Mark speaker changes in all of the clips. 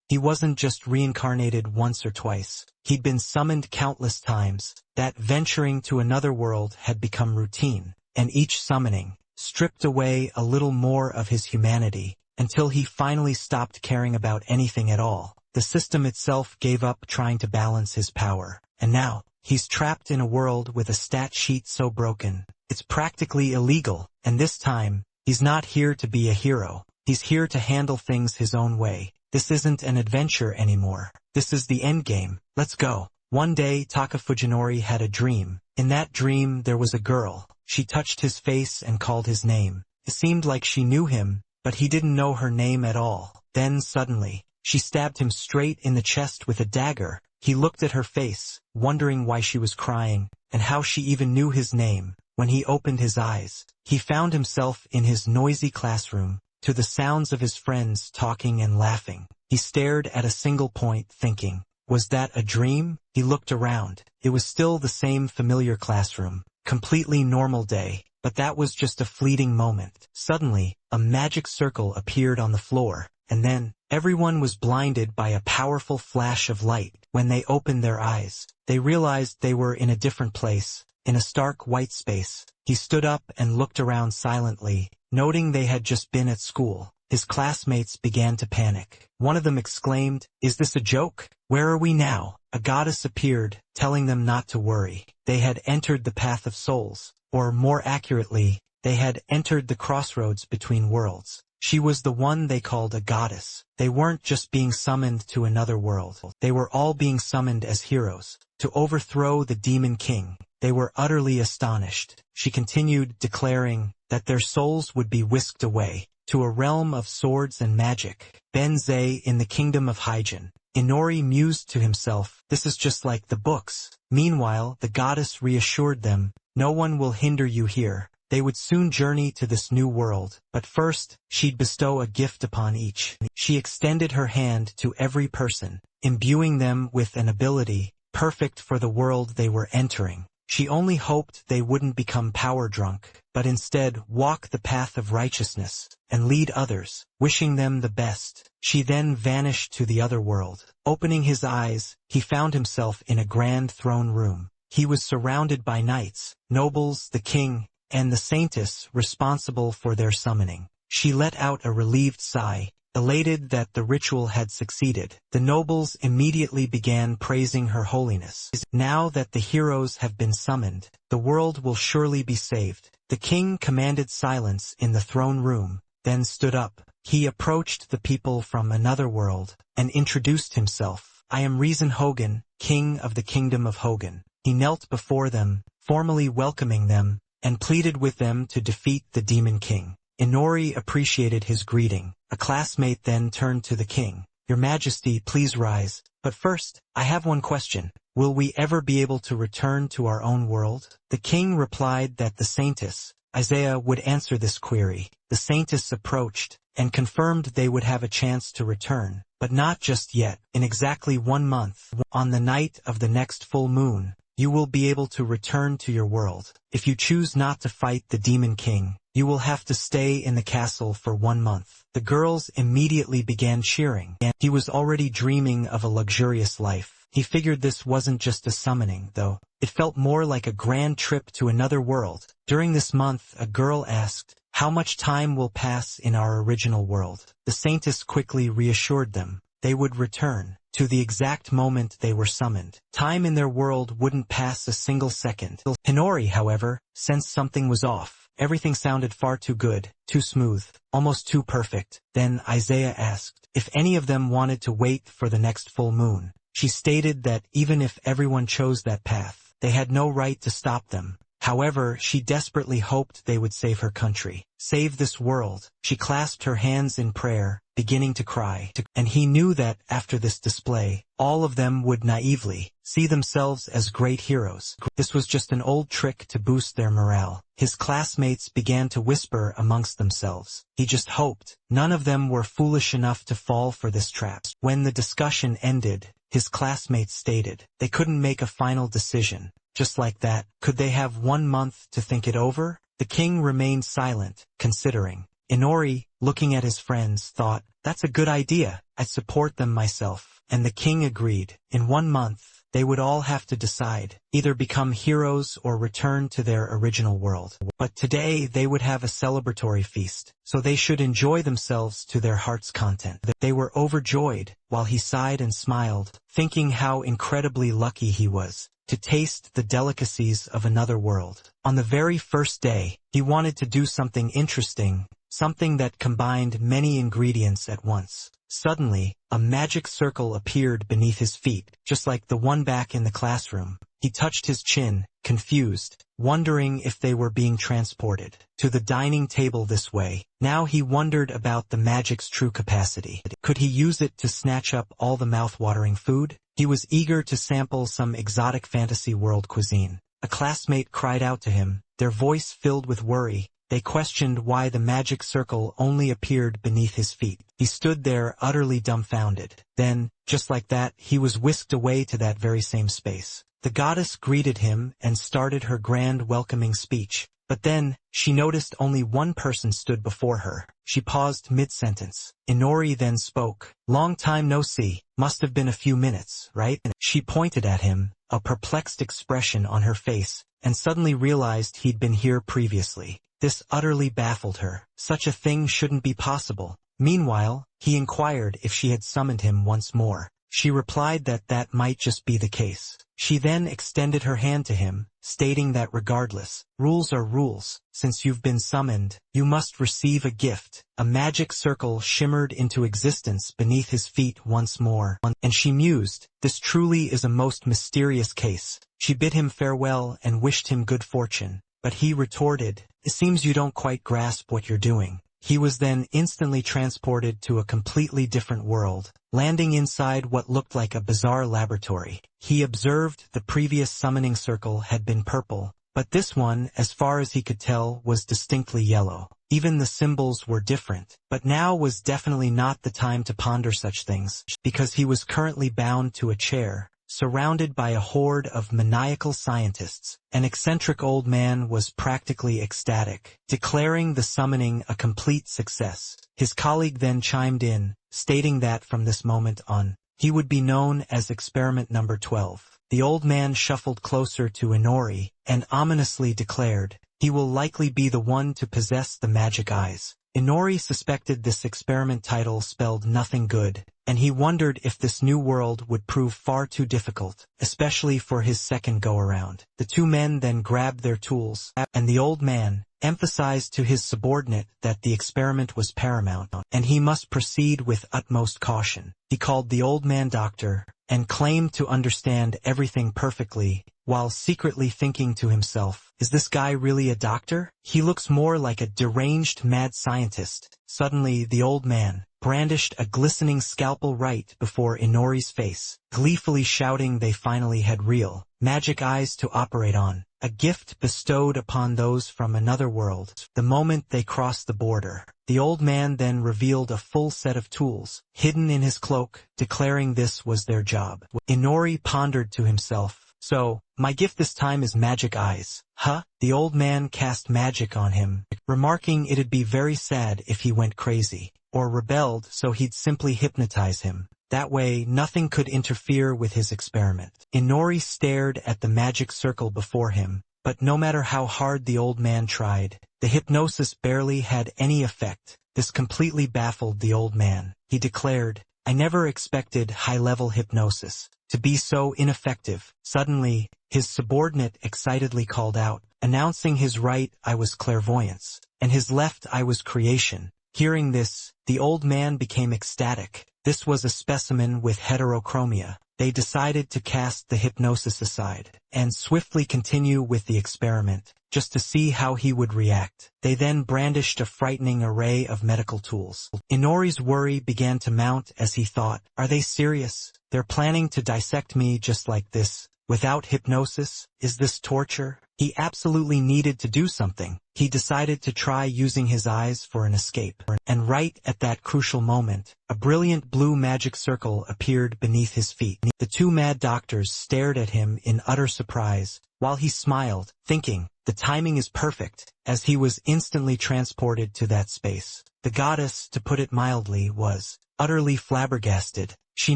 Speaker 1: He wasn't just reincarnated once or twice. He'd been summoned countless times. That venturing to another world had become routine, and each summoning stripped away a little more of his humanity, until he finally stopped caring about anything at all. The system itself gave up trying to balance his power, and now, he's trapped in a world with a stat sheet so broken, it's practically illegal, and this time, he's not here to be a hero. He's here to handle things his own way. This isn't an adventure anymore. This is the endgame. Let's go. One day, Taka Fujinori had a dream. In that dream, there was a girl. She touched his face and called his name. It seemed like she knew him, but he didn't know her name at all. Then suddenly, she stabbed him straight in the chest with a dagger. He looked at her face, wondering why she was crying, and how she even knew his name. When he opened his eyes, he found himself in his noisy classroom, to the sounds of his friends talking and laughing. He stared at a single point, thinking, was that a dream? He looked around. It was still the same familiar classroom, completely normal day, but that was just a fleeting moment. Suddenly, a magic circle appeared on the floor, and then, everyone was blinded by a powerful flash of light. When they opened their eyes, they realized they were in a different place, in a stark white space. He stood up and looked around silently, noting they had just been at school. His classmates began to panic. One of them exclaimed, "Is this a joke? Where are we now?" A goddess appeared, telling them not to worry. They had entered the path of souls, or more accurately, they had entered the crossroads between worlds. She was the one they called a goddess. They weren't just being summoned to another world. They were all being summoned as heroes, to overthrow the demon king. They were utterly astonished. She continued, declaring that their souls would be whisked away, to a realm of swords and magic. Benzei in the kingdom of Hyjin. Inori mused to himself, this is just like the books. Meanwhile, the goddess reassured them, no one will hinder you here. They would soon journey to this new world, but first, she'd bestow a gift upon each. She extended her hand to every person, imbuing them with an ability, perfect for the world they were entering. She only hoped they wouldn't become power-drunk, but instead walk the path of righteousness, and lead others, wishing them the best. She then vanished to the other world. Opening his eyes, he found himself in a grand throne room. He was surrounded by knights, nobles, the king, and the saintess responsible for their summoning. She let out a relieved sigh, elated that the ritual had succeeded. The nobles immediately began praising her holiness. Now that the heroes have been summoned, the world will surely be saved. The king commanded silence in the throne room, then stood up. He approached the people from another world, and introduced himself. I am Reason Hogan, king of the kingdom of Hogan. He knelt before them, formally welcoming them, and pleaded with them to defeat the demon king. Inori appreciated his greeting. A classmate then turned to the king. Your Majesty, please rise. But first, I have one question. Will we ever be able to return to our own world? The king replied that the saintess, Isaiah, would answer this query. The saintess approached, and confirmed they would have a chance to return, but not just yet. In exactly 1 month, on the night of the next full moon, you will be able to return to your world. If you choose not to fight the demon king, you will have to stay in the castle for 1 month. The girls immediately began cheering, and he was already dreaming of a luxurious life. He figured this wasn't just a summoning, though. It felt more like a grand trip to another world. During this month, a girl asked, how much time will pass in our original world? The saintess quickly reassured them. They would return to the exact moment they were summoned. Time in their world wouldn't pass a single second. Hinori, however, sensed something was off. Everything sounded far too good, too smooth, almost too perfect. Then Isaiah asked if any of them wanted to wait for the next full moon. She stated that even if everyone chose that path, they had no right to stop them. However, she desperately hoped they would save her country, save this world. She clasped her hands in prayer, beginning to cry, and he knew that, after this display, all of them would naively see themselves as great heroes. This was just an old trick to boost their morale. His classmates began to whisper amongst themselves. He just hoped none of them were foolish enough to fall for this trap. When the discussion ended, his classmates stated they couldn't make a final decision. Just like that, could they have 1 month to think it over? The king remained silent, considering. Inori, looking at his friends, thought, "That's a good idea, I'd support them myself." And the king agreed. In 1 month, they would all have to decide, either become heroes or return to their original world. But today they would have a celebratory feast, so they should enjoy themselves to their heart's content. They were overjoyed, while he sighed and smiled, thinking how incredibly lucky he was to taste the delicacies of another world. On the very first day, he wanted to do something interesting, something that combined many ingredients at once. Suddenly, a magic circle appeared beneath his feet, just like the one back in the classroom. He touched his chin, confused, wondering if they were being transported to the dining table this way. Now he wondered about the magic's true capacity. Could he use it to snatch up all the mouth-watering food? He was eager to sample some exotic fantasy world cuisine. A classmate cried out to him, their voice filled with worry. They questioned why the magic circle only appeared beneath his feet. He stood there utterly dumbfounded. Then, just like that, he was whisked away to that very same space. The goddess greeted him and started her grand welcoming speech. But then, she noticed only one person stood before her. She paused mid-sentence. Inori then spoke. "Long time no see. Must have been a few minutes, right?" She pointed at him, a perplexed expression on her face, and suddenly realized he'd been here previously. This utterly baffled her. Such a thing shouldn't be possible. Meanwhile, he inquired if she had summoned him once more. She replied that that might just be the case. She then extended her hand to him, stating that regardless, rules are rules. Since you've been summoned, you must receive a gift. A magic circle shimmered into existence beneath his feet once more. And she mused, this truly is a most mysterious case. She bid him farewell and wished him good fortune. But he retorted, "It seems you don't quite grasp what you're doing." He was then instantly transported to a completely different world, landing inside what looked like a bizarre laboratory. He observed the previous summoning circle had been purple, but this one, as far as he could tell, was distinctly yellow. Even the symbols were different, but now was definitely not the time to ponder such things, because he was currently bound to a chair, surrounded by a horde of maniacal scientists. An eccentric old man was practically ecstatic, declaring the summoning a complete success. His colleague then chimed in, stating that from this moment on, he would be known as Experiment Number 12. The old man shuffled closer to Inori, and ominously declared, he will likely be the one to possess the magic eyes. Inori suspected this experiment title spelled nothing good, and he wondered if this new world would prove far too difficult, especially for his second go-around. The two men then grabbed their tools, and the old man emphasized to his subordinate that the experiment was paramount, and he must proceed with utmost caution. He called the old man doctor, and claimed to understand everything perfectly, while secretly thinking to himself, is this guy really a doctor? He looks more like a deranged mad scientist. Suddenly the old man brandished a glistening scalpel right before Inori's face, gleefully shouting they finally had real magic eyes to operate on, a gift bestowed upon those from another world. The moment they crossed the border, the old man then revealed a full set of tools, hidden in his cloak, declaring this was their job. Inori pondered to himself, so, my gift this time is magic eyes, huh? The old man cast magic on him, remarking it'd be very sad if he went crazy, or rebelled, so he'd simply hypnotize him. That way, nothing could interfere with his experiment. Inori stared at the magic circle before him, but no matter how hard the old man tried, the hypnosis barely had any effect. This completely baffled the old man. He declared, I never expected high-level hypnosis to be so ineffective. Suddenly, his subordinate excitedly called out, announcing his right eye was clairvoyance, and his left eye was creation. Hearing this, the old man became ecstatic. This was a specimen with heterochromia. They decided to cast the hypnosis aside, and swiftly continue with the experiment, just to see how he would react. They then brandished a frightening array of medical tools. Inori's worry began to mount as he thought, are they serious? They're planning to dissect me just like this, without hypnosis? Is this torture? He absolutely needed to do something. He decided to try using his eyes for an escape. And right at that crucial moment, a brilliant blue magic circle appeared beneath his feet. The two mad doctors stared at him in utter surprise, while he smiled, thinking, The timing is perfect, as he was instantly transported to that space. The goddess, to put it mildly, was utterly flabbergasted. She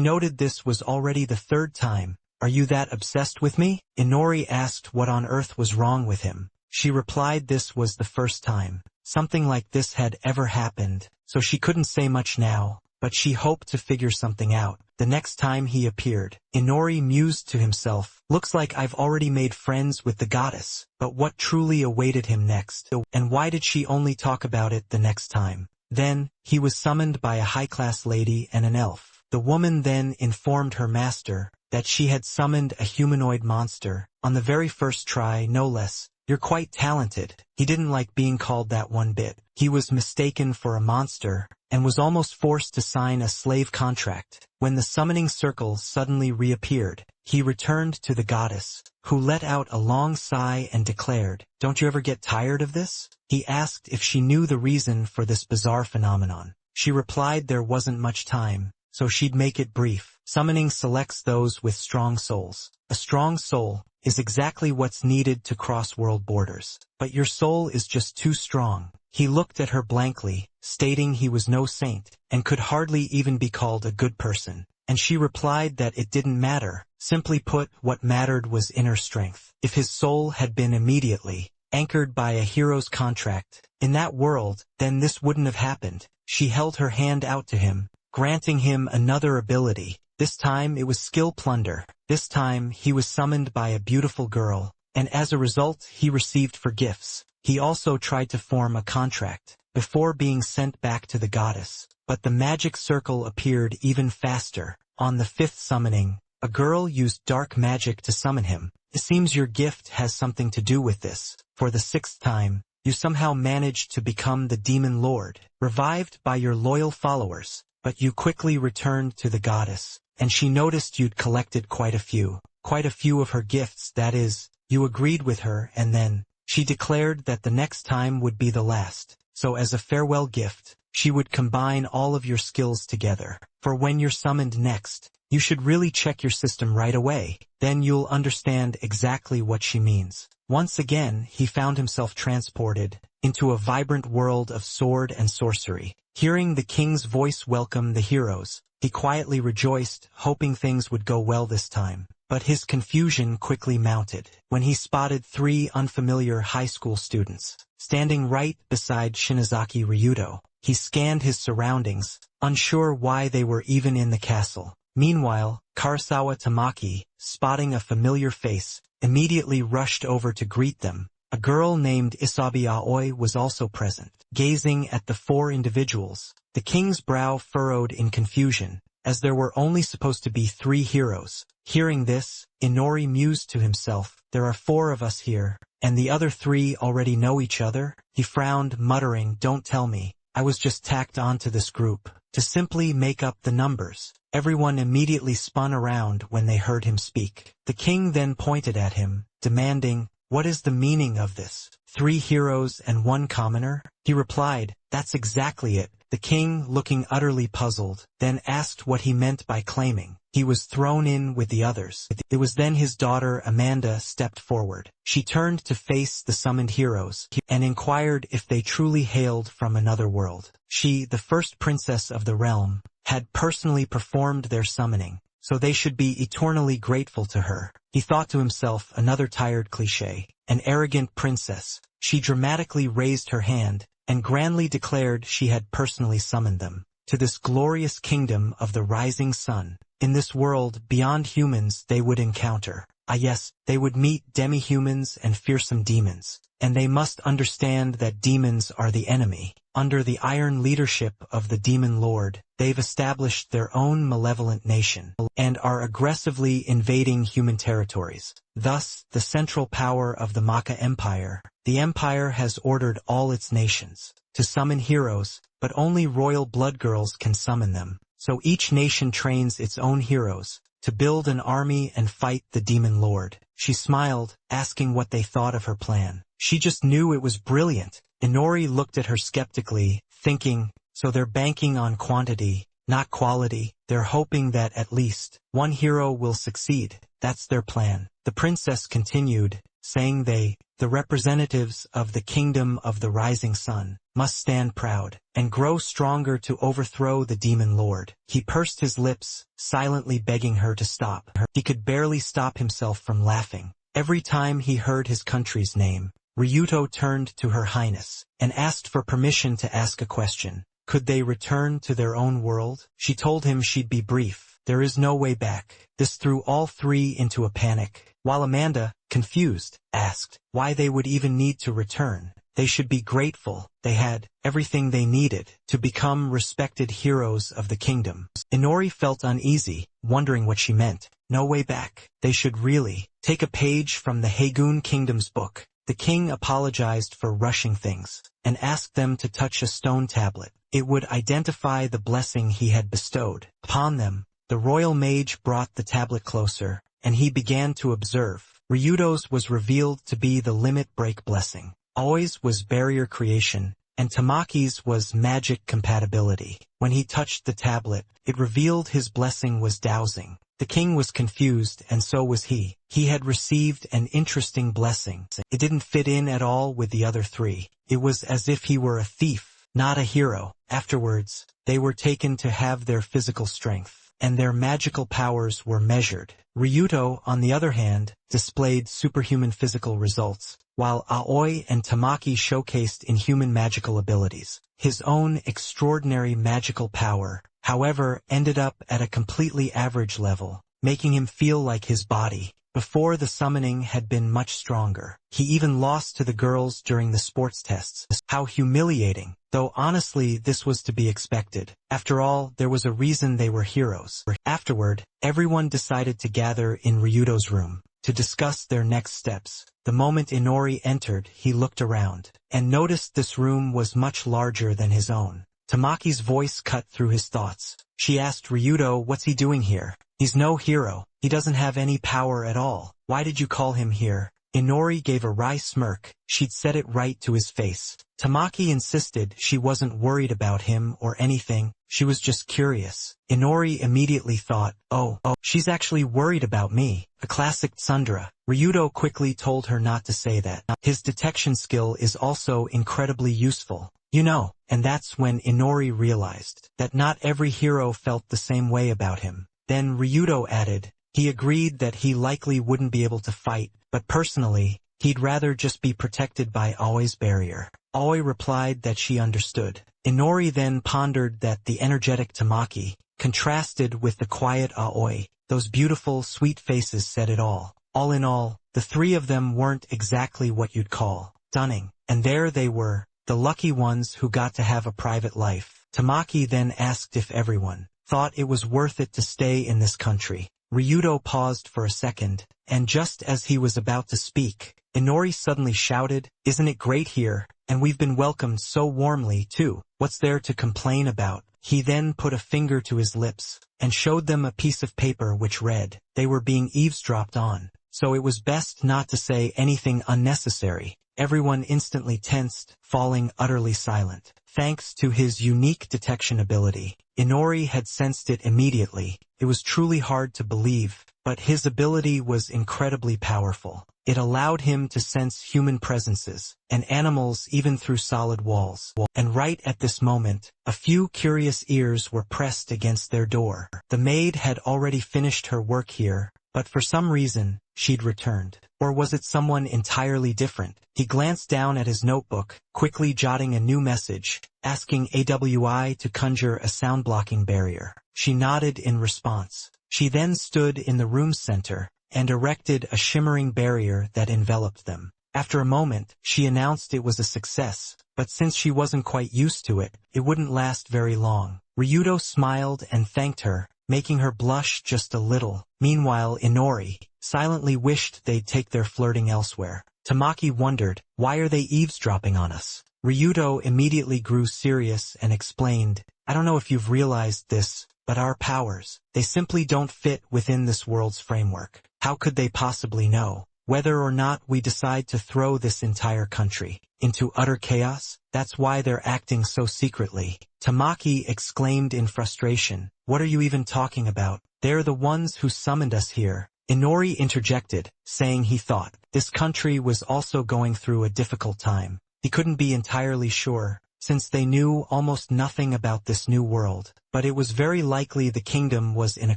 Speaker 1: noted this was already the third time. "Are you that obsessed with me?" Inori asked what on earth was wrong with him. She replied this was the first time something like this had ever happened, so she couldn't say much now, but she hoped to figure something out. The next time he appeared, Inori mused to himself, "Looks like I've already made friends with the goddess." But what truly awaited him next? And why did she only talk about it the next time? Then, he was summoned by a high-class lady and an elf. The woman then informed her master that she had summoned a humanoid monster, on the very first try, no less. "You're quite talented." He didn't like being called that one bit. He was mistaken for a monster, and was almost forced to sign a slave contract. When the summoning circle suddenly reappeared, he returned to the goddess, who let out a long sigh and declared, "Don't you ever get tired of this?" He asked if she knew the reason for this bizarre phenomenon. She replied there wasn't much time, so she'd make it brief. Summoning selects those with strong souls. A strong soul is exactly what's needed to cross world borders. But your soul is just too strong. He looked at her blankly, stating he was no saint, and could hardly even be called a good person. And she replied that it didn't matter. Simply put, what mattered was inner strength. If his soul had been immediately anchored by a hero's contract in that world, then this wouldn't have happened. She held her hand out to him, granting him another ability. This time it was skill plunder. This time he was summoned by a beautiful girl, and as a result he received for gifts. He also tried to form a contract before being sent back to the goddess, but the magic circle appeared even faster. On the fifth summoning, a girl used dark magic to summon him. It seems your gift has something to do with this. For the sixth time, you somehow managed to become the demon lord, revived by your loyal followers, but you quickly returned to the goddess, and she noticed you'd collected quite a few of her gifts, that is, you agreed with her, and then she declared that the next time would be the last, so as a farewell gift, she would combine all of your skills together. For when you're summoned next, you should really check your system right away, then you'll understand exactly what she means. Once again, he found himself transported into a vibrant world of sword and sorcery. Hearing the king's voice welcome the heroes, he quietly rejoiced, hoping things would go well this time. But his confusion quickly mounted when he spotted 3 unfamiliar high school students standing right beside Shinozaki Ryudo. He scanned his surroundings, unsure why they were even in the castle. Meanwhile, Karasawa Tamaki, spotting a familiar face, immediately rushed over to greet them. A girl named Isabi Aoi was also present, gazing at the 4 individuals. The king's brow furrowed in confusion, as there were only supposed to be 3 heroes. Hearing this, Inori mused to himself, "There are 4 of us here, and the other 3 already know each other?" He frowned, muttering, "Don't tell me I was just tacked onto this group to simply make up the numbers." Everyone immediately spun around when they heard him speak. The king then pointed at him, demanding, "What is the meaning of this? 3 heroes and 1 commoner?" He replied, "That's exactly it." The king, looking utterly puzzled, then asked what he meant by claiming he was thrown in with the others. It was then his daughter Amanda stepped forward. She turned to face the summoned heroes and inquired if they truly hailed from another world. She, the first princess of the realm, had personally performed their summoning, so they should be eternally grateful to her. He thought to himself, another tired cliché. An arrogant princess. She dramatically raised her hand and grandly declared she had personally summoned them to this glorious kingdom of the rising sun. In this world, beyond humans, they would encounter, yes, they would meet demi-humans and fearsome demons, and they must understand that demons are the enemy. Under the iron leadership of the demon lord, they've established their own malevolent nation, and are aggressively invading human territories. Thus, the central power of the Maka Empire. The empire has ordered all its nations to summon heroes, but only royal blood girls can summon them. So each nation trains its own heroes to build an army and fight the demon lord. She smiled, asking what they thought of her plan. She just knew it was brilliant. Inori looked at her skeptically, thinking, so they're banking on quantity, not quality. They're hoping that at least 1 hero will succeed. That's their plan. The princess continued, saying the representatives of the kingdom of the rising sun, must stand proud and grow stronger to overthrow the demon lord. He pursed his lips, silently begging her to stop. He could barely stop himself from laughing. Every time he heard his country's name, Ryuto turned to Her Highness and asked for permission to ask a question. Could they return to their own world? She told him she'd be brief. There is no way back. This threw all three into a panic, while Amanda, confused, asked why they would even need to return. They should be grateful. They had everything they needed to become respected heroes of the kingdom. Inori felt uneasy, wondering what she meant. No way back. They should really take a page from the Haegun Kingdom's book. The king apologized for rushing things and asked them to touch a stone tablet. It would identify the blessing he had bestowed upon them. The royal mage brought the tablet closer, and he began to observe. Ryuto's was revealed to be the limit break blessing. Aoi's was barrier creation, and Tamaki's was magic compatibility. When he touched the tablet, it revealed his blessing was dowsing. The king was confused, and so was he. He had received an interesting blessing. It didn't fit in at all with the other three. It was as if he were a thief, not a hero. Afterwards, they were taken to have their physical strength, and their magical powers were measured. Ryuto, on the other hand, displayed superhuman physical results, while Aoi and Tamaki showcased inhuman magical abilities. His own extraordinary magical power, however, ended up at a completely average level, making him feel like his body, before the summoning, had been much stronger. He even lost to the girls during the sports tests. How humiliating, though honestly this was to be expected. After all, there was a reason they were heroes. Afterward, everyone decided to gather in Ryuto's room to discuss their next steps. The moment Inori entered, he looked around and noticed this room was much larger than his own. Tamaki's voice cut through his thoughts. She asked Ryuto, what's he doing here? He's no hero. He doesn't have any power at all. Why did you call him here? Inori gave a wry smirk. She'd said it right to his face. Tamaki insisted she wasn't worried about him or anything. She was just curious. Inori immediately thought, oh, she's actually worried about me. A classic tsundere. Ryuto quickly told her not to say that. His detection skill is also incredibly useful. You know, and that's when Inori realized that not every hero felt the same way about him. Then Ryuto added, he agreed that he likely wouldn't be able to fight, but personally, he'd rather just be protected by Aoi's barrier. Aoi replied that she understood. Inori then pondered that the energetic Tamaki contrasted with the quiet Aoi. Those beautiful, sweet faces said it all. All in all, the three of them weren't exactly what you'd call stunning, and there they were, the lucky ones who got to have a private life. Tamaki then asked if everyone thought it was worth it to stay in this country. Ryuto paused for a second, and just as he was about to speak, Inori suddenly shouted, isn't it great here, and we've been welcomed so warmly too, what's there to complain about? He then put a finger to his lips, and showed them a piece of paper which read, they were being eavesdropped on, so it was best not to say anything unnecessary. Everyone instantly tensed, falling utterly silent. Thanks to his unique detection ability, Inori had sensed it immediately. It was truly hard to believe, but his ability was incredibly powerful. It allowed him to sense human presences, and animals even through solid walls. And right at this moment, a few curious ears were pressed against their door. The maid had already finished her work here, but for some reason, she'd returned. Or was it someone entirely different? He glanced down at his notebook, quickly jotting a new message, asking AWI to conjure a sound-blocking barrier. She nodded in response. She then stood in the room's center and erected a shimmering barrier that enveloped them. After a moment, she announced it was a success, but since she wasn't quite used to it, it wouldn't last very long. Ryuto smiled and thanked her, making her blush just a little. Meanwhile, Inori silently wished they'd take their flirting elsewhere. Tamaki wondered, why are they eavesdropping on us? Ryuto immediately grew serious and explained, I don't know if you've realized this, but our powers, they simply don't fit within this world's framework. How could they possibly know whether or not we decide to throw this entire country into utter chaos? That's why they're acting so secretly. Tamaki exclaimed in frustration, what are you even talking about? They're the ones who summoned us here. Inori interjected, saying he thought this country was also going through a difficult time. He couldn't be entirely sure, since they knew almost nothing about this new world, but it was very likely the kingdom was in a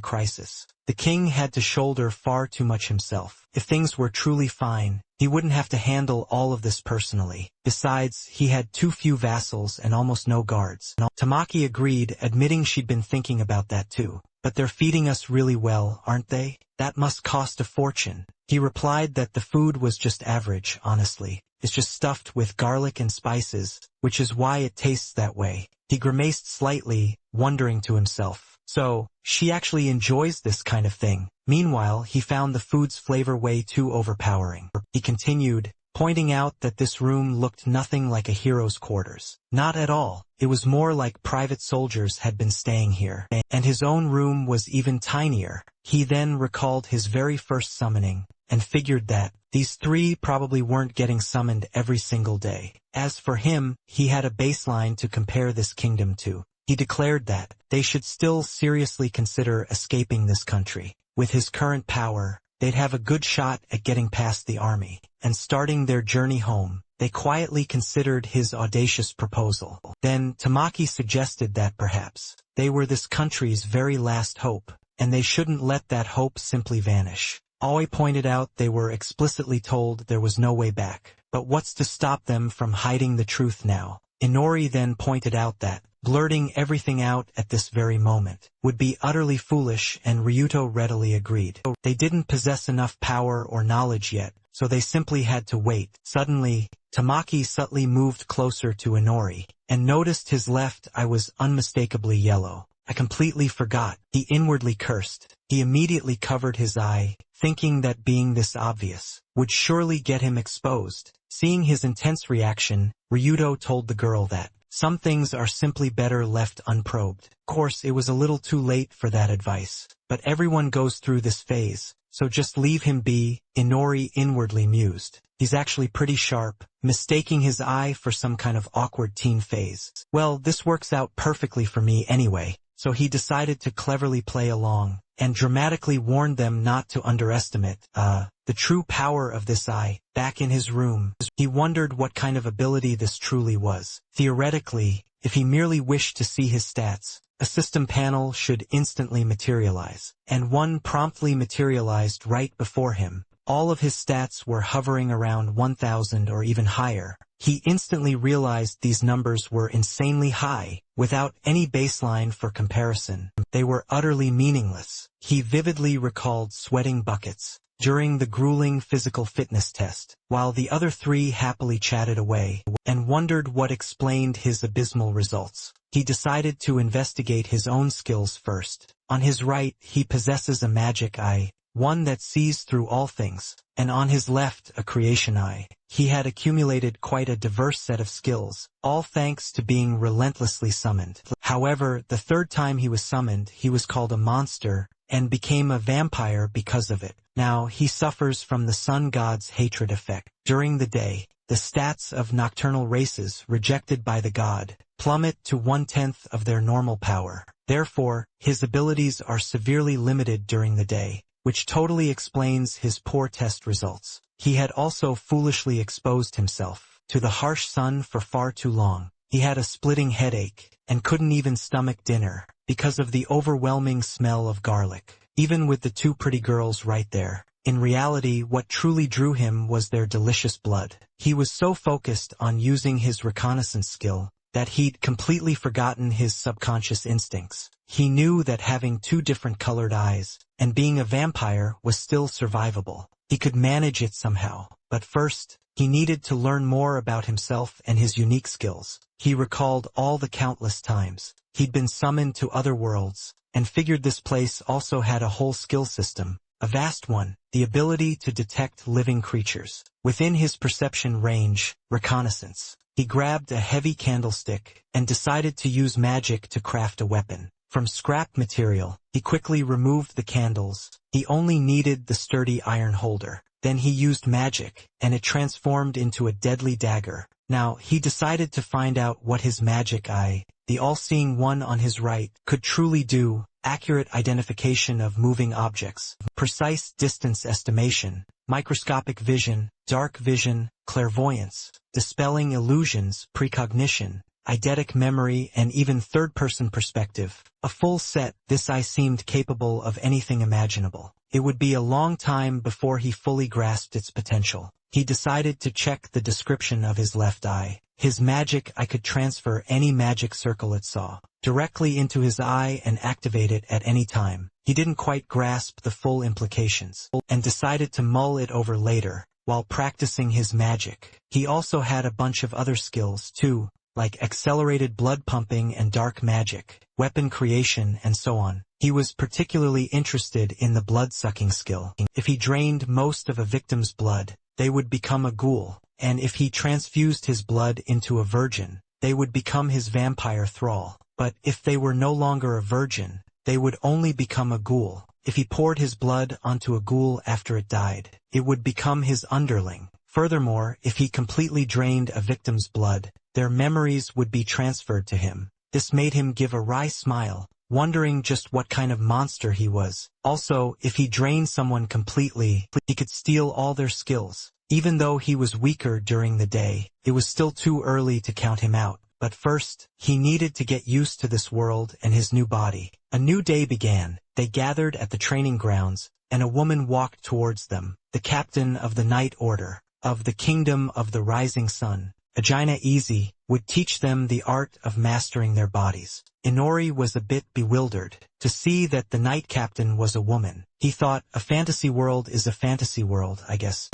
Speaker 1: crisis. The king had to shoulder far too much himself. If things were truly fine, he wouldn't have to handle all of this personally. Besides, he had too few vassals and almost no guards. Tamaki agreed, admitting she'd been thinking about that too. But they're feeding us really well, aren't they? That must cost a fortune. He replied that the food was just average, honestly. It's just stuffed with garlic and spices, which is why it tastes that way. He grimaced slightly, wondering to himself. So, she actually enjoys this kind of thing. Meanwhile, he found the food's flavor way too overpowering. He continued, pointing out that this room looked nothing like a hero's quarters. Not at all. It was more like private soldiers had been staying here. And his own room was even tinier. He then recalled his very first summoning, and figured that these three probably weren't getting summoned every single day. As for him, he had a baseline to compare this kingdom to. He declared that they should still seriously consider escaping this country. With his current power, they'd have a good shot at getting past the army and starting their journey home. They quietly considered his audacious proposal. Then Tamaki suggested that perhaps they were this country's very last hope, and they shouldn't let that hope simply vanish. Aoi pointed out they were explicitly told there was no way back. But what's to stop them from hiding the truth now? Inori then pointed out that blurting everything out at this very moment would be utterly foolish, and Ryuto readily agreed. They didn't possess enough power or knowledge yet, so they simply had to wait. Suddenly, Tamaki subtly moved closer to Inori, and noticed his left eye was unmistakably yellow. I completely forgot. He inwardly cursed. He immediately covered his eye, thinking that being this obvious would surely get him exposed. Seeing his intense reaction, Ryuto told the girl that some things are simply better left unprobed. Of course, it was a little too late for that advice, but everyone goes through this phase, so just leave him be. Inori inwardly mused. He's actually pretty sharp, mistaking his eye for some kind of awkward teen phase. Well, this works out perfectly for me anyway, so he decided to cleverly play along, and dramatically warned them not to underestimate, the true power of this eye. Back in his room, he wondered what kind of ability this truly was. Theoretically, if he merely wished to see his stats, a system panel should instantly materialize, and one promptly materialized right before him. All of his stats were hovering around 1,000 or even higher. He instantly realized these numbers were insanely high, without any baseline for comparison. They were utterly meaningless. He vividly recalled sweating buckets during the grueling physical fitness test, while the other three happily chatted away, and wondered what explained his abysmal results. He decided to investigate his own skills first. On his right, he possesses a magic eye, one that sees through all things, and on his left a creation eye. He had accumulated quite a diverse set of skills, all thanks to being relentlessly summoned. However, the third time he was summoned, he was called a monster, and became a vampire because of it. Now, he suffers from the sun god's hatred effect. During the day, the stats of nocturnal races rejected by the god plummet to 1/10 of their normal power. Therefore, his abilities are severely limited during the day, which totally explains his poor test results. He had also foolishly exposed himself to the harsh sun for far too long. He had a splitting headache, and couldn't even stomach dinner, because of the overwhelming smell of garlic. Even with the two pretty girls right there, in reality what truly drew him was their delicious blood. He was so focused on using his reconnaissance skill, that he'd completely forgotten his subconscious instincts. He knew that having two different colored eyes, and being a vampire was still survivable. He could manage it somehow, but first, he needed to learn more about himself and his unique skills. He recalled all the countless times he'd been summoned to other worlds, and figured this place also had a whole skill system, a vast one, the ability to detect living creatures within his perception range, reconnaissance. He grabbed a heavy candlestick, and decided to use magic to craft a weapon. From scrap material, he quickly removed the candles. He only needed the sturdy iron holder. Then he used magic, and it transformed into a deadly dagger. Now, he decided to find out what his magic eye, the all-seeing one on his right, could truly do. accurate identification of moving objects, precise distance estimation, microscopic vision, dark vision, clairvoyance, dispelling illusions, precognition, eidetic memory, and even third-person perspective. A full set, this eye seemed capable of anything imaginable. It would be a long time before he fully grasped its potential. He decided to check the description of his left eye. His magic eye could transfer any magic circle it saw directly into his eye and activate it at any time. He didn't quite grasp the full implications and decided to mull it over later while practicing his magic. He also had a bunch of other skills too, like accelerated blood pumping and dark magic, weapon creation, and so on. He was particularly interested in the blood-sucking skill. If he drained most of a victim's blood, they would become a ghoul, and if he transfused his blood into a virgin, they would become his vampire thrall. But if they were no longer a virgin, they would only become a ghoul. If he poured his blood onto a ghoul after it died, it would become his underling. Furthermore, if he completely drained a victim's blood, their memories would be transferred to him. This made him give a wry smile, wondering just what kind of monster he was. Also, if he drained someone completely, he could steal all their skills. Even though he was weaker during the day, it was still too early to count him out. But first, he needed to get used to this world and his new body. A new day began. They gathered at the training grounds, and a woman walked towards them. The captain of the Night Order, of the Kingdom of the Rising Sun, Agina Easy, would teach them the art of mastering their bodies. Inori was a bit bewildered to see that the Knight Captain was a woman. He thought, a fantasy world is a fantasy world, I guess,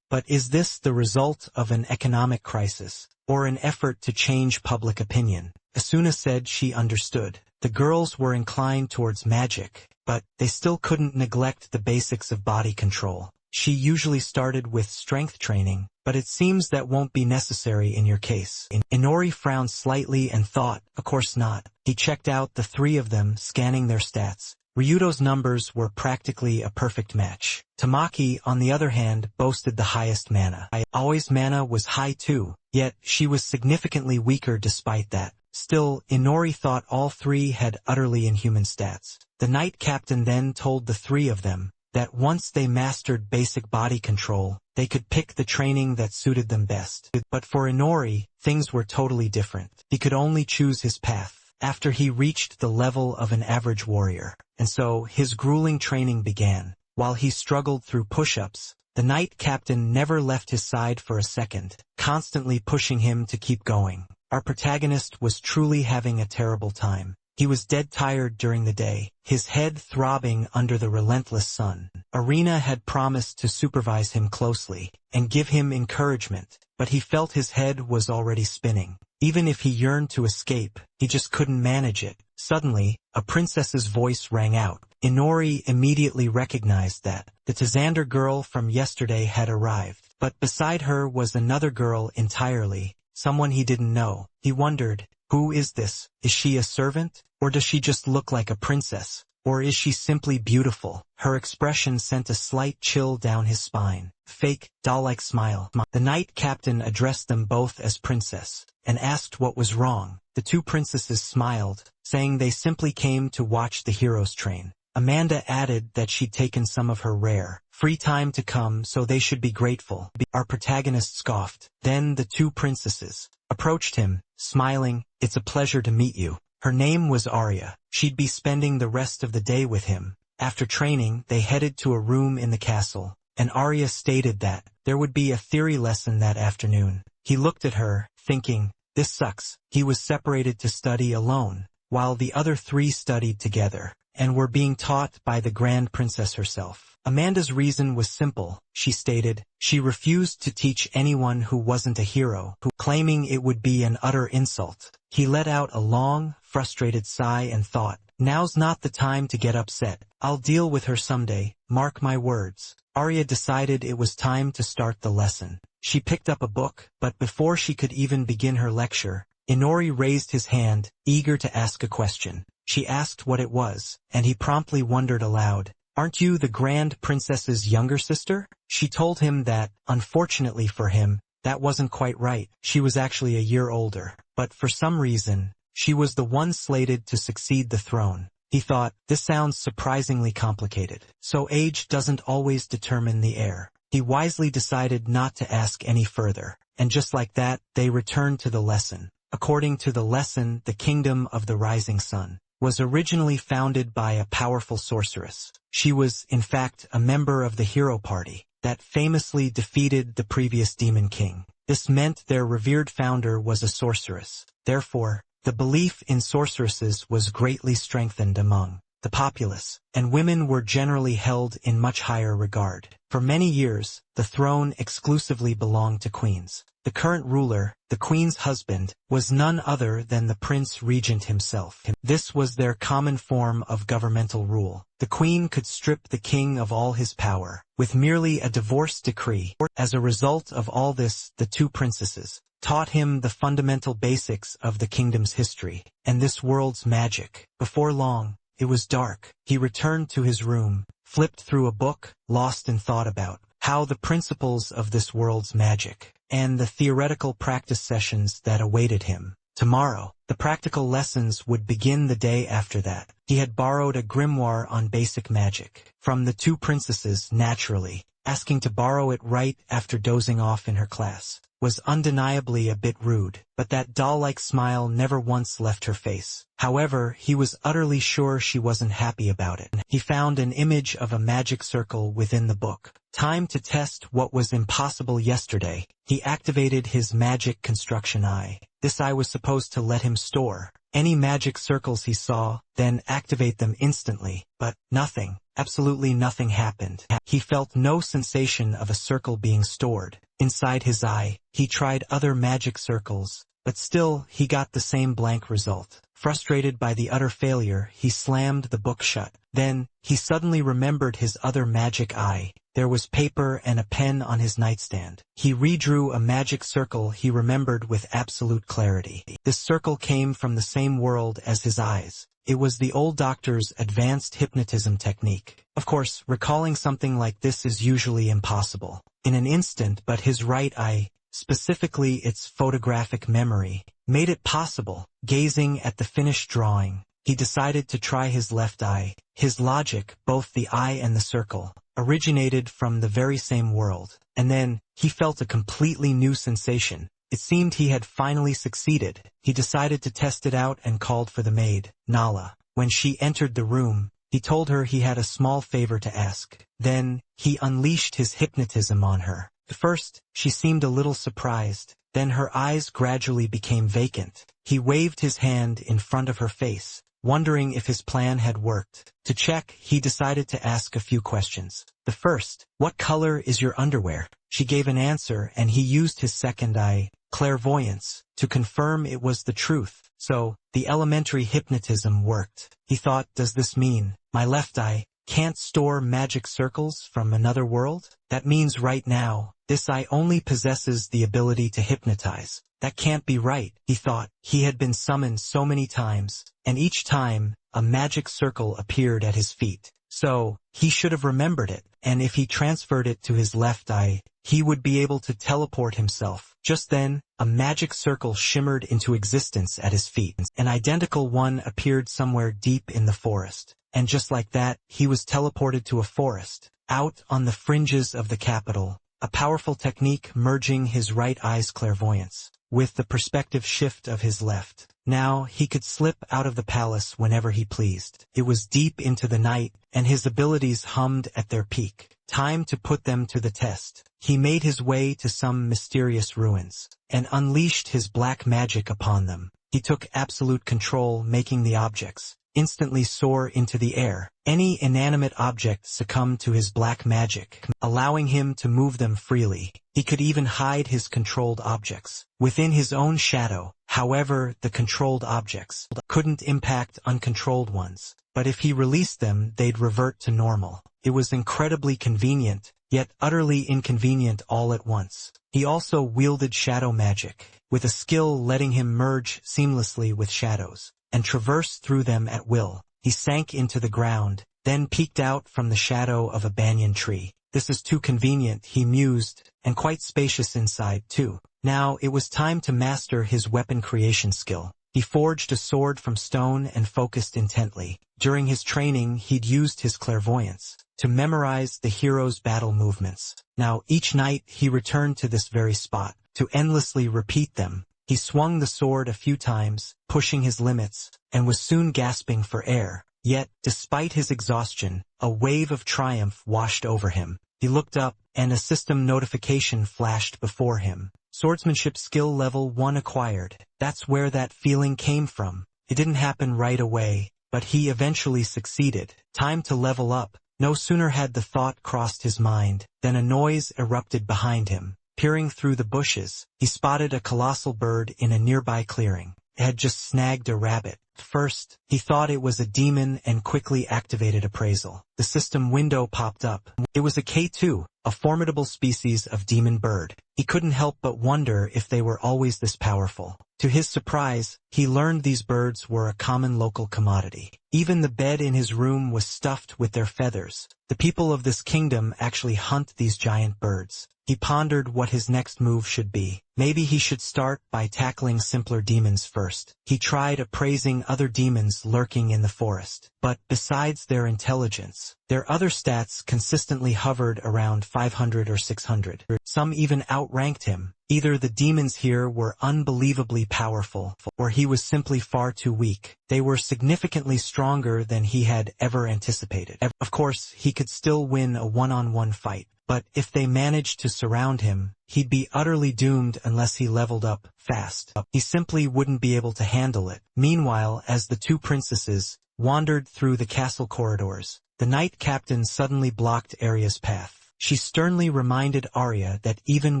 Speaker 1: but is this the result of an economic crisis, or an effort to change public opinion? Asuna said she understood. The girls were inclined towards magic, but they still couldn't neglect the basics of body control. She usually started with strength training, but it seems that won't be necessary in your case. Inori frowned slightly and thought, of course not. He checked out the three of them, scanning their stats. Ryuto's numbers were practically a perfect match. Tamaki, on the other hand, boasted the highest mana. Aoi's mana was high too, yet she was significantly weaker despite that. Still, Inori thought all three had utterly inhuman stats. The Knight Captain then told the three of them that once they mastered basic body control, they could pick the training that suited them best. But for Inori, things were totally different. He could only choose his path after he reached the level of an average warrior. And so, his grueling training began. While he struggled through push-ups, the Knight Captain never left his side for a second, constantly pushing him to keep going. Our protagonist was truly having a terrible time. He was dead tired during the day, his head throbbing under the relentless sun. Arena had promised to supervise him closely and give him encouragement, but he felt his head was already spinning. Even if he yearned to escape, he just couldn't manage it. Suddenly, a princess's voice rang out. Inori immediately recognized that the Tazander girl from yesterday had arrived, but beside her was another girl entirely, someone he didn't know. He wondered, who is this? Is she a servant? Or does she just look like a princess? Or is she simply beautiful? Her expression sent a slight chill down his spine. Fake, doll-like smile. The Knight Captain addressed them both as princess, and asked what was wrong. The two princesses smiled, saying they simply came to watch the heroes train. Amanda added that she'd taken some of her rare, free time to come, so they should be grateful. Our protagonist scoffed. Then the two princesses approached him, smiling, "It's a pleasure to meet you." Her name was Arya. She'd be spending the rest of the day with him. After training, they headed to a room in the castle, and Arya stated that there would be a theory lesson that afternoon. He looked at her, thinking, this sucks. He was separated to study alone, while the other three studied together, and were being taught by the Grand Princess herself. Amanda's reason was simple, she stated. She refused to teach anyone who wasn't a hero, claiming it would be an utter insult. He let out a long, frustrated sigh and thought, now's not the time to get upset. I'll deal with her someday, mark my words. Arya decided it was time to start the lesson. She picked up a book, but before she could even begin her lecture, Inori raised his hand, eager to ask a question. She asked what it was, and he promptly wondered aloud, "Aren't you the Grand Princess's younger sister?" She told him that, unfortunately for him, that wasn't quite right. She was actually a year older, but for some reason, she was the one slated to succeed the throne. He thought, this sounds surprisingly complicated. So age doesn't always determine the heir. He wisely decided not to ask any further, and just like that, they returned to the lesson. According to the lesson, the kingdom of the rising sun was originally founded by a powerful sorceress. She was, in fact, a member of the hero party that famously defeated the previous demon king. This meant their revered founder was a sorceress. Therefore, the belief in sorceresses was greatly strengthened among the populace, and women were generally held in much higher regard. For many years, the throne exclusively belonged to queens. The current ruler, the queen's husband, was none other than the prince regent himself. This was their common form of governmental rule. The queen could strip the king of all his power, with merely a divorce decree. As a result of all this, the two princesses taught him the fundamental basics of the kingdom's history, and this world's magic. Before long, it was dark. He returned to his room, flipped through a book, lost in thought about how the principles of this world's magic, and the theoretical practice sessions that awaited him. Tomorrow, the practical lessons would begin the day after that. He had borrowed a grimoire on basic magic from the two princesses naturally. Asking to borrow it right after dozing off in her class was undeniably a bit rude, but that doll-like smile never once left her face. However, he was utterly sure she wasn't happy about it. He found an image of a magic circle within the book. Time to test what was impossible yesterday. He activated his magic construction eye. This eye was supposed to let him store any magic circles he saw, then activate them instantly, but nothing, absolutely nothing happened. He felt no sensation of a circle being stored inside his eye. He tried other magic circles, but still he got the same blank result. Frustrated by the utter failure, he slammed the book shut. Then, he suddenly remembered his other magic eye. There was paper and a pen on his nightstand. He redrew a magic circle he remembered with absolute clarity. This circle came from the same world as his eyes. It was the old doctor's advanced hypnotism technique. Of course, recalling something like this is usually impossible in an instant, but his right eye, specifically its photographic memory, made it possible. Gazing at the finished drawing, he decided to try his left eye. His logic, both the eye and the circle, originated from the very same world. And then, he felt a completely new sensation. It seemed he had finally succeeded. He decided to test it out and called for the maid, Nala. When she entered the room, he told her he had a small favor to ask. Then, he unleashed his hypnotism on her. At first, she seemed a little surprised. Then her eyes gradually became vacant. He waved his hand in front of her face, wondering if his plan had worked. To check, he decided to ask a few questions. The first, what color is your underwear? She gave an answer, and he used his second eye, clairvoyance, to confirm it was the truth. So, the elementary hypnotism worked. He thought, does this mean my left eye can't store magic circles from another world? That means right now, this eye only possesses the ability to hypnotize. That can't be right, he thought. He had been summoned so many times, and each time, a magic circle appeared at his feet. So, he should have remembered it, and if he transferred it to his left eye, he would be able to teleport himself. Just then, a magic circle shimmered into existence at his feet. An identical one appeared somewhere deep in the forest. And just like that, he was teleported to a forest, out on the fringes of the capital, a powerful technique merging his right eye's clairvoyance with the perspective shift of his left. Now, he could slip out of the palace whenever he pleased. It was deep into the night, and his abilities hummed at their peak. Time to put them to the test. He made his way to some mysterious ruins, and unleashed his black magic upon them. He took absolute control, making the objects instantly soar into the air. Any inanimate object succumbed to his black magic, allowing him to move them freely. He could even hide his controlled objects within his own shadow. However, the controlled objects couldn't impact uncontrolled ones, but if he released them, they'd revert to normal. It was incredibly convenient, yet utterly inconvenient all at once. He also wielded shadow magic, with a skill letting him merge seamlessly with shadows and traverse through them at will. He sank into the ground, then peeked out from the shadow of a banyan tree. This is too convenient, he mused, and quite spacious inside, too. Now, it was time to master his weapon creation skill. He forged a sword from stone and focused intently. During his training, he'd used his clairvoyance to memorize the hero's battle movements. Now, each night he returned to this very spot to endlessly repeat them. He swung the sword a few times, pushing his limits, and was soon gasping for air. Yet, despite his exhaustion, a wave of triumph washed over him. He looked up, and a system notification flashed before him. Swordsmanship skill level 1 acquired. That's where that feeling came from. It didn't happen right away, but he eventually succeeded. Time to level up. No sooner had the thought crossed his mind than a noise erupted behind him. Peering through the bushes, he spotted a colossal bird in a nearby clearing. It had just snagged a rabbit. First, he thought it was a demon and quickly activated appraisal. The system window popped up. It was a K2, a formidable species of demon bird. He couldn't help but wonder if they were always this powerful. To his surprise, he learned these birds were a common local commodity. Even the bed in his room was stuffed with their feathers. The people of this kingdom actually hunt these giant birds. He pondered what his next move should be. Maybe he should start by tackling simpler demons first. He tried appraising other demons lurking in the forest. But besides their intelligence, their other stats consistently hovered around 500 or 600. Some even outranked him. Either the demons here were unbelievably powerful, or he was simply far too weak. They were significantly stronger than he had ever anticipated. Of course, he could still win a one-on-one fight. But if they managed to surround him, he'd be utterly doomed unless he leveled up fast. He simply wouldn't be able to handle it. Meanwhile, as the two princesses wandered through the castle corridors, the knight captain suddenly blocked Arya's path. She sternly reminded Arya that even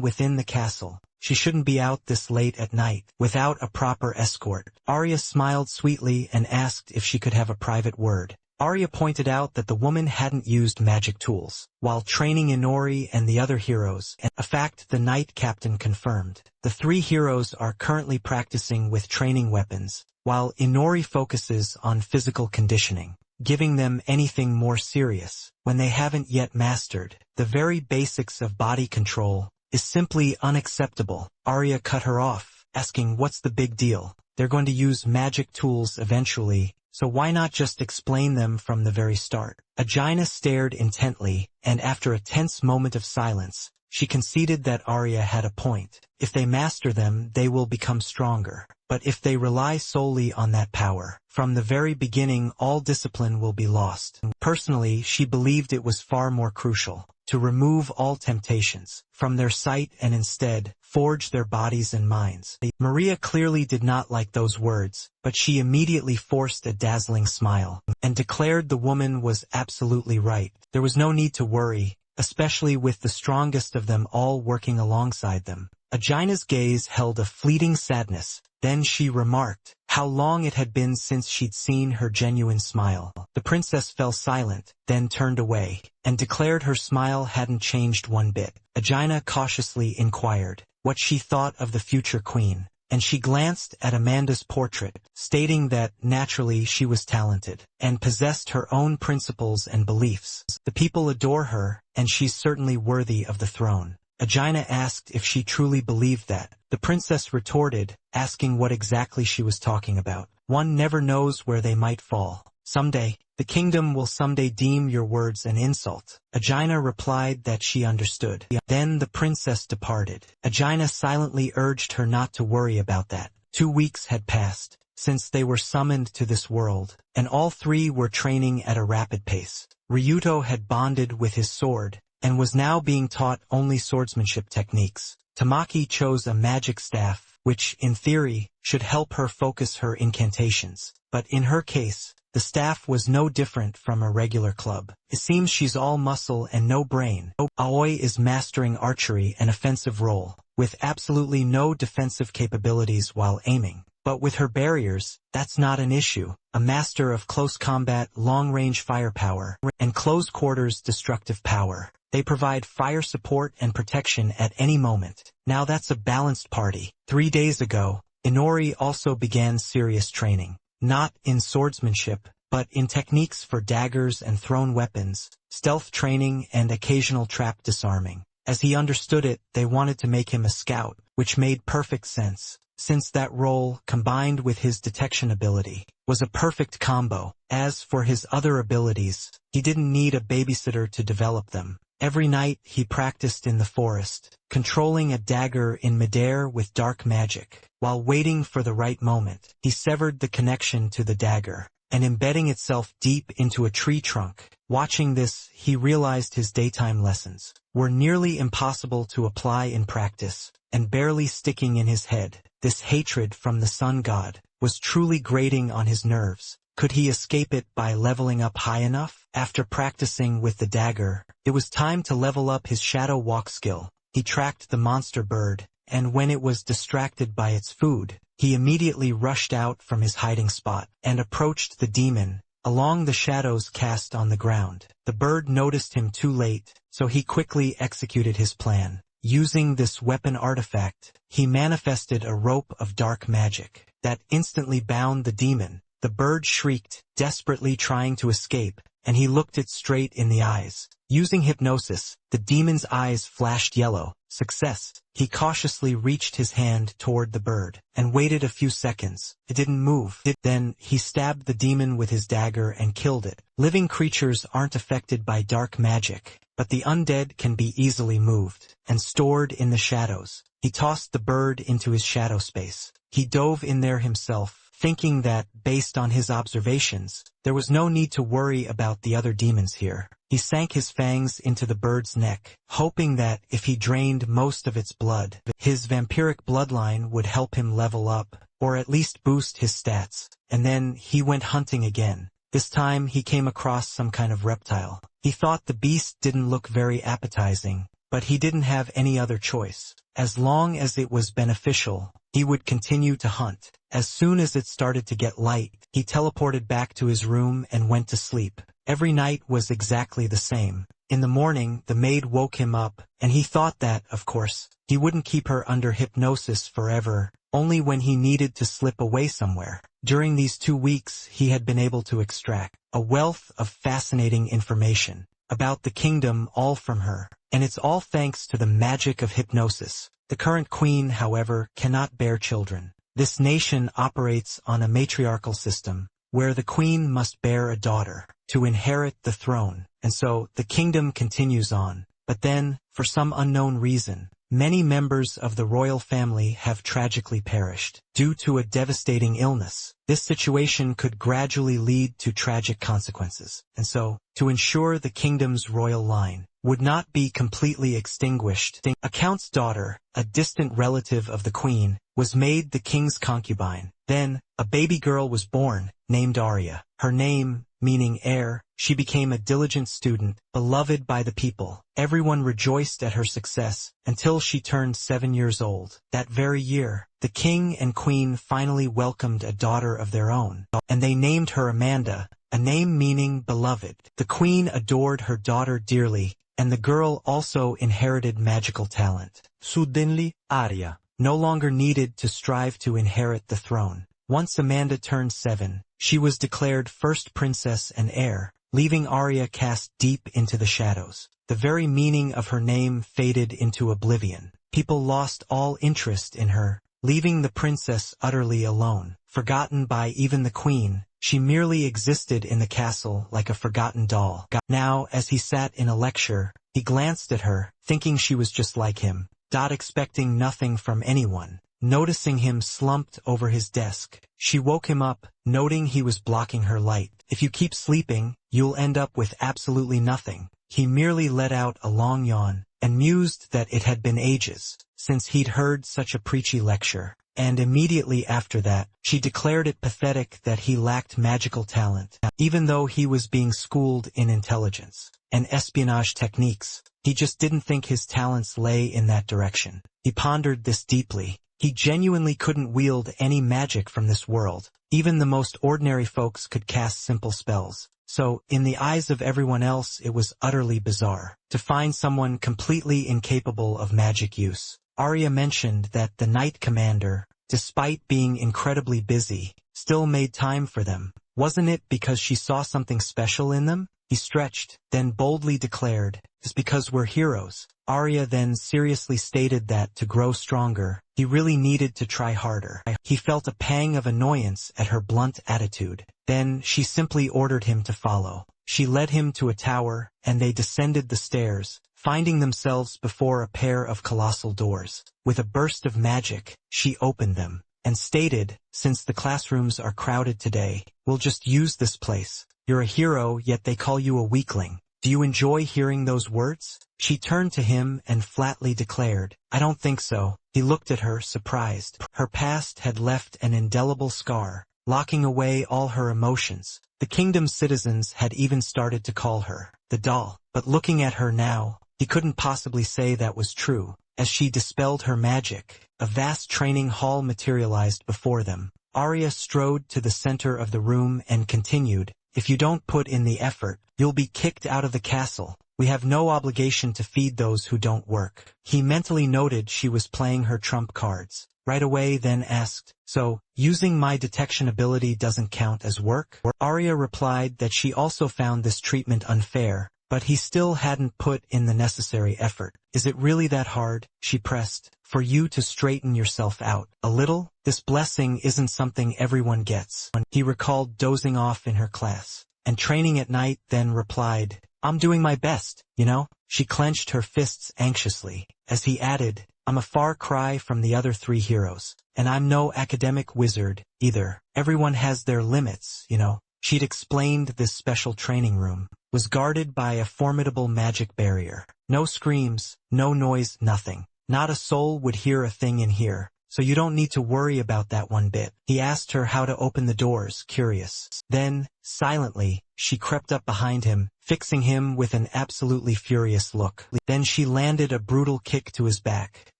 Speaker 1: within the castle, she shouldn't be out this late at night without a proper escort. Arya smiled sweetly and asked if she could have a private word. Arya pointed out that the woman hadn't used magic tools while training Inori and the other heroes, a fact the knight captain confirmed. The three heroes are currently practicing with training weapons, while Inori focuses on physical conditioning, giving them anything more serious when they haven't yet mastered the very basics of body control is simply unacceptable. Arya cut her off, asking what's the big deal. They're going to use magic tools eventually, so why not just explain them from the very start? Aegina stared intently, and after a tense moment of silence, she conceded that Arya had a point. If they master them, they will become stronger. But if they rely solely on that power, from the very beginning all discipline will be lost. Personally, she believed it was far more crucial to remove all temptations from their sight and instead forge their bodies and minds. Maria clearly did not like those words, but she immediately forced a dazzling smile and declared the woman was absolutely right. There was no need to worry, especially with the strongest of them all working alongside them. Aegina's gaze held a fleeting sadness. Then she remarked how long it had been since she'd seen her genuine smile. The princess fell silent, then turned away, and declared her smile hadn't changed one bit. Aegina cautiously inquired what she thought of the future queen, and she glanced at Amanda's portrait, stating that naturally she was talented and possessed her own principles and beliefs. The people adore her, and she's certainly worthy of the throne. Aegina asked if she truly believed that. The princess retorted, asking what exactly she was talking about. One never knows where they might fall. Someday, the kingdom will someday deem your words an insult. Aegina replied that she understood. Then the princess departed. Aegina silently urged her not to worry about that. 2 weeks had passed since they were summoned to this world, and all three were training at a rapid pace. Ryuto had bonded with his sword, and was now being taught only swordsmanship techniques. Tamaki chose a magic staff, which, in theory, should help her focus her incantations. But in her case, the staff was no different from a regular club. It seems she's all muscle and no brain. Aoi is mastering archery and offensive role, with absolutely no defensive capabilities while aiming. But with her barriers, that's not an issue. A master of close combat, long-range firepower, and close-quarters destructive power. They provide fire support and protection at any moment. Now that's a balanced party. 3 days ago, Inori also began serious training. Not in swordsmanship, but in techniques for daggers and thrown weapons, stealth training and occasional trap disarming. As he understood it, they wanted to make him a scout, which made perfect sense. since that role, combined with his detection ability, was a perfect combo. As for his other abilities, he didn't need a babysitter to develop them. Every night he practiced in the forest, controlling a dagger in midair with dark magic. While waiting for the right moment, he severed the connection to the dagger, and embedding itself deep into a tree trunk. Watching this, he realized his daytime lessons were nearly impossible to apply in practice, and barely sticking in his head. This hatred from the sun god was truly grating on his nerves. Could he escape it by leveling up high enough? After practicing with the dagger, it was time to level up his shadow walk skill. He tracked the monster bird, and when it was distracted by its food, he immediately rushed out from his hiding spot and approached the demon along the shadows cast on the ground. The bird noticed him too late, so he quickly executed his plan. Using this weapon artifact, he manifested a rope of dark magic that instantly bound the demon. The bird shrieked, desperately trying to escape, and he looked it straight in the eyes. Using hypnosis, the demon's eyes flashed yellow. Success. He cautiously reached his hand toward the bird, and waited a few seconds. It didn't move. Then, he stabbed the demon with his dagger and killed it. Living creatures aren't affected by dark magic, but the undead can be easily moved and stored in the shadows. He tossed the bird into his shadow space. He dove in there himself, thinking that, based on his observations, there was no need to worry about the other demons here. He sank his fangs into the bird's neck, hoping that if he drained most of its blood, his vampiric bloodline would help him level up, or at least boost his stats. And then he went hunting again. This time he came across some kind of reptile. He thought the beast didn't look very appetizing, but he didn't have any other choice. As long as it was beneficial, he would continue to hunt. As soon as it started to get light, he teleported back to his room and went to sleep. Every night was exactly the same. In the morning, the maid woke him up, and he thought that, of course, he wouldn't keep her under hypnosis forever, only when he needed to slip away somewhere. During these 2 weeks, he had been able to extract a wealth of fascinating information about the kingdom, all from her, and it's all thanks to the magic of hypnosis. The current queen, however, cannot bear children. This nation operates on a matriarchal system, where the queen must bear a daughter to inherit the throne, and so the kingdom continues on. But then, for some unknown reason, many members of the royal family have tragically perished due to a devastating illness. This situation could gradually lead to tragic consequences, and so, to ensure the kingdom's royal line would not be completely extinguished, a count's daughter, a distant relative of the queen, was made the king's concubine. Then, a baby girl was born, named Arya. Her name, meaning heir, she became a diligent student, beloved by the people. Everyone rejoiced at her success, until she turned 7 years old. That very year, the king and queen finally welcomed a daughter of their own, and they named her Amanda, a name meaning beloved. The queen adored her daughter dearly, and the girl also inherited magical talent. Suddenly, Arya no longer needed to strive to inherit the throne. Once Amanda turned 7, she was declared first princess and heir, leaving Arya cast deep into the shadows. The very meaning of her name faded into oblivion. People lost all interest in her, leaving the princess utterly alone. Forgotten by even the queen, she merely existed in the castle like a forgotten doll. Now, as he sat in a lecture, he glanced at her, thinking she was just like him, expecting nothing from anyone. Noticing him slumped over his desk, she woke him up, noting he was blocking her light. If you keep sleeping, you'll end up with absolutely nothing. He merely let out a long yawn, and mused that it had been ages since he'd heard such a preachy lecture. And immediately after that, she declared it pathetic that he lacked magical talent. Even though he was being schooled in intelligence and espionage techniques, he just didn't think his talents lay in that direction. He pondered this deeply. He genuinely couldn't wield any magic from this world. Even the most ordinary folks could cast simple spells. So, in the eyes of everyone else, it was utterly bizarre to find someone completely incapable of magic use. Arya mentioned that the Knight Commander, despite being incredibly busy, still made time for them. Wasn't it because she saw something special in them? He stretched, then boldly declared, "It's because we're heroes." Arya then seriously stated that to grow stronger, he really needed to try harder. He felt a pang of annoyance at her blunt attitude. Then she simply ordered him to follow. She led him to a tower, and they descended the stairs, finding themselves before a pair of colossal doors. With a burst of magic, she opened them, and stated, "Since the classrooms are crowded today, we'll just use this place. You're a hero, yet they call you a weakling. Do you enjoy hearing those words?" She turned to him and flatly declared, "I don't think so." He looked at her, surprised. Her past had left an indelible scar, locking away all her emotions. The kingdom's citizens had even started to call her the doll. But looking at her now, he couldn't possibly say that was true. As she dispelled her magic, a vast training hall materialized before them. Arya strode to the center of the room and continued, "If you don't put in the effort, you'll be kicked out of the castle. We have no obligation to feed those who don't work." He mentally noted she was playing her trump cards. Right away then asked, "So, using my detection ability doesn't count as work?" Arya replied that she also found this treatment unfair, but he still hadn't put in the necessary effort. "Is it really that hard," she pressed, "for you to straighten yourself out a little? This blessing isn't something everyone gets." He recalled dozing off in her class and training at night, then replied, "I'm doing my best, you know?" She clenched her fists anxiously, as he added, "I'm a far cry from the other three heroes, and I'm no academic wizard, either. Everyone has their limits, you know." She'd explained this special training room was guarded by a formidable magic barrier. No screams, no noise, nothing. Not a soul would hear a thing in here, so you don't need to worry about that one bit. He asked her how to open the doors, curious. Then, silently, she crept up behind him, fixing him with an absolutely furious look. Then she landed a brutal kick to his back,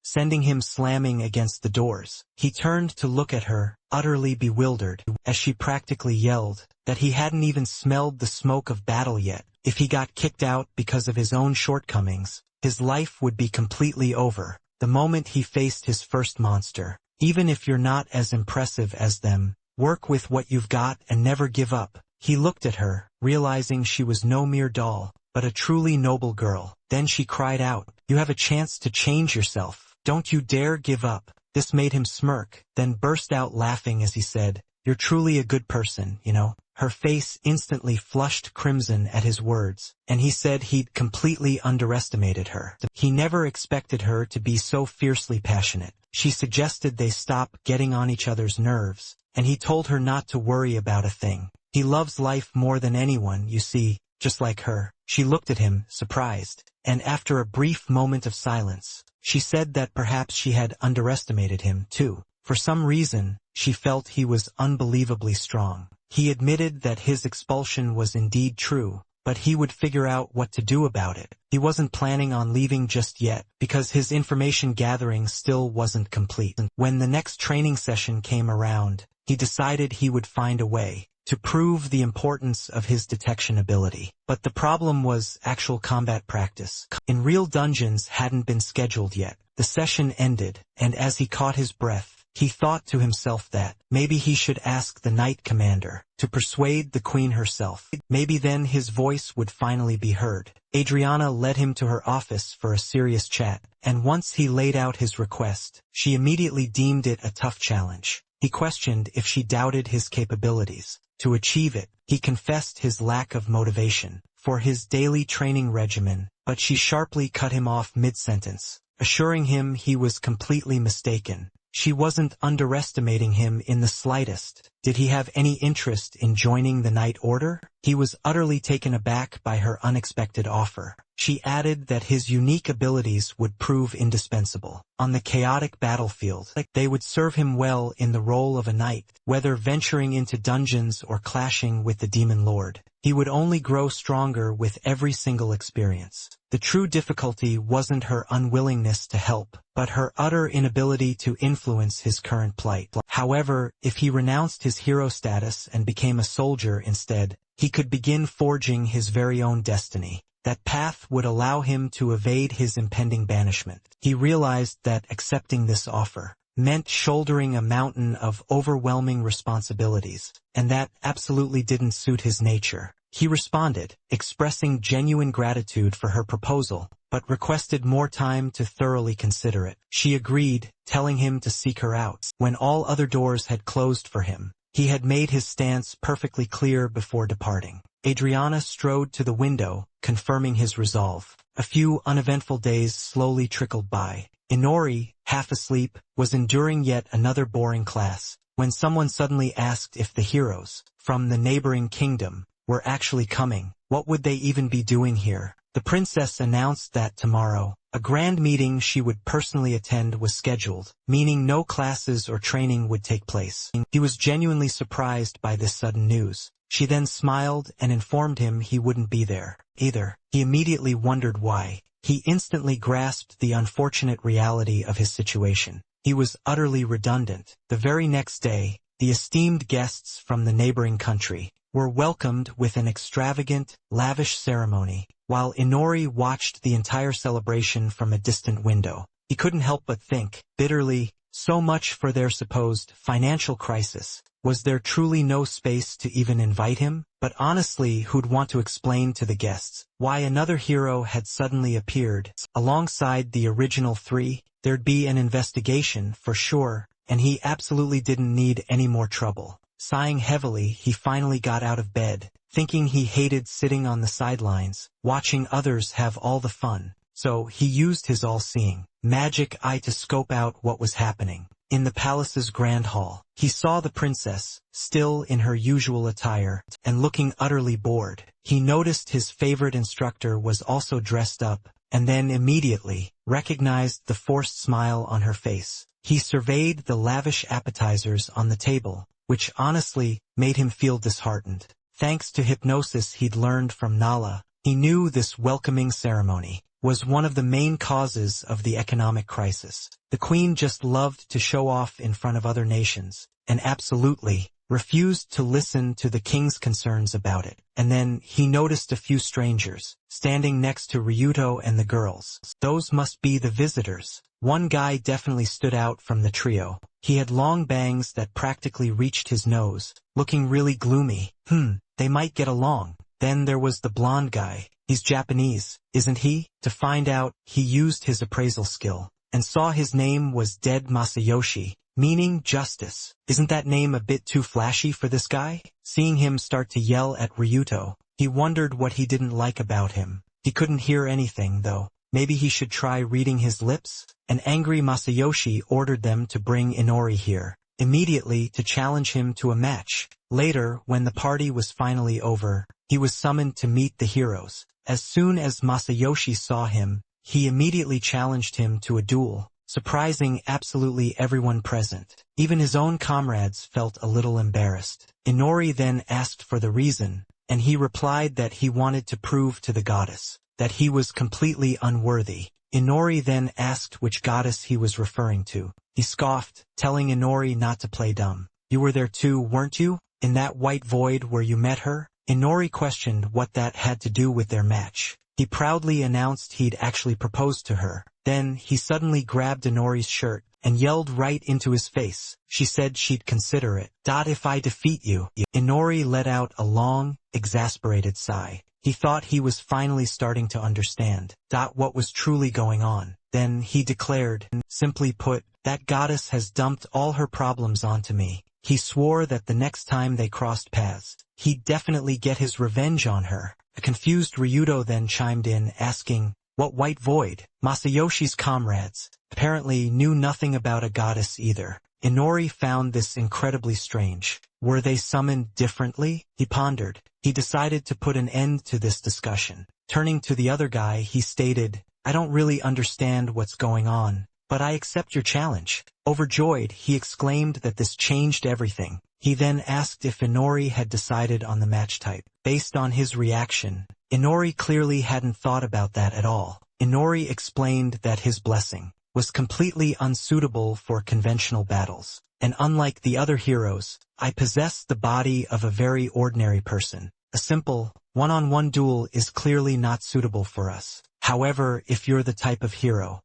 Speaker 1: sending him slamming against the doors. He turned to look at her, utterly bewildered, as she practically yelled that he hadn't even smelled the smoke of battle yet. If he got kicked out because of his own shortcomings, his life would be completely over. The moment he faced his first monster, "Even if you're not as impressive as them, work with what you've got and never give up." He looked at her, realizing she was no mere doll, but a truly noble girl. Then she cried out, "You have a chance to change yourself. Don't you dare give up." This made him smirk, then burst out laughing as he said, "You're truly a good person, you know." Her face instantly flushed crimson at his words, and he said he'd completely underestimated her. He never expected her to be so fiercely passionate. She suggested they stop getting on each other's nerves, and he told her not to worry about a thing. He loves life more than anyone, you see, just like her. She looked at him, surprised, and after a brief moment of silence, she said that perhaps she had underestimated him, too. For some reason, she felt he was unbelievably strong. He admitted that his expulsion was indeed true, but he would figure out what to do about it. He wasn't planning on leaving just yet, because his information gathering still wasn't complete. When the next training session came around, he decided he would find a way to prove the importance of his detection ability. But the problem was actual combat practice. In real dungeons hadn't been scheduled yet. The session ended, and as he caught his breath, he thought to himself that maybe he should ask the knight commander to persuade the queen herself. Maybe then his voice would finally be heard. Adriana led him to her office for a serious chat, and once he laid out his request, she immediately deemed it a tough challenge. He questioned if she doubted his capabilities. To achieve it, he confessed his lack of motivation for his daily training regimen, but she sharply cut him off mid-sentence, assuring him he was completely mistaken. She wasn't underestimating him in the slightest. Did he have any interest in joining the Knight Order? He was utterly taken aback by her unexpected offer. She added that his unique abilities would prove indispensable on the chaotic battlefield. They would serve him well in the role of a knight, whether venturing into dungeons or clashing with the Demon Lord. He would only grow stronger with every single experience. The true difficulty wasn't her unwillingness to help, but her utter inability to influence his current plight. However, if he renounced his hero status and became a soldier instead, he could begin forging his very own destiny. That path would allow him to evade his impending banishment. He realized that accepting this offer meant shouldering a mountain of overwhelming responsibilities, and that absolutely didn't suit his nature. He responded, expressing genuine gratitude for her proposal, but requested more time to thoroughly consider it. She agreed, telling him to seek her out. When all other doors had closed for him, he had made his stance perfectly clear before departing. Adriana strode to the window, confirming his resolve. A few uneventful days slowly trickled by. Inori, half asleep, was enduring yet another boring class, when someone suddenly asked if the heroes, from the neighboring kingdom, were actually coming. What would they even be doing here? The princess announced that tomorrow, a grand meeting she would personally attend was scheduled, meaning no classes or training would take place. He was genuinely surprised by this sudden news. She then smiled and informed him he wouldn't be there either. He immediately wondered why. He instantly grasped the unfortunate reality of his situation. He was utterly redundant. The very next day, the esteemed guests from the neighboring country were welcomed with an extravagant, lavish ceremony. While Inori watched the entire celebration from a distant window, he couldn't help but think, bitterly, so much for their supposed financial crisis. Was there truly no space to even invite him? But honestly, who'd want to explain to the guests why another hero had suddenly appeared? Alongside the original three, there'd be an investigation for sure, and he absolutely didn't need any more trouble. Sighing heavily, he finally got out of bed, thinking he hated sitting on the sidelines, watching others have all the fun. So he used his all-seeing magic eye to scope out what was happening. In the palace's grand hall, he saw the princess, still in her usual attire, and looking utterly bored. He noticed his favorite instructor was also dressed up, and then immediately recognized the forced smile on her face. He surveyed the lavish appetizers on the table, which honestly made him feel disheartened. Thanks to hypnosis he'd learned from Nala, he knew this welcoming ceremony was one of the main causes of the economic crisis. The queen just loved to show off in front of other nations, and absolutely refused to listen to the king's concerns about it. And then he noticed a few strangers, standing next to Ryuto and the girls. Those must be the visitors. One guy definitely stood out from the trio. He had long bangs that practically reached his nose, looking really gloomy. They might get along. Then there was the blonde guy. He's Japanese, isn't he? To find out, he used his appraisal skill, and saw his name was Dead Masayoshi, meaning justice. Isn't that name a bit too flashy for this guy? Seeing him start to yell at Ryuto, he wondered what he didn't like about him. He couldn't hear anything, though. Maybe he should try reading his lips? An angry Masayoshi ordered them to bring Inori here, immediately to challenge him to a match. Later, when the party was finally over, he was summoned to meet the heroes. As soon as Masayoshi saw him, he immediately challenged him to a duel, surprising absolutely everyone present. Even his own comrades felt a little embarrassed. Inori then asked for the reason, and he replied that he wanted to prove to the goddess that he was completely unworthy. Inori then asked which goddess he was referring to. He scoffed, telling Inori not to play dumb. You were there too, weren't you? In that white void where you met her? Inori questioned what that had to do with their match. He proudly announced he'd actually proposed to her. Then he suddenly grabbed Inori's shirt and yelled right into his face. She said she'd consider it. If I defeat you. Inori let out a long, exasperated sigh. He thought he was finally starting to understand what was truly going on. Then he declared, simply put, that goddess has dumped all her problems onto me. He swore that the next time they crossed paths, he'd definitely get his revenge on her. A confused Ryuto then chimed in, asking, what white void? Masayoshi's comrades apparently knew nothing about a goddess either. Inori found this incredibly strange. Were they summoned differently? He pondered. He decided to put an end to this discussion. Turning to the other guy, he stated, I don't really understand what's going on, but I accept your challenge. Overjoyed, he exclaimed that this changed everything. He then asked if Inori had decided on the match type. Based on his reaction, Inori clearly hadn't thought about that at all. Inori explained that his blessing was completely unsuitable for conventional battles. And unlike the other heroes, I possess the body of a very ordinary person. A simple, one-on-one duel is clearly not suitable for us. However, if you're the type of hero,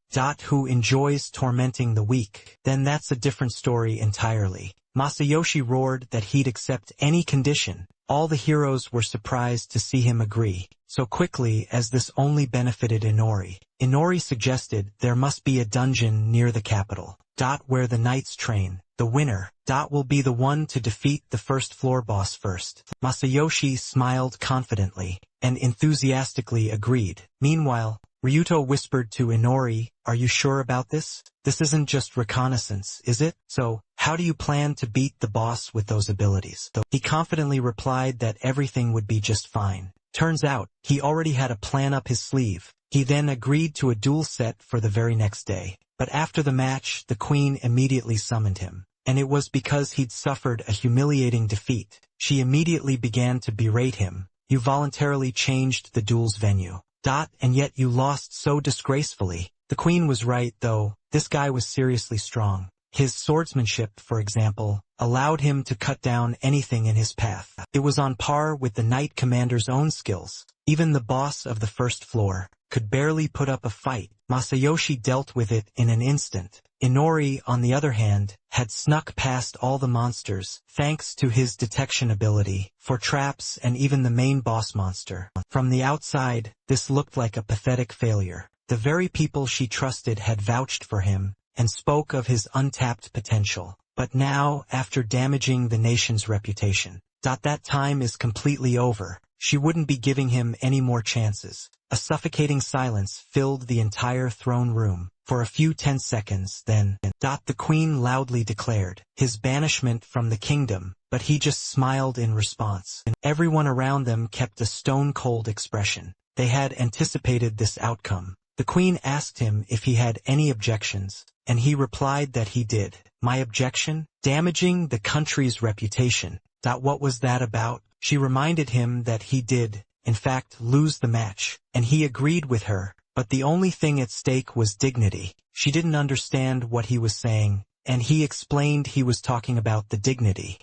Speaker 1: who enjoys tormenting the weak, then that's a different story entirely. Masayoshi roared that he'd accept any condition. All the heroes were surprised to see him agree so quickly, as this only benefited Inori. Inori suggested there must be a dungeon near the capital, where the knights train. The winner, will be the one to defeat the first floor boss first. Masayoshi smiled confidently and enthusiastically agreed. Meanwhile, Ryuto whispered to Inori, "Are you sure about this? This isn't just reconnaissance, is it? So, how do you plan to beat the boss with those abilities?" He confidently replied that everything would be just fine. Turns out, he already had a plan up his sleeve. He then agreed to a duel set for the very next day. But after the match, the queen immediately summoned him. And it was because he'd suffered a humiliating defeat. She immediately began to berate him. "You voluntarily changed the duel's venue. And yet you lost so disgracefully." The queen was right, though. This guy was seriously strong. His swordsmanship, for example, allowed him to cut down anything in his path. It was on par with the knight commander's own skills. Even the boss of the first floor could barely put up a fight. Masayoshi dealt with it in an instant. Inori, on the other hand, had snuck past all the monsters, thanks to his detection ability for traps and even the main boss monster. From the outside, this looked like a pathetic failure. The very people she trusted had vouched for him and spoke of his untapped potential. But now, after damaging the nation's reputation, that time is completely over. She wouldn't be giving him any more chances. A suffocating silence filled the entire throne room. For a few 10 seconds, then, the queen loudly declared his banishment from the kingdom, but he just smiled in response. Everyone around them kept a stone-cold expression. They had anticipated this outcome. The queen asked him if he had any objections, and he replied that he did. "My objection? Damaging the country's reputation. What was that about?" She reminded him that he did, in fact, lose the match, and he agreed with her, but the only thing at stake was dignity. She didn't understand what he was saying, and he explained he was talking about the dignity,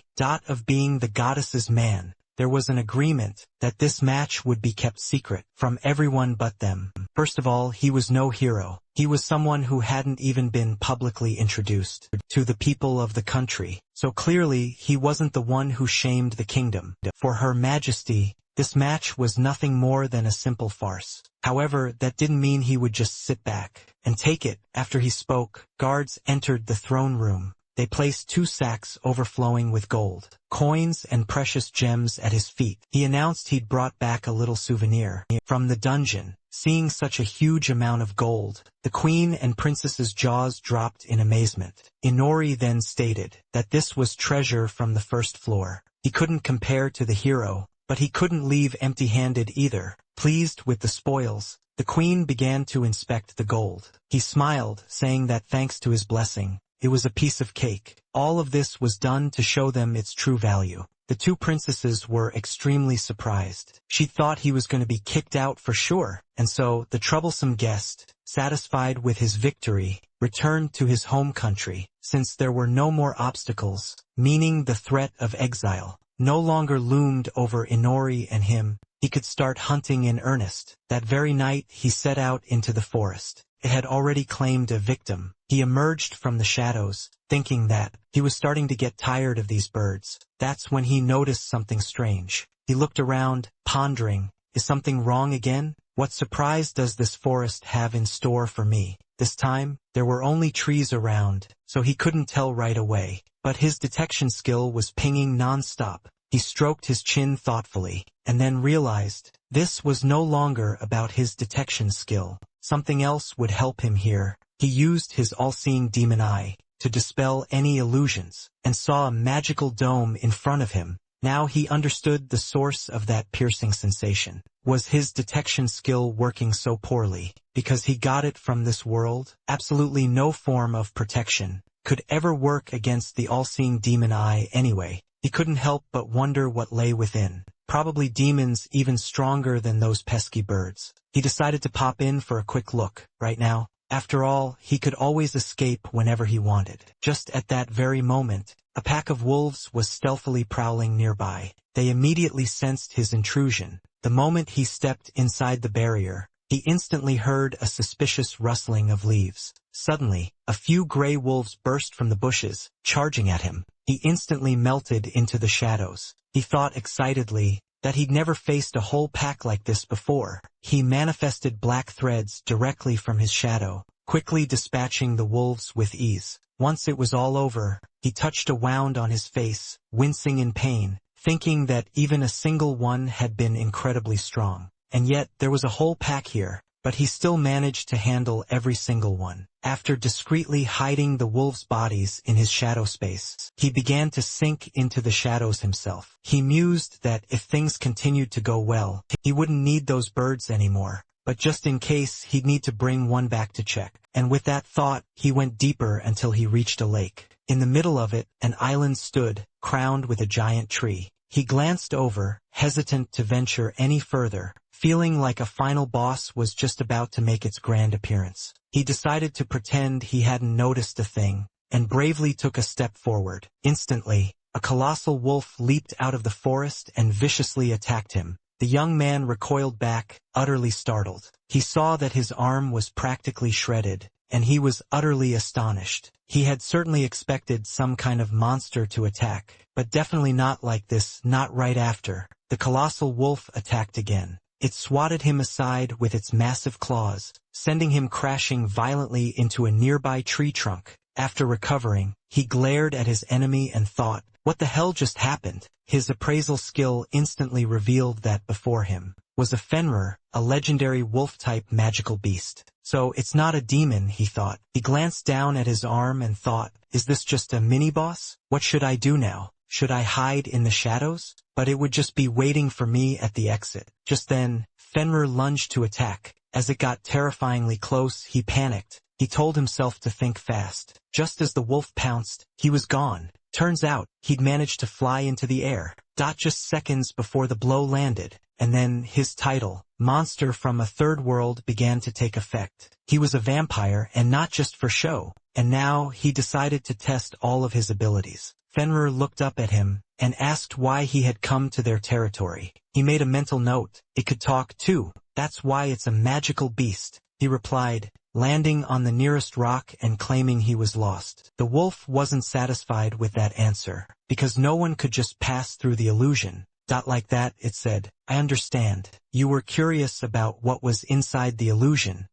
Speaker 1: of being the goddess's man. There was an agreement that this match would be kept secret from everyone but them. First of all, he was no hero. He was someone who hadn't even been publicly introduced to the people of the country. So clearly, he wasn't the one who shamed the kingdom. For Her Majesty, this match was nothing more than a simple farce. However, that didn't mean he would just sit back and take it. After he spoke, guards entered the throne room. They placed 2 sacks overflowing with gold, coins and precious gems at his feet. He announced he'd brought back a little souvenir from the dungeon. Seeing such a huge amount of gold, the queen and princess's jaws dropped in amazement. Inori then stated that this was treasure from the first floor. He couldn't compare to the hero, but he couldn't leave empty-handed either. Pleased with the spoils, the queen began to inspect the gold. He smiled, saying that thanks to his blessing, it was a piece of cake. All of this was done to show them its true value. The 2 princesses were extremely surprised. She thought he was going to be kicked out for sure, and so the troublesome guest, satisfied with his victory, returned to his home country. Since there were no more obstacles, meaning the threat of exile no longer loomed over Inori and him, he could start hunting in earnest. That very night he set out into the forest. It had already claimed a victim. He emerged from the shadows, thinking that he was starting to get tired of these birds. That's when he noticed something strange. He looked around, pondering, is something wrong again? What surprise does this forest have in store for me? This time, there were only trees around, so he couldn't tell right away. But his detection skill was pinging non-stop. He stroked his chin thoughtfully, and then realized this was no longer about his detection skill. Something else would help him here. He used his all-seeing demon eye to dispel any illusions, and saw a magical dome in front of him. Now he understood the source of that piercing sensation. Was his detection skill working so poorly because he got it from this world? Absolutely no form of protection could ever work against the all-seeing demon eye anyway. He couldn't help but wonder what lay within. Probably demons even stronger than those pesky birds. He decided to pop in for a quick look right now. After all, he could always escape whenever he wanted. Just at that very moment, a pack of wolves was stealthily prowling nearby. They immediately sensed his intrusion. The moment he stepped inside the barrier, he instantly heard a suspicious rustling of leaves. Suddenly, a few gray wolves burst from the bushes, charging at him. He instantly melted into the shadows. He thought excitedly that he'd never faced a whole pack like this before. He manifested black threads directly from his shadow, quickly dispatching the wolves with ease. Once it was all over, he touched a wound on his face, wincing in pain, thinking that even a single one had been incredibly strong. And yet, there was a whole pack here, but he still managed to handle every single one. After discreetly hiding the wolves' bodies in his shadow space, he began to sink into the shadows himself. He mused that if things continued to go well, he wouldn't need those birds anymore, but just in case he'd need to bring one back to check. And with that thought, he went deeper until he reached a lake. In the middle of it, an island stood, crowned with a giant tree. He glanced over, hesitant to venture any further, feeling like a final boss was just about to make its grand appearance. He decided to pretend he hadn't noticed a thing, and bravely took a step forward. Instantly, a colossal wolf leaped out of the forest and viciously attacked him. The young man recoiled back, utterly startled. He saw that his arm was practically shredded, and he was utterly astonished. He had certainly expected some kind of monster to attack, but definitely not like this, not right after. The colossal wolf attacked again. It swatted him aside with its massive claws, sending him crashing violently into a nearby tree trunk. After recovering, he glared at his enemy and thought, what the hell just happened? His appraisal skill instantly revealed that before him was a Fenrir, a legendary wolf-type magical beast. So it's not a demon, he thought. He glanced down at his arm and thought, is this just a mini-boss? What should I do now? Should I hide in the shadows? But it would just be waiting for me at the exit. Just then, Fenrir lunged to attack. As it got terrifyingly close, he panicked. He told himself to think fast. Just as the wolf pounced, he was gone. Turns out, he'd managed to fly into the air. Just seconds before the blow landed. And then, his title, Monster from a Third World, began to take effect. He was a vampire, and not just for show. And now, he decided to test all of his abilities. Fenrir looked up at him, and asked why he had come to their territory. He made a mental note. It could talk too. That's why it's a magical beast. He replied, landing on the nearest rock and claiming he was lost. The wolf wasn't satisfied with that answer, because no one could just pass through the illusion. Like that, it said, I understand. You were curious about what was inside the illusion.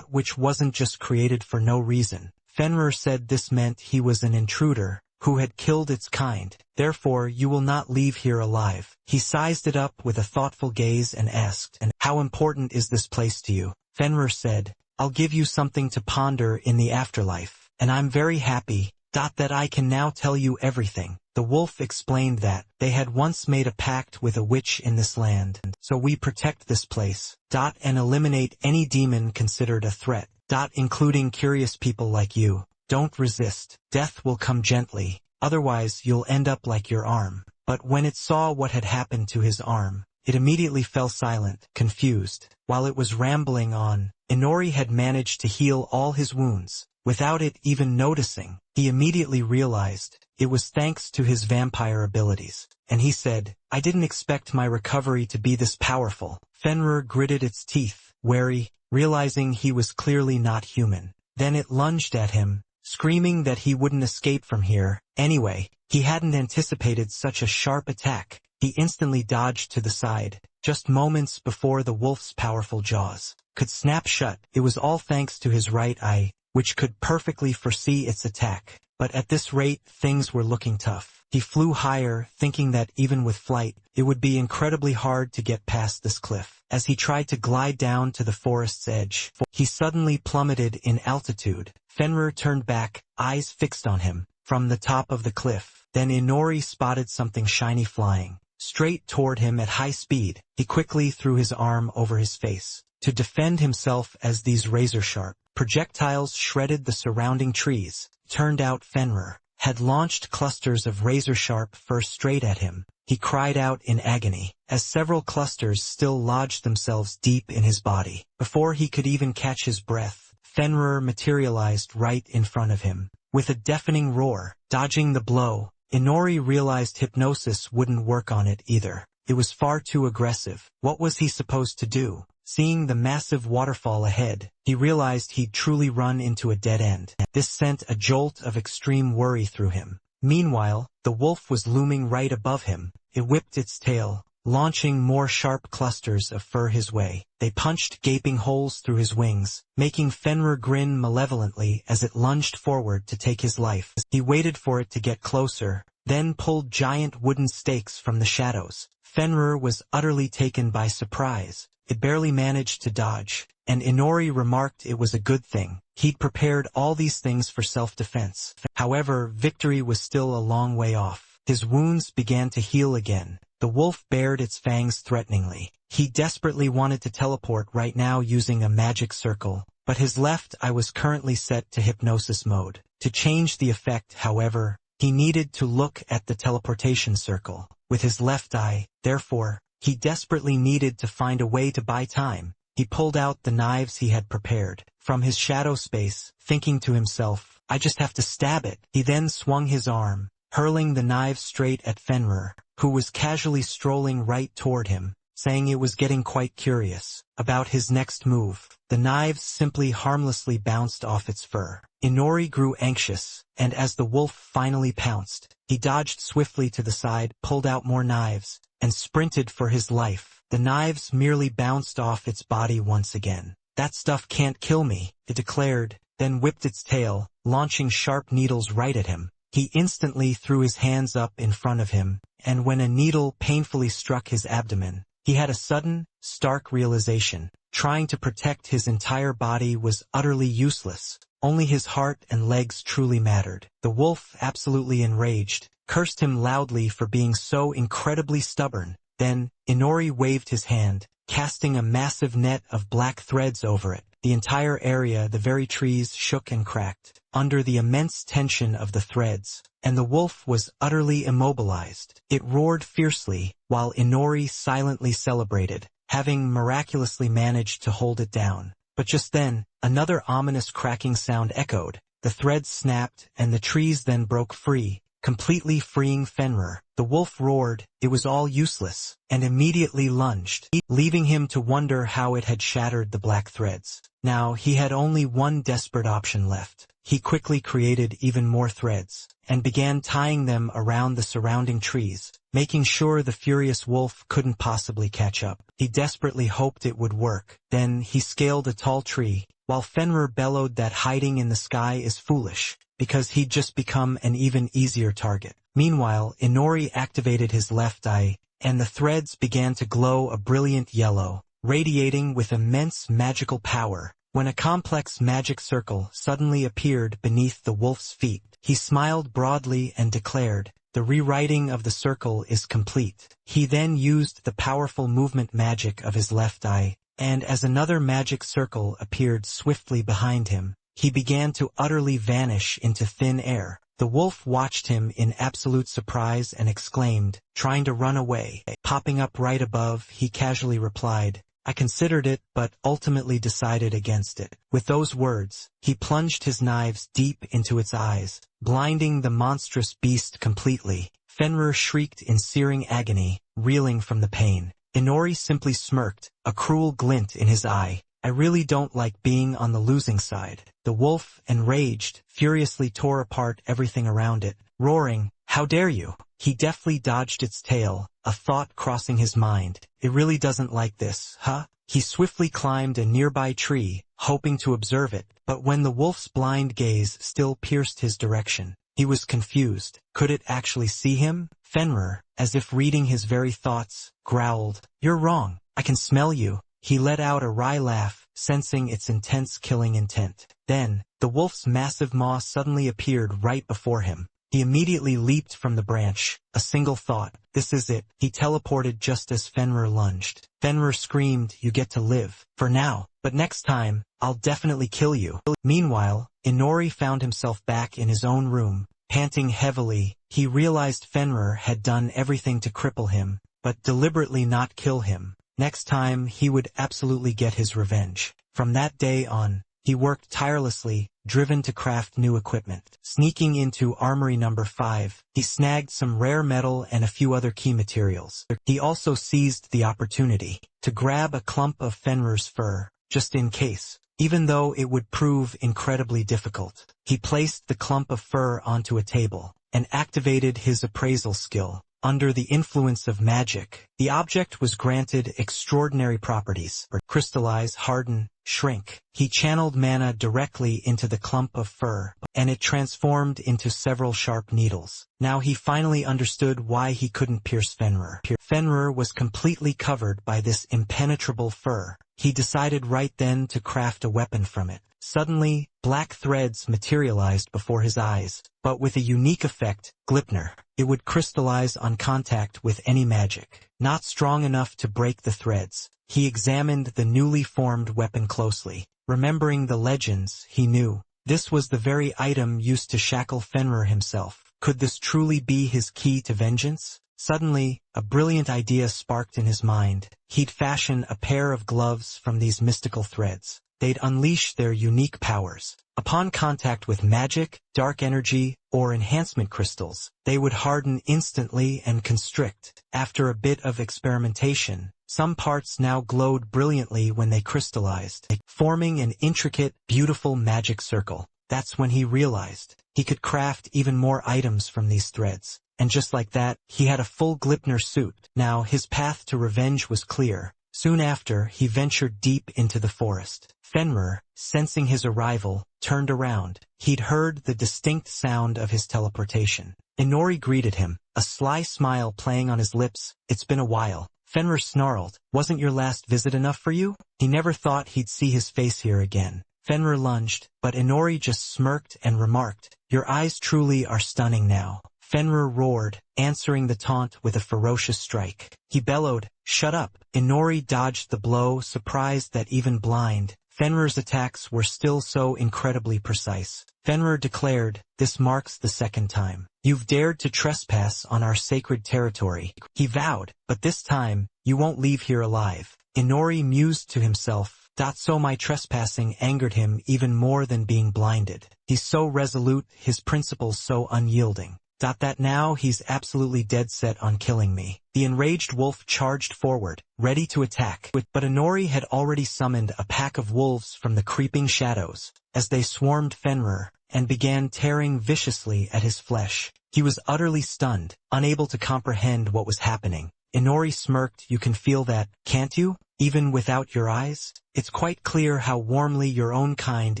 Speaker 1: Which wasn't just created for no reason. Fenrir said this meant he was an intruder, who had killed its kind. Therefore, you will not leave here alive. He sized it up with a thoughtful gaze and asked, and how important is this place to you? Fenrir said, I'll give you something to ponder in the afterlife, and I'm very happy, that I can now tell you everything. The wolf explained that they had once made a pact with a witch in this land, so we protect this place, and eliminate any demon considered a threat, including curious people like you. Don't resist. Death will come gently, otherwise you'll end up like your arm. But when it saw what had happened to his arm, it immediately fell silent, confused. While it was rambling on, Inori had managed to heal all his wounds, without it even noticing. He immediately realized it was thanks to his vampire abilities. And he said, I didn't expect my recovery to be this powerful. Fenrir gritted its teeth, wary, realizing he was clearly not human. Then it lunged at him, screaming that he wouldn't escape from here. Anyway, he hadn't anticipated such a sharp attack. He instantly dodged to the side, just moments before the wolf's powerful jaws could snap shut. It was all thanks to his right eye, which could perfectly foresee its attack. But at this rate, things were looking tough. He flew higher, thinking that even with flight, it would be incredibly hard to get past this cliff. As he tried to glide down to the forest's edge, he suddenly plummeted in altitude. Fenrir turned back, eyes fixed on him, from the top of the cliff. Then Inori spotted something shiny flying straight toward him at high speed. He quickly threw his arm over his face to defend himself as these razor-sharp projectiles shredded the surrounding trees. Turned out Fenrir had launched clusters of razor-sharp fur straight at him. He cried out in agony, as several clusters still lodged themselves deep in his body. Before he could even catch his breath, Fenrir materialized right in front of him. With a deafening roar, dodging the blow, Inori realized hypnosis wouldn't work on it either. It was far too aggressive. What was he supposed to do? Seeing the massive waterfall ahead, he realized he'd truly run into a dead end. This sent a jolt of extreme worry through him. Meanwhile, the wolf was looming right above him. It whipped its tail, launching more sharp clusters of fur his way. They punched gaping holes through his wings, making Fenrir grin malevolently as it lunged forward to take his life. He waited for it to get closer, then pulled giant wooden stakes from the shadows. Fenrir was utterly taken by surprise. It barely managed to dodge, and Inori remarked it was a good thing. He'd prepared all these things for self-defense. However, victory was still a long way off. His wounds began to heal again. The wolf bared its fangs threateningly. He desperately wanted to teleport right now using a magic circle, but his left eye was currently set to hypnosis mode. To change the effect, however, he needed to look at the teleportation circle with his left eye. Therefore, he desperately needed to find a way to buy time. He pulled out the knives he had prepared from his shadow space, thinking to himself, I just have to stab it. He then swung his arm, hurling the knives straight at Fenrir, who was casually strolling right toward him, saying it was getting quite curious about his next move. The knives simply harmlessly bounced off its fur. Inori grew anxious, and as the wolf finally pounced, he dodged swiftly to the side, pulled out more knives, and sprinted for his life. The knives merely bounced off its body once again. That stuff can't kill me, it declared, then whipped its tail, launching sharp needles right at him. He instantly threw his hands up in front of him, and when a needle painfully struck his abdomen, he had a sudden, stark realization. Trying to protect his entire body was utterly useless. Only his heart and legs truly mattered. The wolf, absolutely enraged, cursed him loudly for being so incredibly stubborn. Then, Inori waved his hand, casting a massive net of black threads over it. The entire area, the very trees, shook and cracked under the immense tension of the threads, and the wolf was utterly immobilized. It roared fiercely, while Inori silently celebrated, having miraculously managed to hold it down. But just then, another ominous cracking sound echoed. The threads snapped, and the trees then broke free, completely freeing Fenrir. The wolf roared, it was all useless, and immediately lunged, leaving him to wonder how it had shattered the black threads. Now he had only one desperate option left. He quickly created even more threads, and began tying them around the surrounding trees, making sure the furious wolf couldn't possibly catch up. He desperately hoped it would work. Then he scaled a tall tree, while Fenrir bellowed that hiding in the sky is foolish, because he'd just become an even easier target. Meanwhile, Inori activated his left eye, and the threads began to glow a brilliant yellow, radiating with immense magical power. When a complex magic circle suddenly appeared beneath the wolf's feet, he smiled broadly and declared, the rewriting of the circle is complete. He then used the powerful movement magic of his left eye, and as another magic circle appeared swiftly behind him, he began to utterly vanish into thin air. The wolf watched him in absolute surprise and exclaimed, trying to run away. Popping up right above, he casually replied, I considered it, but ultimately decided against it. With those words, he plunged his knives deep into its eyes, blinding the monstrous beast completely. Fenrir shrieked in searing agony, reeling from the pain. Inori simply smirked, a cruel glint in his eye. I really don't like being on the losing side. The wolf, enraged, furiously tore apart everything around it, roaring, how dare you? He deftly dodged its tail, a thought crossing his mind. It really doesn't like this, huh? He swiftly climbed a nearby tree, hoping to observe it, but when the wolf's blind gaze still pierced his direction, he was confused. Could it actually see him? Fenrir, as if reading his very thoughts, growled, you're wrong. I can smell you. He let out a wry laugh, sensing its intense killing intent. Then, the wolf's massive maw suddenly appeared right before him. He immediately leaped from the branch, a single thought, this is it. He teleported just as Fenrir lunged. Fenrir screamed, you get to live, for now, but next time, I'll definitely kill you. Meanwhile, Inori found himself back in his own room, panting heavily. He realized Fenrir had done everything to cripple him, but deliberately not kill him. Next time, he would absolutely get his revenge. From that day on, He worked tirelessly, driven to craft new equipment. Sneaking into Armory number 5, he snagged some rare metal and a few other key materials. He also seized the opportunity to grab a clump of Fenrir's fur, just in case. Even though it would prove incredibly difficult, he placed the clump of fur onto a table and activated his appraisal skill. Under the influence of magic, the object was granted extraordinary properties: crystallize, harden, shrink. He channeled mana directly into the clump of fur, and it transformed into several sharp needles. Now he finally understood why he couldn't pierce Fenrir. Fenrir was completely covered by this impenetrable fur. He decided right then to craft a weapon from it. Suddenly, black threads materialized before his eyes, but with a unique effect, Gleipnir. It would crystallize on contact with any magic. Not strong enough to break the threads, he examined the newly formed weapon closely. Remembering the legends, he knew this was the very item used to shackle Fenrir himself. Could this truly be his key to vengeance? Suddenly, a brilliant idea sparked in his mind. He'd fashion a pair of gloves from these mystical threads. They'd unleash their unique powers. Upon contact with magic, dark energy, or enhancement crystals, they would harden instantly and constrict. After a bit of experimentation, some parts now glowed brilliantly when they crystallized, forming an intricate, beautiful magic circle. That's when he realized he could craft even more items from these threads. And just like that, he had a full Gleipnir suit. Now his path to revenge was clear. Soon after, he ventured deep into the forest. Fenrir, sensing his arrival, turned around. He'd heard the distinct sound of his teleportation. Inori greeted him, a sly smile playing on his lips. "It's been a while." Fenrir snarled, "Wasn't your last visit enough for you?" He never thought he'd see his face here again. Fenrir lunged, but Inori just smirked and remarked, "Your eyes truly are stunning now." Fenrir roared, answering the taunt with a ferocious strike. He bellowed, "Shut up!" Inori dodged the blow, surprised that even blind, Fenrir's attacks were still so incredibly precise. Fenrir declared, "This marks the second time you've dared to trespass on our sacred territory." He vowed, "But this time, you won't leave here alive." Inori mused to himself, So my trespassing angered him even more than being blinded. He's so resolute, his principles so unyielding. That now he's absolutely dead set on killing me. The enraged wolf charged forward, ready to attack, but Inori had already summoned a pack of wolves from the creeping shadows. As they swarmed Fenrir and began tearing viciously at his flesh, he was utterly stunned, unable to comprehend what was happening. Inori smirked, "You can feel that, can't you? Even without your eyes? It's quite clear how warmly your own kind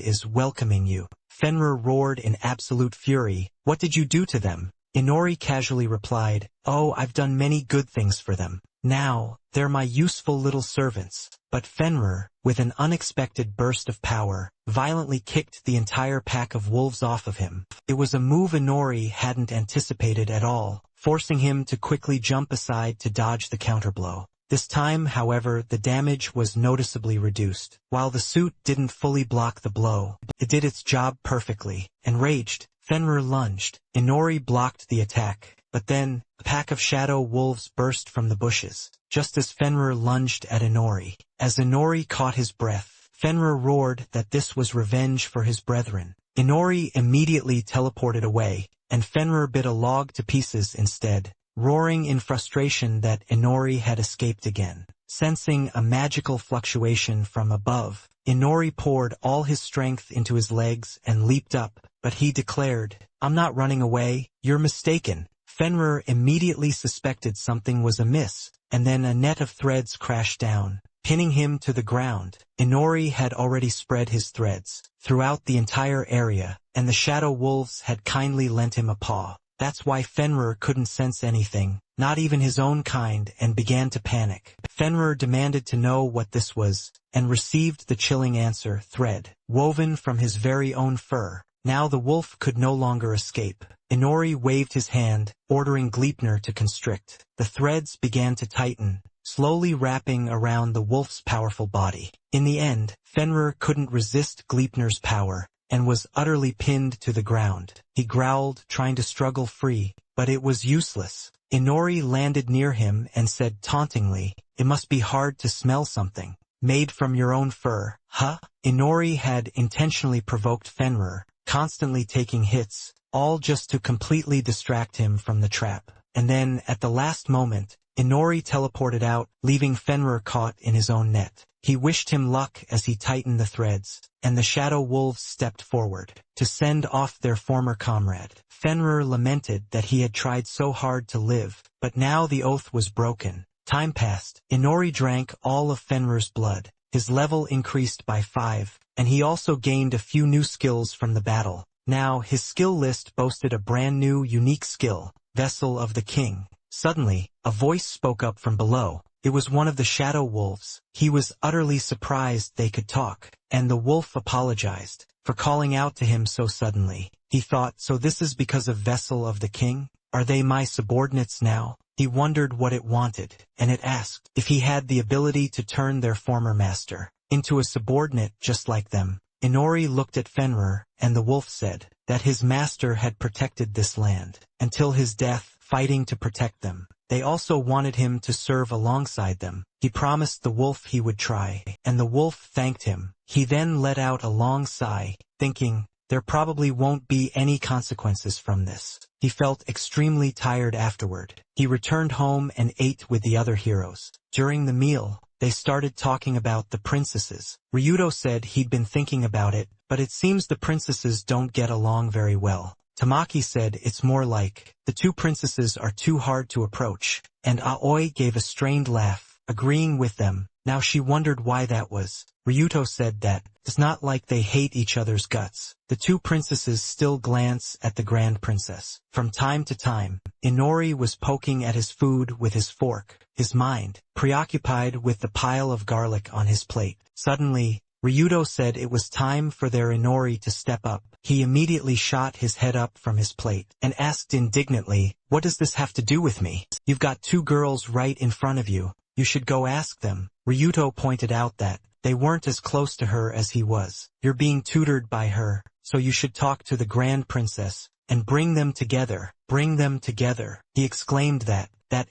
Speaker 1: is welcoming you." Fenrir roared in absolute fury, "What did you do to them?" Inori casually replied, "Oh, I've done many good things for them. Now, they're my useful little servants." But Fenrir, with an unexpected burst of power, violently kicked the entire pack of wolves off of him. It was a move Inori hadn't anticipated at all, forcing him to quickly jump aside to dodge the counterblow. This time, however, the damage was noticeably reduced. While the suit didn't fully block the blow, it did its job perfectly. Enraged, Fenrir lunged. Inori blocked the attack, but then, a pack of shadow wolves burst from the bushes, just as Fenrir lunged at Inori. As Inori caught his breath, Fenrir roared that this was revenge for his brethren. Inori immediately teleported away, and Fenrir bit a log to pieces instead, roaring in frustration that Inori had escaped again. Sensing a magical fluctuation from above, Inori poured all his strength into his legs and leaped up, but he declared, "I'm not running away, you're mistaken." Fenrir immediately suspected something was amiss, and then a net of threads crashed down, pinning him to the ground. Inori had already spread his threads throughout the entire area, and the shadow wolves had kindly lent him a paw. That's why Fenrir couldn't sense anything, not even his own kind, and began to panic. Fenrir demanded to know what this was, and received the chilling answer, thread, woven from his very own fur. Now the wolf could no longer escape. Inori waved his hand, ordering Gleipnir to constrict. The threads began to tighten, slowly wrapping around the wolf's powerful body. In the end, Fenrir couldn't resist Gleipnir's power, and was utterly pinned to the ground. He growled, trying to struggle free, but it was useless. Inori landed near him and said tauntingly, "It must be hard to smell something." Made from your own fur, huh? Inori had intentionally provoked Fenrir, constantly taking hits, all just to completely distract him from the trap. And then, at the last moment, Inori teleported out, leaving Fenrir caught in his own net. He wished him luck as he tightened the threads, and the shadow wolves stepped forward to send off their former comrade. Fenrir lamented that he had tried so hard to live, but now the oath was broken. Time passed. Inori drank all of Fenrir's blood. His level increased by 5, and he also gained a few new skills from the battle. Now his skill list boasted a brand new, unique skill, Vessel of the King. Suddenly, a voice spoke up from below. It was one of the shadow wolves. He was utterly surprised they could talk, and the wolf apologized for calling out to him so suddenly. He thought, so this is because of Vessel of the King? Are they my subordinates now? He wondered what it wanted, and it asked if he had the ability to turn their former master into a subordinate just like them. Inori looked at Fenrir, and the wolf said that his master had protected this land until his death, fighting to protect them. They also wanted him to serve alongside them. He promised the wolf he would try, and the wolf thanked him. He then let out a long sigh, thinking, there probably won't be any consequences from this. He felt extremely tired afterward. He returned home and ate with the other heroes. During the meal, they started talking about the princesses. Ryudo said he'd been thinking about it, but it seems the princesses don't get along very well. Tamaki said it's more like the two princesses are too hard to approach, and Aoi gave a strained laugh, agreeing with them. Now she wondered why that was. Ryuto said that it's not like they hate each other's guts. The two princesses still glance at the grand princess. From time to time, Inori was poking at his food with his fork, his mind preoccupied with the pile of garlic on his plate. Suddenly, Ryudo said it was time for their Inori to step up. He immediately shot his head up from his plate and asked indignantly, what does this have to do with me? You've got two girls right in front of you. You should go ask them. Ryuto pointed out that they weren't as close to her as he was. You're being tutored by her, so you should talk to the grand princess and bring them together. Bring them together. He exclaimed that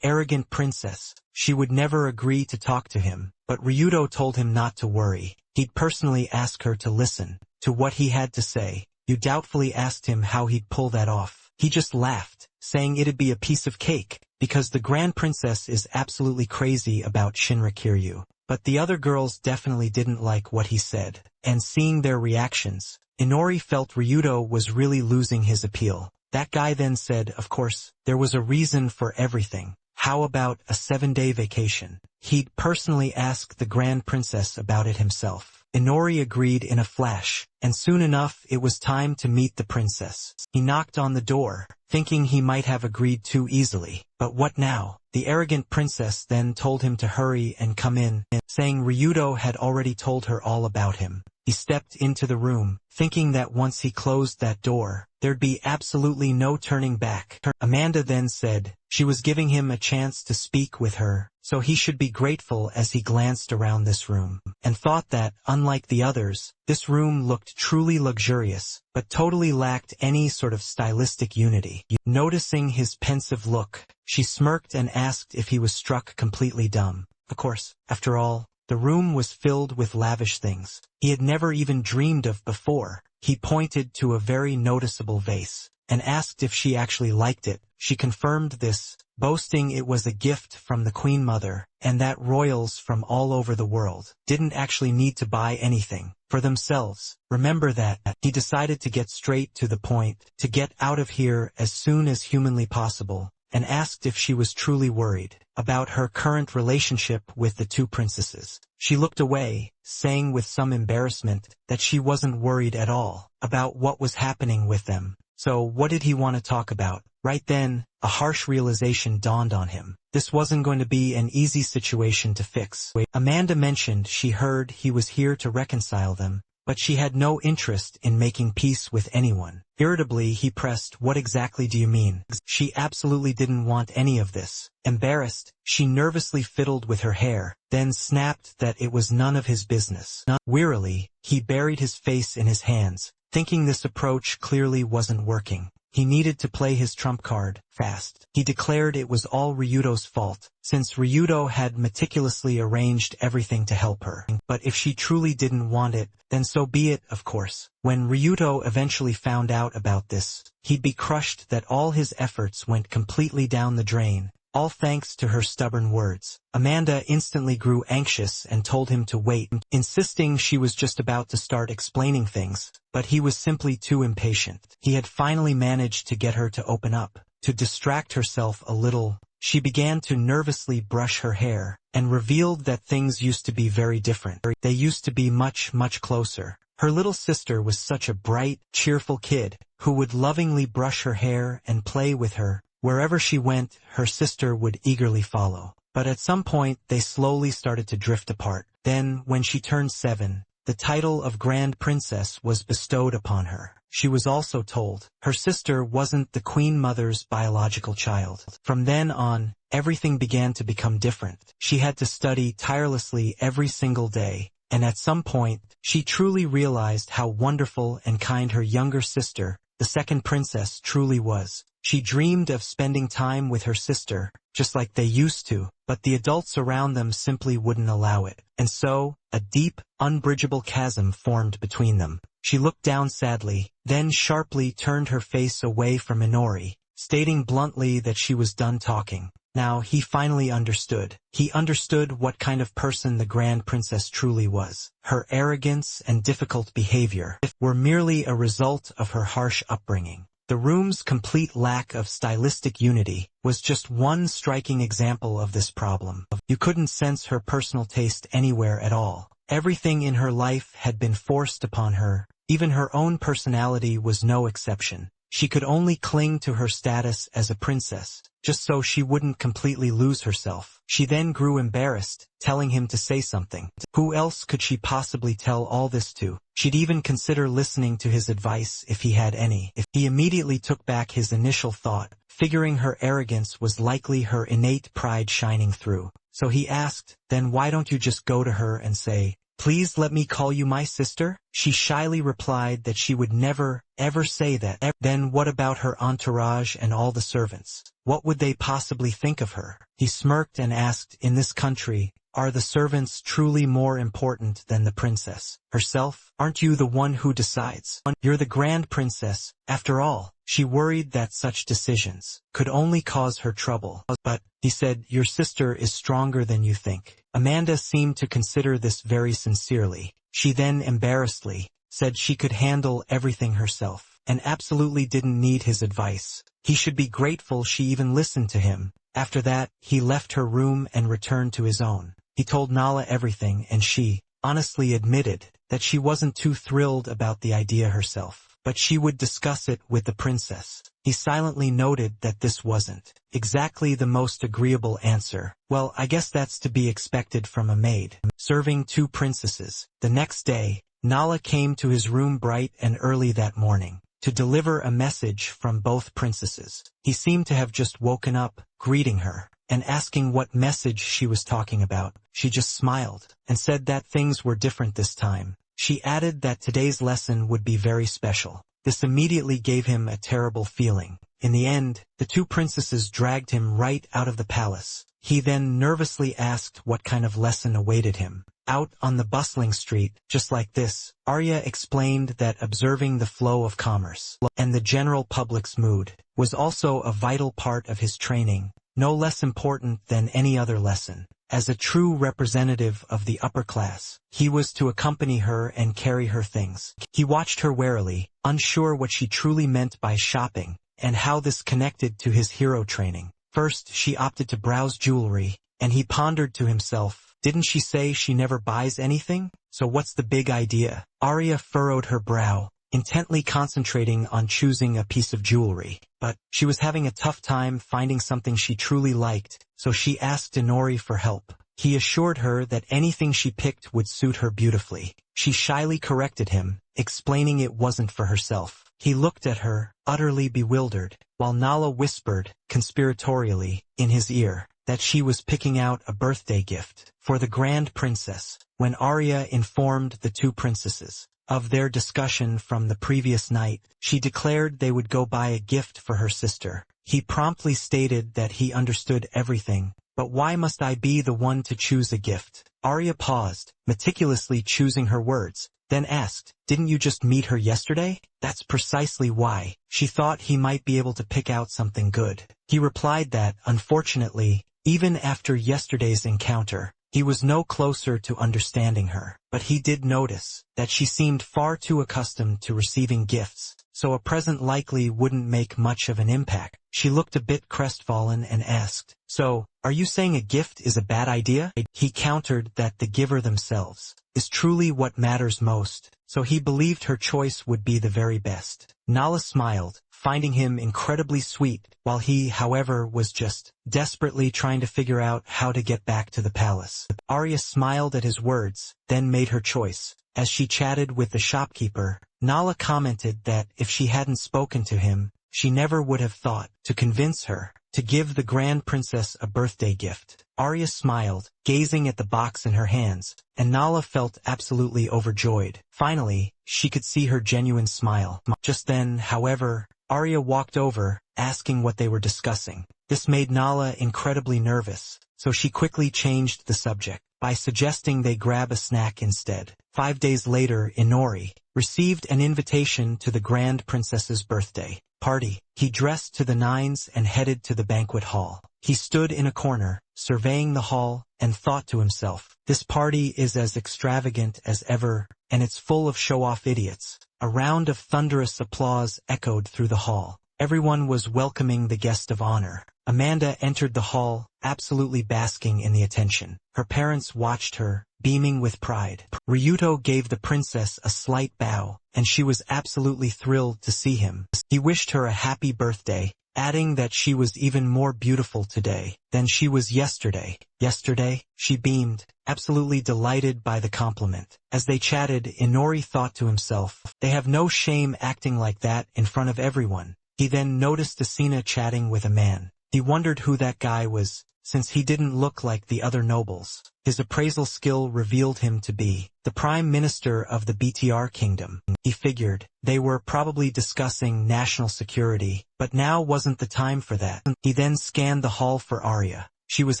Speaker 1: arrogant princess, she would never agree to talk to him, but Ryudo told him not to worry. He'd personally ask her to listen to what he had to say. You doubtfully asked him how he'd pull that off. He just laughed, saying it'd be a piece of cake, because the grand princess is absolutely crazy about Shinra Kiryu. But the other girls definitely didn't like what he said, and seeing their reactions, Inori felt Ryudo was really losing his appeal. That guy then said, of course, there was a reason for everything. How about a 7-day vacation? He'd personally ask the grand princess about it himself. Inori agreed in a flash, and soon enough it was time to meet the princess. He knocked on the door, thinking he might have agreed too easily. But what now? The arrogant princess then told him to hurry and come in, saying Ryudo had already told her all about him. He stepped into the room, thinking that once he closed that door, there'd be absolutely no turning back. Amanda then said she was giving him a chance to speak with her, so he should be grateful as he glanced around this room, and thought that, unlike the others, this room looked truly luxurious, but totally lacked any sort of stylistic unity. Noticing his pensive look, she smirked and asked if he was struck completely dumb. Of course, after all, the room was filled with lavish things he had never even dreamed of before. He pointed to a very noticeable vase, and asked if she actually liked it. She confirmed this, boasting it was a gift from the Queen Mother, and that royals from all over the world didn't actually need to buy anything for themselves. Remember that. He decided to get straight to the point, to get out of here as soon as humanly possible, and asked if she was truly worried about her current relationship with the two princesses. She looked away, saying with some embarrassment that she wasn't worried at all about what was happening with them. So what did he want to talk about? Right then, a harsh realization dawned on him. This wasn't going to be an easy situation to fix. Amanda mentioned she heard he was here to reconcile them, but she had no interest in making peace with anyone. Irritably, he pressed, what exactly do you mean? She absolutely didn't want any of this. Embarrassed, she nervously fiddled with her hair, then snapped that it was none of his business. Wearily, he buried his face in his hands, thinking this approach clearly wasn't working. he needed to play his trump card fast. He declared it was all Ryudo's fault, since Ryudo had meticulously arranged everything to help her. But if she truly didn't want it, then so be it, of course. When Ryudo eventually found out about this, he'd be crushed that all his efforts went completely down the drain, all thanks to her stubborn words. Amanda instantly grew anxious and told him to wait, insisting she was just about to start explaining things, but he was simply too impatient. He had finally managed to get her to open up. To distract herself a little, she began to nervously brush her hair, and revealed that things used to be very different. They used to be much, much closer. Her little sister was such a bright, cheerful kid, who would lovingly brush her hair and play with her. Wherever she went, her sister would eagerly follow. But at some point, they slowly started to drift apart. Then, when she turned 7, the title of Grand Princess was bestowed upon her. She was also told her sister wasn't the Queen Mother's biological child. From then on, everything began to become different. She had to study tirelessly every single day, and at some point, she truly realized how wonderful and kind her younger sister, the second princess, truly was. She dreamed of spending time with her sister, just like they used to, but the adults around them simply wouldn't allow it. And so, a deep, unbridgeable chasm formed between them. She looked down sadly, then sharply turned her face away from Inori, stating bluntly that she was done talking. Now he finally understood. He understood what kind of person the Grand Princess truly was. Her arrogance and difficult behavior were merely a result of her harsh upbringing. The room's complete lack of stylistic unity was just one striking example of this problem. You couldn't sense her personal taste anywhere at all. Everything in her life had been forced upon her. Even her own personality was no exception. She could only cling to her status as a princess, just so she wouldn't completely lose herself. She then grew embarrassed, telling him to say something. Who else could she possibly tell all this to? She'd even consider listening to his advice if he had any. He immediately took back his initial thought, figuring her arrogance was likely her innate pride shining through. So he asked, "Then why don't you just go to her and say, 'Please let me call you my sister'?" She shyly replied that she would never, ever say that. Then what about her entourage and all the servants? What would they possibly think of her? He smirked and asked, "In this country, are the servants truly more important than the princess herself? Aren't you the one who decides? You're the Grand Princess, after all." She worried that such decisions could only cause her trouble. But, he said, "Your sister is stronger than you think." Amanda seemed to consider this very sincerely. She then embarrassedly said she could handle everything herself, and absolutely didn't need his advice. He should be grateful she even listened to him. After that, he left her room and returned to his own. He told Nala everything, and she honestly admitted that she wasn't too thrilled about the idea herself, but she would discuss it with the princess. He silently noted that this wasn't exactly the most agreeable answer. Well, I guess that's to be expected from a maid serving 2 princesses. The next day, Nala came to his room bright and early that morning to deliver a message from both princesses. He seemed to have just woken up, greeting her, and asking what message she was talking about. She just smiled and said that things were different this time. She added that today's lesson would be very special. This immediately gave him a terrible feeling. In the end, the 2 princesses dragged him right out of the palace. He then nervously asked what kind of lesson awaited him. Out on the bustling street, just like this, Arya explained that observing the flow of commerce and the general public's mood was also a vital part of his training, no less important than any other lesson. As a true representative of the upper class, he was to accompany her and carry her things. He watched her warily, unsure what she truly meant by shopping, and how this connected to his hero training. First, she opted to browse jewelry, and he pondered to himself, didn't she say she never buys anything? So what's the big idea? Arya furrowed her brow, intently concentrating on choosing a piece of jewelry. But she was having a tough time finding something she truly liked, so she asked Inori for help. He assured her that anything she picked would suit her beautifully. She shyly corrected him, explaining it wasn't for herself. He looked at her, utterly bewildered, while Nala whispered, conspiratorially, in his ear, that she was picking out a birthday gift for the Grand Princess. When Arya informed the 2 princesses of their discussion from the previous night, she declared they would go buy a gift for her sister. He promptly stated that he understood everything, but why must I be the one to choose a gift? Arya paused, meticulously choosing her words, then asked, didn't you just meet her yesterday? That's precisely why. She thought he might be able to pick out something good. He replied that, unfortunately, even after yesterday's encounter, he was no closer to understanding her, but he did notice that she seemed far too accustomed to receiving gifts, so a present likely wouldn't make much of an impact. She looked a bit crestfallen and asked, so, are you saying a gift is a bad idea? He countered that the giver themselves is truly what matters most, so he believed her choice would be the very best. Nala smiled, finding him incredibly sweet, while he, however, was just desperately trying to figure out how to get back to the palace. Arya smiled at his words, then made her choice. As she chatted with the shopkeeper, Nala commented that if she hadn't spoken to him, she never would have thought to convince her to give the Grand Princess a birthday gift. Arya smiled, gazing at the box in her hands, and Nala felt absolutely overjoyed. Finally, she could see her genuine smile. Just then, however, Arya walked over, asking what they were discussing. This made Nala incredibly nervous, so she quickly changed the subject by suggesting they grab a snack instead. 5 days later, Inori received an invitation to the Grand Princess's birthday party. He dressed to the nines and headed to the banquet hall. He stood in a corner, surveying the hall, and thought to himself, this party is as extravagant as ever, and it's full of show-off idiots. A round of thunderous applause echoed through the hall. Everyone was welcoming the guest of honor. Amanda entered the hall, absolutely basking in the attention. Her parents watched her, beaming with pride. Ryuto gave the princess a slight bow, and she was absolutely thrilled to see him. He wished her a happy birthday, adding that she was even more beautiful today than she was yesterday. Yesterday, she beamed, absolutely delighted by the compliment. As they chatted, Inori thought to himself, they have no shame acting like that in front of everyone. He then noticed Asuna chatting with a man. He wondered who that guy was, since he didn't look like the other nobles. His appraisal skill revealed him to be the Prime Minister of the BTR Kingdom. He figured they were probably discussing national security, but now wasn't the time for that. He then scanned the hall for Arya. She was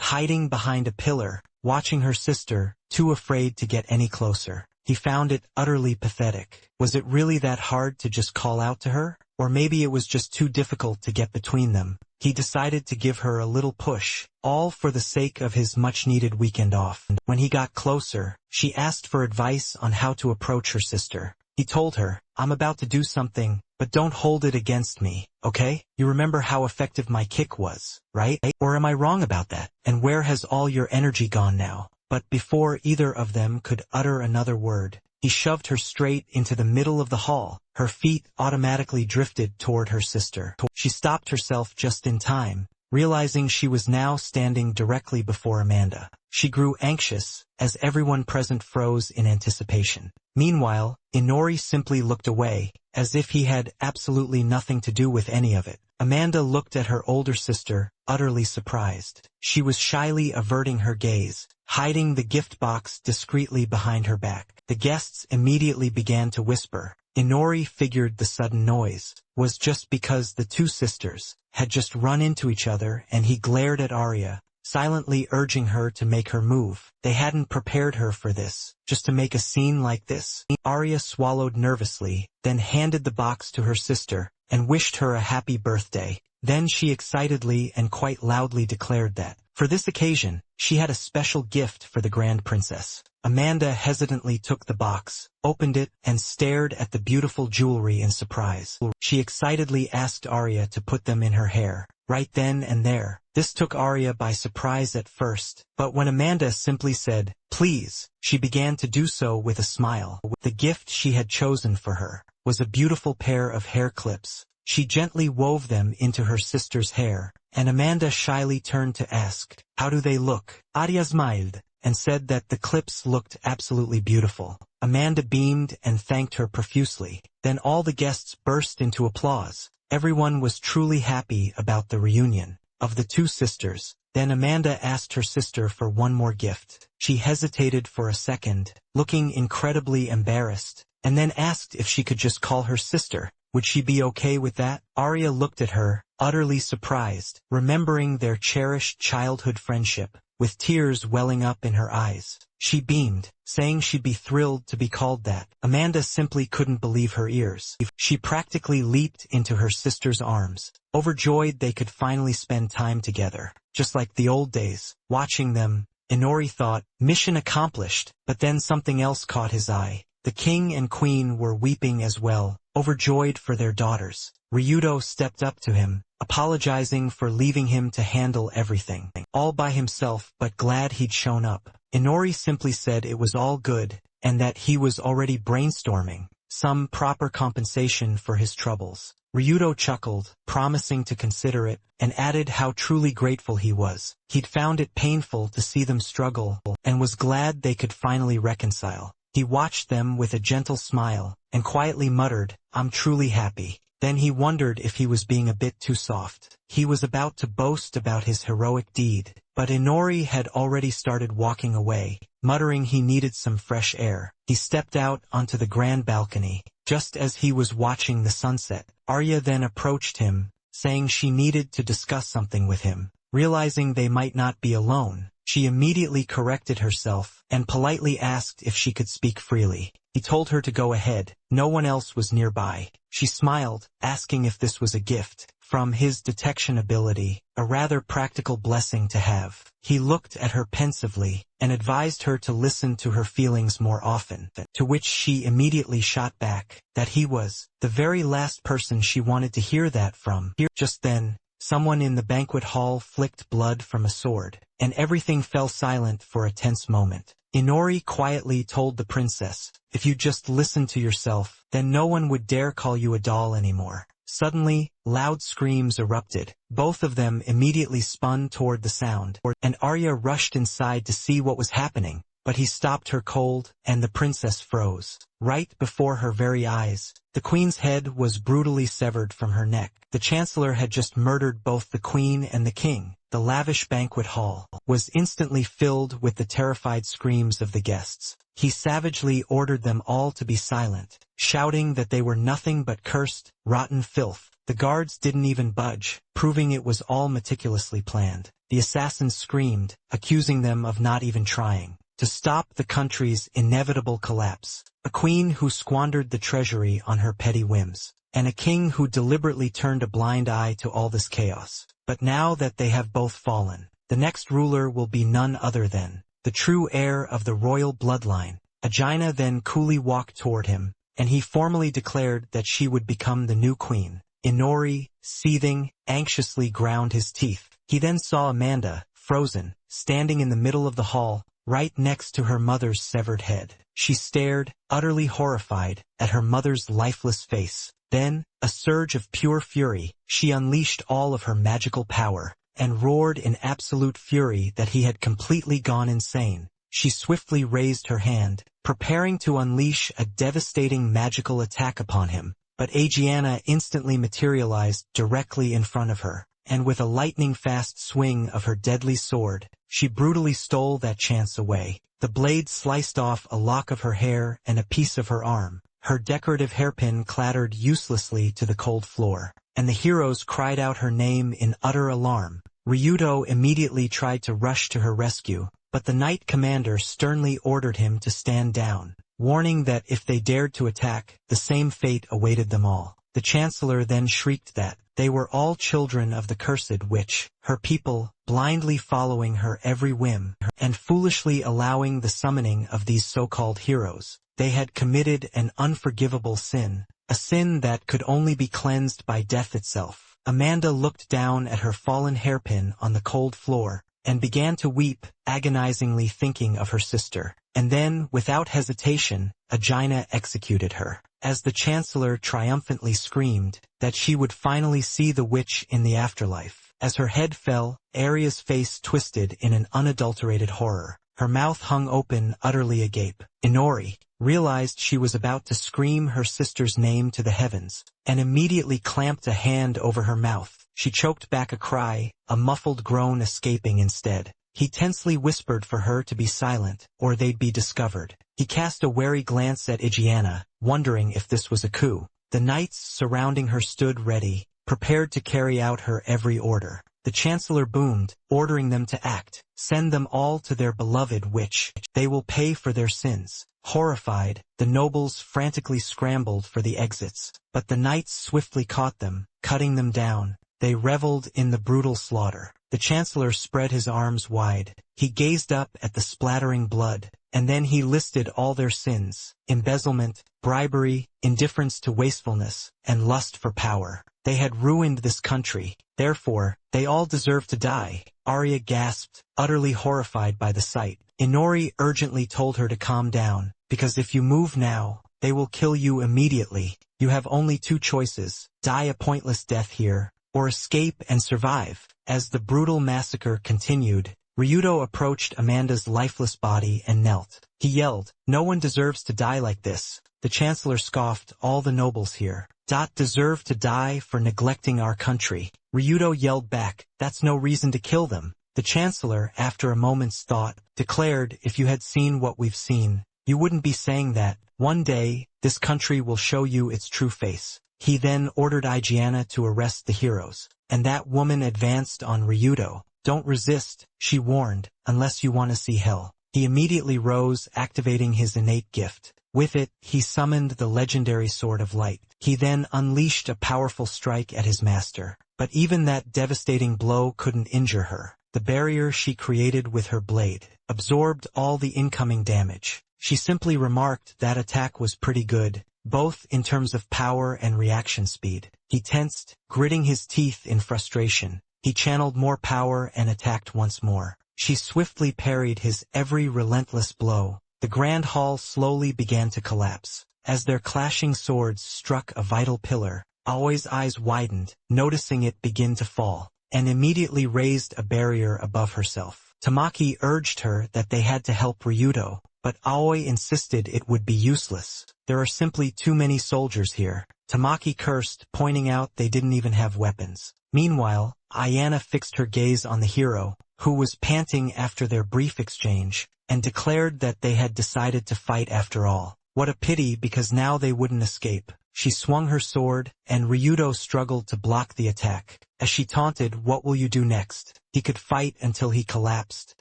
Speaker 1: hiding behind a pillar, watching her sister, too afraid to get any closer. He found it utterly pathetic. Was it really that hard to just call out to her? Or maybe it was just too difficult to get between them. He decided to give her a little push, all for the sake of his much-needed weekend off. When he got closer, she asked for advice on how to approach her sister. He told her, I'm about to do something, but don't hold it against me, okay? You remember how effective my kick was, right? Or am I wrong about that? And where has all your energy gone now? But before either of them could utter another word, he shoved her straight into the middle of the hall. Her feet automatically drifted toward her sister. She stopped herself just in time, realizing she was now standing directly before Amanda. She grew anxious, as everyone present froze in anticipation. Meanwhile, Inori simply looked away, as if he had absolutely nothing to do with any of it. Amanda looked at her older sister, utterly surprised. She was shyly averting her gaze, hiding the gift box discreetly behind her back. The guests immediately began to whisper. Inori figured the sudden noise was just because the two sisters had just run into each other, and he glared at Arya, silently urging her to make her move. They hadn't prepared her for this, just to make a scene like this. Arya swallowed nervously, then handed the box to her sister, and wished her a happy birthday. Then she excitedly and quite loudly declared that, for this occasion, she had a special gift for the Grand Princess. Amanda hesitantly took the box, opened it, and stared at the beautiful jewelry in surprise. She excitedly asked Arya to put them in her hair, right then and there. This took Arya by surprise at first, but when Amanda simply said, please, she began to do so with a smile. The gift she had chosen for her was a beautiful pair of hair clips. She gently wove them into her sister's hair, and Amanda shyly turned to ask, how do they look? Arya smiled, and said that the clips looked absolutely beautiful. Amanda beamed and thanked her profusely. Then all the guests burst into applause. Everyone was truly happy about the reunion of the two sisters. Then Amanda asked her sister for one more gift. She hesitated for a second, looking incredibly embarrassed, and then asked if she could just call her sister. Would she be okay with that? Arya looked at her, utterly surprised, remembering their cherished childhood friendship, with tears welling up in her eyes. She beamed, saying she'd be thrilled to be called that. Amanda simply couldn't believe her ears. She practically leaped into her sister's arms, overjoyed they could finally spend time together, just like the old days. Watching them, Inori thought, mission accomplished, but then something else caught his eye. The king and queen were weeping as well, overjoyed for their daughters. Ryudo stepped up to him, apologizing for leaving him to handle everything, all by himself, but glad he'd shown up. Inori simply said it was all good, and that he was already brainstorming some proper compensation for his troubles. Ryudo chuckled, promising to consider it, and added how truly grateful he was. He'd found it painful to see them struggle, and was glad they could finally reconcile. He watched them with a gentle smile, and quietly muttered, "I'm truly happy." Then he wondered if he was being a bit too soft. He was about to boast about his heroic deed, but Inori had already started walking away, muttering he needed some fresh air. He stepped out onto the grand balcony. Just as he was watching the sunset, Arya then approached him, saying she needed to discuss something with him. Realizing they might not be alone, she immediately corrected herself and politely asked if she could speak freely. He told her to go ahead. No one else was nearby. She smiled, asking if this was a gift from his detection ability, a rather practical blessing to have. He looked at her pensively and advised her to listen to her feelings more often, to which she immediately shot back that he was the very last person she wanted to hear that from. Just then, someone in the banquet hall flicked blood from a sword, and everything fell silent for a tense moment. Inori quietly told the princess, "If you just listen to yourself, then no one would dare call you a doll anymore." Suddenly, loud screams erupted. Both of them immediately spun toward the sound, and Arya rushed inside to see what was happening, but he stopped her cold, and the princess froze. Right before her very eyes, the queen's head was brutally severed from her neck. The chancellor had just murdered both the queen and the king. The lavish banquet hall was instantly filled with the terrified screams of the guests. He savagely ordered them all to be silent, shouting that they were nothing but cursed, rotten filth. The guards didn't even budge, proving it was all meticulously planned. The assassins screamed, accusing them of not even trying to stop the country's inevitable collapse. A queen who squandered the treasury on her petty whims, and a king who deliberately turned a blind eye to all this chaos. But now that they have both fallen, the next ruler will be none other than the true heir of the royal bloodline. Aegina then coolly walked toward him, and he formally declared that she would become the new queen. Inori, seething, anxiously ground his teeth. He then saw Amanda, frozen, standing in the middle of the hall, right next to her mother's severed head. She stared, utterly horrified, at her mother's lifeless face. Then, a surge of pure fury, she unleashed all of her magical power, and roared in absolute fury that he had completely gone insane. She swiftly raised her hand, preparing to unleash a devastating magical attack upon him, but Aegina instantly materialized directly in front of her, and with a lightning-fast swing of her deadly sword, she brutally stole that chance away. The blade sliced off a lock of her hair and a piece of her arm. Her decorative hairpin clattered uselessly to the cold floor, and the heroes cried out her name in utter alarm. Ryudo immediately tried to rush to her rescue, but the knight commander sternly ordered him to stand down, warning that if they dared to attack, the same fate awaited them all. The chancellor then shrieked that they were all children of the cursed witch, her people, blindly following her every whim, and foolishly allowing the summoning of these so-called heroes. They had committed an unforgivable sin, a sin that could only be cleansed by death itself. Amanda looked down at her fallen hairpin on the cold floor, and began to weep, agonizingly thinking of her sister. And then, without hesitation, Aegina executed her. As the chancellor triumphantly screamed that she would finally see the witch in the afterlife. As her head fell, Arya's face twisted in an unadulterated horror. Her mouth hung open, utterly agape. Inori realized she was about to scream her sister's name to the heavens, and immediately clamped a hand over her mouth. She choked back a cry, a muffled groan escaping instead. He tensely whispered for her to be silent, or they'd be discovered. He cast a wary glance at Igiana, wondering if this was a coup. The knights surrounding her stood ready, prepared to carry out her every order. The chancellor boomed, ordering them to act. Send them all to their beloved witch. They will pay for their sins. Horrified, the nobles frantically scrambled for the exits, but the knights swiftly caught them, cutting them down. They reveled in the brutal slaughter. The chancellor spread his arms wide. He gazed up at the splattering blood, and then he listed all their sins: embezzlement, bribery, indifference to wastefulness, and lust for power. They had ruined this country. Therefore, they all deserve to die. Arya gasped, utterly horrified by the sight. Inori urgently told her to calm down, because if you move now, they will kill you immediately. You have only two choices: die a pointless death here, or escape and survive. As the brutal massacre continued, Ryudo approached Amanda's lifeless body and knelt. He yelled, "No one deserves to die like this." The chancellor scoffed, "All the nobles here deserve to die for neglecting our country." Ryudo yelled back, "That's no reason to kill them." The chancellor, after a moment's thought, declared, "If you had seen what we've seen, you wouldn't be saying that. One day, this country will show you its true face." He then ordered Igiana to arrest the heroes, and that woman advanced on Ryudo. "Don't resist," she warned, "unless you want to see hell." He immediately rose, activating his innate gift. With it, he summoned the legendary Sword of Light. He then unleashed a powerful strike at his master, but even that devastating blow couldn't injure her. The barrier she created with her blade absorbed all the incoming damage. She simply remarked that attack was pretty good, both in terms of power and reaction speed. He tensed, gritting his teeth in frustration. He channeled more power and attacked once more. She swiftly parried his every relentless blow. The grand hall slowly began to collapse. As their clashing swords struck a vital pillar, Aoi's eyes widened, noticing it begin to fall, and immediately raised a barrier above herself. Tamaki urged her that they had to help Ryudo, but Aoi insisted it would be useless. "There are simply too many soldiers here." Tamaki cursed, pointing out they didn't even have weapons. Meanwhile, Ayana fixed her gaze on the hero, who was panting after their brief exchange, and declared that they had decided to fight after all. What a pity, because now they wouldn't escape. She swung her sword, and Ryudo struggled to block the attack. As she taunted, "What will you do next?" He could fight until he collapsed,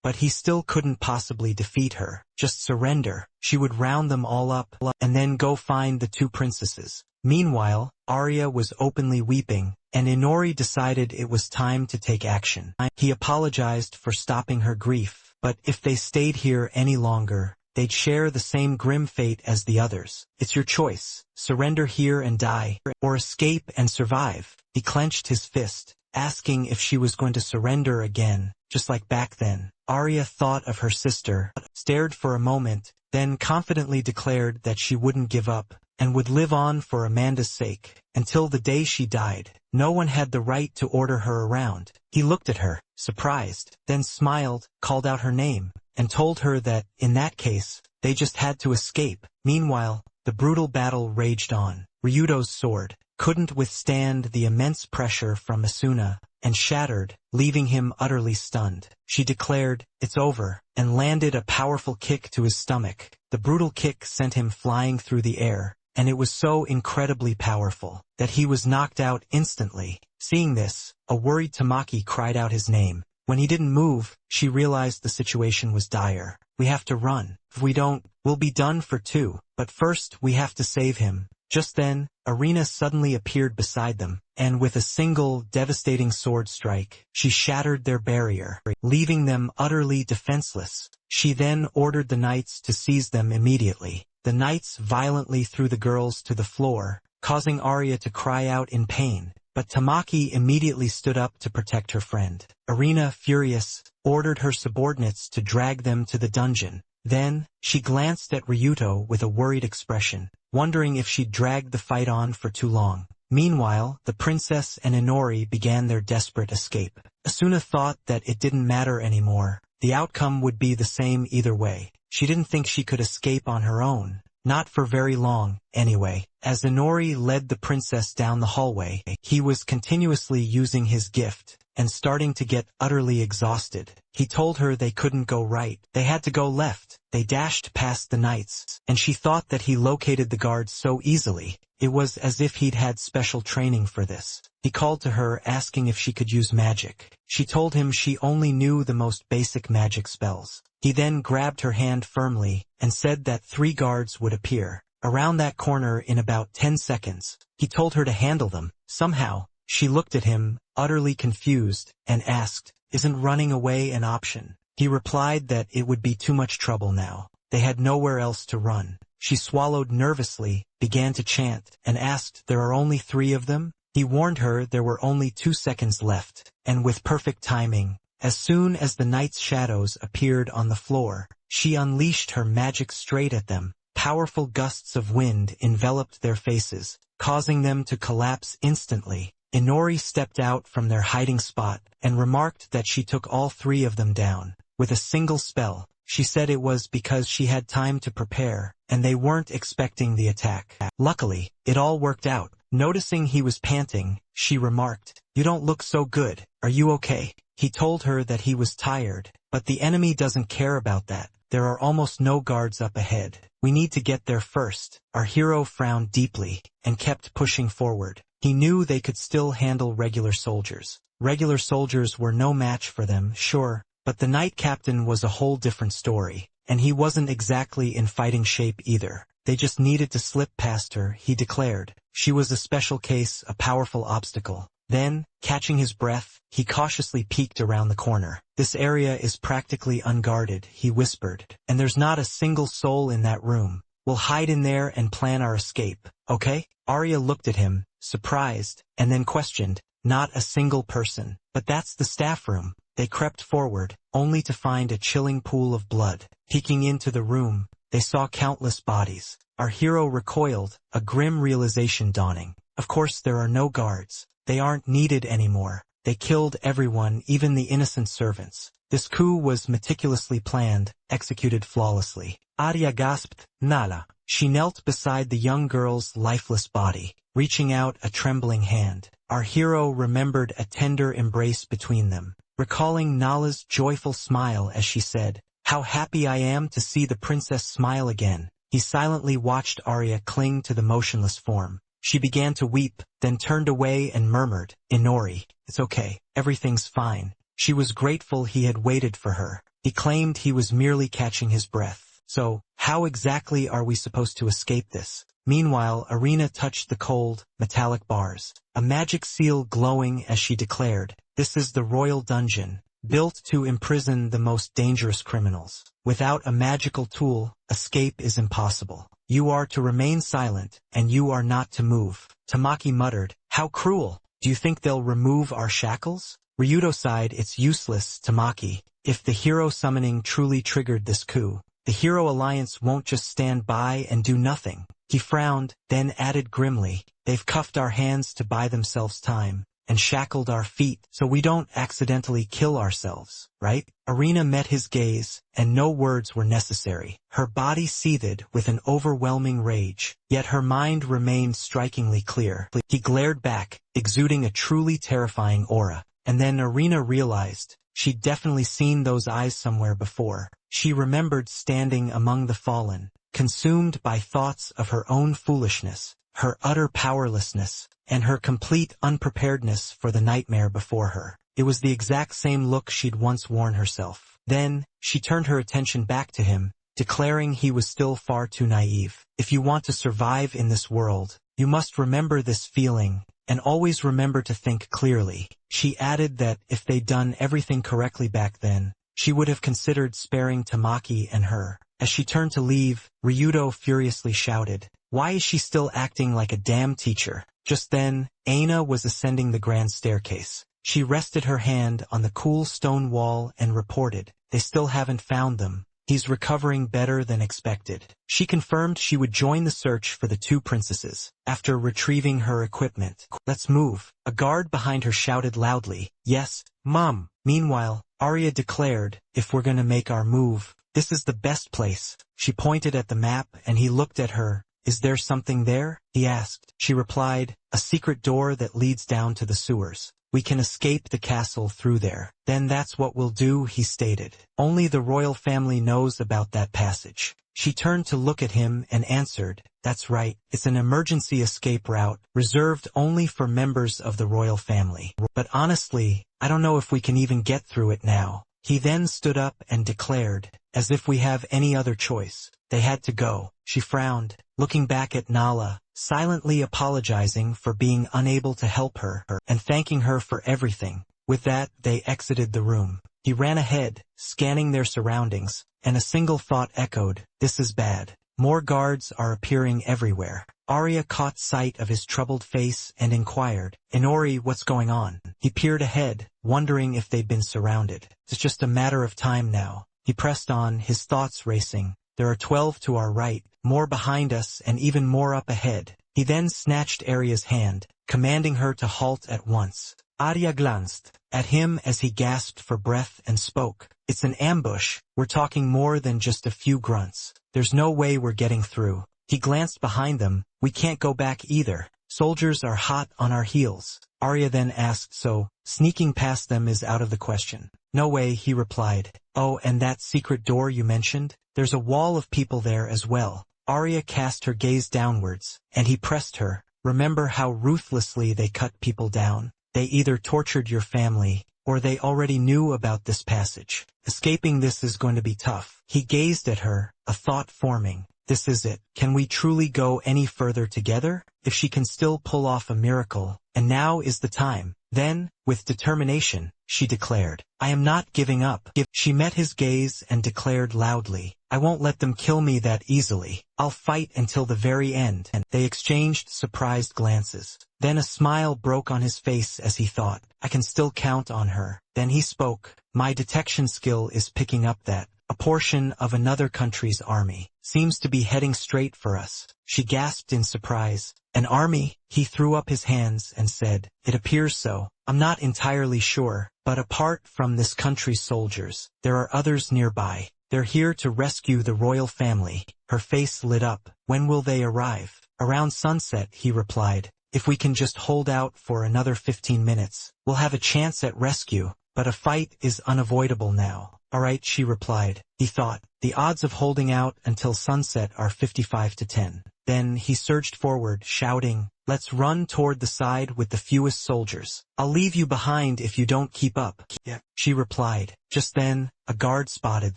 Speaker 1: but he still couldn't possibly defeat her. Just surrender. She would round them all up, and then go find the two princesses. Meanwhile, Arya was openly weeping, and Inori decided it was time to take action. He apologized for stopping her grief, but if they stayed here any longer, they'd share the same grim fate as the others. "It's your choice. Surrender here and die, or escape and survive." He clenched his fist, asking if she was going to surrender again, just like back then. Arya thought of her sister, stared for a moment, then confidently declared that she wouldn't give up, and would live on for Amanda's sake, until the day she died. No one had the right to order her around. He looked at her, surprised, then smiled, called out her name, and told her that, in that case, they just had to escape. Meanwhile, the brutal battle raged on. Ryudo's sword couldn't withstand the immense pressure from Asuna, and shattered, leaving him utterly stunned. She declared, "It's over," and landed a powerful kick to his stomach. The brutal kick sent him flying through the air, and it was so incredibly powerful that he was knocked out instantly. Seeing this, a worried Tamaki cried out his name. When he didn't move, she realized the situation was dire. "We have to run. If we don't, we'll be done for too. But first, we have to save him." Just then, Arena suddenly appeared beside them, and with a single, devastating sword strike, she shattered their barrier, leaving them utterly defenseless. She then ordered the knights to seize them immediately. The knights violently threw the girls to the floor, causing Arya to cry out in pain, but Tamaki immediately stood up to protect her friend. Arena, furious, ordered her subordinates to drag them to the dungeon. Then, she glanced at Ryuto with a worried expression, wondering if she'd dragged the fight on for too long. Meanwhile, the princess and Inori began their desperate escape. Asuna thought that it didn't matter anymore. The outcome would be the same either way. She didn't think she could escape on her own. Not for very long, anyway. As Inori led the princess down the hallway, he was continuously using his gift, and starting to get utterly exhausted. He told her they couldn't go right. They had to go left. They dashed past the knights, and she thought that he located the guards so easily. It was as if he'd had special training for this. He called to her asking if she could use magic. She told him she only knew the most basic magic spells. He then grabbed her hand firmly and said that 3 guards would appear around that corner in about 10 seconds. He told her to handle them. Somehow, she looked at him, utterly confused, and asked, "Isn't running away an option?" He replied that it would be too much trouble now. They had nowhere else to run. She swallowed nervously, began to chant, and asked, "There are only 3 of them?" He warned her there were only 2 seconds left, and with perfect timing, as soon as the knight's shadows appeared on the floor, she unleashed her magic straight at them. Powerful gusts of wind enveloped their faces, causing them to collapse instantly. Inori stepped out from their hiding spot and remarked that she took all 3 of them down with a single spell. She said it was because she had time to prepare, and they weren't expecting the attack. Luckily, it all worked out. Noticing he was panting, she remarked, "You don't look so good. Are you okay?" He told her that he was tired, but the enemy doesn't care about that. There are almost no guards up ahead. We need to get there first. Our hero frowned deeply and kept pushing forward. He knew they could still handle regular soldiers. Regular soldiers were no match for them, sure, but the knight captain was a whole different story, and he wasn't exactly in fighting shape either. They just needed to slip past her, he declared. She was a special case, a powerful obstacle. Then, catching his breath, he cautiously peeked around the corner. "This area is practically unguarded," he whispered, "and there's not a single soul in that room. We'll hide in there and plan our escape, okay?" Arya looked at him, surprised, and then questioned, "Not a single person. But that's the staff room." They crept forward, only to find a chilling pool of blood. Peeking into the room, they saw countless bodies. Our hero recoiled, a grim realization dawning. Of course there are no guards. They aren't needed anymore. They killed everyone, even the innocent servants. This coup was meticulously planned, executed flawlessly. Arya gasped, "Nala." She knelt beside the young girl's lifeless body, reaching out a trembling hand. Our hero remembered a tender embrace between them, recalling Nala's joyful smile as she said, "How happy I am to see the princess smile again." He silently watched Arya cling to the motionless form. She began to weep, then turned away and murmured, "Inori, it's okay, everything's fine." She was grateful he had waited for her. He claimed he was merely catching his breath. "So, how exactly are we supposed to escape this?" Meanwhile, Arena touched the cold, metallic bars, a magic seal glowing as she declared, "This is the royal dungeon, built to imprison the most dangerous criminals. Without a magical tool, escape is impossible. You are to remain silent, and you are not to move." Tamaki muttered, "How cruel! Do you think they'll remove our shackles?" Ryudo sighed, "It's useless, Tamaki. If the hero summoning truly triggered this coup, the Hero Alliance won't just stand by and do nothing." He frowned, then added grimly, "They've cuffed our hands to buy themselves time, and shackled our feet so we don't accidentally kill ourselves, right?" Arena met his gaze, and no words were necessary. Her body seethed with an overwhelming rage, yet her mind remained strikingly clear. He glared back, exuding a truly terrifying aura, and then Arena realized she'd definitely seen those eyes somewhere before. She remembered standing among the fallen, consumed by thoughts of her own foolishness, her utter powerlessness, and her complete unpreparedness for the nightmare before her. It was the exact same look she'd once worn herself. Then, she turned her attention back to him, declaring he was still far too naive. "If you want to survive in this world, you must remember this feeling, and always remember to think clearly." She added that if they'd done everything correctly back then, she would have considered sparing Tamaki and her. As she turned to leave, Ryudo furiously shouted, "Why is she still acting like a damn teacher?" Just then, Aina was ascending the grand staircase. She rested her hand on the cool stone wall and reported, "They still haven't found them. He's recovering better than expected." She confirmed she would join the search for the 2 princesses, after retrieving her equipment. "Let's move." A guard behind her shouted loudly, "Yes, Mom." Meanwhile, Arya declared, "If we're gonna make our move, this is the best place." She pointed at the map and he looked at her. "Is there something there?" he asked. She replied, "A secret door that leads down to the sewers." we can escape the castle through there. Then that's what we'll do, he stated. Only the royal family knows about that passage. She turned to look at him and answered, that's right, it's an emergency escape route, reserved only for members of the royal family. But honestly, I don't know if we can even get through it now. He then stood up and declared, as if we have any other choice. They had to go. She frowned, looking back at Nala, silently apologizing for being unable to help her, and thanking her for everything. With that, they exited the room. He ran ahead, scanning their surroundings, and a single thought echoed, this is bad. More guards are appearing everywhere. Arya caught sight of his troubled face and inquired, Inori, what's going on? He peered ahead, wondering if they'd been surrounded. It's just a matter of time now. He pressed on, his thoughts racing. There are 12 to our right, more behind us, and even more up ahead. He then snatched Arya's hand, commanding her to halt at once. Arya glanced at him as he gasped for breath and spoke. It's an ambush. We're talking more than just a few grunts. There's no way we're getting through. He glanced behind them. We can't go back either. Soldiers are hot on our heels. Arya then asked, so, sneaking past them is out of the question. No way, he replied. Oh, and that secret door you mentioned? There's a wall of people there as well. Arya cast her gaze downwards, and he pressed her. Remember how ruthlessly they cut people down? They either tortured your family, or they already knew about this passage. Escaping this is going to be tough. He gazed at her, a thought forming. This is it. Can we truly go any further together? If she can still pull off a miracle, and now is the time. Then, with determination, she declared, I am not giving up. She met his gaze and declared loudly, I won't let them kill me that easily. I'll fight until the very end. And they exchanged surprised glances. Then a smile broke on his face as he thought, I can still count on her. Then he spoke, my detection skill is picking up that a portion of another country's army seems to be heading straight for us. She gasped in surprise. An army? He threw up his hands and said, it appears so. I'm not entirely sure, but apart from this country's soldiers, there are others nearby. They're here to rescue the royal family. Her face lit up. When will they arrive? Around sunset, he replied. If we can just hold out for another 15 minutes, we'll have a chance at rescue, but a fight is unavoidable now. All right, she replied. He thought, the odds of holding out until sunset are 55-10. Then he surged forward, shouting, let's run toward the side with the fewest soldiers. I'll leave you behind if you don't keep up. Yeah, she replied. Just then, a guard spotted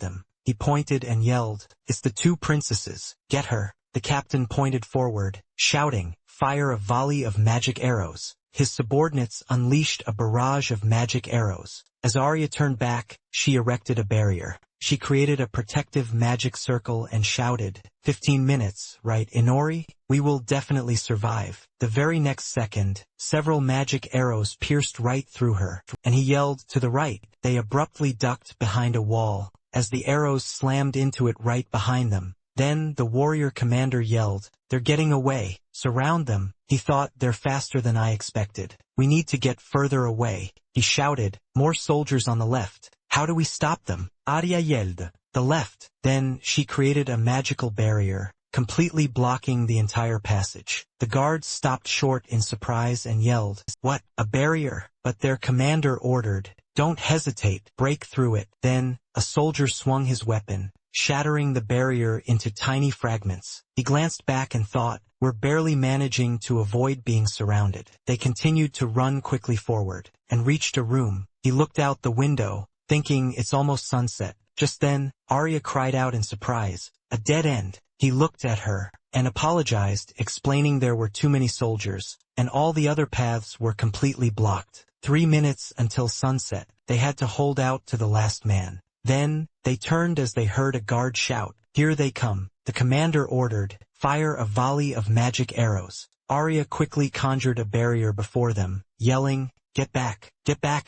Speaker 1: them. He pointed and yelled, it's the two princesses. Get her. The captain pointed forward, shouting, fire a volley of magic arrows. His subordinates unleashed a barrage of magic arrows. As Arya turned back, she erected a barrier. She created a protective magic circle and shouted, 15 minutes, right, Inori? We will definitely survive. The very next second, several magic arrows pierced right through her, and he yelled, to the right. They abruptly ducked behind a wall, as the arrows slammed into it right behind them. Then the warrior commander yelled, they're getting away. Surround them. He thought, they're faster than I expected. We need to get further away. He shouted, more soldiers on the left. How do we stop them? Arya yelled, the left. Then she created a magical barrier, completely blocking the entire passage. The guards stopped short in surprise and yelled, what, a barrier? But their commander ordered, don't hesitate, break through it. Then, a soldier swung his weapon, shattering the barrier into tiny fragments. He glanced back and thought, we're barely managing to avoid being surrounded. They continued to run quickly forward, and reached a room. He looked out the window, thinking it's almost sunset. Just then, Arya cried out in surprise, a dead end. He looked at her, and apologized, explaining there were too many soldiers, and all the other paths were completely blocked. 3 minutes until sunset. They had to hold out to the last man. Then, they turned as they heard a guard shout, here they come. The commander ordered, fire a volley of magic arrows. Arya quickly conjured a barrier before them, yelling, get back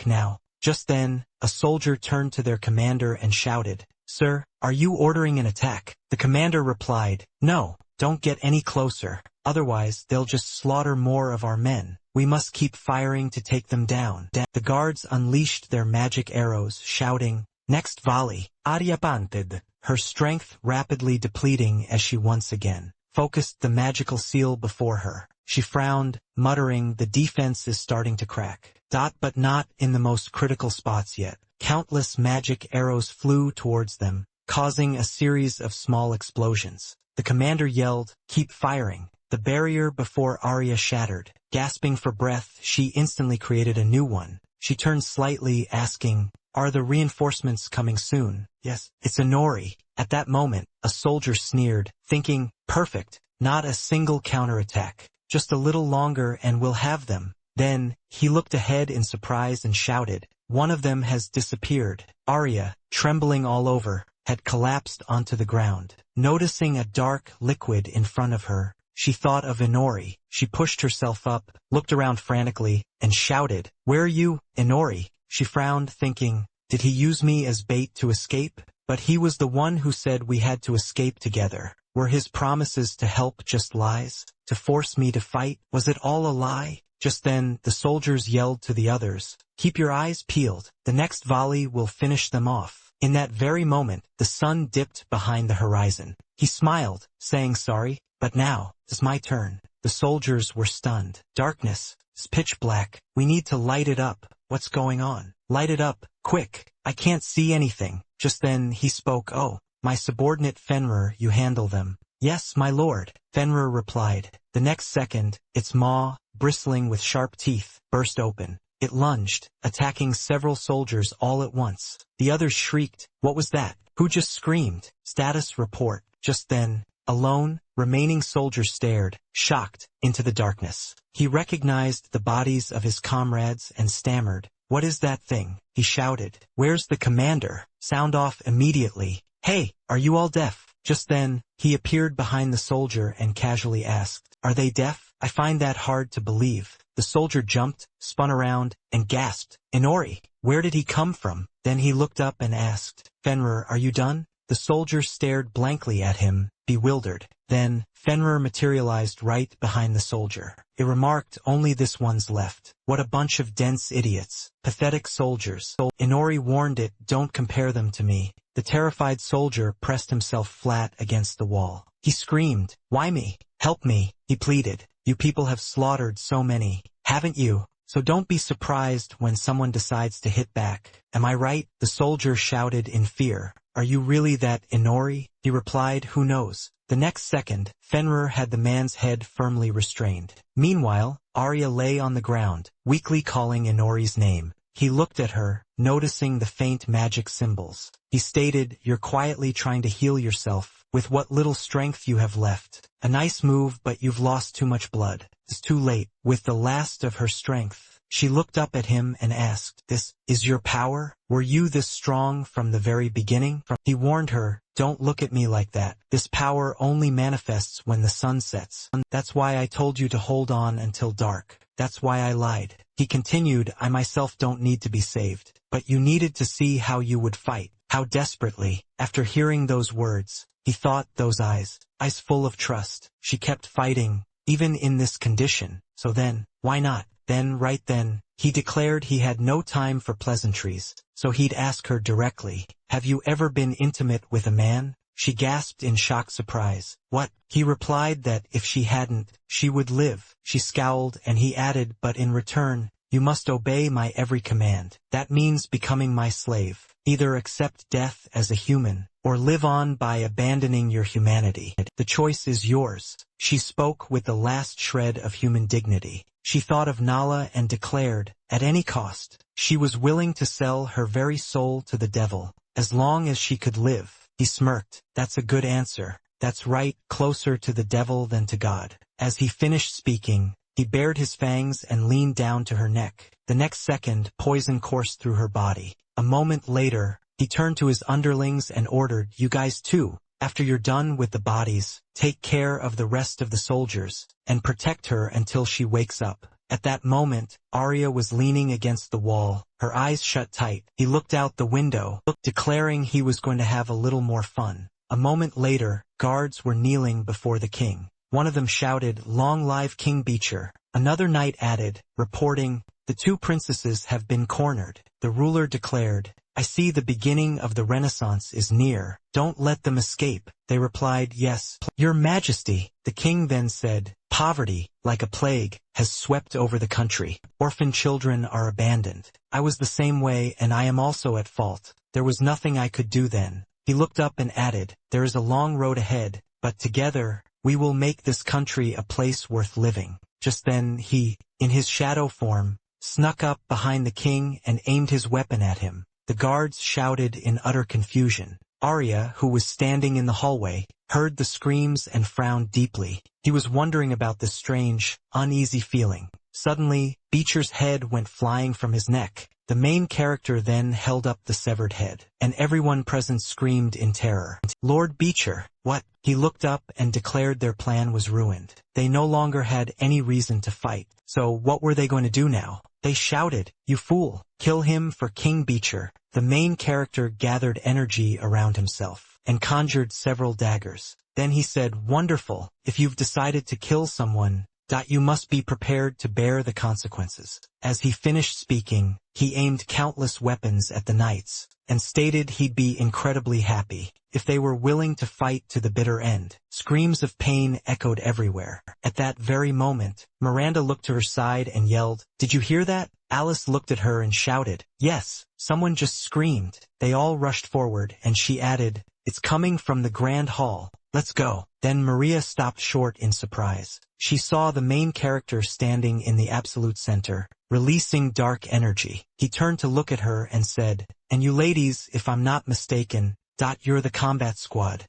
Speaker 1: now. Just then, a soldier turned to their commander and shouted, sir, are you ordering an attack? The commander replied, no, don't get any closer, otherwise they'll just slaughter more of our men. We must keep firing to take them down. The guards unleashed their magic arrows, shouting, next volley. Arya panted, her strength rapidly depleting as she once again focused the magical seal before her. She frowned, muttering, the defense is starting to crack. But not in the most critical spots yet. Countless magic arrows flew towards them, causing a series of small explosions. The commander yelled, keep firing. The barrier before Arya shattered. Gasping for breath, she instantly created a new one. She turned slightly, asking, are the reinforcements coming soon? Yes. It's Inori. At that moment, a soldier sneered, thinking, perfect, not a single counterattack. Just a little longer and we'll have them. Then, he looked ahead in surprise and shouted, one of them has disappeared. Arya, trembling all over, had collapsed onto the ground. Noticing a dark liquid in front of her, she thought of Inori. She pushed herself up, looked around frantically, and shouted, where are you, Inori? She frowned, thinking, did he use me as bait to escape? But he was the one who said we had to escape together. Were his promises to help just lies? To force me to fight? Was it all a lie? Just then, the soldiers yelled to the others, keep your eyes peeled. The next volley will finish them off. In that very moment, the sun dipped behind the horizon. He smiled, saying sorry, but now, it's my turn. The soldiers were stunned. Darkness. It's pitch black. We need to light it up. What's going on? Light it up, quick. I can't see anything. Just then, he spoke, oh, my subordinate Fenrir, you handle them. Yes, my lord, Fenrir replied. The next second, its maw, bristling with sharp teeth, burst open. It lunged, attacking several soldiers all at once. The others shrieked, what was that? Who just screamed? Status report. Just then, a lone, remaining soldier stared, shocked, into the darkness. He recognized the bodies of his comrades and stammered, what is that thing? He shouted, where's the commander? Sound off immediately. Hey, are you all deaf? Just then, he appeared behind the soldier and casually asked, are they deaf? I find that hard to believe. The soldier jumped, spun around, and gasped, Inori, where did he come from? Then he looked up and asked, Fenrir, are you done? The soldier stared blankly at him, bewildered. Then, Fenrir materialized right behind the soldier. It remarked, only this one's left. What a bunch of dense idiots. Pathetic soldiers. Inori warned it, don't compare them to me. The terrified soldier pressed himself flat against the wall. He screamed, why me? Help me, he pleaded. You people have slaughtered so many, haven't you? So don't be surprised when someone decides to hit back. Am I right? The soldier shouted in fear. Are you really that Inori? He replied, who knows? The next second, Fenrir had the man's head firmly restrained. Meanwhile, Arya lay on the ground, weakly calling Inori's name. He looked at her, noticing the faint magic symbols. He stated, you're quietly trying to heal yourself, with what little strength you have left. A nice move, but you've lost too much blood. It's too late. With the last of her strength, she looked up at him and asked, this is your power? Were you this strong from the very beginning? He warned her, don't look at me like that. This power only manifests when the sun sets. That's why I told you to hold on until dark. That's why I lied. He continued, I myself don't need to be saved. But you needed to see how you would fight. How desperately. After hearing those words, he thought those eyes full of trust. She kept fighting, even in this condition. So then, why not? Then, right then, he declared he had no time for pleasantries. So he'd ask her directly, have you ever been intimate with a man? She gasped in shocked surprise. What? He replied that if she hadn't, she would live. She scowled and he added, but in return, you must obey my every command. That means becoming my slave. Either accept death as a human, or live on by abandoning your humanity. The choice is yours. She spoke with the last shred of human dignity. She thought of Nala and declared, at any cost, she was willing to sell her very soul to the devil, as long as she could live. He smirked. That's a good answer. That's right, closer to the devil than to God. As he finished speaking, he bared his fangs and leaned down to her neck. The next second, poison coursed through her body. A moment later, he turned to his underlings and ordered, you guys too, after you're done with the bodies, take care of the rest of the soldiers, and protect her until she wakes up. At that moment, Arya was leaning against the wall, her eyes shut tight. He looked out the window, declaring he was going to have a little more fun. A moment later, guards were kneeling before the king. One of them shouted, long live King Beecher. Another knight added, reporting, the two princesses have been cornered. The ruler declared, I see the beginning of the Renaissance is near. Don't let them escape. They replied, yes, Your Majesty. The king then said, poverty, like a plague, has swept over the country. Orphan children are abandoned. I was the same way, and I am also at fault. There was nothing I could do then. He looked up and added, there is a long road ahead, but together, we will make this country a place worth living. Just then he, in his shadow form, snuck up behind the king and aimed his weapon at him. The guards shouted in utter confusion. Arya, who was standing in the hallway, heard the screams and frowned deeply. He was wondering about this strange, uneasy feeling. Suddenly, Beecher's head went flying from his neck. The main character then held up the severed head, and everyone present screamed in terror. Lord Beecher, what? He looked up and declared their plan was ruined. They no longer had any reason to fight. So what were they going to do now? They shouted, you fool! Kill him for King Beecher. The main character gathered energy around himself and conjured several daggers. Then he said, wonderful, if you've decided to kill someone, you must be prepared to bear the consequences. As he finished speaking, he aimed countless weapons at the knights, and stated he'd be incredibly happy if they were willing to fight to the bitter end. Screams of pain echoed everywhere. At that very moment, Miranda looked to her side and yelled, did you hear that? Alice looked at her and shouted, yes, someone just screamed. They all rushed forward, and she added, it's coming from the Grand Hall. Let's go. Then Maria stopped short in surprise. She saw the main character standing in the absolute center, releasing dark energy. He turned to look at her and said, and you ladies, if I'm not mistaken, you're the combat squad,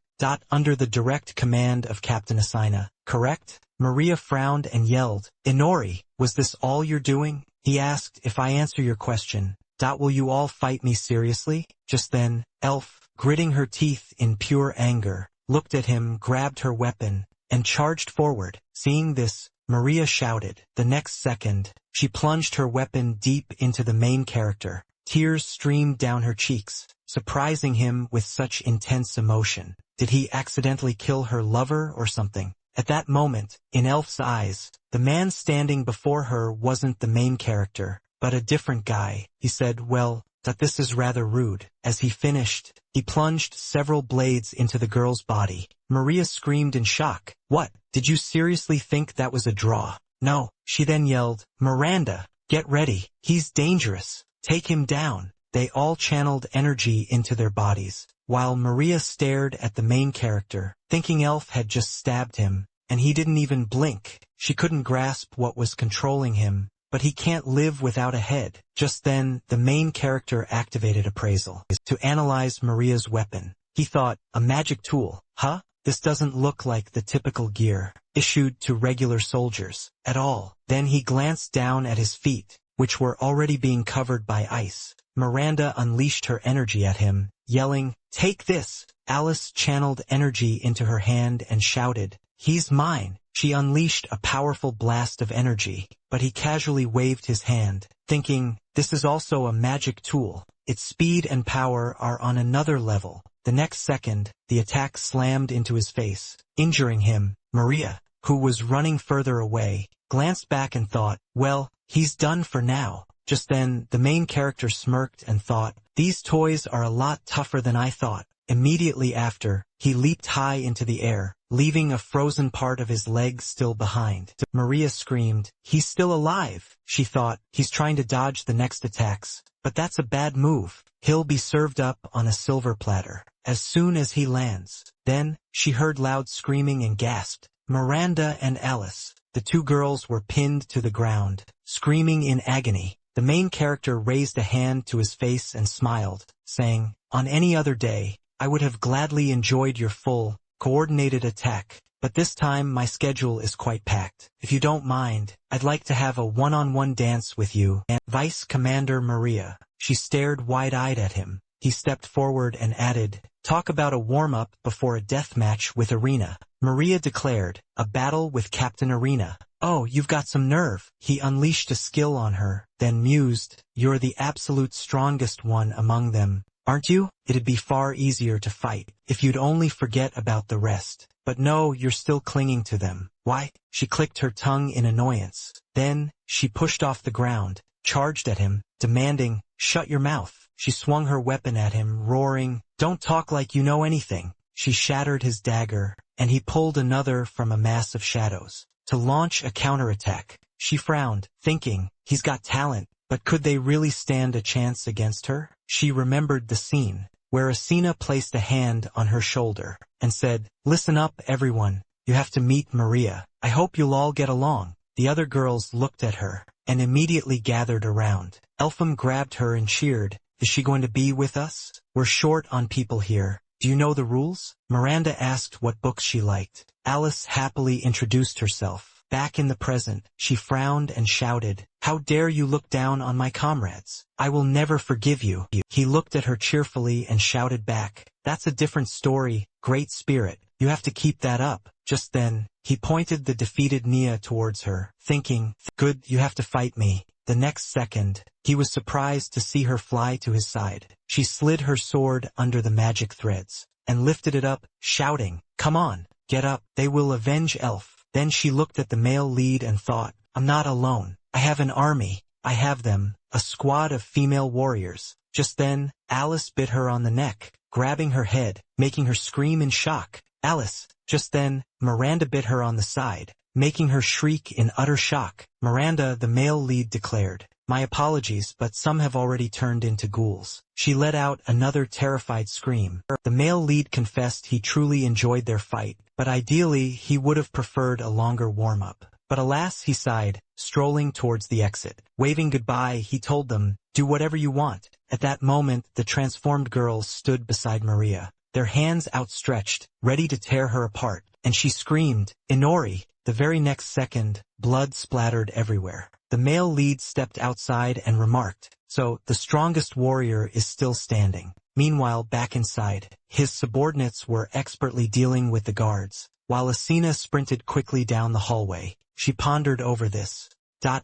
Speaker 1: under the direct command of Captain Asina, correct? Maria frowned and yelled, Inori, was this all you're doing? He asked, if I answer your question, will you all fight me seriously? Just then, Elf, gritting her teeth in pure anger, looked at him, grabbed her weapon, and charged forward. Seeing this, Maria shouted. The next second, she plunged her weapon deep into the main character. Tears streamed down her cheeks, surprising him with such intense emotion. Did he accidentally kill her lover or something? At that moment, in Elf's eyes, the man standing before her wasn't the main character, but a different guy. He said, well, this is rather rude. As he finished, he plunged several blades into the girl's body. Maria screamed in shock. What? Did you seriously think that was a draw? No. She then yelled, Miranda, get ready. He's dangerous. Take him down. They all channeled energy into their bodies, while Maria stared at the main character, thinking Elf had just stabbed him, and he didn't even blink. She couldn't grasp what was controlling him. But he can't live without a head. Just then, the main character activated appraisal to analyze Maria's weapon. He thought, a magic tool, huh? This doesn't look like the typical gear issued to regular soldiers at all. Then he glanced down at his feet, which were already being covered by ice. Miranda unleashed her energy at him, yelling, take this! Alice channeled energy into her hand and shouted, he's mine! She unleashed a powerful blast of energy, but he casually waved his hand, thinking, this is also a magic tool. Its speed and power are on another level. The next second, the attack slammed into his face, injuring him. Maria, who was running further away, glanced back and thought, well, he's done for now. Just then, the main character smirked and thought, these toys are a lot tougher than I thought. Immediately after, he leaped high into the air, leaving a frozen part of his leg still behind. Maria screamed, he's still alive. She thought, he's trying to dodge the next attacks. But that's a bad move. He'll be served up on a silver platter as soon as he lands. Then, she heard loud screaming and gasped. Miranda and Alice, the two girls, were pinned to the ground, screaming in agony. The main character raised a hand to his face and smiled, saying, on any other day, I would have gladly enjoyed your full, coordinated attack, but this time my schedule is quite packed. If you don't mind, I'd like to have a one-on-one dance with you, and Vice Commander Maria. She stared wide-eyed at him. He stepped forward and added, talk about a warm-up before a death match with Arena. Maria declared, a battle with Captain Arena. Oh, you've got some nerve. He unleashed a skill on her, then mused, you're the absolute strongest one among them, aren't you? It'd be far easier to fight if you'd only forget about the rest. But no, you're still clinging to them. Why? She clicked her tongue in annoyance. Then, she pushed off the ground, charged at him, demanding, shut your mouth. She swung her weapon at him, roaring, "Don't talk like you know anything." She shattered his dagger, and he pulled another from a mass of shadows. To launch a counterattack, she frowned, thinking, he's got talent, but could they really stand a chance against her? She remembered the scene, where Asuna placed a hand on her shoulder, and said, "Listen up, everyone. You have to meet Maria. I hope you'll all get along." The other girls looked at her, and immediately gathered around. Elpham grabbed her and cheered, "Is she going to be with us? We're short on people here. Do you know the rules?" Miranda asked what books she liked. Alice happily introduced herself. Back in the present, she frowned and shouted, "How dare you look down on my comrades? I will never forgive you." He looked at her cheerfully and shouted back, "That's a different story, great spirit. You have to keep that up." Just then, he pointed the defeated Nia towards her, thinking, "Good, you have to fight me." The next second, he was surprised to see her fly to his side. She slid her sword under the magic threads, and lifted it up, shouting, "Come on, get up, they will avenge Elf." Then she looked at the male lead and thought, "I'm not alone. I have an army. I have them, a squad of female warriors." Just then, Alice bit her on the neck, grabbing her head, making her scream in shock. "Alice!" Just then, Miranda bit her on the side, making her shriek in utter shock. "Miranda," the male lead declared, "my apologies, but some have already turned into ghouls." She let out another terrified scream. The male lead confessed he truly enjoyed their fight, but ideally he would have preferred a longer warm-up. But alas, he sighed, strolling towards the exit. Waving goodbye, he told them, "Do whatever you want." At that moment, the transformed girls stood beside Maria, their hands outstretched, ready to tear her apart, and she screamed, "Inori!" The very next second, blood splattered everywhere. The male lead stepped outside and remarked, "So, the strongest warrior is still standing." Meanwhile, back inside, his subordinates were expertly dealing with the guards, while Asuna sprinted quickly down the hallway. She pondered over this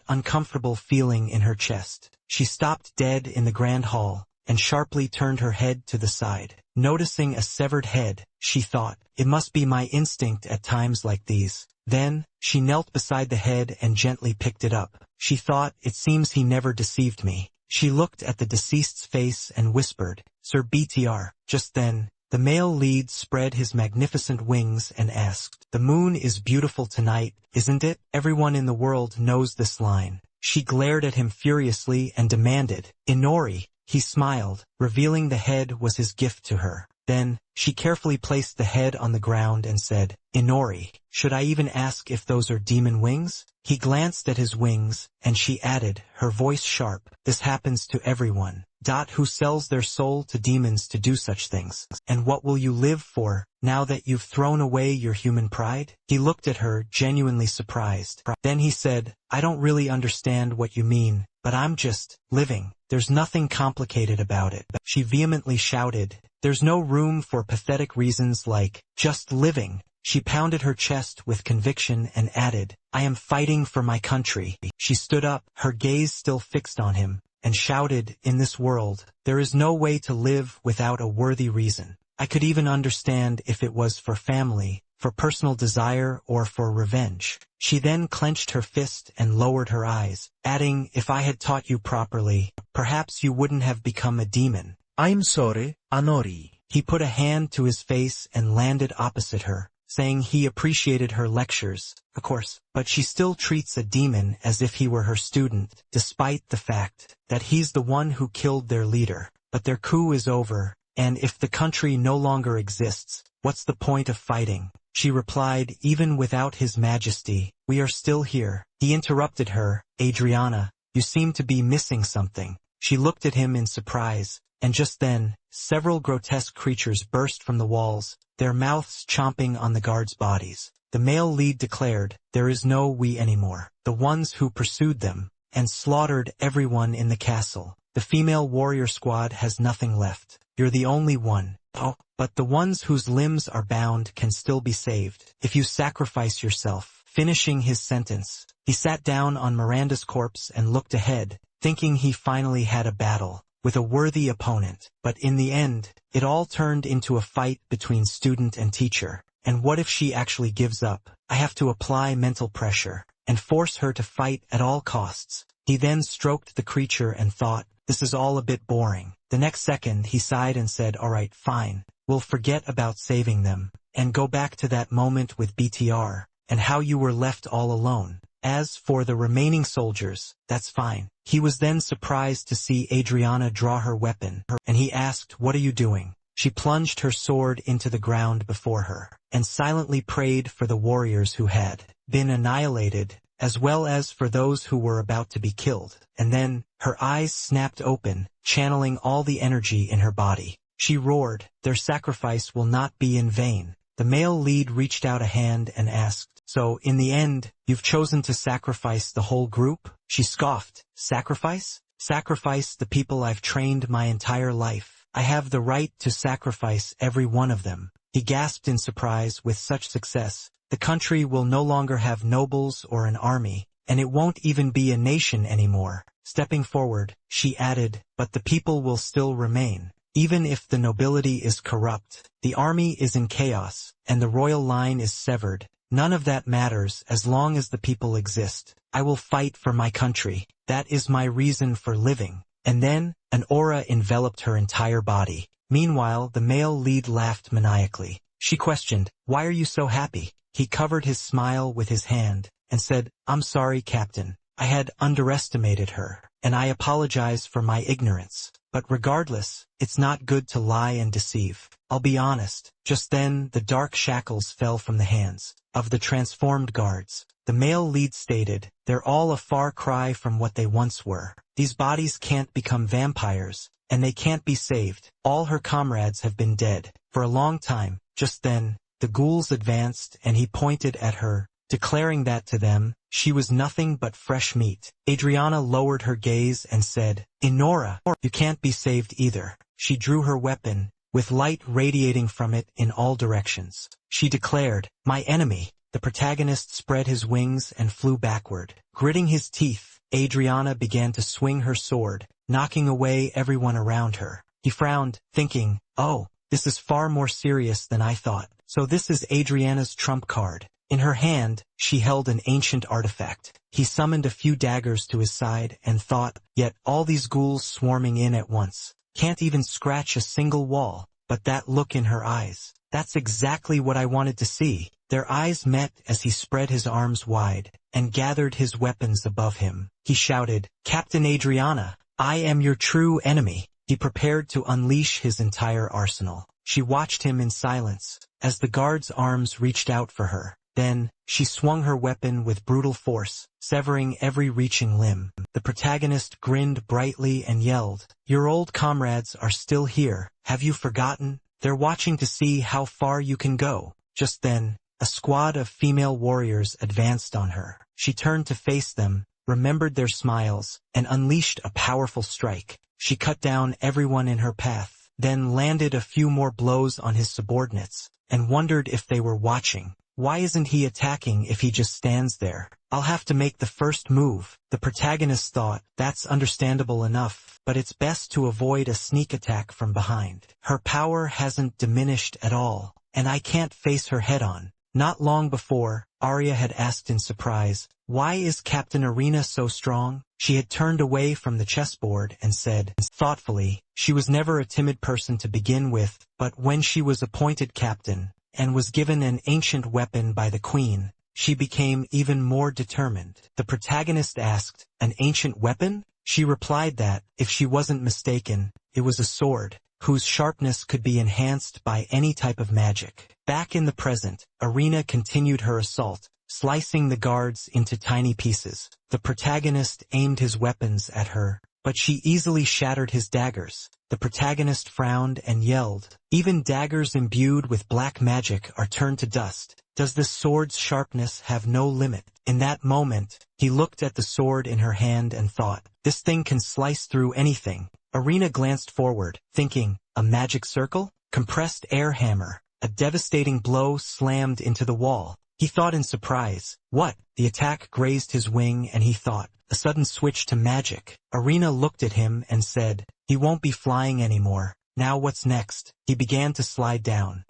Speaker 1: uncomfortable feeling in her chest. She stopped dead in the grand hall, and sharply turned her head to the side. Noticing a severed head, she thought, "It must be my instinct at times like these." Then, she knelt beside the head and gently picked it up. She thought, "It seems he never deceived me." She looked at the deceased's face and whispered, "Sir BTR." Just then, the male lead spread his magnificent wings and asked, "The moon is beautiful tonight, isn't it?" Everyone in the world knows this line. She glared at him furiously and demanded, "Inori." He smiled, revealing the head was his gift to her. Then, she carefully placed the head on the ground and said, "Inori, should I even ask if those are demon wings?" He glanced at his wings, and she added, her voice sharp, "This happens to everyone. Who sells their soul to demons to do such things? And what will you live for, now that you've thrown away your human pride?" He looked at her, genuinely surprised. Then he said, "I don't really understand what you mean, but I'm just living. There's nothing complicated about it." She vehemently shouted, "There's no room for pathetic reasons like, just living." She pounded her chest with conviction and added, "I am fighting for my country." She stood up, her gaze still fixed on him, and shouted, "In this world, there is no way to live without a worthy reason. I could even understand if it was for family, for personal desire, or for revenge." She then clenched her fist and lowered her eyes, adding, "If I had taught you properly, perhaps you wouldn't have become a demon."
Speaker 2: I'm sorry, Anori.
Speaker 1: He put a hand to his face and landed opposite her, saying he appreciated her lectures, of course, but she still treats a demon as if he were her student, despite the fact that he's the one who killed their leader. But their coup is over, and if the country no longer exists, what's the point of fighting? She replied, "Even without his majesty, we are still here." He interrupted her, "Adriana, you seem to be missing something." She looked at him in surprise, and just then, several grotesque creatures burst from the walls, their mouths chomping on the guards' bodies. The male lead declared, "There is no we anymore. The ones who pursued them, and slaughtered everyone in the castle. The female warrior squad has nothing left. You're the only one. Oh, but the ones whose limbs are bound can still be saved, if you sacrifice yourself." Finishing his sentence, he sat down on Miranda's corpse and looked ahead, thinking he finally had a battle with a worthy opponent. But in the end, it all turned into a fight between student and teacher. And what if she actually gives up? I have to apply mental pressure and force her to fight at all costs. He then stroked the creature and thought, this is all a bit boring. The next second he sighed and said, "Alright, fine. We'll forget about saving them, and go back to that moment with BTR, and how you were left all alone. As for the remaining soldiers, that's fine." He was then surprised to see Adriana draw her weapon, and he asked, "What are you doing?" She plunged her sword into the ground before her, and silently prayed for the warriors who had been annihilated, as well as for those who were about to be killed. And then, her eyes snapped open, channeling all the energy in her body. She roared, "Their sacrifice will not be in vain." The male lead reached out a hand and asked, "So, in the end, you've chosen to sacrifice the whole group?" She scoffed, "Sacrifice? Sacrifice the people I've trained my entire life. I have the right to sacrifice every one of them." He gasped in surprise. With such success, the country will no longer have nobles or an army, and it won't even be a nation anymore. Stepping forward, she added, "But the people will still remain. Even if the nobility is corrupt, the army is in chaos, and the royal line is severed. None of that matters as long as the people exist. I will fight for my country. That is my reason for living." And then, an aura enveloped her entire body. Meanwhile, the male lead laughed maniacally. She questioned, "Why are you so happy?" He covered his smile with his hand, and said, "I'm sorry, Captain. I had underestimated her, and I apologize for my ignorance. But regardless, it's not good to lie and deceive. I'll be honest." Just then, the dark shackles fell from the hands of the transformed guards. The male lead stated, "They're all a far cry from what they once were. These bodies can't become vampires, and they can't be saved. All her comrades have been dead for a long time." Just then, the ghouls advanced, and he pointed at her, declaring that to them, she was nothing but fresh meat. Adriana lowered her gaze and said, "Enora, you can't be saved either." She drew her weapon, with light radiating from it in all directions. She declared, "My enemy." The protagonist spread his wings and flew backward. Gritting his teeth, Adriana began to swing her sword, knocking away everyone around her. He frowned, thinking, "Oh, this is far more serious than I thought." So this is Adriana's trump card. In her hand, she held an ancient artifact. He summoned a few daggers to his side and thought, yet all these ghouls swarming in at once. Can't even scratch a single wall. But that look in her eyes. That's exactly what I wanted to see. Their eyes met as he spread his arms wide and gathered his weapons above him. He shouted, "Captain Adriana, I am your true enemy." He prepared to unleash his entire arsenal. She watched him in silence as the guard's arms reached out for her. Then, she swung her weapon with brutal force, severing every reaching limb. The protagonist grinned brightly and yelled, "Your old comrades are still here. Have you forgotten? They're watching to see how far you can go." Just then, a squad of female warriors advanced on her. She turned to face them, remembered their smiles, and unleashed a powerful strike. She cut down everyone in her path, then landed a few more blows on his subordinates, and wondered if they were watching. Why isn't he attacking if he just stands there? I'll have to make the first move. The protagonist thought, that's understandable enough, but it's best to avoid a sneak attack from behind. Her power hasn't diminished at all, and I can't face her head-on. Not long before, Arya had asked in surprise, "Why is Captain Arena so strong?" She had turned away from the chessboard and said, thoughtfully, she was never a timid person to begin with, but when she was appointed captain, and was given an ancient weapon by the queen, she became even more determined. The protagonist asked, "An ancient weapon?" She replied that, if she wasn't mistaken, it was a sword, whose sharpness could be enhanced by any type of magic. Back in the present, Arena continued her assault, slicing the guards into tiny pieces. The protagonist aimed his weapons at her, but she easily shattered his daggers. The protagonist frowned and yelled, "Even daggers imbued with black magic are turned to dust. Does this sword's sharpness have no limit?" In that moment, he looked at the sword in her hand and thought, this thing can slice through anything. Arena glanced forward, thinking, a magic circle? Compressed air hammer. A devastating blow slammed into the wall. He thought in surprise, what? The attack grazed his wing and he thought, a sudden switch to magic. Arena looked at him and said, he won't be flying anymore. Now what's next? He began to slide down,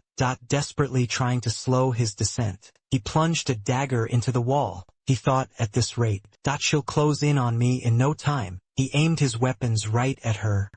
Speaker 1: desperately trying to slow his descent. He plunged a dagger into the wall. He thought, at this rate, she'll close in on me in no time. He aimed his weapons right at her,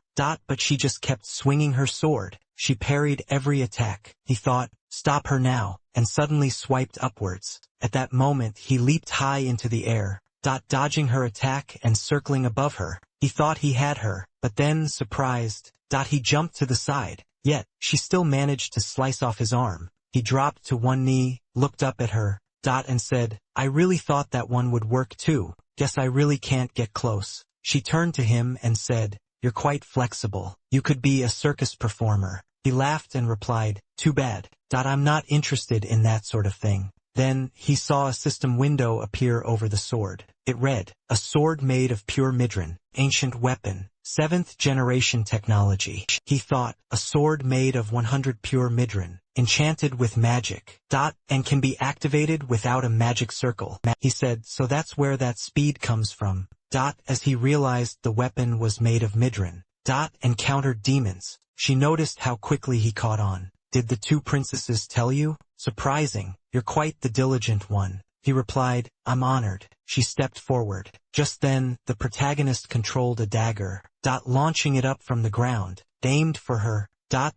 Speaker 1: But she just kept swinging her sword. She parried every attack. He thought, stop her now, and suddenly swiped upwards. At that moment he leaped high into the air, dodging her attack and circling above her. He thought he had her, but then, surprised, he jumped to the side. Yet, she still managed to slice off his arm. He dropped to one knee, looked up at her, and said, I really thought that one would work too. Guess I really can't get close. She turned to him and said, you're quite flexible. You could be a circus performer. He laughed and replied, too bad. I'm not interested in that sort of thing. Then, he saw a system window appear over the sword. It read, a sword made of pure midran, ancient weapon, 7th generation technology. He thought, a sword made of 100 pure midran, enchanted with magic, and can be activated without a magic circle. He said, so that's where that speed comes from. As he realized the weapon was made of midran, and countered demons. She noticed how quickly he caught on. Did the two princesses tell you? Surprising, you're quite the diligent one. He replied, I'm honored. She stepped forward. Just then, the protagonist controlled a dagger, launching it up from the ground, aimed for her,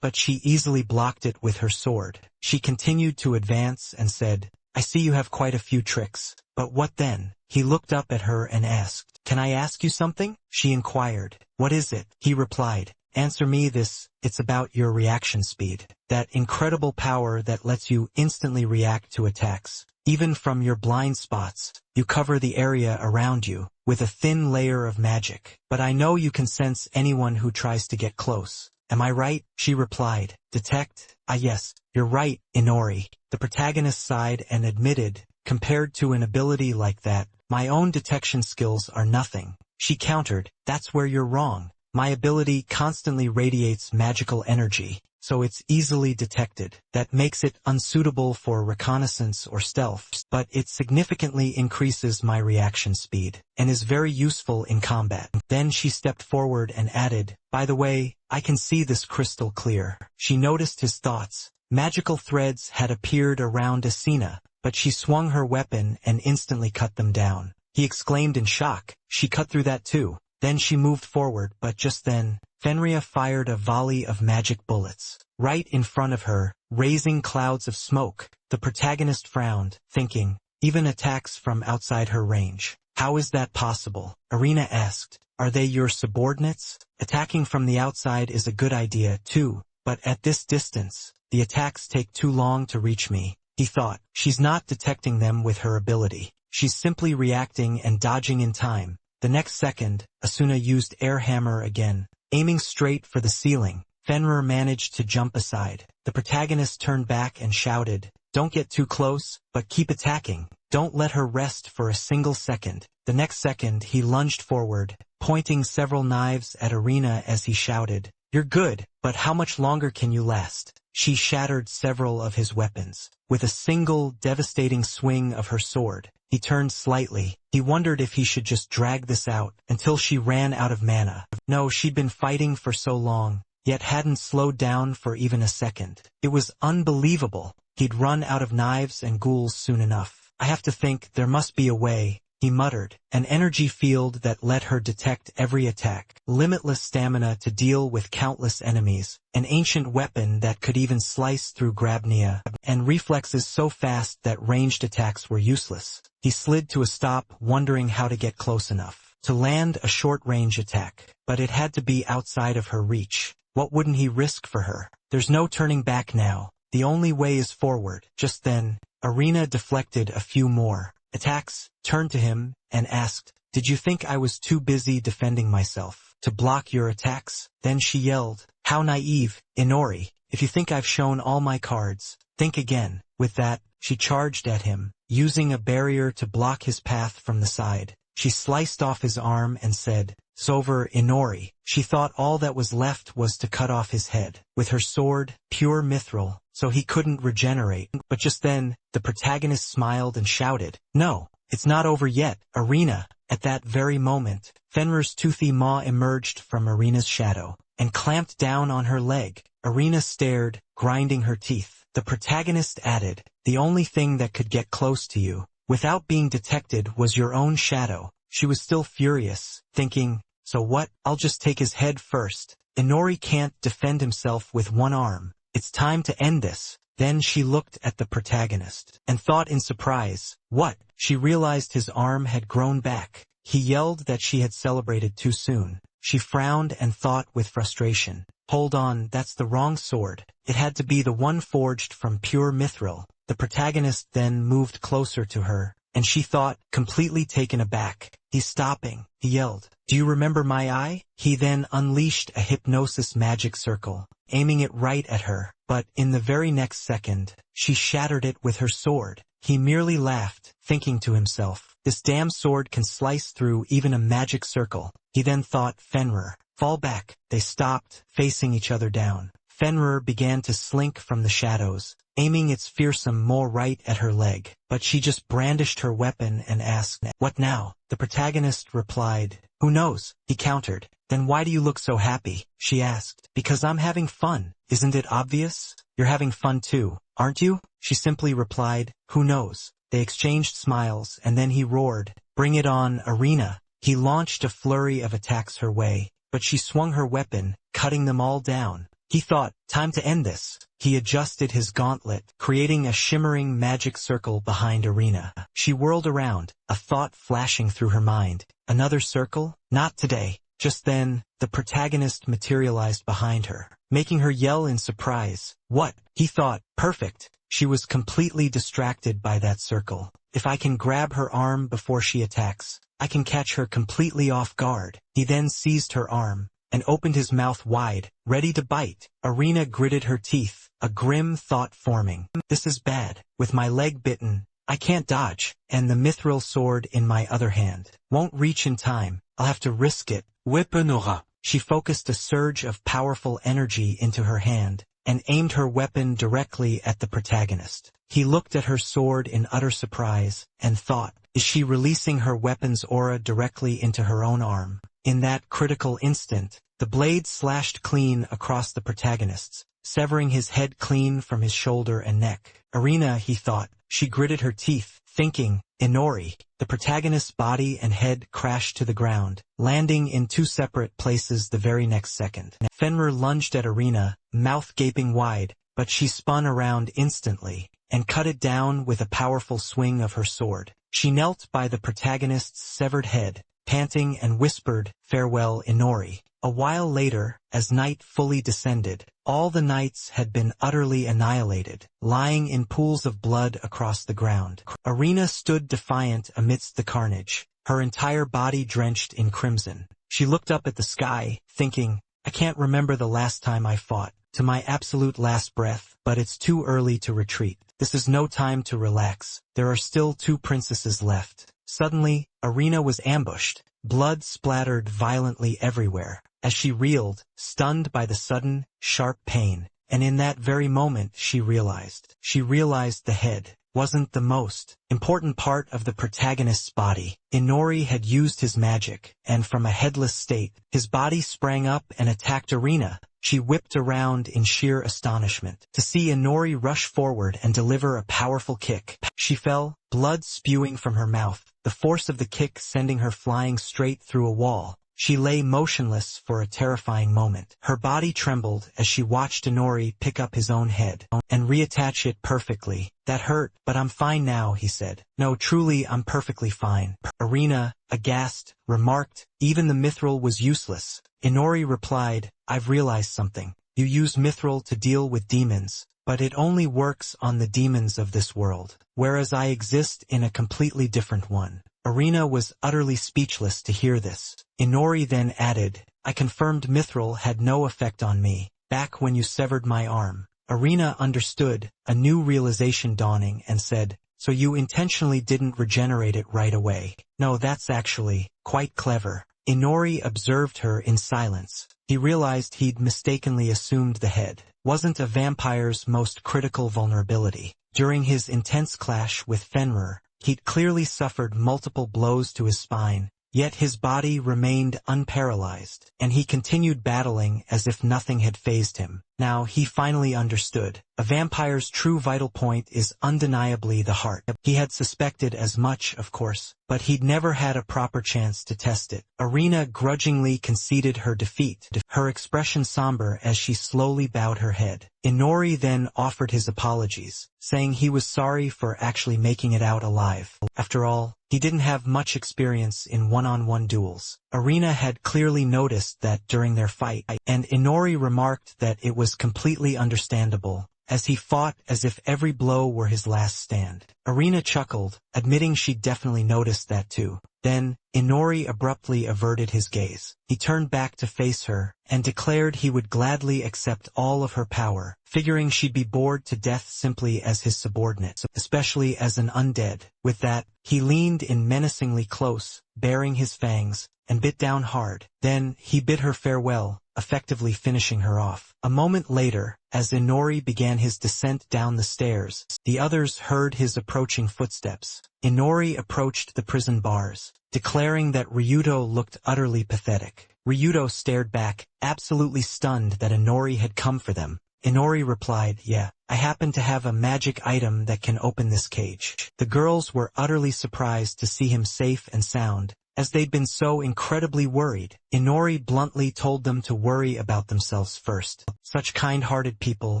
Speaker 1: but she easily blocked it with her sword. She continued to advance and said, I see you have quite a few tricks. But what then? He looked up at her and asked, can I ask you something? She inquired. What is it? He replied, answer me this, it's about your reaction speed. That incredible power that lets you instantly react to attacks. Even from your blind spots, you cover the area around you with a thin layer of magic. But I know you can sense anyone who tries to get close. Am I right? She replied. Detect? Yes, you're right, Inori. The protagonist sighed and admitted, compared to an ability like that, my own detection skills are nothing. She countered, that's where you're wrong. My ability constantly radiates magical energy, so it's easily detected. That makes it unsuitable for reconnaissance or stealth, but it significantly increases my reaction speed, and is very useful in combat. Then she stepped forward and added, by the way, I can see this crystal clear. She noticed his thoughts. Magical threads had appeared around Asina, but she swung her weapon and instantly cut them down. He exclaimed in shock, she cut through that too. Then she moved forward, but just then, Fenrir fired a volley of magic bullets. Right in front of her, raising clouds of smoke. The protagonist frowned, thinking, even attacks from outside her range. How is that possible? Arena asked, are they your subordinates? Attacking from the outside is a good idea too, but at this distance, the attacks take too long to reach me. He thought, she's not detecting them with her ability. She's simply reacting and dodging in time. The next second, Asuna used air hammer again, aiming straight for the ceiling. Fenrir managed to jump aside. The protagonist turned back and shouted, don't get too close, but keep attacking. Don't let her rest for a single second. The next second he lunged forward, pointing several knives at Arena as he shouted, you're good, but how much longer can you last? She shattered several of his weapons. With a single devastating swing of her sword, he turned slightly. He wondered if he should just drag this out until she ran out of mana. No, she'd been fighting for so long, yet hadn't slowed down for even a second. It was unbelievable. He'd run out of knives and ghouls soon enough. I have to think there must be a way, he muttered. An energy field that let her detect every attack. Limitless stamina to deal with countless enemies. An ancient weapon that could even slice through Grabnia. And reflexes so fast that ranged attacks were useless. He slid to a stop, wondering how to get close enough to land a short-range attack. But it had to be outside of her reach. What wouldn't he risk for her? There's no turning back now. The only way is forward. Just then, Arena deflected a few more attacks, turned to him, and asked, did you think I was too busy defending myself to block your attacks? Then she yelled, how naive, Inori. If you think I've shown all my cards, think again. With that, she charged at him, using a barrier to block his path from the side. She sliced off his arm and said, Sover Inori. She thought all that was left was to cut off his head with her sword, pure mithril, so he couldn't regenerate. But just then, the protagonist smiled and shouted, no, it's not over yet, Arena. At that very moment, Fenrir's toothy maw emerged from Arena's shadow and clamped down on her leg. Arena stared, grinding her teeth. The protagonist added, the only thing that could get close to you, without being detected, was your own shadow. She was still furious, thinking, so what, I'll just take his head first. Inori can't defend himself with one arm. It's time to end this. Then she looked at the protagonist and thought in surprise, what? She realized his arm had grown back. He yelled that she had celebrated too soon. She frowned and thought with frustration, hold on, that's the wrong sword. It had to be the one forged from pure mithril. The protagonist then moved closer to her, and she thought, completely taken aback. He's stopping, he yelled. Do you remember my eye? He then unleashed a hypnosis magic circle, aiming it right at her, but in the very next second, she shattered it with her sword. He merely laughed, thinking to himself, this damn sword can slice through even a magic circle. He then thought, Fenrir, fall back. They stopped, facing each other down. Fenrir began to slink from the shadows, aiming its fearsome maw right at her leg, but she just brandished her weapon and asked, what now? The protagonist replied, who knows? He countered. Then why do you look so happy? She asked. Because I'm having fun. Isn't it obvious? You're having fun too, aren't you? She simply replied, who knows? They exchanged smiles, and then he roared, bring it on, Arena. He launched a flurry of attacks her way, but she swung her weapon, cutting them all down. He thought, time to end this. He adjusted his gauntlet, creating a shimmering magic circle behind Arena. She whirled around, a thought flashing through her mind. Another circle? Not today. Just then, the protagonist materialized behind her, making her yell in surprise. What? He thought, perfect. She was completely distracted by that circle. If I can grab her arm before she attacks, I can catch her completely off guard. He then seized her arm and opened his mouth wide, ready to bite. Arena gritted her teeth, a grim thought forming. This is bad. With my leg bitten, I can't dodge, and the mithril sword in my other hand won't reach in time. I'll have to risk it. Weaponora. She focused a surge of powerful energy into her hand and aimed her weapon directly at the protagonist. He looked at her sword in utter surprise and thought, is she releasing her weapon's aura directly into her own arm? In that critical instant, the blade slashed clean across the protagonist's, severing his head clean from his shoulder and neck. Arena, he thought. She gritted her teeth, thinking, Inori. The protagonist's body and head crashed to the ground, landing in two separate places the very next second. Fenrir lunged at Arena, mouth gaping wide, but she spun around instantly and cut it down with a powerful swing of her sword. She knelt by the protagonist's severed head, panting, and whispered, farewell, Inori. A while later, as night fully descended, all the knights had been utterly annihilated, lying in pools of blood across the ground. Arena stood defiant amidst the carnage, her entire body drenched in crimson. She looked up at the sky, thinking, I can't remember the last time I fought, to my absolute last breath, but it's too early to retreat. This is no time to relax. There are still two princesses left. Suddenly, Arena was ambushed. Blood splattered violently everywhere, as she reeled, stunned by the sudden, sharp pain, and in that very moment she realized the head wasn't the most important part of the protagonist's body. Inori had used his magic, and from a headless state, his body sprang up and attacked Arena. She whipped around in sheer astonishment to see Inori rush forward and deliver a powerful kick. She fell, blood spewing from her mouth, the force of the kick sending her flying straight through a wall. She lay motionless for a terrifying moment. Her body trembled as she watched Inori pick up his own head and reattach it perfectly. That hurt, but I'm fine now, he said. No, truly, I'm perfectly fine. Arena, aghast, remarked, even the mithril was useless. Inori replied, I've realized something. You use mithril to deal with demons, but it only works on the demons of this world, whereas I exist in a completely different one. Arena was utterly speechless to hear this. Inori then added, I confirmed mithril had no effect on me, back when you severed my arm. Arena understood, a new realization dawning, and said, so you intentionally didn't regenerate it right away. No, that's actually quite clever. Inori observed her in silence. He realized he'd mistakenly assumed the head wasn't a vampire's most critical vulnerability. During his intense clash with Fenrir, he'd clearly suffered multiple blows to his spine, yet his body remained unparalyzed, and he continued battling as if nothing had fazed him. Now he finally understood. A vampire's true vital point is undeniably the heart. He had suspected as much, of course, but he'd never had a proper chance to test it. Arena grudgingly conceded her defeat, her expression somber as she slowly bowed her head. Inori then offered his apologies, saying he was sorry for actually making it out alive. After all, he didn't have much experience in one-on-one duels. Arena had clearly noticed that during their fight, and Inori remarked that it was completely understandable, as he fought as if every blow were his last stand. Arena chuckled, admitting she'd definitely noticed that too. Then, Inori abruptly averted his gaze. He turned back to face her, and declared he would gladly accept all of her power, figuring she'd be bored to death simply as his subordinate, especially as an undead. With that, he leaned in menacingly close, baring his fangs, and bit down hard. Then, he bid her farewell, effectively finishing her off. A moment later, as Inori began his descent down the stairs, the others heard his approaching footsteps. Inori approached the prison bars, declaring that Ryudo looked utterly pathetic. Ryudo stared back, absolutely stunned that Inori had come for them. Inori replied, "Yeah, I happen to have a magic item that can open this cage." The girls were utterly surprised to see him safe and sound, as they'd been so incredibly worried. Inori bluntly told them to worry about themselves first. Such kind-hearted people,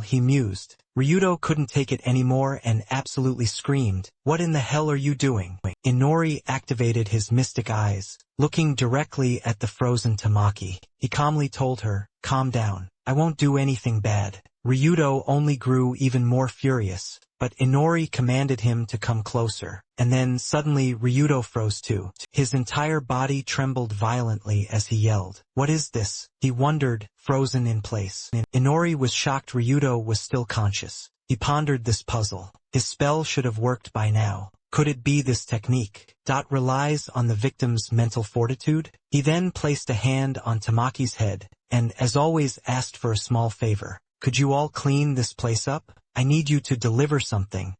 Speaker 1: he mused. Ryudo couldn't take it anymore and absolutely screamed, "What in the hell are you doing?" Inori activated his mystic eyes, looking directly at the frozen Tamaki. He calmly told her, "Calm down. I won't do anything bad." Ryudo only grew even more furious, but Inori commanded him to come closer. And then suddenly Ryudo froze too. His entire body trembled violently as he yelled, "What is this?" He wondered, frozen in place. Inori was shocked Ryudo was still conscious. He pondered this puzzle. His spell should have worked by now. Could it be this technique relies on the victim's mental fortitude? He then placed a hand on Tamaki's head, and as always asked for a small favor. "Could you all clean this place up? I need you to deliver something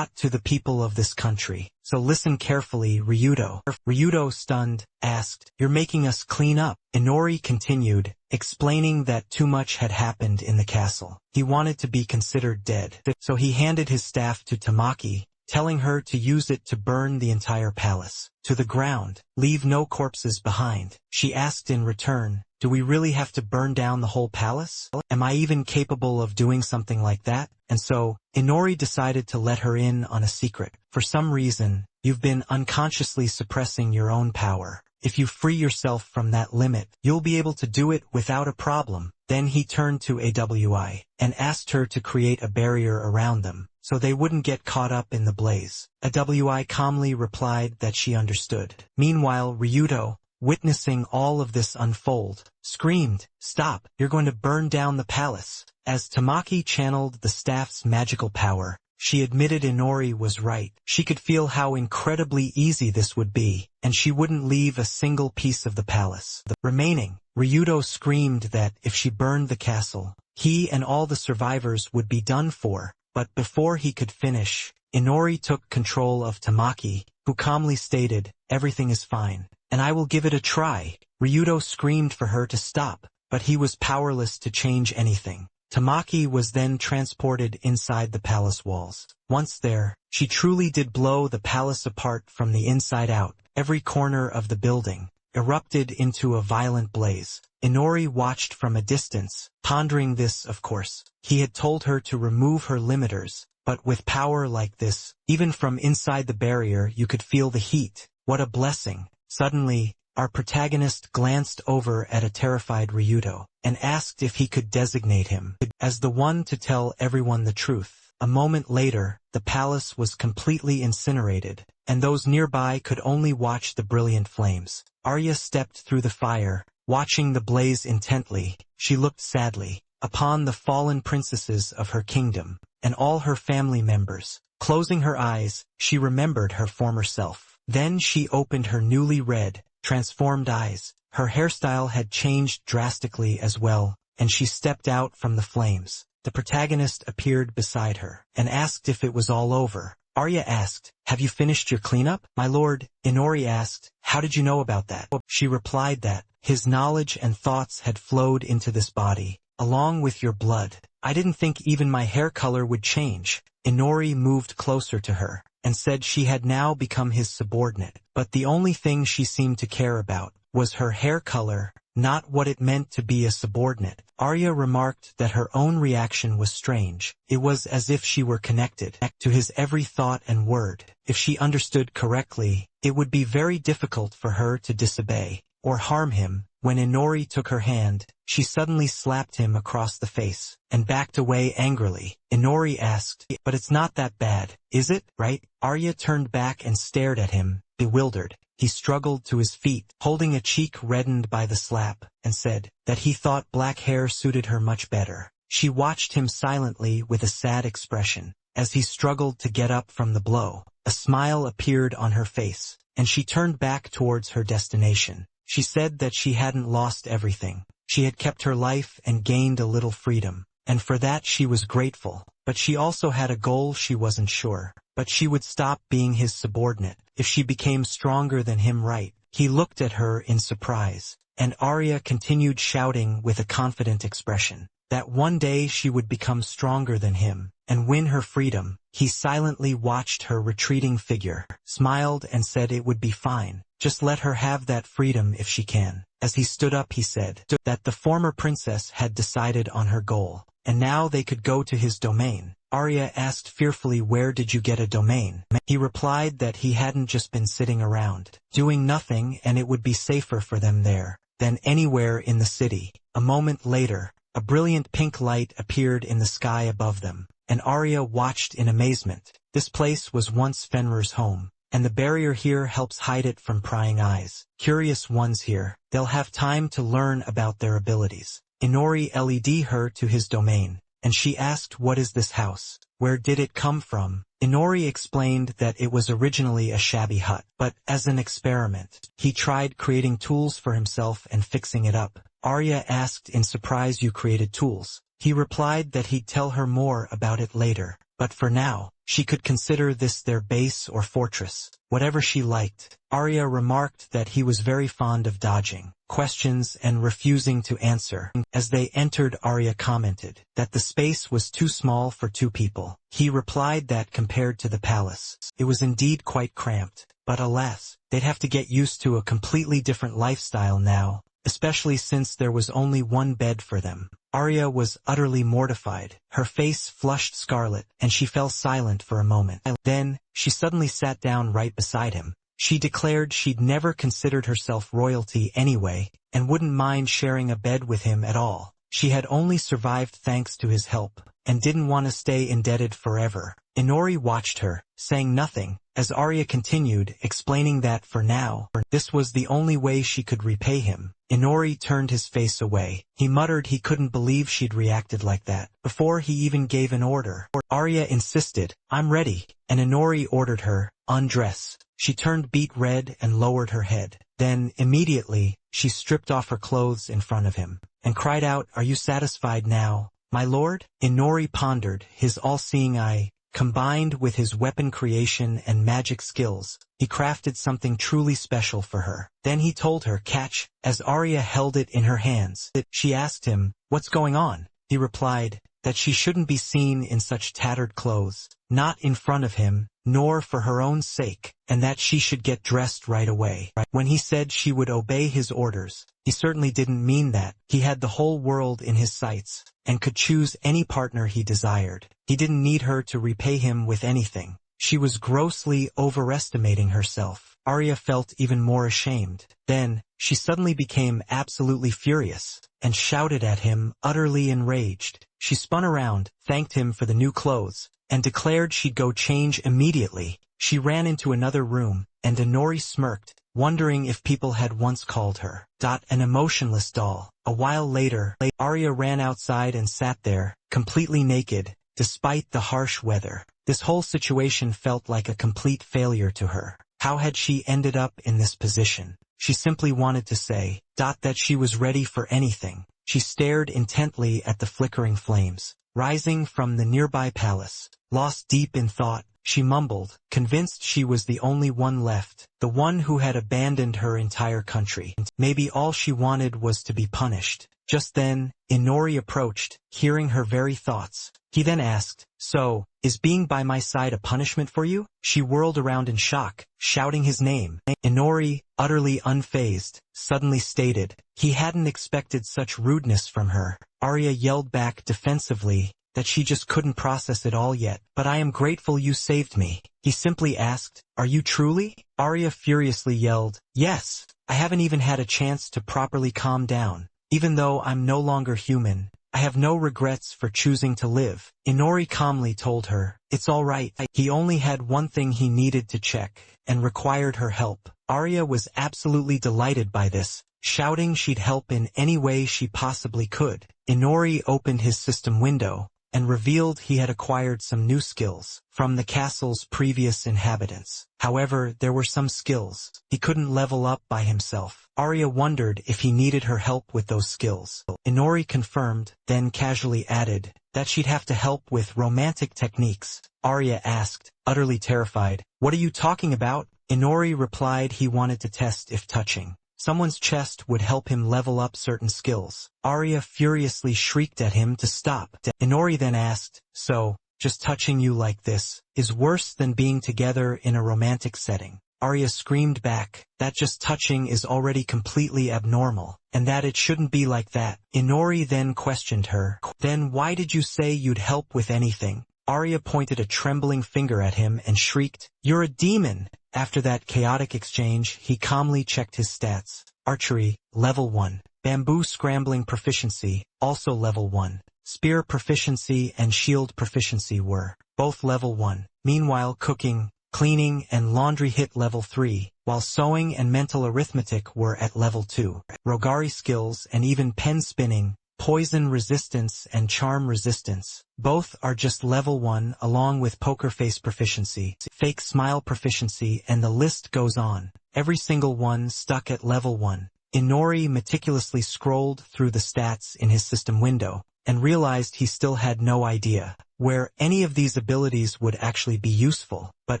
Speaker 1: to the people of this country. So listen carefully, Ryudo." Ryudo, stunned, asked, "You're making us clean up?" Inori continued, explaining that too much had happened in the castle. He wanted to be considered dead. So he handed his staff to Tamaki, telling her to use it to burn the entire palace to the ground, leave no corpses behind. She asked in return, "Do we really have to burn down the whole palace? Am I even capable of doing something like that?" And so, Inori decided to let her in on a secret. "For some reason, you've been unconsciously suppressing your own power. If you free yourself from that limit, you'll be able to do it without a problem." Then he turned to AWI, and asked her to create a barrier around them, so they wouldn't get caught up in the blaze. AWI calmly replied that she understood. Meanwhile, Ryudo, witnessing all of this unfold, screamed, "Stop, you're going to burn down the palace." As Tamaki channeled the staff's magical power, she admitted Inori was right. She could feel how incredibly easy this would be, and she wouldn't leave a single piece of the palace remaining. Ryudo screamed that if she burned the castle, he and all the survivors would be done for, but before he could finish, Inori took control of Tamaki, who calmly stated, "Everything is fine, and I will give it a try." Ryudo screamed for her to stop, but he was powerless to change anything. Tamaki was then transported inside the palace walls. Once there, she truly did blow the palace apart from the inside out. Every corner of the building erupted into a violent blaze. Inori watched from a distance, pondering this, of course. He had told her to remove her limiters, but with power like this, even from inside the barrier you could feel the heat. What a blessing. Suddenly, our protagonist glanced over at a terrified Ryudo, and asked if he could designate him as the one to tell everyone the truth. A moment later, the palace was completely incinerated, and those nearby could only watch the brilliant flames. Arya stepped through the fire, watching the blaze intently. She looked sadly upon the fallen princesses of her kingdom, and all her family members. Closing her eyes, she remembered her former self. Then she opened her newly red, transformed eyes. Her hairstyle had changed drastically as well, and she stepped out from the flames. The protagonist appeared beside her, and asked if it was all over. Arya asked, "Have you finished your cleanup, my lord?" Inori asked, "How did you know about that?" She replied that his knowledge and thoughts had flowed into this body, along with your blood. I didn't think even my hair color would change. Inori moved closer to her and said she had now become his subordinate, but the only thing she seemed to care about was her hair color, not what it meant to be a subordinate. Arya remarked that her own reaction was strange. It was as if she were connected to his every thought and word. If she understood correctly, it would be very difficult for her to disobey or harm him. When Inori took her hand, she suddenly slapped him across the face and backed away angrily. Inori asked, "But it's not that bad, is it, right?" Arya turned back and stared at him, bewildered. He struggled to his feet, holding a cheek reddened by the slap, and said that he thought black hair suited her much better. She watched him silently with a sad expression. As he struggled to get up from the blow, a smile appeared on her face, and she turned back towards her destination. She said that she hadn't lost everything. She had kept her life and gained a little freedom, and for that she was grateful. But she also had a goal. She wasn't sure, but she would stop being his subordinate if she became stronger than him, right? He looked at her in surprise, and Arya continued shouting with a confident expression that one day she would become stronger than him and win her freedom. He silently watched her retreating figure, smiled and said it would be fine. Just let her have that freedom if she can. As he stood up, he said that the former princess had decided on her goal, and now they could go to his domain. Arya asked fearfully, "Where did you get a domain?" He replied that he hadn't just been sitting around, doing nothing, and it would be safer for them there than anywhere in the city. A moment later, a brilliant pink light appeared in the sky above them, and Arya watched in amazement. This place was once Fenrir's home, and the barrier here helps hide it from prying eyes. Curious ones here, they'll have time to learn about their abilities. Inori led her to his domain, and she asked, "What is this house? Where did it come from?" Inori explained that it was originally a shabby hut, but as an experiment, he tried creating tools for himself and fixing it up. Arya asked in surprise, "You created tools?" He replied that he'd tell her more about it later, but for now, she could consider this their base or fortress, whatever she liked. Arya remarked that he was very fond of dodging questions and refusing to answer. As they entered, Arya commented that the space was too small for two people. He replied that compared to the palace, it was indeed quite cramped, but alas, they'd have to get used to a completely different lifestyle now, especially since there was only one bed for them. Arya was utterly mortified. Her face flushed scarlet, and she fell silent for a moment. Then, she suddenly sat down right beside him. She declared she'd never considered herself royalty anyway, and wouldn't mind sharing a bed with him at all. She had only survived thanks to his help, and didn't want to stay indebted forever. Inori watched her, saying nothing, as Arya continued, explaining that for now, this was the only way she could repay him. Inori turned his face away. He muttered he couldn't believe she'd reacted like that. Before he even gave an order, Arya insisted, "I'm ready," and Inori ordered her, "Undress." She turned beet red and lowered her head. Then, immediately, she stripped off her clothes in front of him, and cried out, "Are you satisfied now, my lord?" Inori pondered, his all-seeing eye, combined with his weapon creation and magic skills. He crafted something truly special for her. Then he told her, "Catch." As Arya held it in her hands, she asked him, "What's going on?" He replied that she shouldn't be seen in such tattered clothes, not in front of him, nor for her own sake, and that she should get dressed right away. When he said she would obey his orders, he certainly didn't mean that. He had the whole world in his sights, and could choose any partner he desired. He didn't need her to repay him with anything. She was grossly overestimating herself. Arya felt even more ashamed. Then, she suddenly became absolutely furious, and shouted at him, utterly enraged. She spun around, thanked him for the new clothes, and declared she'd go change immediately. She ran into another room, and Inori smirked, wondering if people had once called her an emotionless doll. A while later, Arya ran outside and sat there, completely naked, despite the harsh weather. This whole situation felt like a complete failure to her. How had she ended up in this position? She simply wanted to say that she was ready for anything. She stared intently at the flickering flames, rising from the nearby palace. Lost deep in thought, she mumbled, convinced she was the only one left, the one who had abandoned her entire country. Maybe all she wanted was to be punished. Just then, Inori approached, hearing her very thoughts. He then asked, "So, is being by my side a punishment for you?" She whirled around in shock, shouting his name. Inori, utterly unfazed, suddenly stated. He hadn't expected such rudeness from her. Arya yelled back defensively that she just couldn't process it all yet. "But I am grateful you saved me." He simply asked, "Are you truly?" Arya furiously yelled, "Yes. I haven't even had a chance to properly calm down. Even though I'm no longer human, I have no regrets for choosing to live." Inori calmly told her, "It's all right." He only had one thing he needed to check, and required her help. Arya was absolutely delighted by this, shouting she'd help in any way she possibly could. Inori opened his system window, and revealed he had acquired some new skills from the castle's previous inhabitants. However, there were some skills he couldn't level up by himself. Arya wondered if he needed her help with those skills. Inori confirmed, then casually added that she'd have to help with romantic techniques. Arya asked, utterly terrified, "What are you talking about?" Inori replied he wanted to test if touching someone's chest would help him level up certain skills. Arya furiously shrieked at him to stop. Inori then asked, "So, just touching you like this is worse than being together in a romantic setting?" Arya screamed back that just touching is already completely abnormal, and that it shouldn't be like that. Inori then questioned her. "Then why did you say you'd help with anything?" Arya pointed a trembling finger at him and shrieked, "You're a demon!" After that chaotic exchange, he calmly checked his stats. Archery, level 1. Bamboo scrambling proficiency, also level 1. Spear proficiency and shield proficiency were both level 1. Meanwhile, cooking, cleaning, and laundry hit level 3, while sewing and mental arithmetic were at level 2. Rogari skills and even pen spinning, poison resistance and charm resistance, both are just level 1, along with poker face proficiency, fake smile proficiency, and the list goes on. Every single one stuck at level 1. Inori meticulously scrolled through the stats in his system window, and realized he still had no idea where any of these abilities would actually be useful, but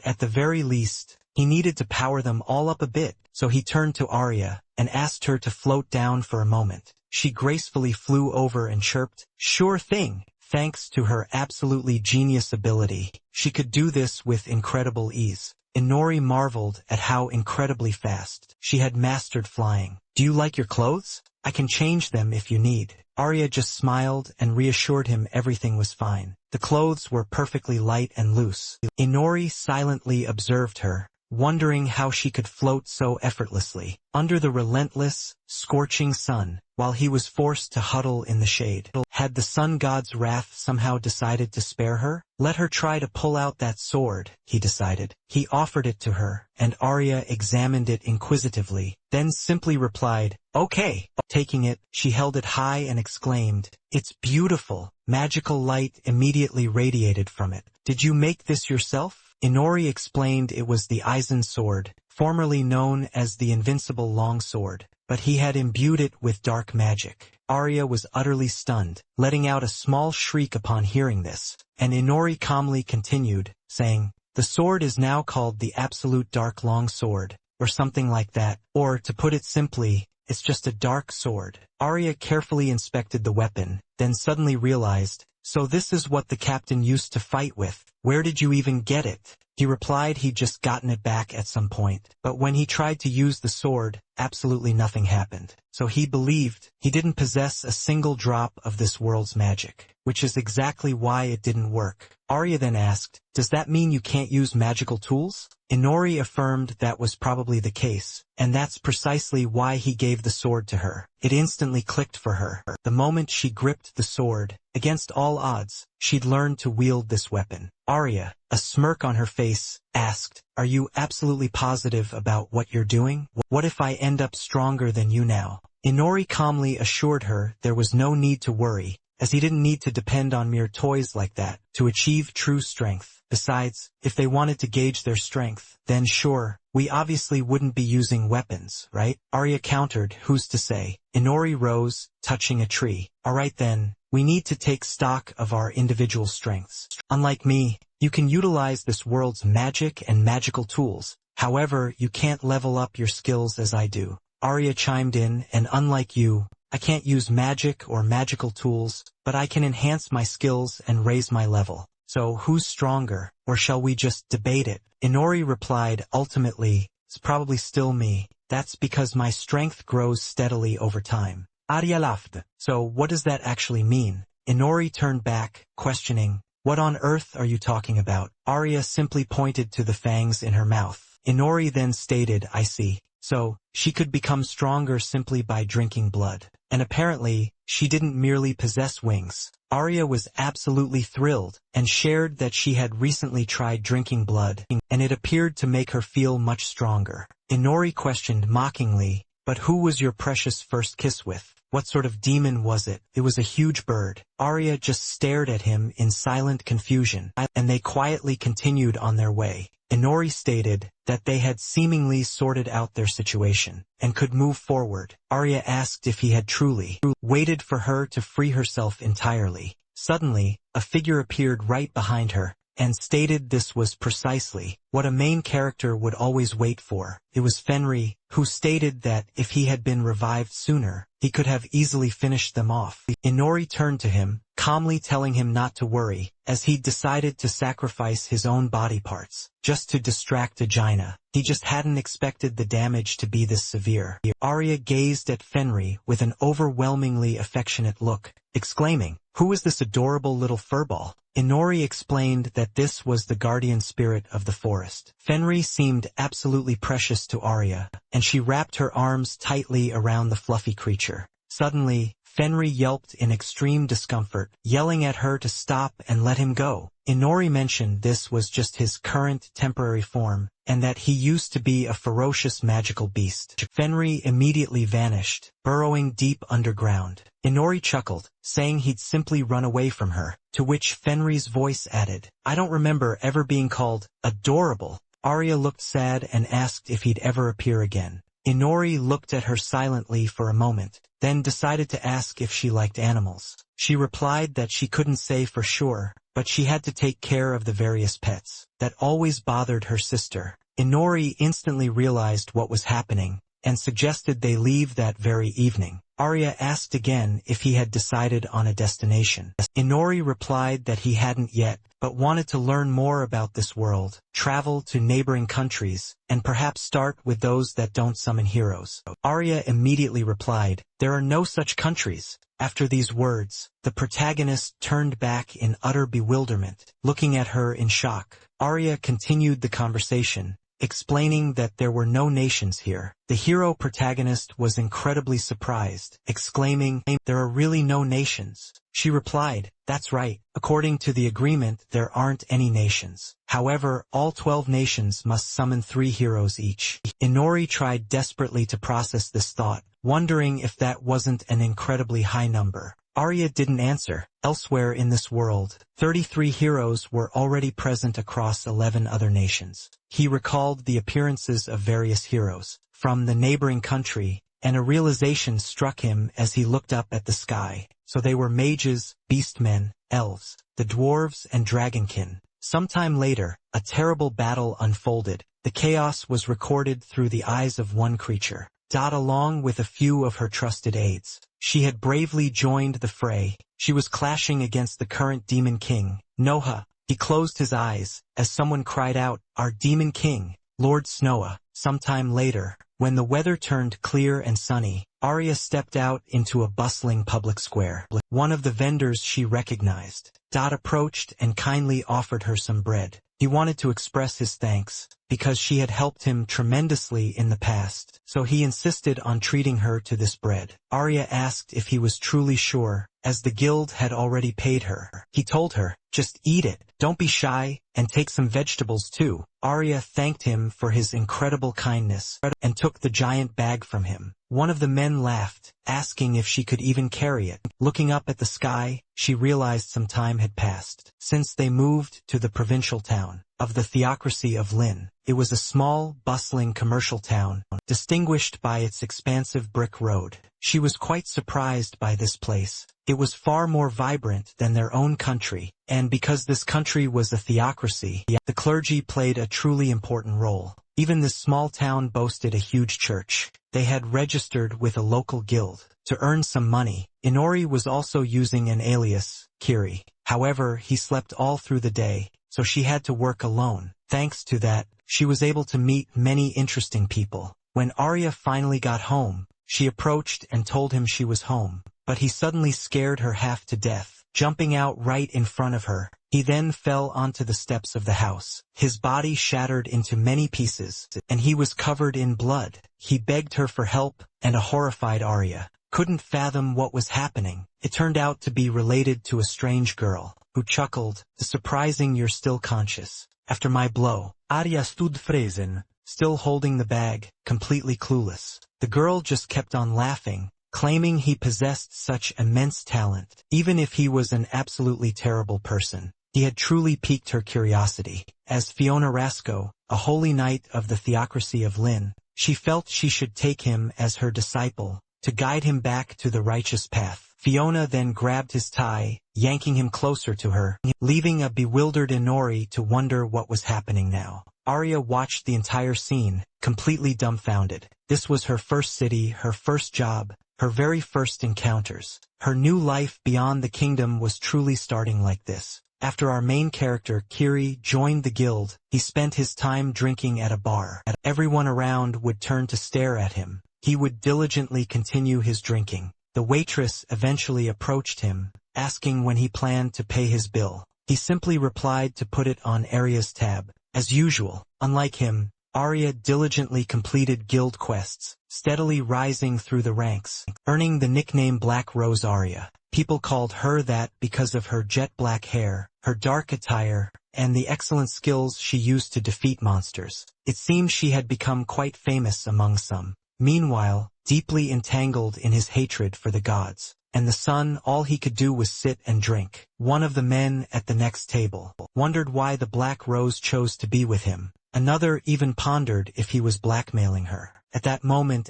Speaker 1: at the very least, he needed to power them all up a bit. So he turned to Arya, and asked her to float down for a moment. She gracefully flew over and chirped, "Sure thing." Thanks to her absolutely genius ability, she could do this with incredible ease. Inori marveled at how incredibly fast she had mastered flying. "Do you like your clothes? I can change them if you need." Arya just smiled and reassured him everything was fine. The clothes were perfectly light and loose. Inori silently observed her, wondering how she could float so effortlessly under the relentless, scorching sun, while he was forced to huddle in the shade. Had the sun god's wrath somehow decided to spare her? Let her try to pull out that sword, he decided. He offered it to her, and Arya examined it inquisitively, then simply replied, "Okay." Taking it, she held it high and exclaimed, "It's beautiful." Magical light immediately radiated from it. "Did you make this yourself?" Inori explained it was the Eisen sword, formerly known as the Invincible Longsword, but he had imbued it with dark magic. Arya was utterly stunned, letting out a small shriek upon hearing this, and Inori calmly continued, saying, "The sword is now called the Absolute Dark Longsword, or something like that, or to put it simply, it's just a dark sword." Arya carefully inspected the weapon, then suddenly realized, "So this is what the captain used to fight with. Where did you even get it?" He replied he'd just gotten it back at some point, but when he tried to use the sword, absolutely nothing happened. So he believed he didn't possess a single drop of this world's magic, which is exactly why it didn't work. Arya then asked, "Does that mean you can't use magical tools?" Inori affirmed that was probably the case, and that's precisely why he gave the sword to her. It instantly clicked for her. The moment she gripped the sword, against all odds, she'd learned to wield this weapon. Arya, a smirk on her face, asked, "Are you absolutely positive about what you're doing? What if I end up stronger than you now?" Inori calmly assured her there was no need to worry, as he didn't need to depend on mere toys like that to achieve true strength. Besides, if they wanted to gauge their strength, then sure, we obviously wouldn't be using weapons, right? Arya countered, "Who's to say?" Inori rose, touching a tree. "Alright then, we need to take stock of our individual strengths. Unlike me, you can utilize this world's magic and magical tools. However, you can't level up your skills as I do." Arya chimed in, "And unlike you, I can't use magic or magical tools, but I can enhance my skills and raise my level. So who's stronger, or shall we just debate it? Inori replied, ultimately, it's probably still me. That's because my strength grows steadily over time. Arya laughed. So what does that actually mean? Inori turned back, questioning, what on earth are you talking about? Arya simply pointed to the fangs in her mouth. Inori then stated, I see. So, she could become stronger simply by drinking blood. And apparently, she didn't merely possess wings. Arya was absolutely thrilled, and shared that she had recently tried drinking blood, and it appeared to make her feel much stronger. Inori questioned mockingly, but who was your precious first kiss with? What sort of demon was it? It was a huge bird. Arya just stared at him in silent confusion, and they quietly continued on their way. Inori stated that they had seemingly sorted out their situation and could move forward. Arya asked if he had truly waited for her to free herself entirely. Suddenly, a figure appeared right behind her and stated this was precisely what a main character would always wait for. It was Fenry, who stated that if he had been revived sooner, he could have easily finished them off. Inori turned to him, calmly telling him not to worry, as he'd decided to sacrifice his own body parts, just to distract Agina. He just hadn't expected the damage to be this severe. Arya gazed at Fenry with an overwhelmingly affectionate look, exclaiming, who is this adorable little furball? Inori explained that this was the guardian spirit of the forest. Fenry seemed absolutely precious to Arya, and she wrapped her arms tightly around the fluffy creature. Suddenly, Fenry yelped in extreme discomfort, yelling at her to stop and let him go. Inori mentioned this was just his current temporary form, and that he used to be a ferocious magical beast. Fenry immediately vanished, burrowing deep underground. Inori chuckled, saying he'd simply run away from her, to which Fenry's voice added, I don't remember ever being called adorable. Arya looked sad and asked if he'd ever appear again. Inori looked at her silently for a moment, then decided to ask if she liked animals. She replied that she couldn't say for sure, but she had to take care of the various pets that always bothered her sister. Inori instantly realized what was happening, and suggested they leave that very evening. Arya asked again if he had decided on a destination. Inori replied that he hadn't yet, but wanted to learn more about this world, travel to neighboring countries, and perhaps start with those that don't summon heroes. Arya immediately replied, there are no such countries. After these words, the protagonist turned back in utter bewilderment, looking at her in shock. Arya continued the conversation, explaining that there were no nations here. The hero protagonist was incredibly surprised, exclaiming, there are really no nations. She replied, that's right. According to the agreement, there aren't any nations. However, all 12 nations must summon 3 heroes each. Inori tried desperately to process this thought, wondering if that wasn't an incredibly high number. Arya didn't answer. Elsewhere in this world, 33 heroes were already present across 11 other nations. He recalled the appearances of various heroes from the neighboring country, and a realization struck him as he looked up at the sky. So they were mages, beastmen, elves, the dwarves, and dragonkin. Sometime later, a terrible battle unfolded. The chaos was recorded through the eyes of one creature. Dot, along with a few of her trusted aides. She had bravely joined the fray. She was clashing against the current demon king, Noha. He closed his eyes, as someone cried out, our demon king, Lord Snowa. Sometime later, when the weather turned clear and sunny, Arya stepped out into a bustling public square. One of the vendors she recognized. Dot approached and kindly offered her some bread. He wanted to express his thanks, because she had helped him tremendously in the past, so he insisted on treating her to this bread. Arya asked if he was truly sure, as the guild had already paid her. He told her, just eat it, don't be shy, and take some vegetables too. Arya thanked him for his incredible kindness, and took the giant bag from him. One of the men laughed, asking if she could even carry it. Looking up at the sky, she realized some time had passed since they moved to the provincial town of the theocracy of Lin. It was a small, bustling commercial town, distinguished by its expansive brick road. She was quite surprised by this place. It was far more vibrant than their own country, and because this country was a theocracy, the clergy played a truly important role. Even this small town boasted a huge church. They had registered with a local guild to earn some money. Inori was also using an alias, Kiri. However, he slept all through the day, so she had to work alone. Thanks to that, she was able to meet many interesting people. When Arya finally got home, she approached and told him she was home, but he suddenly scared her half to death, jumping out right in front of her. He then fell onto the steps of the house. His body shattered into many pieces, and he was covered in blood. He begged her for help, and a horrified Arya couldn't fathom what was happening. It turned out to be related to a strange girl, who chuckled, "The surprising you're still conscious. After my blow."
Speaker 2: Arya stood frozen,
Speaker 1: still holding the bag, completely clueless. The girl just kept on laughing, claiming he possessed such immense talent. Even if he was an absolutely terrible person, he had truly piqued her curiosity. As Fiona Rasco, a holy knight of the theocracy of Lin, she felt she should take him as her disciple, to guide him back to the righteous path. Fiona then grabbed his tie, yanking him closer to her, leaving a bewildered Inori to wonder what was happening now. Arya watched the entire scene, completely dumbfounded. This was her first city, her first job, her very first encounters. Her new life beyond the kingdom was truly starting like this. After our main character Kiri joined the guild, he spent his time drinking at a bar. Everyone around would turn to stare at him. He would diligently continue his drinking. The waitress eventually approached him, asking when he planned to pay his bill. He simply replied to put it on Arya's tab. As usual, unlike him, Arya diligently completed guild quests, steadily rising through the ranks, earning the nickname Black Rose Arya. People called her that because of her jet black hair, her dark attire, and the excellent skills she used to defeat monsters. It seemed she had become quite famous among some. Meanwhile, deeply entangled in his hatred for the gods and the sun, all he could do was sit and drink. One of the men at the next table wondered why the Black Rose chose to be with him. Another even pondered if he was blackmailing her. At that moment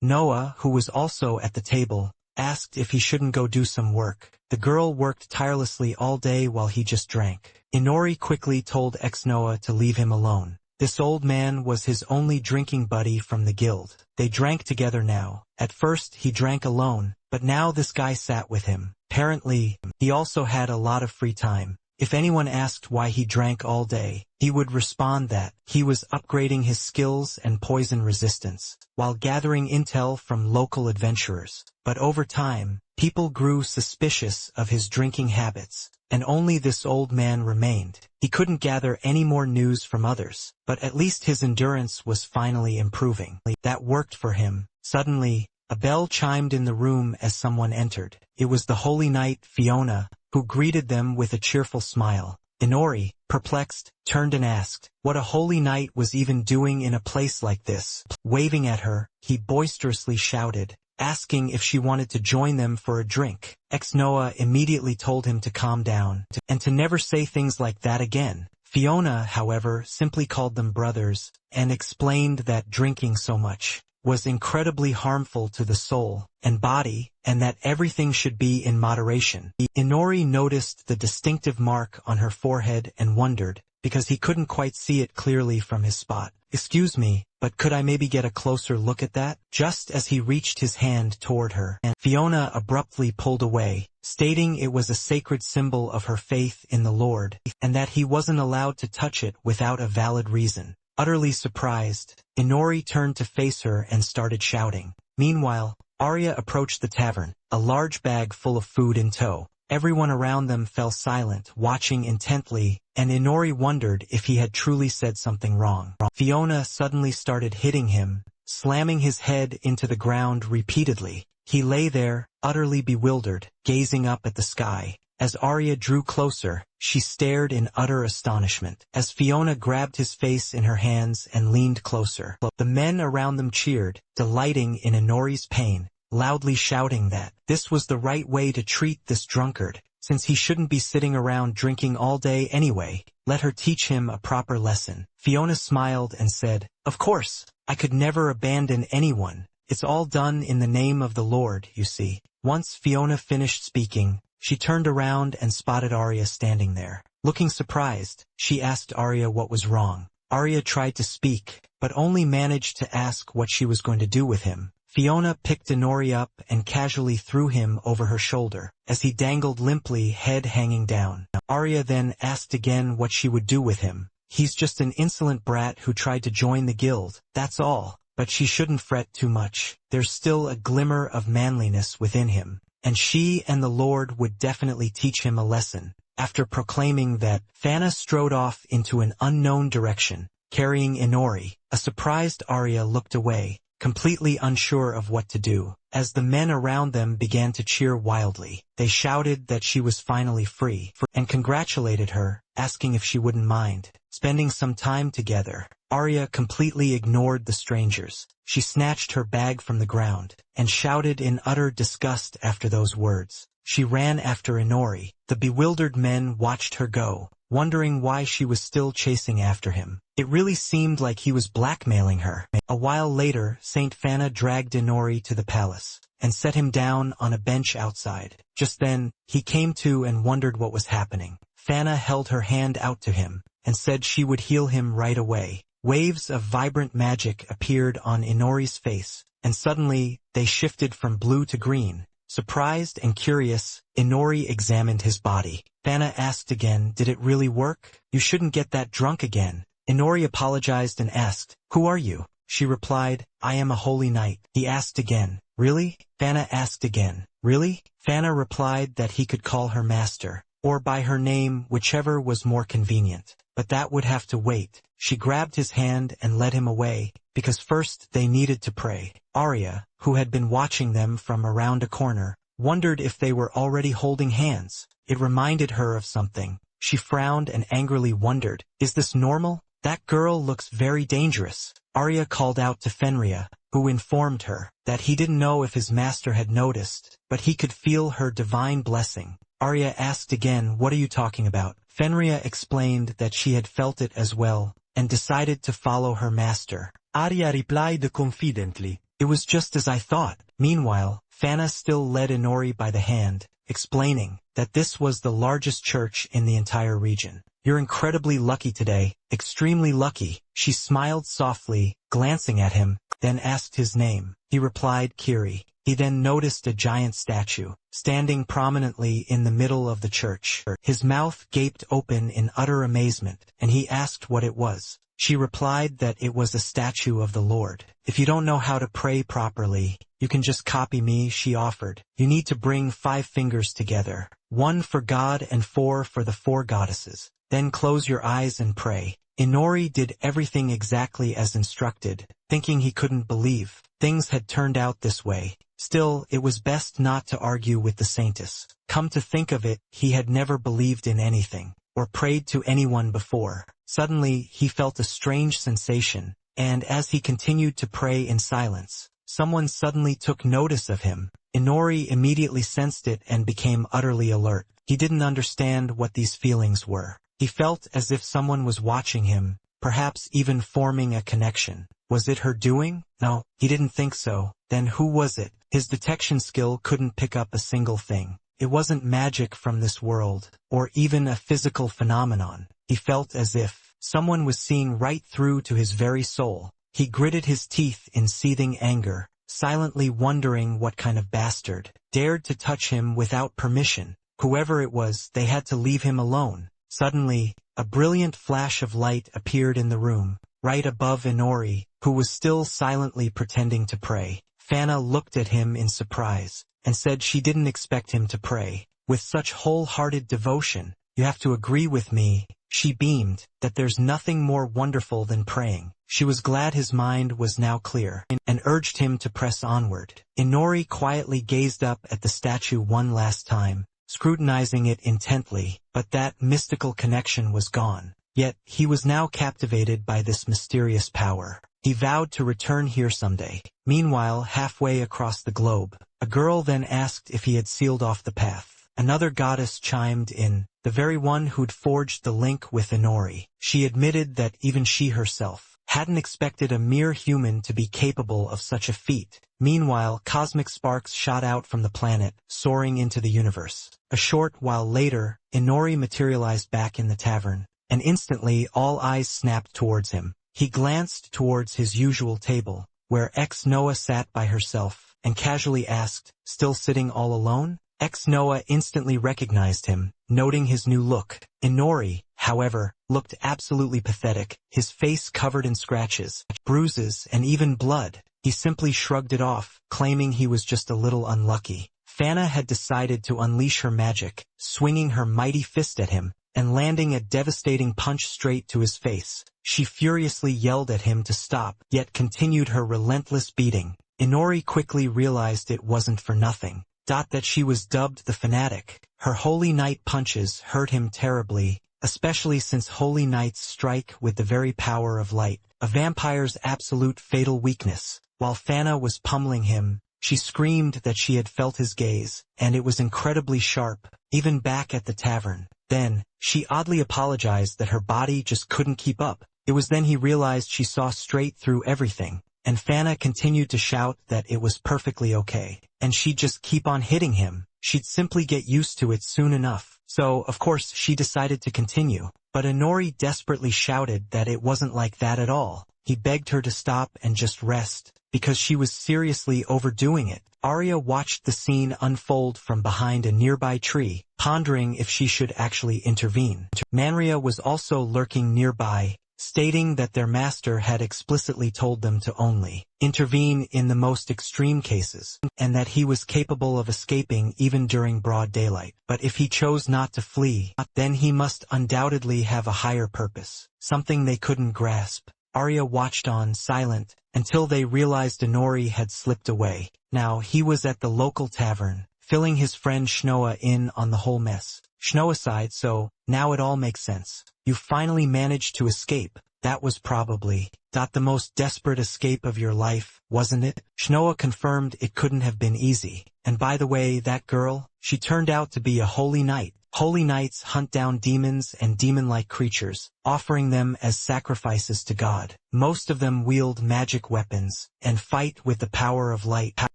Speaker 1: Noah, who was also at the table, asked if he shouldn't go do some work. The girl worked tirelessly all day while he just drank. Inori quickly told Noah to leave him alone. This old man was his only drinking buddy from the guild. They drank together now. At first he drank alone, but now this guy sat with him. Apparently, he also had a lot of free time. If anyone asked why he drank all day, he would respond that he was upgrading his skills and poison resistance, while gathering intel from local adventurers. But over time, people grew suspicious of his drinking habits, and only this old man remained. He couldn't gather any more news from others, but at least his endurance was finally improving. That worked for him. Suddenly, a bell chimed in the room as someone entered. It was the holy knight Fiona, who greeted them with a cheerful smile. Inori, perplexed, turned and asked what a holy knight was even doing in a place like this. Waving at her, he boisterously shouted, asking if she wanted to join them for a drink. Noah immediately told him to calm down, and to never say things like that again. Fiona, however, simply called them brothers, and explained that drinking so much was incredibly harmful to the soul and body, and that everything should be in moderation. Inori noticed the distinctive mark on her forehead and wondered, because he couldn't quite see it clearly from his spot. "Excuse me, but could I maybe get a closer look at that?" Just as he reached his hand toward her, Fiona abruptly pulled away, stating it was a sacred symbol of her faith in the Lord, and that he wasn't allowed to touch it without a valid reason. Utterly surprised, Inori turned to face her and started shouting. Meanwhile, Arya approached the tavern, a large bag full of food in tow. Everyone around them fell silent, watching intently, and Inori wondered if he had truly said something wrong. Fiona suddenly started hitting him, slamming his head into the ground repeatedly. He lay there, utterly bewildered, gazing up at the sky. As Arya drew closer, she stared in utter astonishment. As Fiona grabbed his face in her hands and leaned closer, the men around them cheered, delighting in Inori's pain, loudly shouting that this was the right way to treat this drunkard, since he shouldn't be sitting around drinking all day anyway. Let her teach him a proper lesson. Fiona smiled and said, "Of course, I could never abandon anyone. It's all done in the name of the Lord, you see." Once Fiona finished speaking, she turned around and spotted Arya standing there. Looking surprised, she asked Arya what was wrong. Arya tried to speak, but only managed to ask what she was going to do with him. Fiona picked Inori up and casually threw him over her shoulder, as he dangled limply, head hanging down. Arya then asked again what she would do with him. He's just an insolent brat who tried to join the guild, that's all. But she shouldn't fret too much. There's still a glimmer of manliness within him, and she and the Lord would definitely teach him a lesson. After proclaiming that, Fana strode off into an unknown direction, carrying Inori. A surprised Arya looked away, completely unsure of what to do. As the men around them began to cheer wildly, they shouted that she was finally free, and congratulated her, asking if she wouldn't mind spending some time together. Arya completely ignored the strangers. She snatched her bag from the ground, and shouted in utter disgust after those words. She ran after Inori. The bewildered men watched her go, wondering why she was still chasing after him. It really seemed like he was blackmailing her. A while later, Saint Fana dragged Inori to the palace, and set him down on a bench outside. Just then, he came to and wondered what was happening. Fana held her hand out to him, and said she would heal him right away. Waves of vibrant magic appeared on Inori's face, and suddenly, they shifted from blue to green. Surprised and curious, Inori examined his body. Fana asked again, did it really work? You shouldn't get that drunk again. Inori apologized and asked, who are you? She replied, I am a holy knight. He asked again, really? Fana asked again, really? Fana replied that he could call her master, or by her name, whichever was more convenient. But that would have to wait. She grabbed his hand and led him away, because first they needed to pray. Arya, who had been watching them from around a corner, wondered if they were already holding hands. It reminded her of something. She frowned and angrily wondered, is this normal? That girl looks very dangerous. Arya called out to Fenrir, who informed her that he didn't know if his master had noticed, but he could feel her divine blessing. Arya asked again, what are you talking about? Fenrir explained that she had felt it as well, and decided to follow her master.
Speaker 2: Arya replied confidently,
Speaker 1: it was just as I thought. Meanwhile, Fana still led Inori by the hand, explaining that this was the largest church in the entire region. You're incredibly lucky today, extremely lucky. She smiled softly, glancing at him, then asked his name. He replied Kiri. He then noticed a giant statue, standing prominently in the middle of the church. His mouth gaped open in utter amazement, and he asked what it was. She replied that it was a statue of the Lord. If you don't know how to pray properly, you can just copy me, she offered. You need to bring 5 fingers together, 1 for God and 4 for the 4 goddesses. Then close your eyes and pray. Inori did everything exactly as instructed, thinking he couldn't believe things had turned out this way. Still, it was best not to argue with the saintess. Come to think of it, he had never believed in anything, or prayed to anyone before. Suddenly, he felt a strange sensation, and as he continued to pray in silence, someone suddenly took notice of him. Inori immediately sensed it and became utterly alert. He didn't understand what these feelings were. He felt as if someone was watching him, perhaps even forming a connection. Was it her doing? No, he didn't think so. Then who was it? His detection skill couldn't pick up a single thing. It wasn't magic from this world, or even a physical phenomenon. He felt as if someone was seeing right through to his very soul. He gritted his teeth in seething anger, silently wondering what kind of bastard dared to touch him without permission. Whoever it was, they had to leave him alone. Suddenly, a brilliant flash of light appeared in the room, right above Inori, who was still silently pretending to pray. Fana looked at him in surprise, and said she didn't expect him to pray with such wholehearted devotion. You have to agree with me. She beamed, that there's nothing more wonderful than praying. She was glad his mind was now clear, and urged him to press onward. Inori quietly gazed up at the statue one last time, scrutinizing it intently, but that mystical connection was gone. Yet, he was now captivated by this mysterious power. He vowed to return here someday. Meanwhile, halfway across the globe, a girl then asked if he had sealed off the path. Another goddess chimed in, the very one who'd forged the link with Inori. She admitted that even she herself hadn't expected a mere human to be capable of such a feat. Meanwhile, cosmic sparks shot out from the planet, soaring into the universe. A short while later, Inori materialized back in the tavern, and instantly all eyes snapped towards him. He glanced towards his usual table, where ex-Noah sat by herself, and casually asked, "Still sitting all alone?" Ex-Noah instantly recognized him, noting his new look. Inori, however, looked absolutely pathetic, his face covered in scratches, bruises, and even blood. He simply shrugged it off, claiming he was just a little unlucky. Fana had decided to unleash her magic, swinging her mighty fist at him, and landing a devastating punch straight to his face. She furiously yelled at him to stop, yet continued her relentless beating. Inori quickly realized it wasn't for nothing. That she was dubbed the fanatic. Her Holy Knight punches hurt him terribly, especially since Holy Knights strike with the very power of light, a vampire's absolute fatal weakness. While Fana was pummeling him, she screamed that she had felt his gaze, and it was incredibly sharp, even back at the tavern. Then, she oddly apologized that her body just couldn't keep up. It was then he realized she saw straight through everything, and Fana continued to shout that it was perfectly okay, and she'd just keep on hitting him. She'd simply get used to it soon enough. So, of course, she decided to continue. But Inori desperately shouted that it wasn't like that at all. He begged her to stop and just rest, because she was seriously overdoing it. Arya watched the scene unfold from behind a nearby tree, pondering if she should actually intervene. Manhwa was also lurking nearby, stating that their master had explicitly told them to only intervene in the most extreme cases, and that he was capable of escaping even during broad daylight. But if he chose not to flee, then he must undoubtedly have a higher purpose, something they couldn't grasp. Arya watched on, silent, until they realized Inori had slipped away. Now he was at the local tavern, filling his friend Shnoa in on the whole mess. Shnoa sighed, "So, now it all makes sense. You finally managed to escape. That was probably the most desperate escape of your life, wasn't it?" Shnoa confirmed it couldn't have been easy. "And by the way, that girl, she turned out to be a holy knight. Holy knights hunt down demons and demon-like creatures, offering them as sacrifices to God. Most of them wield magic weapons and fight with the power of light,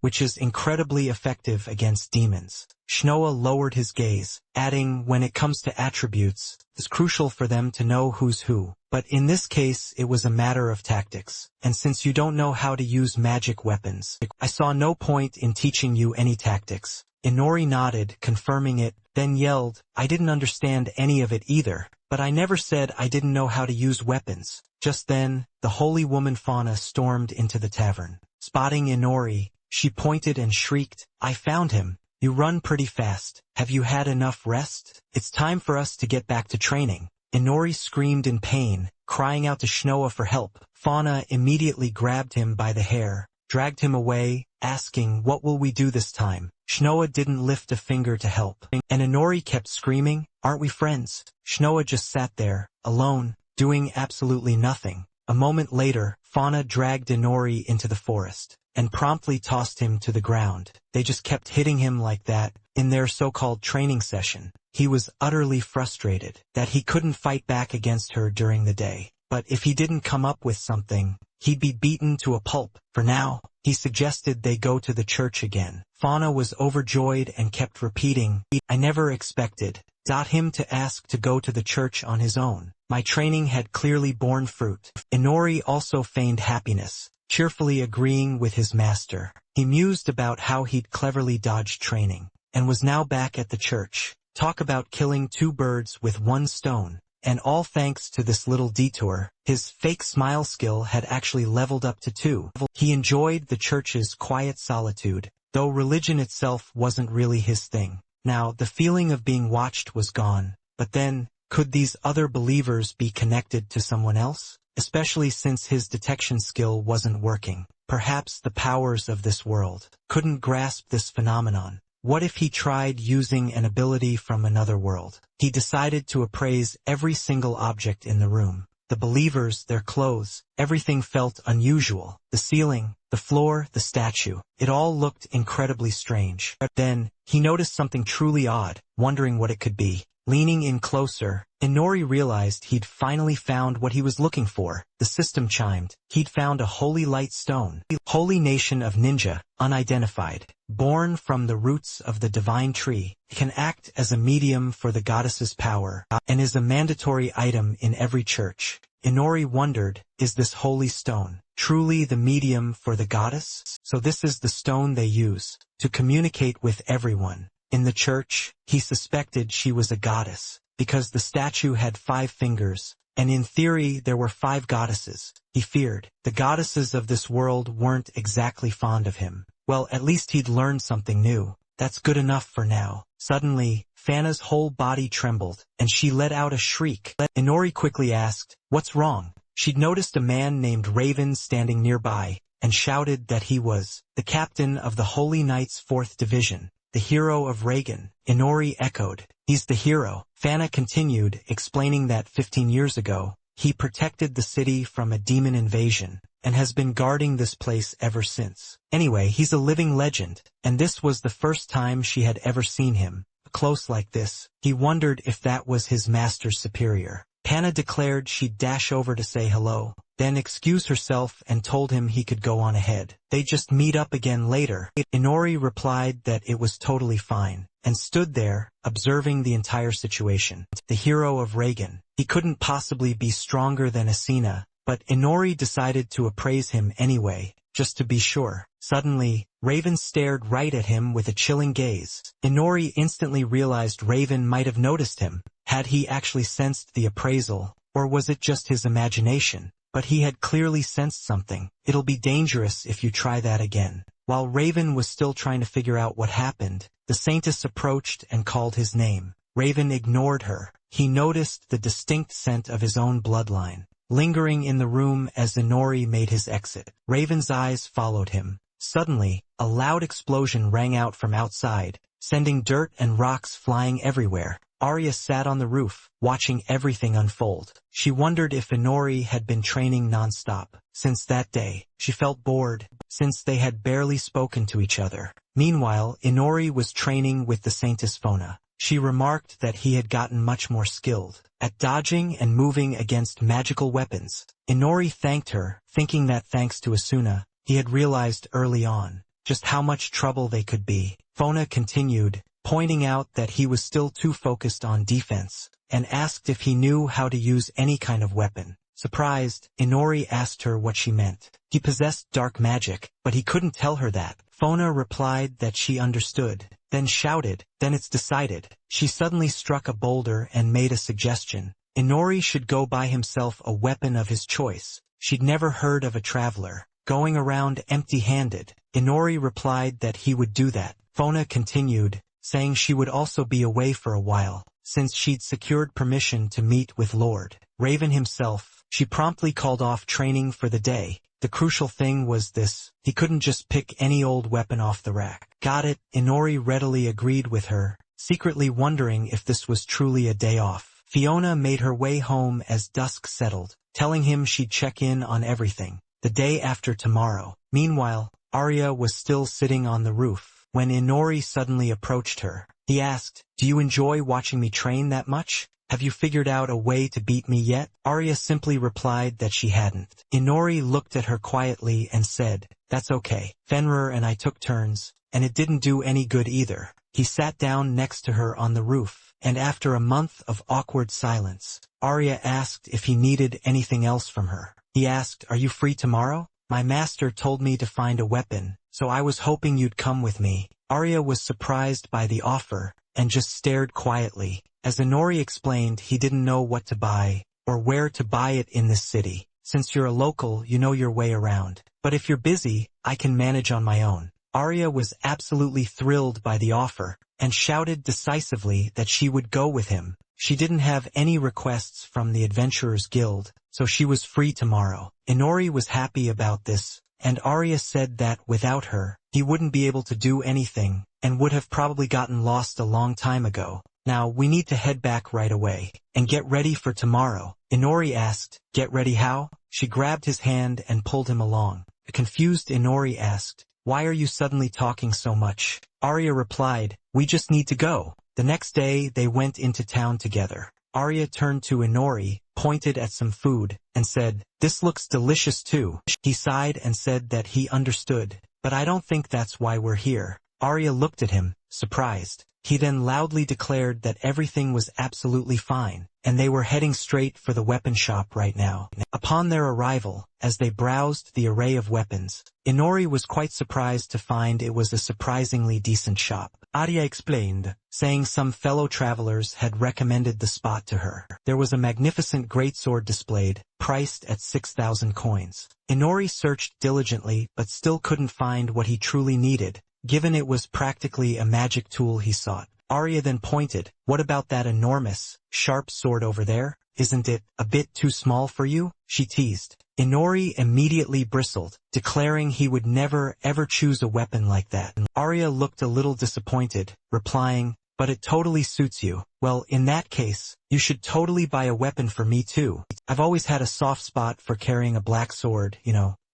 Speaker 1: which is incredibly effective against demons." Shnoa lowered his gaze, adding, "When it comes to attributes, it's crucial for them to know who's who. But in this case it was a matter of tactics, and since you don't know how to use magic weapons, I saw no point in teaching you any tactics." Inori nodded, confirming it, then yelled, "I didn't understand any of it either, but I never said I didn't know how to use weapons." Just then, the holy woman Fauna stormed into the tavern. Spotting Inori, she pointed and shrieked, "I found him. You run pretty fast. Have you had enough rest? It's time for us to get back to training." Inori screamed in pain, crying out to Shnoa for help. Fauna immediately grabbed him by the hair, dragged him away, asking, "What will we do this time?" Shnoa didn't lift a finger to help, and Inori kept screaming, "Aren't we friends?" Shnoa just sat there, alone, doing absolutely nothing. A moment later, Fauna dragged Inori into the forest, and promptly tossed him to the ground. They just kept hitting him like that, in their so-called training session. He was utterly frustrated that he couldn't fight back against her during the day. But if he didn't come up with something, he'd be beaten to a pulp. For now, he suggested they go to the church again. Fauna was overjoyed and kept repeating, "I never expected him to ask to go to the church on his own. My training had clearly borne fruit." Inori also feigned happiness, cheerfully agreeing with his master. He mused about how he'd cleverly dodged training, and was now back at the church. Talk about killing two birds with one stone. And all thanks to this little detour, his fake smile skill had actually leveled up to 2. He enjoyed the church's quiet solitude, though religion itself wasn't really his thing. Now, the feeling of being watched was gone. But then, could these other believers be connected to someone else? Especially since his detection skill wasn't working. Perhaps the powers of this world couldn't grasp this phenomenon. What if he tried using an ability from another world? He decided to appraise every single object in the room. The believers, their clothes, everything felt unusual. The ceiling, the floor, the statue. It all looked incredibly strange. Then, he noticed something truly odd, wondering what it could be. Leaning in closer, Inori realized he'd finally found what he was looking for. The system chimed. He'd found a holy light stone. Holy nation of ninja, unidentified. Born from the roots of the divine tree, it can act as a medium for the goddess's power, and is a mandatory item in every church. Inori wondered, is this holy stone truly the medium for the goddess? So this is the stone they use to communicate with everyone. In the church, he suspected she was a goddess, because the statue had 5 fingers, and in theory there were 5 goddesses. He feared the goddesses of this world weren't exactly fond of him. Well, at least he'd learned something new. That's good enough for now. Suddenly, Fana's whole body trembled, and she let out a shriek. Inori quickly asked, "What's wrong?" She'd noticed a man named Raven standing nearby, and shouted that he was the captain of the Holy Knights 4th Division, the hero of Reagan. Inori echoed, "He's the hero." Fana continued, explaining that 15 years ago, he protected the city from a demon invasion, and has been guarding this place ever since. Anyway, he's a living legend, and this was the first time she had ever seen him close like this. He wondered if that was his master's superior. Fana declared she'd dash over to say hello, then excuse herself and told him he could go on ahead. They'd just meet up again later. Inori replied that it was totally fine, and stood there, observing the entire situation. The hero of Reagan. He couldn't possibly be stronger than Asuna, but Inori decided to appraise him anyway, just to be sure. Suddenly, Raven stared right at him with a chilling gaze. Inori instantly realized Raven might have noticed him. Had he actually sensed the appraisal, or was it just his imagination? But he had clearly sensed something. It'll be dangerous if you try that again. While Raven was still trying to figure out what happened, the Saintess approached and called his name. Raven ignored her. He noticed the distinct scent of his own bloodline, lingering in the room as Inori made his exit. Raven's eyes followed him. Suddenly, a loud explosion rang out from outside, sending dirt and rocks flying everywhere. Arya sat on the roof, watching everything unfold. She wondered if Inori had been training non-stop. Since that day, she felt bored, since they had barely spoken to each other. Meanwhile, Inori was training with the Saintess Fona. She remarked that he had gotten much more skilled at dodging and moving against magical weapons. Inori thanked her, thinking that thanks to Asuna, he had realized early on just how much trouble they could be. Fona continued, pointing out that he was still too focused on defense, and asked if he knew how to use any kind of weapon. Surprised, Inori asked her what she meant. He possessed dark magic, but he couldn't tell her that. Fona replied that she understood, then shouted, "Then it's decided." She suddenly struck a boulder and made a suggestion. Inori should go buy himself a weapon of his choice. She'd never heard of a traveler going around empty-handed. Inori replied that he would do that. Fona continued, saying she would also be away for a while, since she'd secured permission to meet with Lord Raven himself. She promptly called off training for the day. The crucial thing was this: he couldn't just pick any old weapon off the rack. Got it, Inori readily agreed with her, secretly wondering if this was truly a day off. Fiona made her way home as dusk settled, telling him she'd check in on everything the day after tomorrow. Meanwhile, Arya was still sitting on the roof when Inori suddenly approached her. He asked, "Do you enjoy watching me train that much? Have you figured out a way to beat me yet?" Arya simply replied that she hadn't. Inori looked at her quietly and said, "That's okay. Fenrir and I took turns, and it didn't do any good either." He sat down next to her on the roof, and after a month of awkward silence, Arya asked if he needed anything else from her. He asked, "Are you free tomorrow? My master told me to find a weapon, so I was hoping you'd come with me." Arya was surprised by the offer, and just stared quietly. As Inori explained, he didn't know what to buy, or where to buy it in this city. "Since you're a local, you know your way around. But if you're busy, I can manage on my own." Arya was absolutely thrilled by the offer, and shouted decisively that she would go with him. She didn't have any requests from the Adventurers Guild, so she was free tomorrow. Inori was happy about this, and Arya said that without her, he wouldn't be able to do anything, and would have probably gotten lost a long time ago. "Now, we need to head back right away, and get ready for tomorrow." Inori asked, "Get ready how?" She grabbed his hand and pulled him along. A confused Inori asked, "Why are you suddenly talking so much?" Arya replied, "We just need to go." The next day, they went into town together. Arya turned to Inori, pointed at some food, and said, "This looks delicious too." He sighed and said that he understood, "But I don't think that's why we're here." Arya looked at him, surprised. He then loudly declared that everything was absolutely fine, and they were heading straight for the weapon shop right now. Upon their arrival, as they browsed the array of weapons, Inori was quite surprised to find it was a surprisingly decent shop. Arya explained, saying some fellow travelers had recommended the spot to her. There was a magnificent greatsword displayed, priced at 6,000 coins. Inori searched diligently but still couldn't find what he truly needed, given it was practically a magic tool he sought. Arya then pointed, "What about that enormous, sharp sword over there? Isn't it a bit too small for you?" she teased. Inori immediately bristled, declaring he would never ever choose a weapon like that. Arya looked a little disappointed, replying, "But it totally suits you." "Well, in that case, you should totally buy a weapon for me too. I've always had a soft spot for carrying a black sword,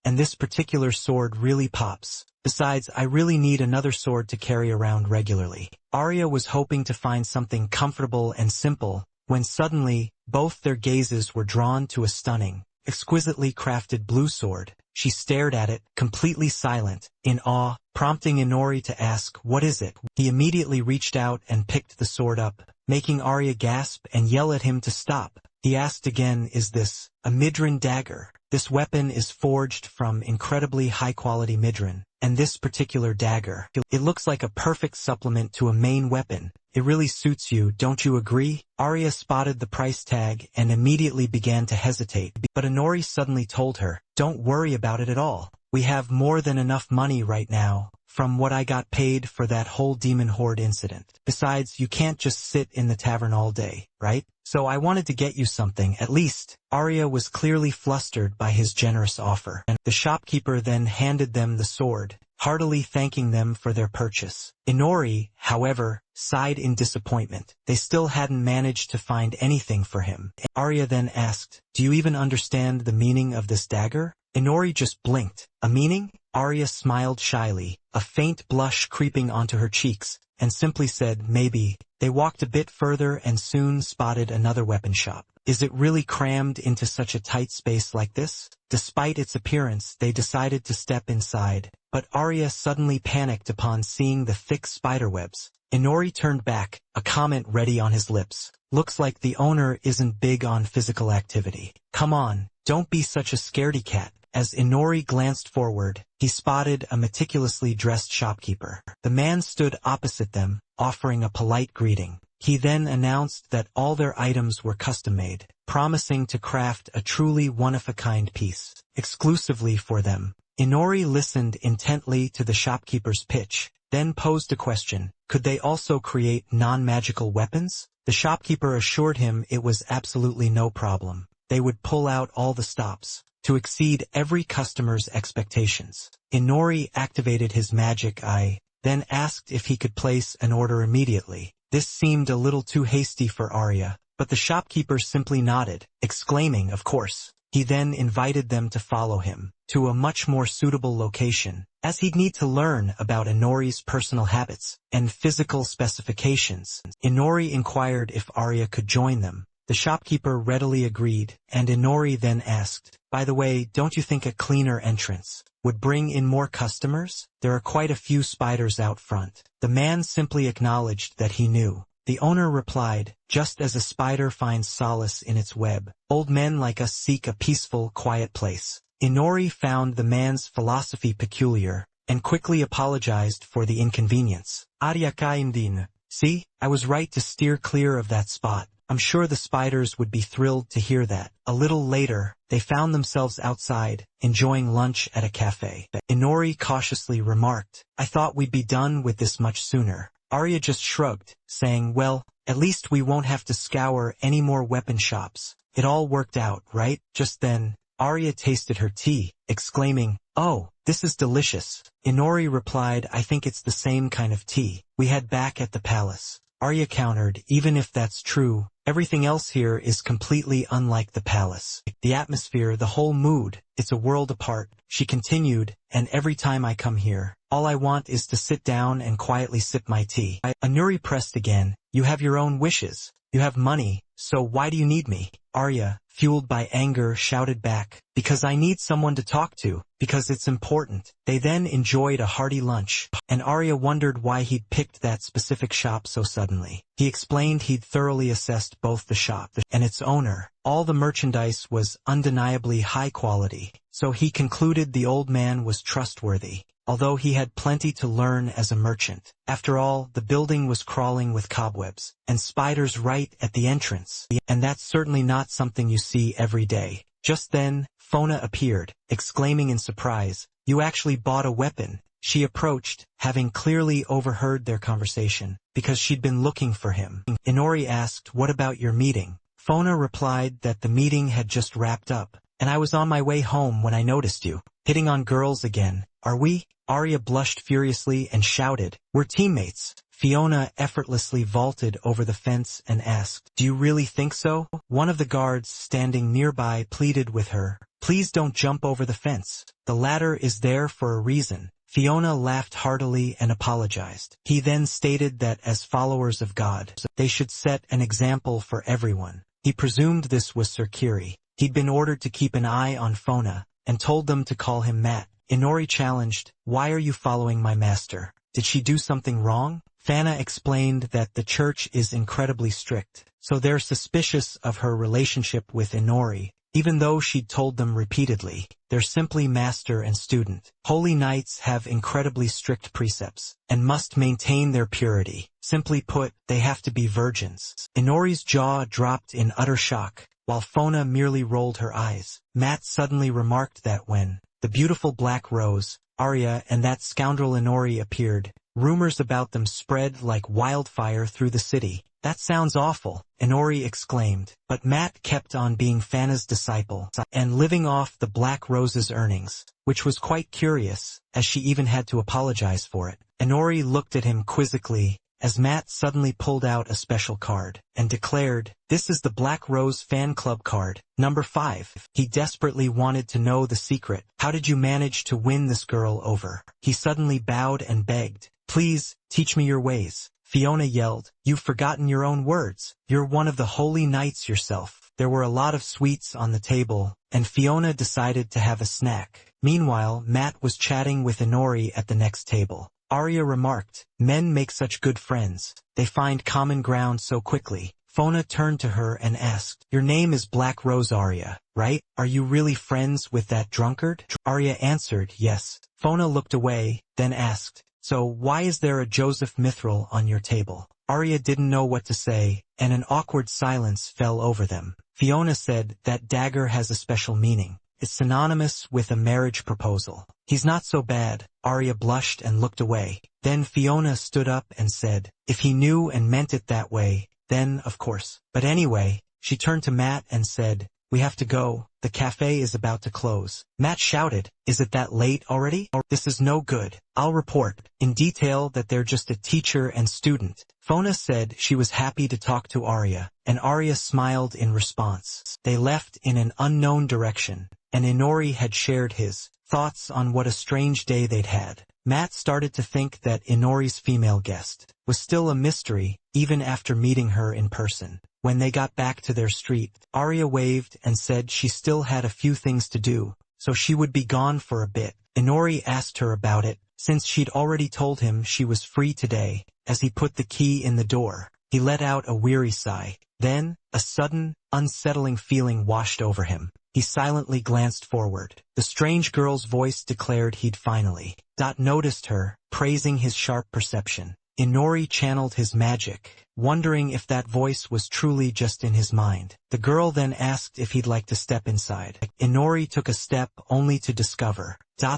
Speaker 1: and this particular sword really pops. Besides, I really need another sword to carry around regularly." Arya was hoping to find something comfortable and simple, when suddenly, both their gazes were drawn to a stunning, exquisitely crafted blue sword. She stared at it, completely silent, in awe, prompting Inori to ask, "What is it?" He immediately reached out and picked the sword up, making Arya gasp and yell at him to stop. He asked again, "Is this a midran dagger?" This weapon is forged from incredibly high-quality midran, and this particular dagger, it looks like a perfect supplement to a main weapon. It really suits you, don't you agree? Arya spotted the price tag and immediately began to hesitate, but Inori suddenly told her, "Don't worry about it at all. We have more than enough money right now, from what I got paid for that whole demon horde incident. Besides, you can't just sit in the tavern all day, right? So I wanted to get you something, at least." Arya was clearly flustered by his generous offer, and the shopkeeper then handed them the sword, heartily thanking them for their purchase. Inori, however, sighed in disappointment. They still hadn't managed to find anything for him. Arya then asked, "Do you even understand the meaning of this dagger?" Inori just blinked. "A meaning?" Arya smiled shyly, a faint blush creeping onto her cheeks, and simply said, "Maybe." They walked a bit further and soon spotted another weapon shop. Is it really crammed into such a tight space like this? Despite its appearance, they decided to step inside, but Arya suddenly panicked upon seeing the thick spiderwebs. Inori turned back, a comment ready on his lips. "Looks like the owner isn't big on physical activity. Come on, don't be such a scaredy cat." As Inori glanced forward, he spotted a meticulously dressed shopkeeper. The man stood opposite them, offering a polite greeting. He then announced that all their items were custom-made, promising to craft a truly one-of-a-kind piece, exclusively for them. Inori listened intently to the shopkeeper's pitch, then posed a question: could they also create non-magical weapons? The shopkeeper assured him it was absolutely no problem. They would pull out all the stops to exceed every customer's expectations. Inori activated his magic eye, then asked if he could place an order immediately. This seemed a little too hasty for Arya, but the shopkeeper simply nodded, exclaiming, "Of course." He then invited them to follow him to a much more suitable location, as he'd need to learn about Inori's personal habits and physical specifications. Inori inquired if Arya could join them. The shopkeeper readily agreed, and Inori then asked, "By the way, don't you think a cleaner entrance would bring in more customers? There are quite a few spiders out front." The man simply acknowledged that he knew. The owner replied, "Just as a spider finds solace in its web, old men like us seek a peaceful, quiet place." Inori found the man's philosophy peculiar, and quickly apologized for the inconvenience. "Ariakaimdin, see, I was right to steer clear of that spot. I'm sure the spiders would be thrilled to hear that." A little later, they found themselves outside, enjoying lunch at a cafe. Inori cautiously remarked, "I thought we'd be done with this much sooner." Arya just shrugged, saying, "Well, at least we won't have to scour any more weapon shops. It all worked out, right?" Just then, Arya tasted her tea, exclaiming, "Oh, this is delicious." Inori replied, "I think it's the same kind of tea we had back at the palace." Arya countered, "Even if that's true, everything else here is completely unlike the palace. The atmosphere, the whole mood, it's a world apart." She continued, "And every time I come here, All I want is to sit down and quietly sip my tea. Inori pressed again. You have your own wishes. You have money, so why do you need me? Arya, fueled by anger, shouted back, because I need someone to talk to, because it's important. They then enjoyed a hearty lunch, and Arya wondered why he'd picked that specific shop so suddenly. He explained he'd thoroughly assessed both the shop and its owner. All the merchandise was undeniably high quality, so he concluded the old man was trustworthy, although he had plenty to learn as a merchant. After all, the building was crawling with cobwebs, and spiders right at the entrance, and that's certainly not something you see every day. Just then, Fona appeared, exclaiming in surprise, "You actually bought a weapon." She approached, having clearly overheard their conversation, because she'd been looking for him. Inori asked, "What about your meeting?" Fona replied that the meeting had just wrapped up, and I was on my way home when I noticed you. Hitting on girls again, are we? Arya blushed furiously and shouted, "We're teammates." Fiona effortlessly vaulted over the fence and asked, "Do you really think so?" One of the guards standing nearby pleaded with her, "Please don't jump over the fence. The ladder is there for a reason." Fiona laughed heartily and apologized. He then stated that as followers of God, they should set an example for everyone. He presumed this was Sir Kiri. He'd been ordered to keep an eye on Fona, and told them to call him Matt. Inori challenged, "Why are you following my master? Did she do something wrong?" Fana explained that the church is incredibly strict, so they're suspicious of her relationship with Inori, even though she'd told them repeatedly. They're simply master and student. Holy knights have incredibly strict precepts, and must maintain their purity. Simply put, they have to be virgins. Inori's jaw dropped in utter shock, while Fona merely rolled her eyes. Matt suddenly remarked that when the beautiful black rose, Arya and that scoundrel Inori appeared, rumors about them spread like wildfire through the city. "That sounds awful," Inori exclaimed, but Matt kept on being Fana's disciple, and living off the Black Rose's earnings, which was quite curious, as she even had to apologize for it. Inori looked at him quizzically, as Matt suddenly pulled out a special card, and declared, "This is the Black Rose fan club card, number 5. He desperately wanted to know the secret. "How did you manage to win this girl over?" He suddenly bowed and begged, "Please, teach me your ways." Fiona yelled, "You've forgotten your own words. You're one of the holy knights yourself." There were a lot of sweets on the table, and Fiona decided to have a snack. Meanwhile, Matt was chatting with Inori at the next table. Arya remarked, "Men make such good friends. They find common ground so quickly." Fona turned to her and asked, "Your name is Black Rose Arya, right? Are you really friends with that drunkard?" Arya answered, "Yes." Fona looked away, then asked, "So why is there a Joseph Mithril on your table?" Arya didn't know what to say, and an awkward silence fell over them. Fiona said, "That dagger has a special meaning. It's synonymous with a marriage proposal." "He's not so bad." Arya blushed and looked away. Then Fiona stood up and said, "If he knew and meant it that way, then of course. But anyway," she turned to Matt and said, "We have to go. The cafe is about to close." Matt shouted, "Is it that late already? This is no good. I'll report in detail that they're just a teacher and student." Fona said she was happy to talk to Arya, and Arya smiled in response. They left in an unknown direction, and Inori had shared his thoughts on what a strange day they'd had. Matt started to think that Inori's female guest was still a mystery, even after meeting her in person. When they got back to their street, Arya waved and said she still had a few things to do, so she would be gone for a bit. Inori asked her about it, since she'd already told him she was free today. As he put the key in the door, he let out a weary sigh. Then, a sudden, unsettling feeling washed over him. He silently glanced forward. The strange girl's voice declared he'd finally noticed her, praising his sharp perception. Inori channeled his magic, wondering if that voice was truly just in his mind. The girl then asked if he'd like to step inside. Inori took a step only to discover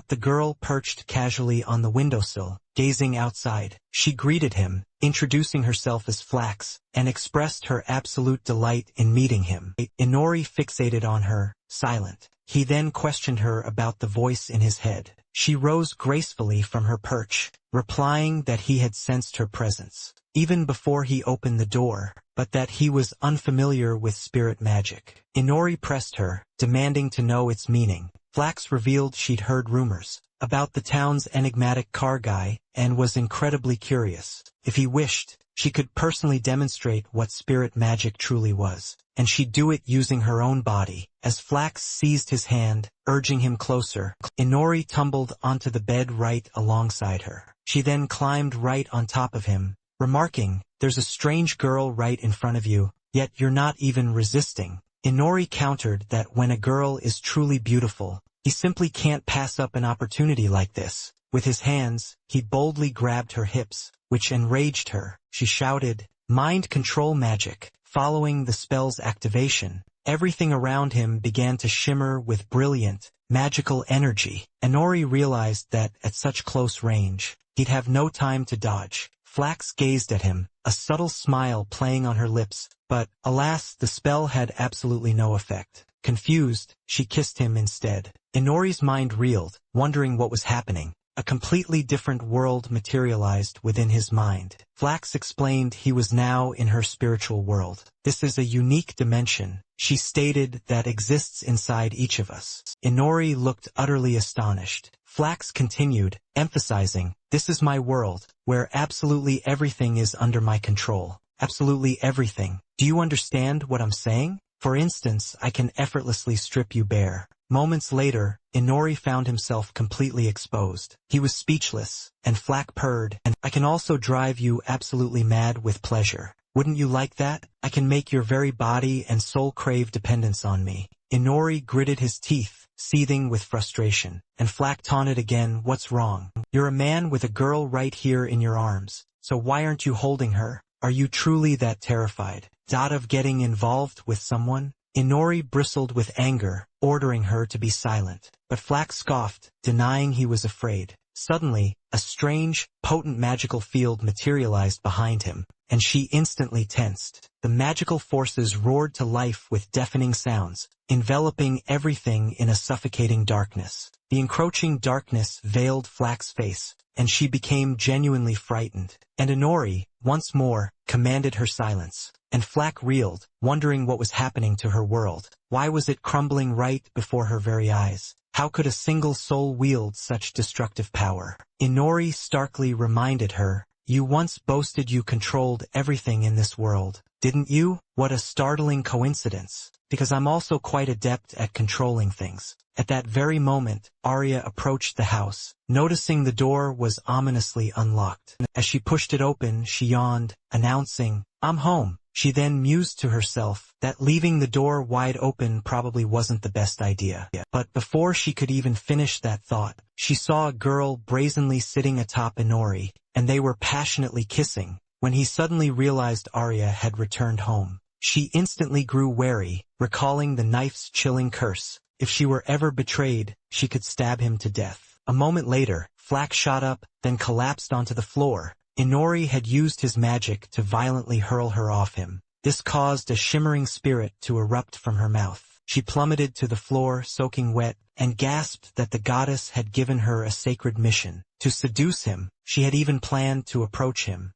Speaker 1: the girl perched casually on the windowsill, gazing outside. She greeted him, introducing herself as Flax, and expressed her absolute delight in meeting him. Inori fixated on her, silent. He then questioned her about the voice in his head. She rose gracefully from her perch, replying that he had sensed her presence, even before he opened the door, but that he was unfamiliar with spirit magic. Inori pressed her, demanding to know its meaning. Flax revealed she'd heard rumors about the town's enigmatic car guy and was incredibly curious. If he wished, she could personally demonstrate what spirit magic truly was, and she'd do it using her own body. As Flax seized his hand, urging him closer, Inori tumbled onto the bed right alongside her. She then climbed right on top of him, remarking, "There's a strange girl right in front of you, yet you're not even resisting." Inori countered that when a girl is truly beautiful, he simply can't pass up an opportunity like this. With his hands, he boldly grabbed her hips, which enraged her. She shouted, "Mind control magic." Following the spell's activation, everything around him began to shimmer with brilliant, magical energy. Inori realized that at such close range, he'd have no time to dodge. Flax gazed at him, a subtle smile playing on her lips, but, alas, the spell had absolutely no effect. Confused, she kissed him instead. Inori's mind reeled, wondering what was happening. A completely different world materialized within his mind. Flax explained he was now in her spiritual world. "This is a unique dimension," she stated, "that exists inside each of us." Inori looked utterly astonished. Flax continued, emphasizing, "This is my world, where absolutely everything is under my control. Absolutely everything. Do you understand what I'm saying? For instance, I can effortlessly strip you bare." Moments later, Inori found himself completely exposed. He was speechless, and Flack purred, "And I can also drive you absolutely mad with pleasure. Wouldn't you like that? I can make your very body and soul crave dependence on me." Inori gritted his teeth, seething with frustration, and Flack taunted again, "What's wrong? You're a man with a girl right here in your arms, so why aren't you holding her? Are you truly that terrified of getting involved with someone?" Inori bristled with anger, ordering her to be silent, but Flack scoffed, denying he was afraid. Suddenly, a strange, potent magical field materialized behind him, and she instantly tensed. The magical forces roared to life with deafening sounds, enveloping everything in a suffocating darkness. The encroaching darkness veiled Flack's face, and she became genuinely frightened. And Inori, once more, commanded her silence. And Flack reeled, wondering what was happening to her world. Why was it crumbling right before her very eyes? How could a single soul wield such destructive power? Inori starkly reminded her, "You once boasted you controlled everything in this world, didn't you? What a startling coincidence, because I'm also quite adept at controlling things." At that very moment, Arya approached the house. Noticing the door was ominously unlocked. As she pushed it open, she yawned, announcing, "I'm home." She then mused to herself that leaving the door wide open probably wasn't the best idea. But before she could even finish that thought, she saw a girl brazenly sitting atop Inori, and they were passionately kissing. When he suddenly realized Arya had returned home, she instantly grew wary, recalling the knife's chilling curse. If she were ever betrayed, she could stab him to death. A moment later, Flack shot up, then collapsed onto the floor. Inori had used his magic to violently hurl her off him. This caused a shimmering spirit to erupt from her mouth. She plummeted to the floor, soaking wet, and gasped that the goddess had given her a sacred mission. To seduce him, she had even planned to approach him,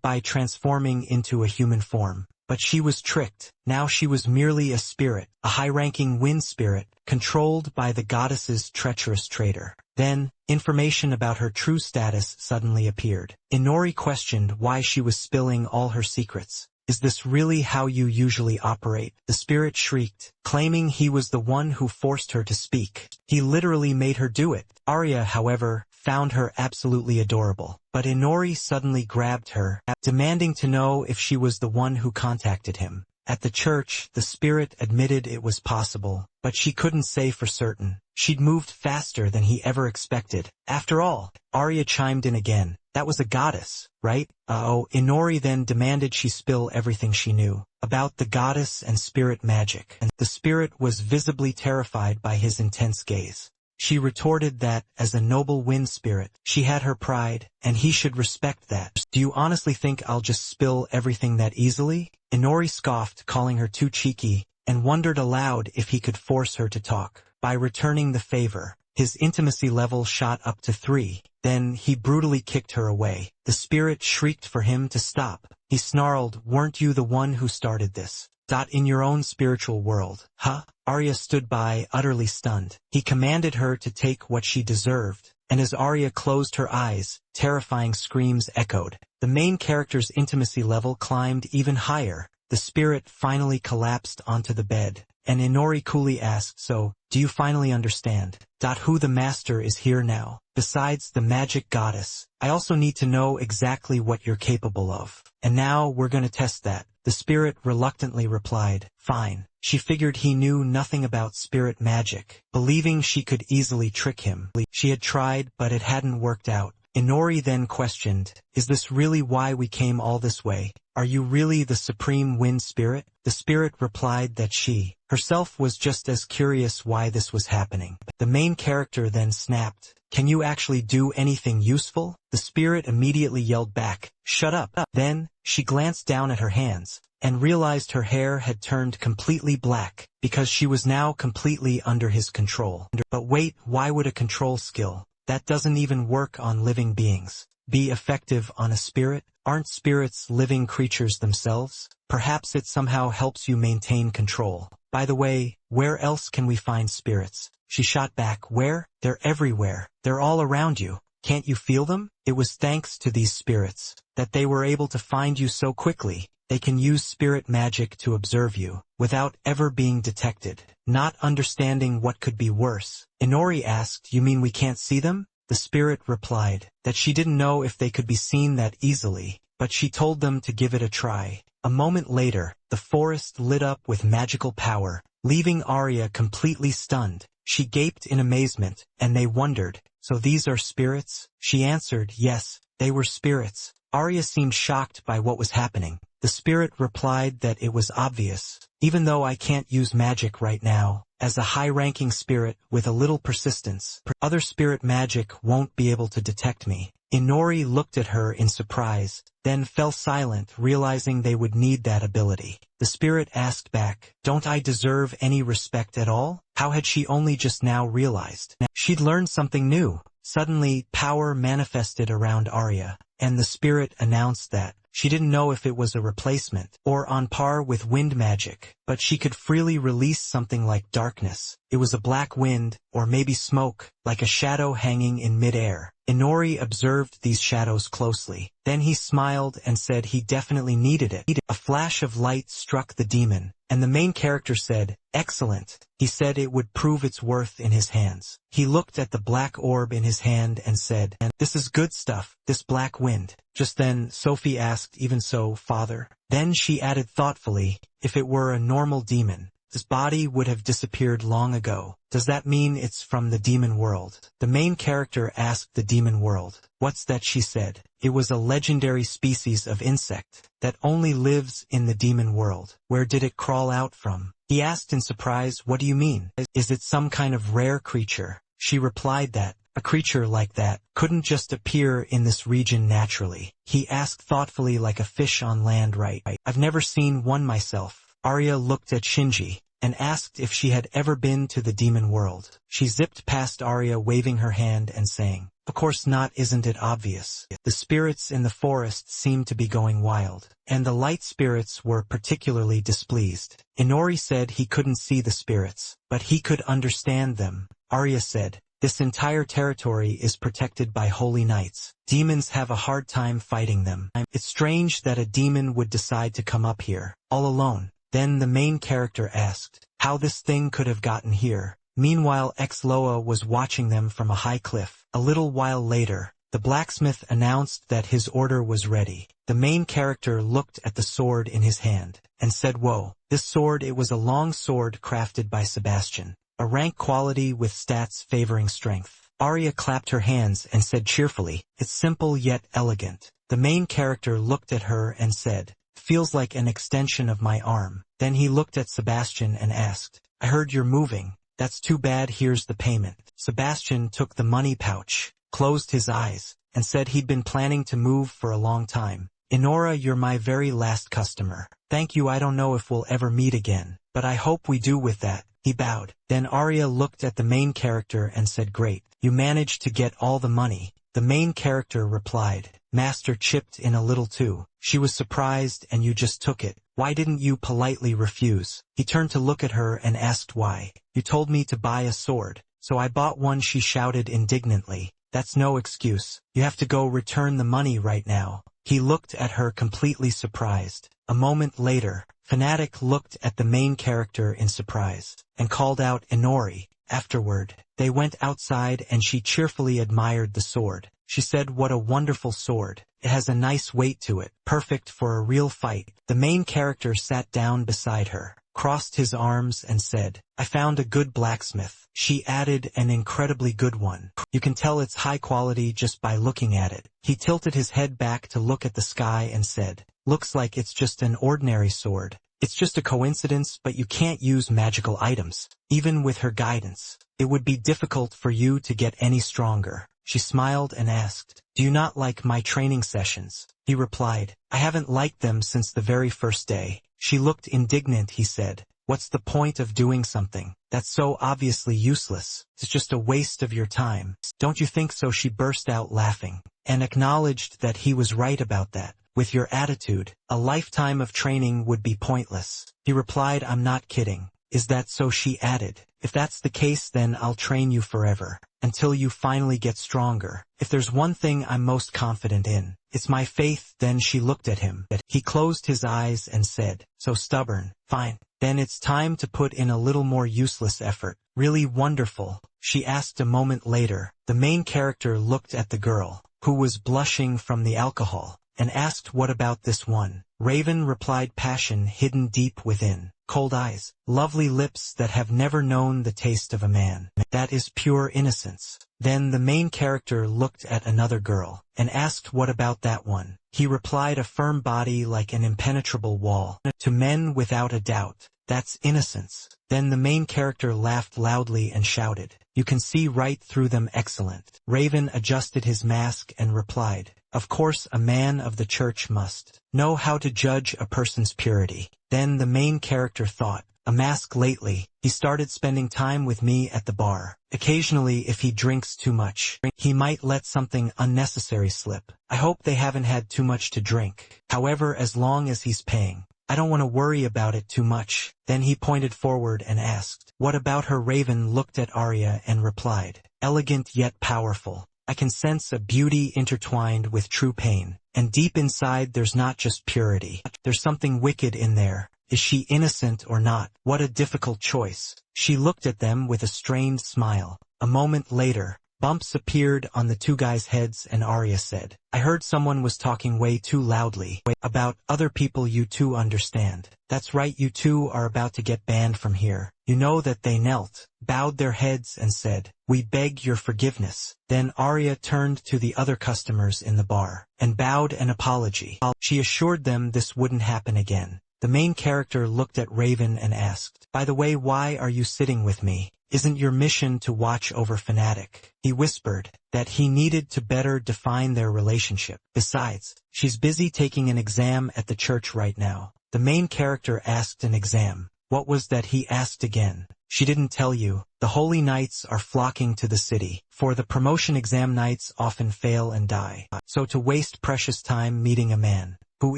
Speaker 1: by transforming into a human form. But she was tricked. Now she was merely a spirit, a high-ranking wind spirit, controlled by the goddess's treacherous traitor. Then, information about her true status suddenly appeared. Inori questioned why she was spilling all her secrets. "Is this really how you usually operate?" The spirit shrieked, claiming he was the one who forced her to speak. He literally made her do it. Arya, however, found her absolutely adorable. But Inori suddenly grabbed her, demanding to know if she was the one who contacted him. At the church, the spirit admitted it was possible, but she couldn't say for certain. She'd moved faster than he ever expected. After all, Arya chimed in again. "That was a goddess, right?" Inori then demanded she spill everything she knew about the goddess and spirit magic. And the spirit was visibly terrified by his intense gaze. She retorted that, as a noble wind spirit, she had her pride, and he should respect that. "Do you honestly think I'll just spill everything that easily?" Inori scoffed, calling her too cheeky, and wondered aloud if he could force her to talk. By returning the favor, his intimacy level shot up to 3. Then he brutally kicked her away. The spirit shrieked for him to stop. He snarled, "Weren't you the one who started this? In your own spiritual world, huh?" Arya stood by, utterly stunned. He commanded her to take what she deserved, and as Arya closed her eyes, terrifying screams echoed. The main character's intimacy level climbed even higher. The spirit finally collapsed onto the bed, and Inori coolly asked, "So, do you finally understand who the master is here now? Besides the magic goddess, I also need to know exactly what you're capable of. And now we're gonna test that." The spirit reluctantly replied, "Fine." She figured he knew nothing about spirit magic, believing she could easily trick him. She had tried, but it hadn't worked out. Inori then questioned, "Is this really why we came all this way? Are you really the supreme wind spirit?" The spirit replied that she herself was just as curious why this was happening. The main character then snapped, "Can you actually do anything useful?" The spirit immediately yelled back, "Shut up." Then, she glanced down at her hands, and realized her hair had turned completely black, because she was now completely under his control. But wait, why would a control skill that doesn't even work on living beings be effective on a spirit? Aren't spirits living creatures themselves? Perhaps it somehow helps you maintain control. By the way, where else can we find spirits? She shot back, "Where? They're everywhere. They're all around you. Can't you feel them?" It was thanks to these spirits that they were able to find you so quickly. They can use spirit magic to observe you, without ever being detected. Not understanding what could be worse, Inori asked, "You mean we can't see them?" The spirit replied that she didn't know if they could be seen that easily, but she told them to give it a try. A moment later, the forest lit up with magical power, leaving Arya completely stunned. She gaped in amazement, and they wondered, "So these are spirits?" She answered, "Yes, they were spirits." Arya seemed shocked by what was happening. The spirit replied that it was obvious. "Even though I can't use magic right now, as a high-ranking spirit with a little persistence, other spirit magic won't be able to detect me." Inori looked at her in surprise, then fell silent, realizing they would need that ability. The spirit asked back, "Don't I deserve any respect at all?" How had she only just now realized? She'd learned something new. Suddenly, power manifested around Arya, and the spirit announced that she didn't know if it was a replacement or on par with wind magic, but she could freely release something like darkness. It was a black wind, or maybe smoke, like a shadow hanging in mid-air. Inori observed these shadows closely. Then he smiled and said he definitely needed it. A flash of light struck the demon, and the main character said, "Excellent." He said it would prove its worth in his hands. He looked at the black orb in his hand and said, "This is good stuff, this black wind." Just then, Sophie asked, "Even so, father?" Then she added thoughtfully, "If it were a normal demon, his body would have disappeared long ago. Does that mean it's from the demon world?" The main character asked the demon world. "What's that?" she said. "It was a legendary species of insect that only lives in the demon world." "Where did it crawl out from?" he asked in surprise. "What do you mean? Is it some kind of rare creature?" She replied that a creature like that couldn't just appear in this region naturally. He asked thoughtfully, "Like a fish on land, right?" "I've never seen one myself." Arya looked at Shinji and asked if she had ever been to the demon world. She zipped past Arya, waving her hand and saying, "Of course not, isn't it obvious?" The spirits in the forest seemed to be going wild, and the light spirits were particularly displeased. Inori said he couldn't see the spirits, but he could understand them. Arya said, "This entire territory is protected by holy knights. Demons have a hard time fighting them. It's strange that a demon would decide to come up here, all alone." Then the main character asked how this thing could have gotten here. Meanwhile, Xloa was watching them from a high cliff. A little while later, the blacksmith announced that his order was ready. The main character looked at the sword in his hand and said, "Whoa, this sword." It was a long sword crafted by Sebastian, a rank quality with stats favoring strength. Arya clapped her hands and said cheerfully, "It's simple yet elegant." The main character looked at her and said, "Feels like an extension of my arm." Then he looked at Sebastian and asked, "I heard you're moving. That's too bad, here's the payment." Sebastian took the money pouch, closed his eyes, and said he'd been planning to move for a long time. "Inora, you're my very last customer. Thank you. I don't know if we'll ever meet again, but I hope we do." With that, he bowed. Then Arya looked at the main character and said, "Great, you managed to get all the money." The main character replied, "Master chipped in a little too." She was surprised. "And you just took it? Why didn't you politely refuse?" He turned to look at her and asked why. "You told me to buy a sword, so I bought one," she shouted indignantly. That's no excuse. You have to go return the money right now. He looked at her completely surprised. A moment later, Fanatic looked at the main character in surprise, and called out Inori. Afterward, they went outside and she cheerfully admired the sword. She said, "What a wonderful sword. It has a nice weight to it, perfect for a real fight." The main character sat down beside her, crossed his arms and said, "I found a good blacksmith." She added, "An incredibly good one. You can tell it's high quality just by looking at it." He tilted his head back to look at the sky and said, "Looks like it's just an ordinary sword. It's just a coincidence, but you can't use magical items. Even with her guidance, it would be difficult for you to get any stronger." She smiled and asked, "Do you not like my training sessions?" He replied, "I haven't liked them since the very first day." She looked indignant. He said, "What's the point of doing something that's so obviously useless? It's just a waste of your time. Don't you think so?" She burst out laughing, and acknowledged that he was right about that. "With your attitude, a lifetime of training would be pointless." He replied, "I'm not kidding." "Is that so?" She added, "If that's the case, then I'll train you forever, until you finally get stronger. If there's one thing I'm most confident in, it's my faith." Then she looked at him. He closed his eyes and said, "So stubborn. Fine. Then it's time to put in a little more useless effort." "Really wonderful?" she asked a moment later. The main character looked at the girl, who was blushing from the alcohol, and asked, "What about this one?" Raven replied, "Passion hidden deep within. Cold eyes, lovely lips that have never known the taste of a man. That is pure innocence." Then the main character looked at another girl, and asked, "What about that one?" He replied, "A firm body like an impenetrable wall. To men without a doubt, that's innocence." Then the main character laughed loudly and shouted, "You can see right through them. Excellent." Raven adjusted his mask and replied, "Of course a man of the church must know how to judge a person's purity." Then the main character thought, "A mask lately. He started spending time with me at the bar. Occasionally, if he drinks too much, he might let something unnecessary slip. I hope they haven't had too much to drink. However, as long as he's paying, I don't want to worry about it too much." Then he pointed forward and asked, "What about her?" Raven looked at Arya and replied, "Elegant yet powerful. I can sense a beauty intertwined with true pain, and deep inside there's not just purity. There's something wicked in there. Is she innocent or not? What a difficult choice." She looked at them with a strained smile. A moment later, bumps appeared on the two guys' heads and Arya said, "I heard someone was talking way too loudly about other people. You two understand? That's right, you two are about to get banned from here." You know that they knelt, bowed their heads and said, "We beg your forgiveness." Then Arya turned to the other customers in the bar, and bowed an apology. She assured them this wouldn't happen again. The main character looked at Raven and asked, "By the way, why are you sitting with me? Isn't your mission to watch over Fanatic?" He whispered that he needed to better define their relationship. "Besides, she's busy taking an exam at the church right now." The main character asked, "An exam? What was that?" he asked again. "She didn't tell you. The holy knights are flocking to the city. For the promotion exam, knights often fail and die. So to waste precious time meeting a man who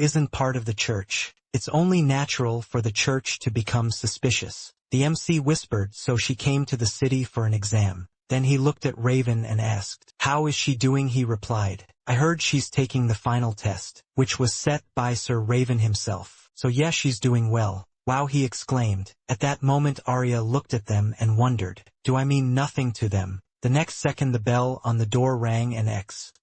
Speaker 1: isn't part of the church, it's only natural for the church to become suspicious." The MC whispered, "So she came to the city for an exam." Then he looked at Raven and asked, "How is she doing?" He replied, "I heard she's taking the final test, which was set by Sir Raven himself. So yes, she's doing well." "Wow," he exclaimed. At that moment Arya looked at them and wondered, "Do I mean nothing to them?" The next second the bell on the door rang and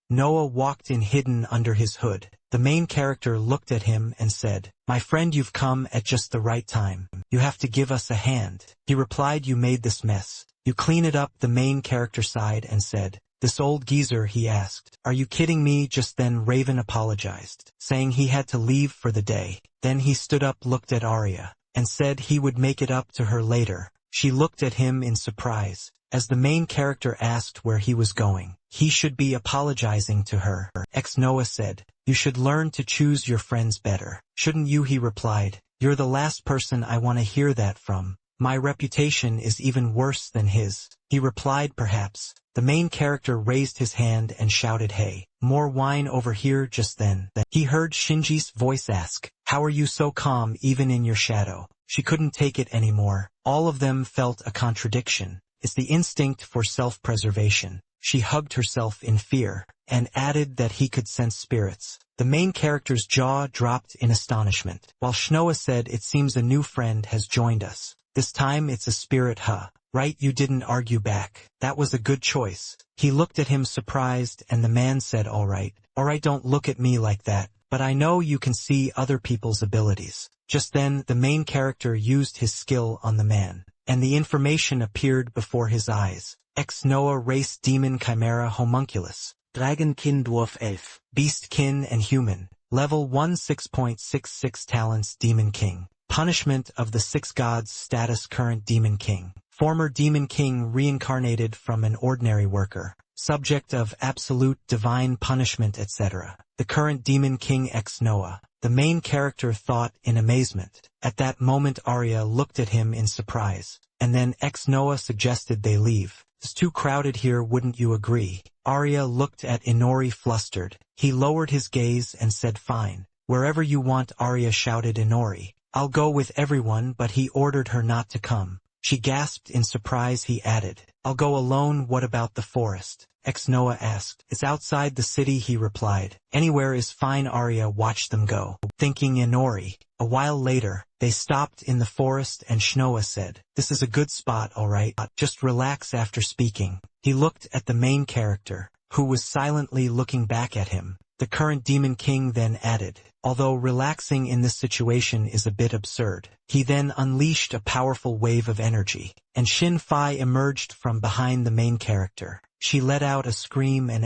Speaker 1: Noah walked in hidden under his hood. The main character looked at him and said, "My friend, you've come at just the right time. You have to give us a hand." He replied, "You made this mess. You clean it up." The main character sighed and said, "This old geezer," he asked, "Are you kidding me?" Just then Raven apologized, saying he had to leave for the day. Then he stood up, looked at Arya, and said he would make it up to her later. She looked at him in surprise, as the main character asked where he was going. He should be apologizing to her. Noah said, "You should learn to choose your friends better. Shouldn't you?" He replied, "You're the last person I want to hear that from. My reputation is even worse than his." He replied, "Perhaps." The main character raised his hand and shouted, "Hey, more wine over here." Just then, he heard Shinji's voice ask, "How are you so calm even in your shadow?" She couldn't take it anymore. All of them felt a contradiction. It's the instinct for self-preservation. She hugged herself in fear, and added that he could sense spirits. The main character's jaw dropped in astonishment, while Shnoa said, "It seems a new friend has joined us. This time it's a spirit, huh? Right, you didn't argue back. That was a good choice." He looked at him surprised, and the man said, All right, don't look at me like that, but I know you can see other people's abilities." Just then, the main character used his skill on the man, and the information appeared before his eyes. Ex-Noah race demon chimera homunculus.
Speaker 2: Dragonkin dwarf elf.
Speaker 1: Beastkin and human. Level 1 6.66 talents Demon King. Punishment of the Six Gods status current Demon King. Former Demon King reincarnated from an ordinary worker. Subject of absolute divine punishment etc. The current Demon King ex-Noah. The main character thought in amazement. At that moment Arya looked at him in surprise. And then ex-Noah suggested they leave. "It's too crowded here, wouldn't you agree?" Arya looked at Inori flustered. He lowered his gaze and said fine. "Wherever you want," Arya shouted Inori. "I'll go with everyone," but he ordered her not to come. She gasped in surprise. He added, "I'll go alone. What about the forest?" Ex-Noah asked. "It's outside the city," he replied. "Anywhere is fine." Arya watched them go, thinking Inori. A while later, they stopped in the forest and Shnoa said, "This is a good spot, all right. Just relax." After speaking, he looked at the main character, who was silently looking back at him. The current Demon King then added, "Although relaxing in this situation is a bit absurd." He then unleashed a powerful wave of energy, and Shin Fi emerged from behind the main character. She let out a scream and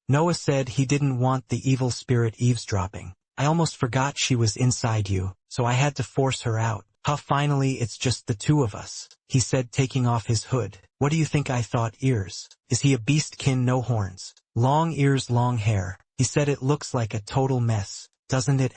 Speaker 1: Noah said he didn't want the evil spirit eavesdropping. "I almost forgot she was inside you, so I had to force her out." Finally it's just the two of us," he said, taking off his hood. "What do you think I thought? Ears? Is he a beastkin? No horns? Long ears, long hair?" He said, "It looks like a total mess, doesn't it?"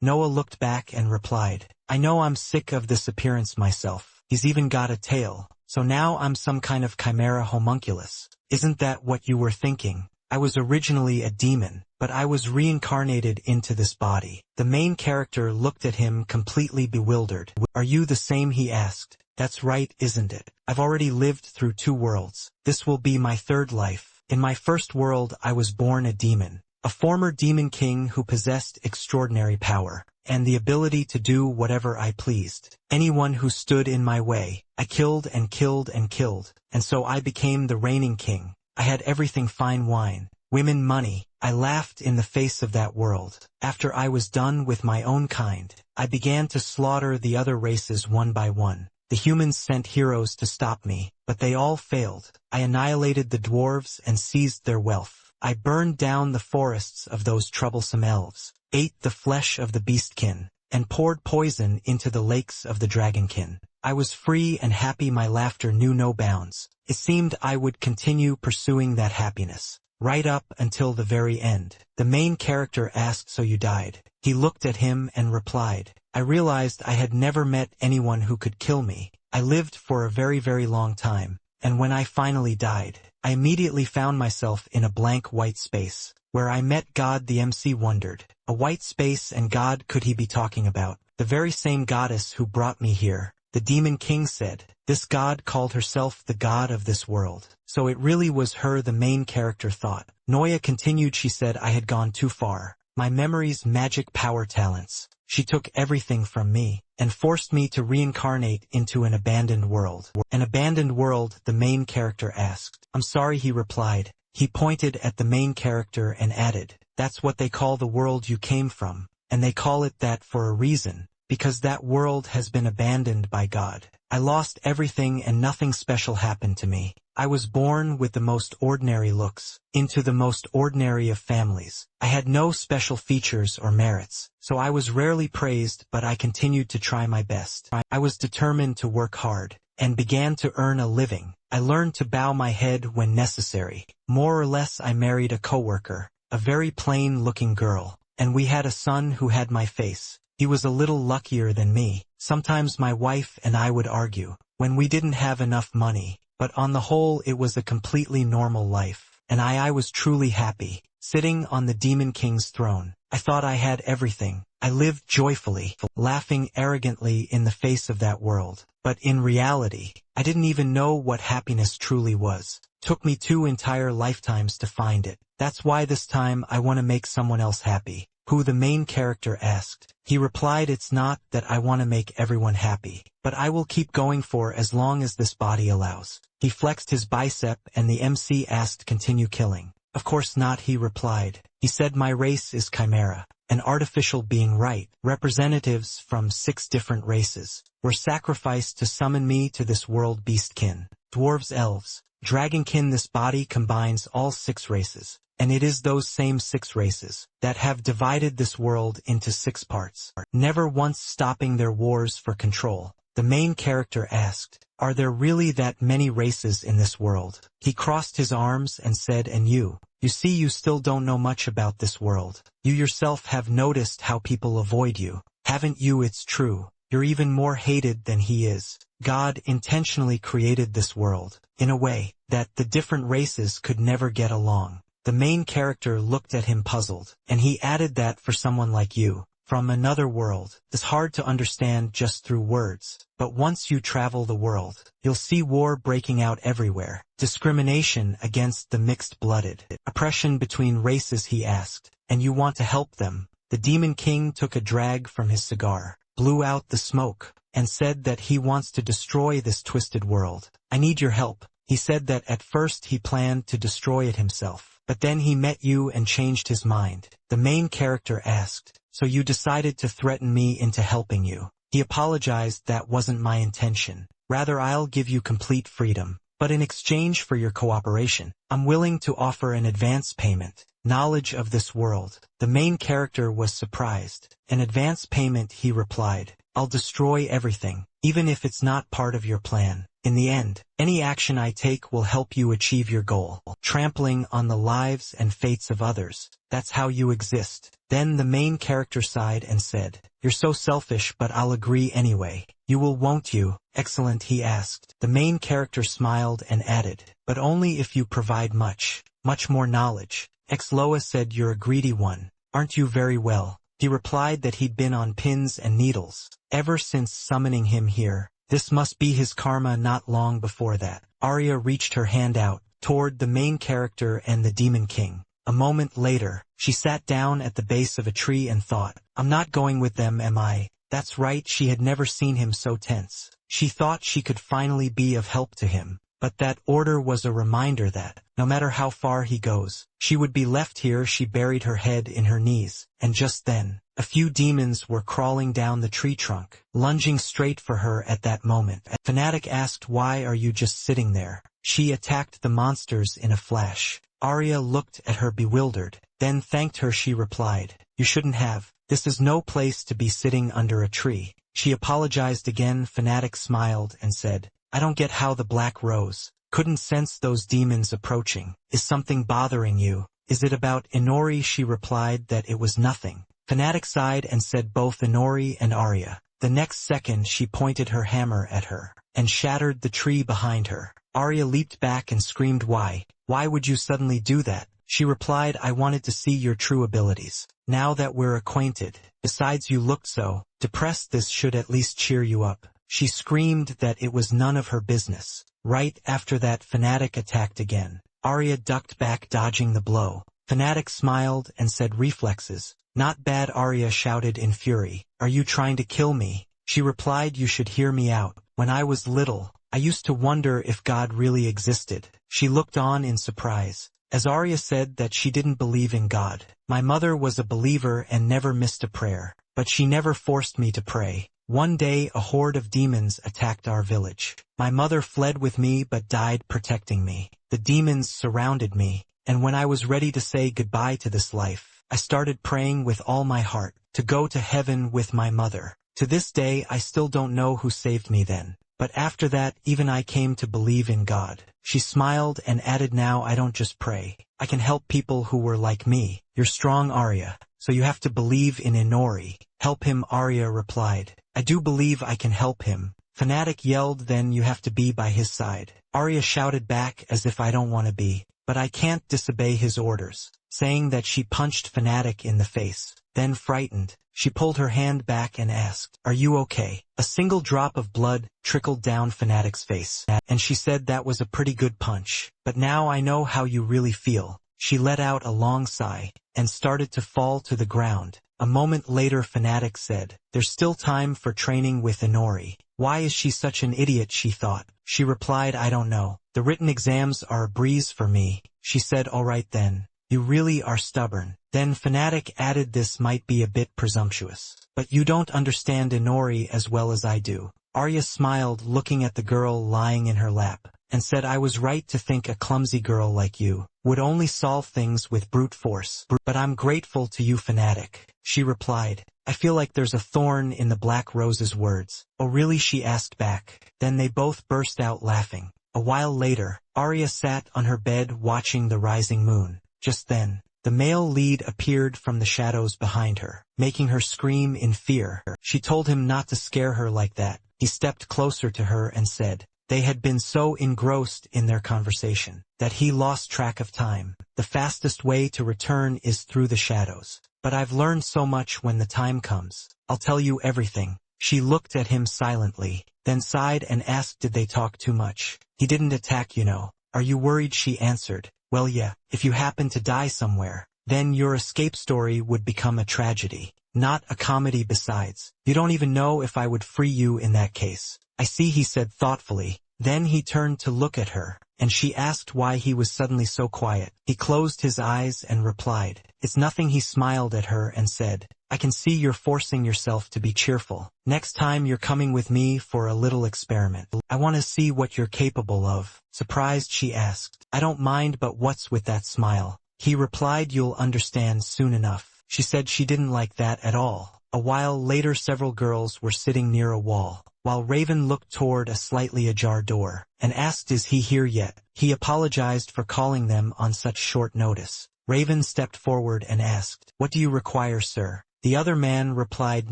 Speaker 1: Noah looked back and replied, "I know, I'm sick of this appearance myself. He's even got a tail, so now I'm some kind of chimera homunculus. Isn't that what you were thinking? I was originally a demon, but I was reincarnated into this body." The main character looked at him completely bewildered. "Are you the same?" he asked. "That's right, isn't it? I've already lived through 2 worlds. This will be my 3rd life. In my first world I was born a demon. A former Demon King who possessed extraordinary power, and the ability to do whatever I pleased. Anyone who stood in my way, I killed and killed and killed, and so I became the reigning king. I had everything: fine wine, women, money. I laughed in the face of that world. After I was done with my own kind, I began to slaughter the other races one by one. The humans sent heroes to stop me, but they all failed. I annihilated the dwarves and seized their wealth. I burned down the forests of those troublesome elves, ate the flesh of the beastkin, and poured poison into the lakes of the dragonkin. I was free and happy. My laughter knew no bounds. It seemed I would continue pursuing that happiness, right up until the very end." The main character asked, "So you died?" He looked at him and replied, "I realized I had never met anyone who could kill me. I lived for a very, very long time, and when I finally died, I immediately found myself in a blank white space, where I met God." The MC wondered, a white space and God, could he be talking about the very same goddess who brought me here? The Demon King said, "This god called herself the god of this world. So it really was her," the main character thought. Noya continued, she said, "I had gone too far. My memories, magic power, talents. She took everything from me, and forced me to reincarnate into an abandoned world." "An abandoned world?" the main character asked. "I'm sorry," he replied. He pointed at the main character and added, "That's what they call the world you came from, and they call it that for a reason, because that world has been abandoned by God. I lost everything and nothing special happened to me. I was born with the most ordinary looks, into the most ordinary of families. I had no special features or merits, so I was rarely praised, but I continued to try my best. I was determined to work hard, and began to earn a living. I learned to bow my head when necessary. More or less I married a coworker, a very plain-looking girl, and we had a son who had my face. He was a little luckier than me. Sometimes my wife and I would argue, when we didn't have enough money, but on the whole it was a completely normal life, and I was truly happy, sitting on the Demon King's throne. I thought I had everything, I lived joyfully, laughing arrogantly in the face of that world. But in reality, I didn't even know what happiness truly was. Took me 2 entire lifetimes to find it. That's why this time I want to make someone else happy. Who the main character asked. He replied, it's not that I want to make everyone happy, but I will keep going for as long as this body allows. He flexed his bicep and the MC asked, continue killing. Of course not, he replied. He said, my race is Chimera, an artificial being, right? Representatives from 6 different races were sacrificed to summon me to this world. Beastkin, dwarves, elves, dragonkin. This body combines all 6 races, and it is those same 6 races that have divided this world into 6 parts, never once stopping their wars for control. The main character asked, are there really that many races in this world? He crossed his arms and said, and you see, you still don't know much about this world. You yourself have noticed how people avoid you, haven't you? It's true. You're even more hated than he is. God intentionally created this world in a way that the different races could never get along. The main character looked at him puzzled, and he added that for someone like you, from another world, it's hard to understand just through words. But once you travel the world, you'll see war breaking out everywhere, discrimination against the mixed-blooded, oppression between races. He asked, and you want to help them? The Demon King took a drag from his cigar, blew out the smoke, and said that he wants to destroy this twisted world. I need your help. He said that at first he planned to destroy it himself, but then he met you and changed his mind. The main character asked, so you decided to threaten me into helping you? He apologized, that wasn't my intention. Rather, I'll give you complete freedom, but in exchange for your cooperation, I'm willing to offer an advance payment. Knowledge of this world. The main character was surprised. An advance payment, he replied. I'll destroy everything, even if it's not part of your plan. In the end, any action I take will help you achieve your goal. Trampling on the lives and fates of others. That's how you exist. Then the main character sighed and said, you're so selfish, but I'll agree anyway. You will, won't you? Excellent, he asked. The main character smiled and added, but only if you provide much more knowledge. Loa said, you're a greedy one, aren't you? Very well. He replied that he'd been on pins and needles ever since summoning him here. This must be his karma. Not long before that, Arya reached her hand out toward the main character and the Demon King. A moment later, she sat down at the base of a tree and thought, I'm not going with them, am I? That's right, she had never seen him so tense. She thought she could finally be of help to him, but that order was a reminder that, no matter how far he goes, she would be left here. She buried her head in her knees, and just then, a few demons were crawling down the tree trunk, lunging straight for her at that moment. Fanatic asked, why are you just sitting there? She attacked the monsters in a flash. Arya looked at her bewildered, then thanked her. She replied, you shouldn't have. This is no place to be sitting under a tree. She apologized again. Fanatic smiled and said, I don't get how the Black Rose couldn't sense those demons approaching. Is something bothering you? Is it about Inori? She replied that it was nothing. Fanatic sighed and said both Inori and Arya. The next second she pointed her hammer at her and shattered the tree behind her. Arya leaped back and screamed, why? Why would you suddenly do that? She replied, I wanted to see your true abilities. Now that we're acquainted, besides you looked so depressed, this should at least cheer you up. She screamed that it was none of her business. Right after that, Fanatic attacked again. Arya ducked back, dodging the blow. Fanatic smiled and said, reflexes. Not bad. Arya shouted in fury, are you trying to kill me? She replied, you should hear me out. When I was little, I used to wonder if God really existed. She looked on in surprise, as Arya said that she didn't believe in God. My mother was a believer and never missed a prayer, but she never forced me to pray. One day a horde of demons attacked our village. My mother fled with me but died protecting me. The demons surrounded me, and when I was ready to say goodbye to this life, I started praying with all my heart to go to heaven with my mother. To this day I still don't know who saved me then, but after that even I came to believe in God. She smiled and added, now I don't just pray. I can help people who were like me. You're strong, Arya, so you have to believe in Inori. Help him, Arya replied. I do believe I can help him. Fanatic yelled, then you have to be by his side. Arya shouted back, as if I don't want to be, but I can't disobey his orders, saying that she punched Fanatic in the face. Then frightened, She pulled her hand back and asked, "Are you okay?" A single drop of blood trickled down Fanatic's face, and she said, "That was a pretty good punch. But now I know how you really feel." She let out a long sigh, and started to fall to the ground. A moment later Fanatic said, "There's still time for training with Inori." Why is she such an idiot, she thought. She replied, "I don't know. The written exams are a breeze for me." She said, "All right then. You really are stubborn." Then Fanatic added, "This might be a bit presumptuous, but you don't understand Inori as well as I do." Arya smiled, looking at the girl lying in her lap, and said, "I was right to think a clumsy girl like you would only solve things with brute force. But I'm grateful to you, Fanatic." She replied, "I feel like there's a thorn in the Black Rose's words." "Oh really?" she asked back. Then they both burst out laughing. A while later, Arya sat on her bed watching the rising moon. Just then, the male lead appeared from the shadows behind her, making her scream in fear. She told him not to scare her like that. He stepped closer to her and said, they had been so engrossed in their conversation that he lost track of time. "The fastest way to return is through the shadows. But I've learned so much. When the time comes, I'll tell you everything." She looked at him silently, then sighed and asked, "Did they talk too much?" "He didn't attack, you know." "Are you worried?" she answered. "Well, yeah, if you happen to die somewhere, then your escape story would become a tragedy, not a comedy. Besides, you don't even know if I would free you in that case." "I see," he said thoughtfully. Then he turned to look at her, and she asked why he was suddenly so quiet. He closed his eyes and replied, "It's nothing." He smiled at her and said, "I can see you're forcing yourself to be cheerful. Next time you're coming with me for a little experiment. I want to see what you're capable of." Surprised, she asked, "I don't mind, but what's with that smile?" He replied, "You'll understand soon enough." She said she didn't like that at all. A while later several girls were sitting near a wall, while Raven looked toward a slightly ajar door, and asked, "Is he here yet?" He apologized for calling them on such short notice. Raven stepped forward and asked, "What do you require, sir?" The other man replied,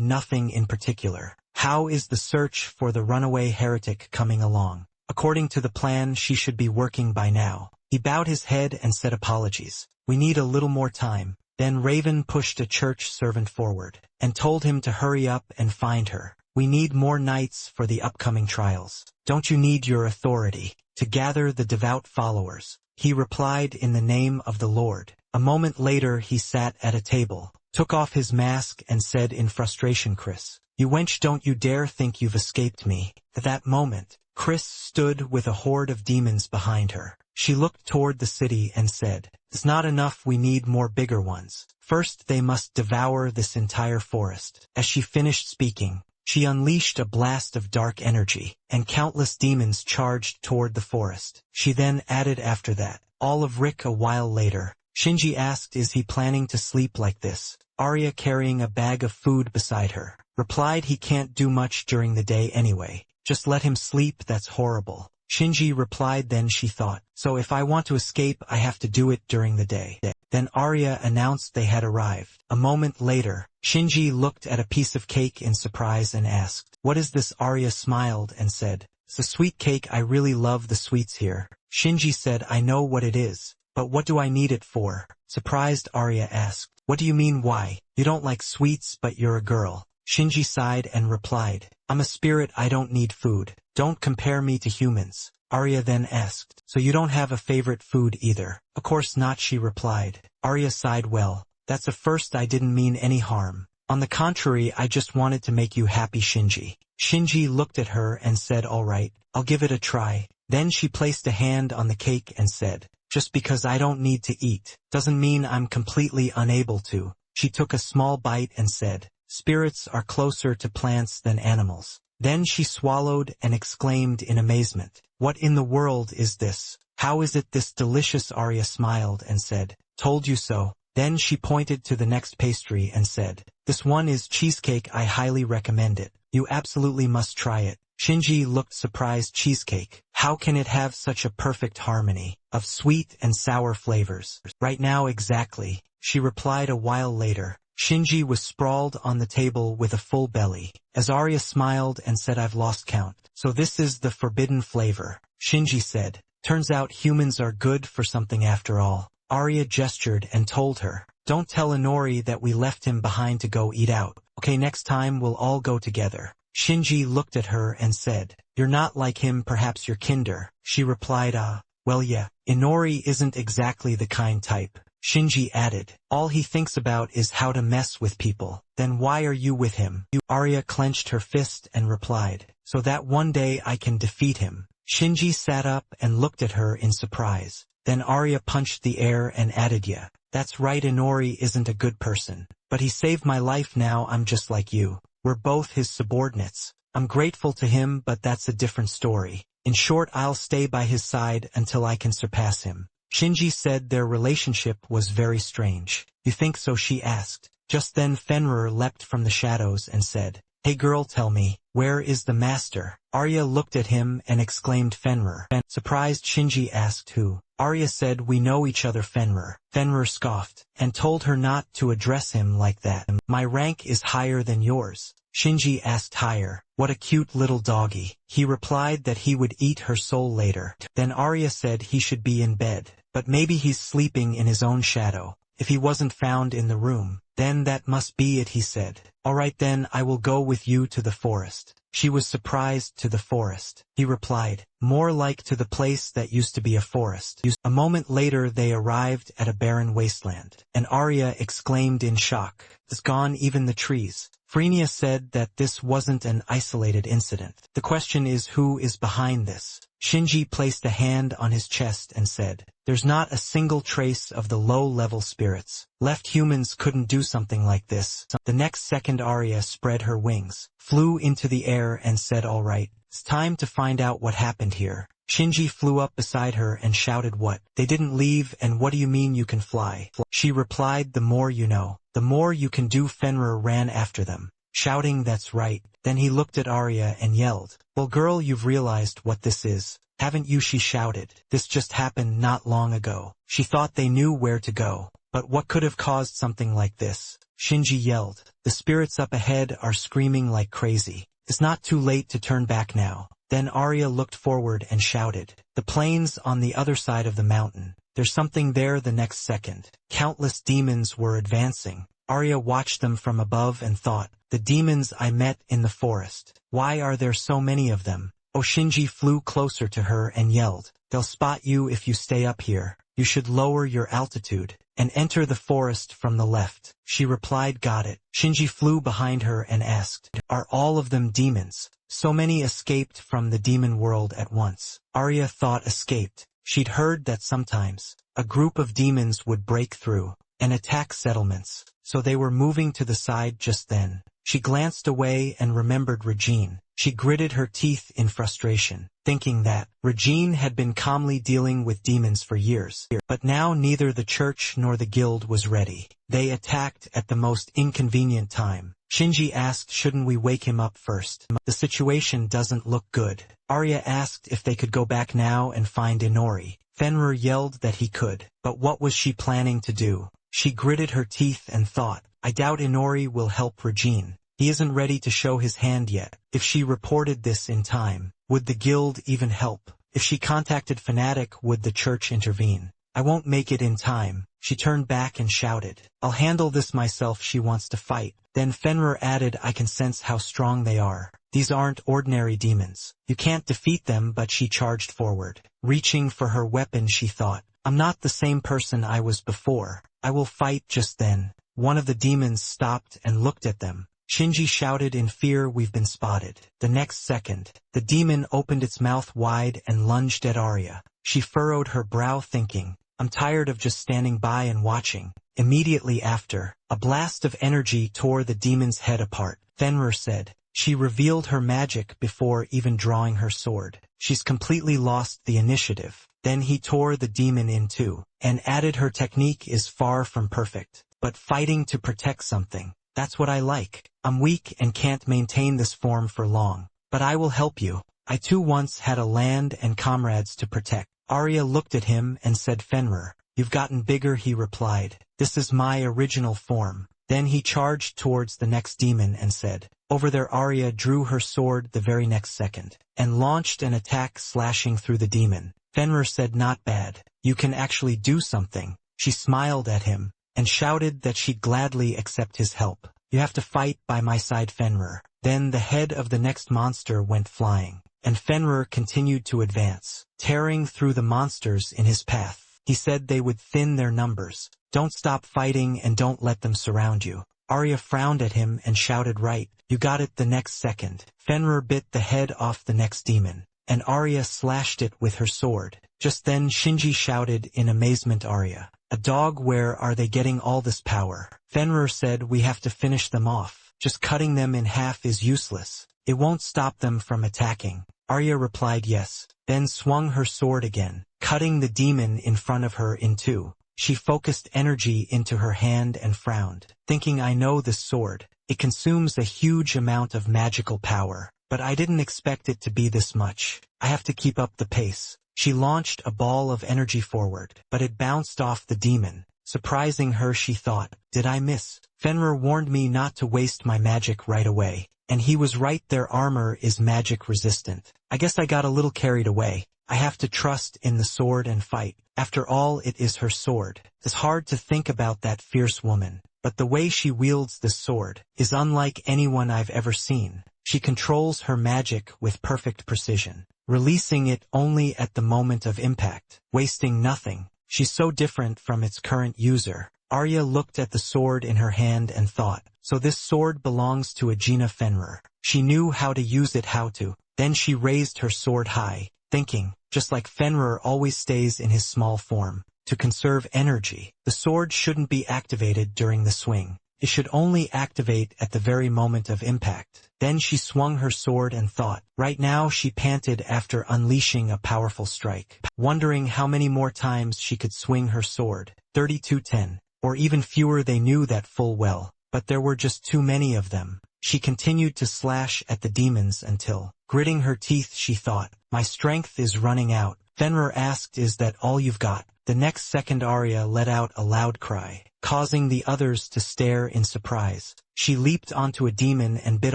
Speaker 1: "Nothing in particular." "How is the search for the runaway heretic coming along?" "According to the plan, she should be working by now." He bowed his head and said, "Apologies. We need a little more time." Then Raven pushed a church servant forward, and told him to hurry up and find her. "We need more knights for the upcoming trials. Don't you need your authority to gather the devout followers?" He replied, "In the name of the Lord." A moment later he sat at a table, took off his mask and said in frustration, "Chris, you wench, don't you dare think you've escaped me." At that moment, Chris stood with a horde of demons behind her. She looked toward the city and said, "It's not enough, we need more bigger ones. First they must devour this entire forest." As she finished speaking, she unleashed a blast of dark energy, and countless demons charged toward the forest. She then added, "After that, all of Rick." A while later, Shinji asked, "Is he planning to sleep like this?" Arya, carrying a bag of food beside her, replied, "He can't do much during the day anyway. Just let him sleep, that's horrible." Shinji replied, then she thought, "So if I want to escape, I have to do it during the day." Then Arya announced they had arrived. A moment later, Shinji looked at a piece of cake in surprise and asked, "What is this?" Arya smiled and said, "It's a sweet cake. I really love the sweets here." Shinji said, "I know what it is, but what do I need it for?" Surprised, Arya asked, "What do you mean, why? You don't like sweets, but you're a girl." Shinji sighed and replied, "I'm a spirit, I don't need food. Don't compare me to humans." Arya then asked, "So you don't have a favorite food either?" "Of course not," she replied. Arya sighed, "Well, that's a first. I didn't mean any harm. On the contrary, I just wanted to make you happy, Shinji." Shinji looked at her and said, "All right, I'll give it a try." Then she placed a hand on the cake and said, "Just because I don't need to eat, doesn't mean I'm completely unable to." She took a small bite and said, "Spirits are closer to plants than animals." Then she swallowed and exclaimed in amazement, "What in the world is this? How is it this delicious?" Arya smiled and said, "Told you so." Then she pointed to the next pastry and said, "This one is cheesecake. I highly recommend it. You absolutely must try it." Shinji looked surprised. "Cheesecake? How can it have such a perfect harmony of sweet and sour flavors?" "Right now exactly," she replied. A while later, Shinji was sprawled on the table with a full belly, as Arya smiled and said, "I've lost count." "So this is the forbidden flavor," Shinji said. "Turns out humans are good for something after all." Arya gestured and told her, Don't tell Inori that we left him behind to go eat out. Okay, next time we'll all go together. Shinji looked at her and said, "You're not like him, perhaps you're kinder." She replied, well yeah, Inori isn't exactly the kind type. Shinji added, "All he thinks about is how to mess with people." "Then why are you with him?" Arya clenched her fist and replied, "So that one day I can defeat him." Shinji sat up and looked at her in surprise. Then Arya punched the air and added, "Yeah, that's right, Inori isn't a good person. But he saved my life, now I'm just like you. We're both his subordinates. I'm grateful to him, but that's a different story. In short, I'll stay by his side until I can surpass him." Shinji said their relationship was very strange. "You think so?" she asked. Just then Fenrir leapt from the shadows and said, "Hey girl, tell me, where is the master?" Arya looked at him and exclaimed, "Fenrir." Surprised, Shinji asked, "Who?" Arya said, "We know each other, Fenrir." Fenrir scoffed, and told her not to address him like that. "My rank is higher than yours." Shinji asked, "Higher? What a cute little doggy." He replied that he would eat her soul later. Then Arya said he should be in bed, but maybe he's sleeping in his own shadow. If he wasn't found in the room, then that must be it, he said. "Alright then, I will go with you to the forest." She was surprised. "To the forest?" He replied, "More like to the place that used to be a forest." A moment later they arrived at a barren wasteland, and Arya exclaimed in shock, "It's gone, even the trees." Frenia said that this wasn't an isolated incident. "The question is, who is behind this?" Shinji placed a hand on his chest and said, "There's not a single trace of the low-level spirits. Left humans couldn't do something like this." The next second Arya spread her wings, flew into the air and said, "All right, it's time to find out what happened here." Shinji flew up beside her and shouted, "What? They didn't leave, and what do you mean you can fly?" She replied, "The more you know, the more you can do." Fenrir ran after them, shouting, "That's right." Then he looked at Arya and yelled, "Well girl, you've realized what this is, haven't you?" She shouted, "This just happened not long ago." She thought they knew where to go, but what could have caused something like this? Shinji yelled, "The spirits up ahead are screaming like crazy. It's not too late to turn back now." Then Arya looked forward and shouted, "The plains on the other side of the mountain. There's something there." The next second, countless demons were advancing. Arya watched them from above and thought, "The demons I met in the forest. Why are there so many of them?" Shinji flew closer to her and yelled, "They'll spot you if you stay up here. You should lower your altitude and enter the forest from the left." She replied, "Got it." Shinji flew behind her and asked, "Are all of them demons? So many escaped from the demon world at once?" Arya thought escaped. She'd heard that sometimes a group of demons would break through and attack settlements, so they were moving to the side just then. She glanced away and remembered Regine. She gritted her teeth in frustration, thinking that Regine had been calmly dealing with demons for years. But now neither the church nor the guild was ready. They attacked at the most inconvenient time. Shinji asked, "Shouldn't we wake him up first? The situation doesn't look good." Arya asked if they could go back now and find Inori. Fenrir yelled that he could, but what was she planning to do? She gritted her teeth and thought, "I doubt Inori will help Regine. He isn't ready to show his hand yet." If she reported this in time, would the guild even help? If she contacted Fnatic, would the church intervene? "I won't make it in time." She turned back and shouted, "I'll handle this myself." She wants to fight. Then Fenrir added, "I can sense how strong they are. These aren't ordinary demons. You can't defeat them." But she charged forward. Reaching for her weapon, she thought, "I'm not the same person I was before. I will fight." Just then, one of the demons stopped and looked at them. Shinji shouted in fear, "We've been spotted." The next second, the demon opened its mouth wide and lunged at Arya. She furrowed her brow thinking, "I'm tired of just standing by and watching." Immediately after, a blast of energy tore the demon's head apart. Fenrir said, "She revealed her magic before even drawing her sword. She's completely lost the initiative." Then he tore the demon in two, and added, "Her technique is far from perfect, but fighting to protect something, that's what I like. I'm weak and can't maintain this form for long, but I will help you. I too once had a land and comrades to protect." Arya looked at him and said, "Fenrir, you've gotten bigger." He replied, "This is my original form." Then he charged towards the next demon and said, "Over there." Arya drew her sword the very next second, and launched an attack slashing through the demon. Fenrir said, "Not bad. You can actually do something." She smiled at him, and shouted that she'd gladly accept his help. "You have to fight by my side, Fenrir." Then the head of the next monster went flying, and Fenrir continued to advance, tearing through the monsters in his path. He said they would thin their numbers. "Don't stop fighting and don't let them surround you." Arya frowned at him and shouted, "Right, you got it." The next second, Fenrir bit the head off the next demon, and Arya slashed it with her sword. Just then Shinji shouted in amazement, "Arya, a dog, where are they getting all this power?" Fenrir said, "We have to finish them off. Just cutting them in half is useless. It won't stop them from attacking." Arya replied yes, then swung her sword again, cutting the demon in front of her in two. She focused energy into her hand and frowned, thinking, "I know this sword. It consumes a huge amount of magical power, but I didn't expect it to be this much. I have to keep up the pace." She launched a ball of energy forward, but it bounced off the demon. Surprising her, she thought, "Did I miss? Fenrir warned me not to waste my magic right away, and he was right, their armor is magic resistant. I guess I got a little carried away. I have to trust in the sword and fight. After all, it is her sword." It's hard to think about that fierce woman, but the way she wields this sword is unlike anyone I've ever seen. She controls her magic with perfect precision, releasing it only at the moment of impact, wasting nothing. She's so different from its current user. Arya looked at the sword in her hand and thought, "So this sword belongs to Agena Fenrir. She knew how to use it, how to." Then she raised her sword high, thinking, just like Fenrir always stays in his small form, to conserve energy, the sword shouldn't be activated during the swing. It should only activate at the very moment of impact. Then she swung her sword and thought. Right now she panted after unleashing a powerful strike, wondering how many more times she could swing her sword. 3210, or even fewer, they knew that full well, but there were just too many of them. She continued to slash at the demons until, gritting her teeth, she thought, "My strength is running out." Fenrir asked, "Is that all you've got?" The next second Arya let out a loud cry, causing the others to stare in surprise. She leaped onto a demon and bit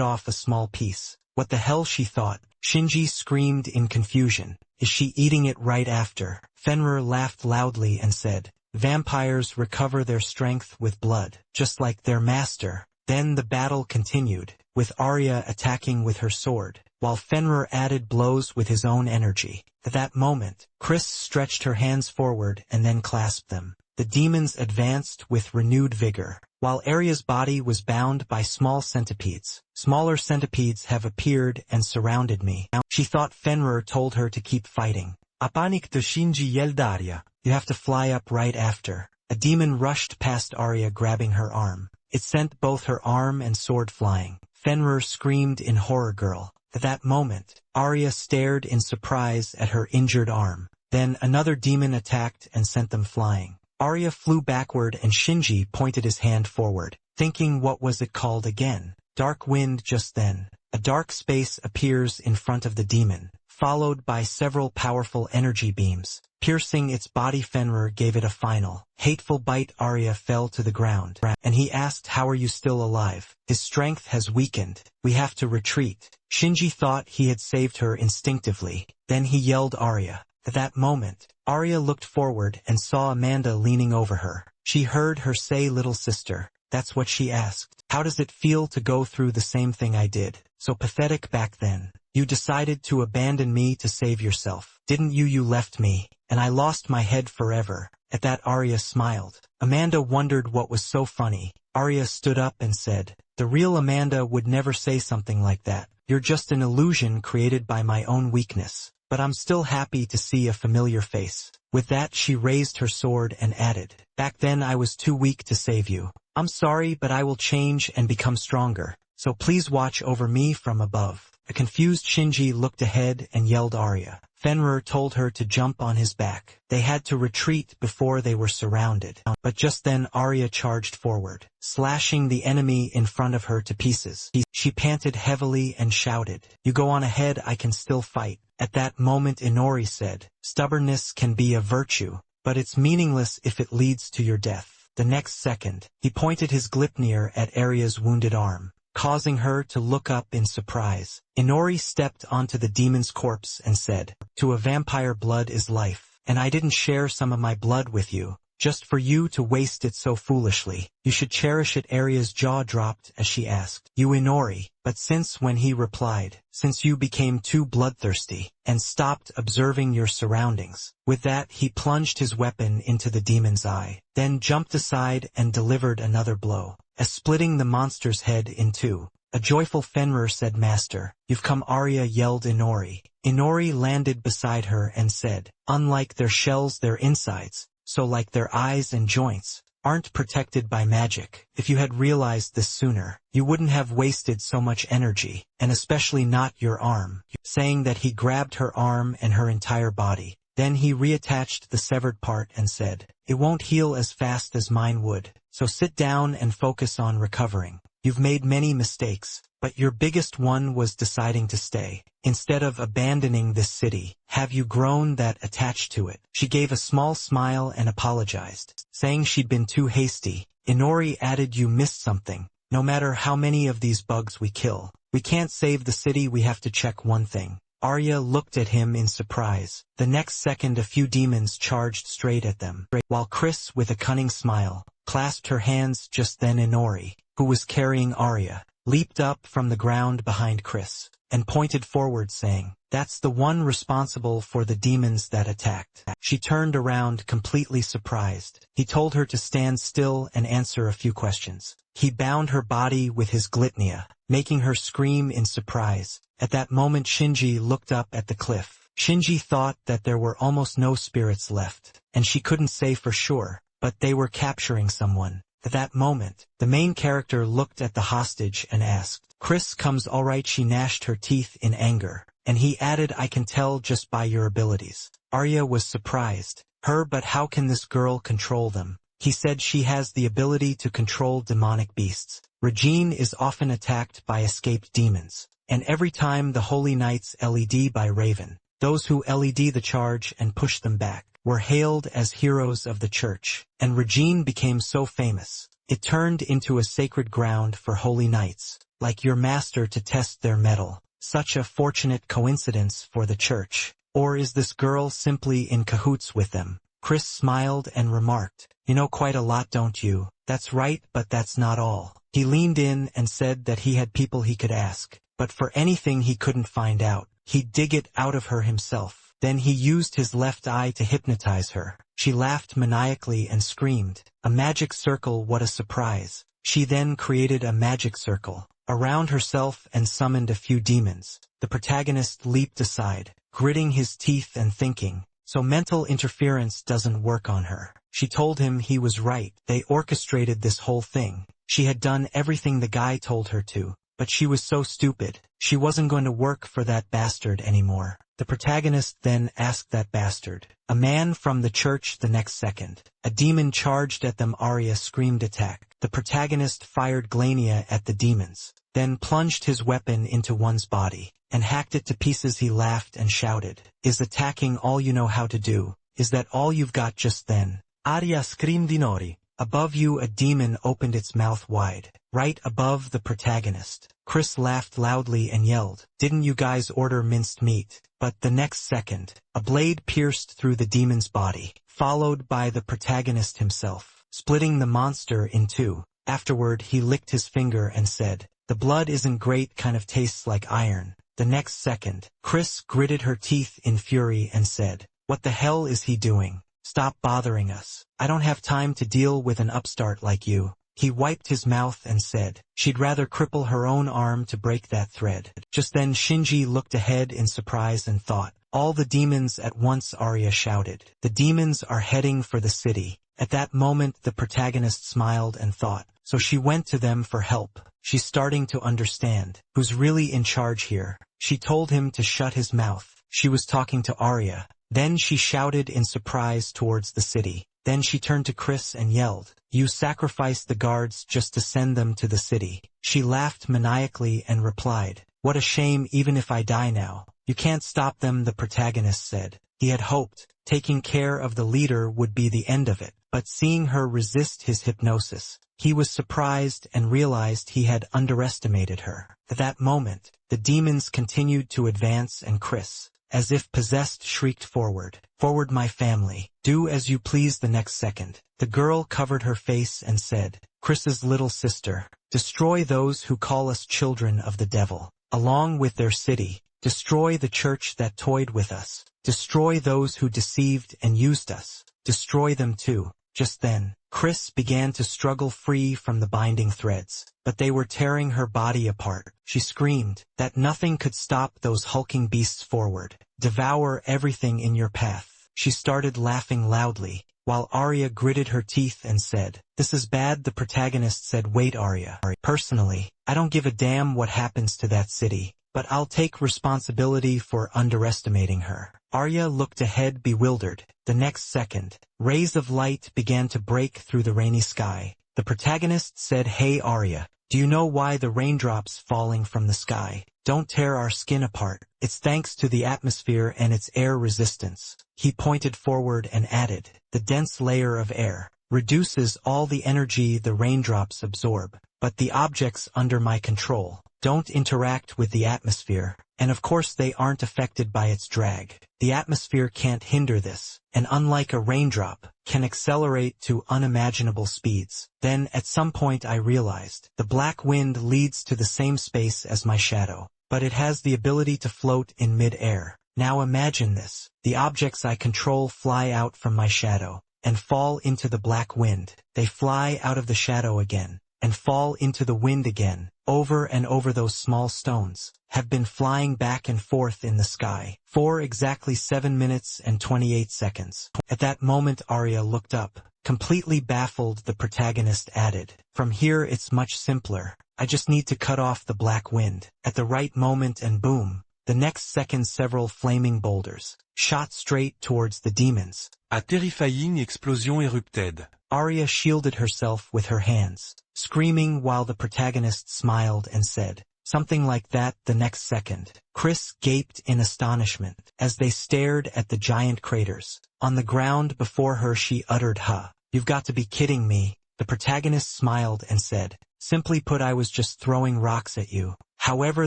Speaker 1: off a small piece. "What the hell?" she thought. Shinji screamed in confusion. "Is she eating it right after?" Fenrir laughed loudly and said, "Vampires recover their strength with blood, just like their master." Then the battle continued, with Arya attacking with her sword, while Fenrir added blows with his own energy. At that moment, Chris stretched her hands forward and then clasped them. The demons advanced with renewed vigor, while Arya's body was bound by small centipedes. Smaller centipedes have appeared and surrounded me. She thought Fenrir told her to keep fighting. "Apanik to Shinji yelled Arya. You have to fly up right after." A demon rushed past Arya, grabbing her arm. It sent both her arm and sword flying. Fenrir screamed in horror. "Girl." At that moment, Arya stared in surprise at her injured arm. Then another demon attacked and sent them flying. Arya flew backward and Shinji pointed his hand forward, thinking, what was it called again? Dark wind. Just then, a dark space appears in front of the demon, followed by several powerful energy beams. Piercing its body, Fenrir gave it a final, hateful bite. Arya fell to the ground, and he asked, "How are you still alive?" "His strength has weakened. We have to retreat." Shinji thought he had saved her instinctively. Then he yelled, "Arya." At that moment, Arya looked forward and saw Amanda leaning over her. She heard her say, "Little sister." That's what she asked. "How does it feel to go through the same thing I did? So pathetic back then. You decided to abandon me to save yourself, didn't you? You left me, and I lost my head forever." At that, Arya smiled. Amanda wondered what was so funny. Arya stood up and said, "The real Amanda would never say something like that. You're just an illusion created by my own weakness. But I'm still happy to see a familiar face." With that, she raised her sword and added, "Back then I was too weak to save you. I'm sorry, but I will change and become stronger. So please watch over me from above." A confused Shinji looked ahead and yelled, "Arya." Fenrir told her to jump on his back. They had to retreat before they were surrounded. But just then Arya charged forward, slashing the enemy in front of her to pieces. She panted heavily and shouted, "You go on ahead, I can still fight." At that moment Inori said, "Stubbornness can be a virtue, but it's meaningless if it leads to your death." The next second, he pointed his Gleipnir at Arya's wounded arm, causing her to look up in surprise. Inori stepped onto the demon's corpse and said, "To a vampire, blood is life, and I didn't share some of my blood with you. Just for you to waste it so foolishly. You should cherish it. Arya's jaw dropped as she asked, you Inori, but since when he replied, since you became too bloodthirsty, and stopped observing your surroundings. With that he plunged his weapon into the demon's eye, then jumped aside and delivered another blow, splitting the monster's head in two. A joyful Fenrir said, Master, you've come. Arya yelled Inori. Inori landed beside her and said, unlike their shells, their insides, so like their eyes and joints, aren't protected by magic. If you had realized this sooner, you wouldn't have wasted so much energy, and especially not your arm. Saying that, he grabbed her arm and her entire body. Then he reattached the severed part and said, it won't heal as fast as mine would, so sit down and focus on recovering. You've made many mistakes, but your biggest one was deciding to stay. Instead of abandoning this city, have you grown that attached to it? She gave a small smile and apologized, saying she'd been too hasty. Inori added, you missed something. No matter how many of these bugs we kill, we can't save the city. We have to check one thing. Arya looked at him in surprise. The next second a few demons charged straight at them, while Chris, with a cunning smile, clasped her hands. Just then Inori, who was carrying Arya, leaped up from the ground behind Chris, and pointed forward saying, that's the one responsible for the demons that attacked. She turned around completely surprised. He told her to stand still and answer a few questions. He bound her body with his glitnia, making her scream in surprise. At that moment Shinji looked up at the cliff. Shinji thought that there were almost no spirits left, and she couldn't say for sure, but they were capturing someone. At that moment, the main character looked at the hostage and asked, Chris comes alright? She gnashed her teeth in anger, and he added, I can tell just by your abilities. Arya was surprised. But how can this girl control them? He said, she has the ability to control demonic beasts. Regine is often attacked by escaped demons, and every time the Holy Knights led by Raven, those who led the charge and pushed them back, were hailed as heroes of the church, and Regine became so famous, it turned into a sacred ground for holy knights, like your master, to test their mettle. Such a fortunate coincidence for the church. Or is this girl simply in cahoots with them? Chris smiled and remarked, you know quite a lot, don't you? That's right, but that's not all. He leaned in and said that he had people he could ask, but for anything he couldn't find out, he'd dig it out of her himself. Then he used his left eye to hypnotize her. She laughed maniacally and screamed, a magic circle, what a surprise. She then created a magic circle around herself and summoned a few demons. The protagonist leaped aside, gritting his teeth and thinking, so mental interference doesn't work on her. She told him he was right. They orchestrated this whole thing. She had done everything the guy told her to, but she was so stupid. She wasn't going to work for that bastard anymore. The protagonist then asked that bastard, a man from the church. The next second, a demon charged at them. Arya screamed attack. The protagonist fired glania at the demons, then plunged his weapon into one's body, and hacked it to pieces. He laughed and shouted, is attacking all you know how to do? Is that all you've got? Just then, Arya screamed Inori. Above you a demon opened its mouth wide, right above the protagonist. Chris laughed loudly and yelled, didn't you guys order minced meat? But the next second, a blade pierced through the demon's body, followed by the protagonist himself, splitting the monster in two. Afterward he licked his finger and said, the blood isn't great, kind of tastes like iron. The next second, Chris gritted her teeth in fury and said, what the hell is he doing? Stop bothering us. I don't have time to deal with an upstart like you. He wiped his mouth and said, she'd rather cripple her own arm to break that thread. Just then Shinji looked ahead in surprise and thought, all the demons at once. Arya shouted, the demons are heading for the city. At that moment the protagonist smiled and thought, so she went to them for help. She's starting to understand who's really in charge here. She told him to shut his mouth. She was talking to Arya. Then she shouted in surprise towards the city. Then she turned to Chris and yelled, you sacrificed the guards just to send them to the city. She laughed maniacally and replied, what a shame, even if I die now. You can't stop them, the protagonist said. He had hoped taking care of the leader would be the end of it, but seeing her resist his hypnosis, he was surprised and realized he had underestimated her. At that moment, the demons continued to advance and Chris, as if possessed, shrieked, "Forward! Forward, my family! Do as you please." The next second, the girl covered her face and said, "Chris's little sister, destroy those who call us children of the devil, along with their city. Destroy the church that toyed with us. Destroy those who deceived and used us. Destroy them too." Just then, Chris began to struggle free from the binding threads, but they were tearing her body apart. She screamed that nothing could stop those hulking beasts. "Forward! Devour everything in your path." She started laughing loudly, while Arya gritted her teeth and said, "This is bad." The protagonist said, "Wait, Arya. Personally, I don't give a damn what happens to that city, but I'll take responsibility for underestimating her." Arya looked ahead, bewildered. The next second, rays of light began to break through the rainy sky. The protagonist said, "Hey Arya, do you know why the raindrops falling from the sky don't tear our skin apart? It's thanks to the atmosphere and its air resistance." He pointed forward and added, "The dense layer of air reduces all the energy the raindrops absorb, but the objects under my control don't interact with the atmosphere, and of course they aren't affected by its drag. The atmosphere can't hinder this, and unlike a raindrop, can accelerate to unimaginable speeds." Then at some point I realized, the black wind leads to the same space as my shadow, but it has the ability to float in mid-air. Now imagine this, the objects I control fly out from my shadow, and fall into the black wind. They fly out of the shadow again, and fall into the wind again, over and over. Those small stones have been flying back and forth in the sky for exactly 7 minutes and 28 seconds. At that moment Arya looked up, completely baffled. The protagonist added, "From here it's much simpler. I just need to cut off the black wind at the right moment and boom." The next second several flaming boulders shot straight towards the demons.
Speaker 3: A terrifying explosion erupted.
Speaker 1: Arya shielded herself with her hands, screaming while the protagonist smiled and said something like that. The next second, Chris gaped in astonishment as they stared at the giant craters on the ground before her. She uttered, "Huh, you've got to be kidding me." The protagonist smiled and said, "Simply put, I was just throwing rocks at you." However,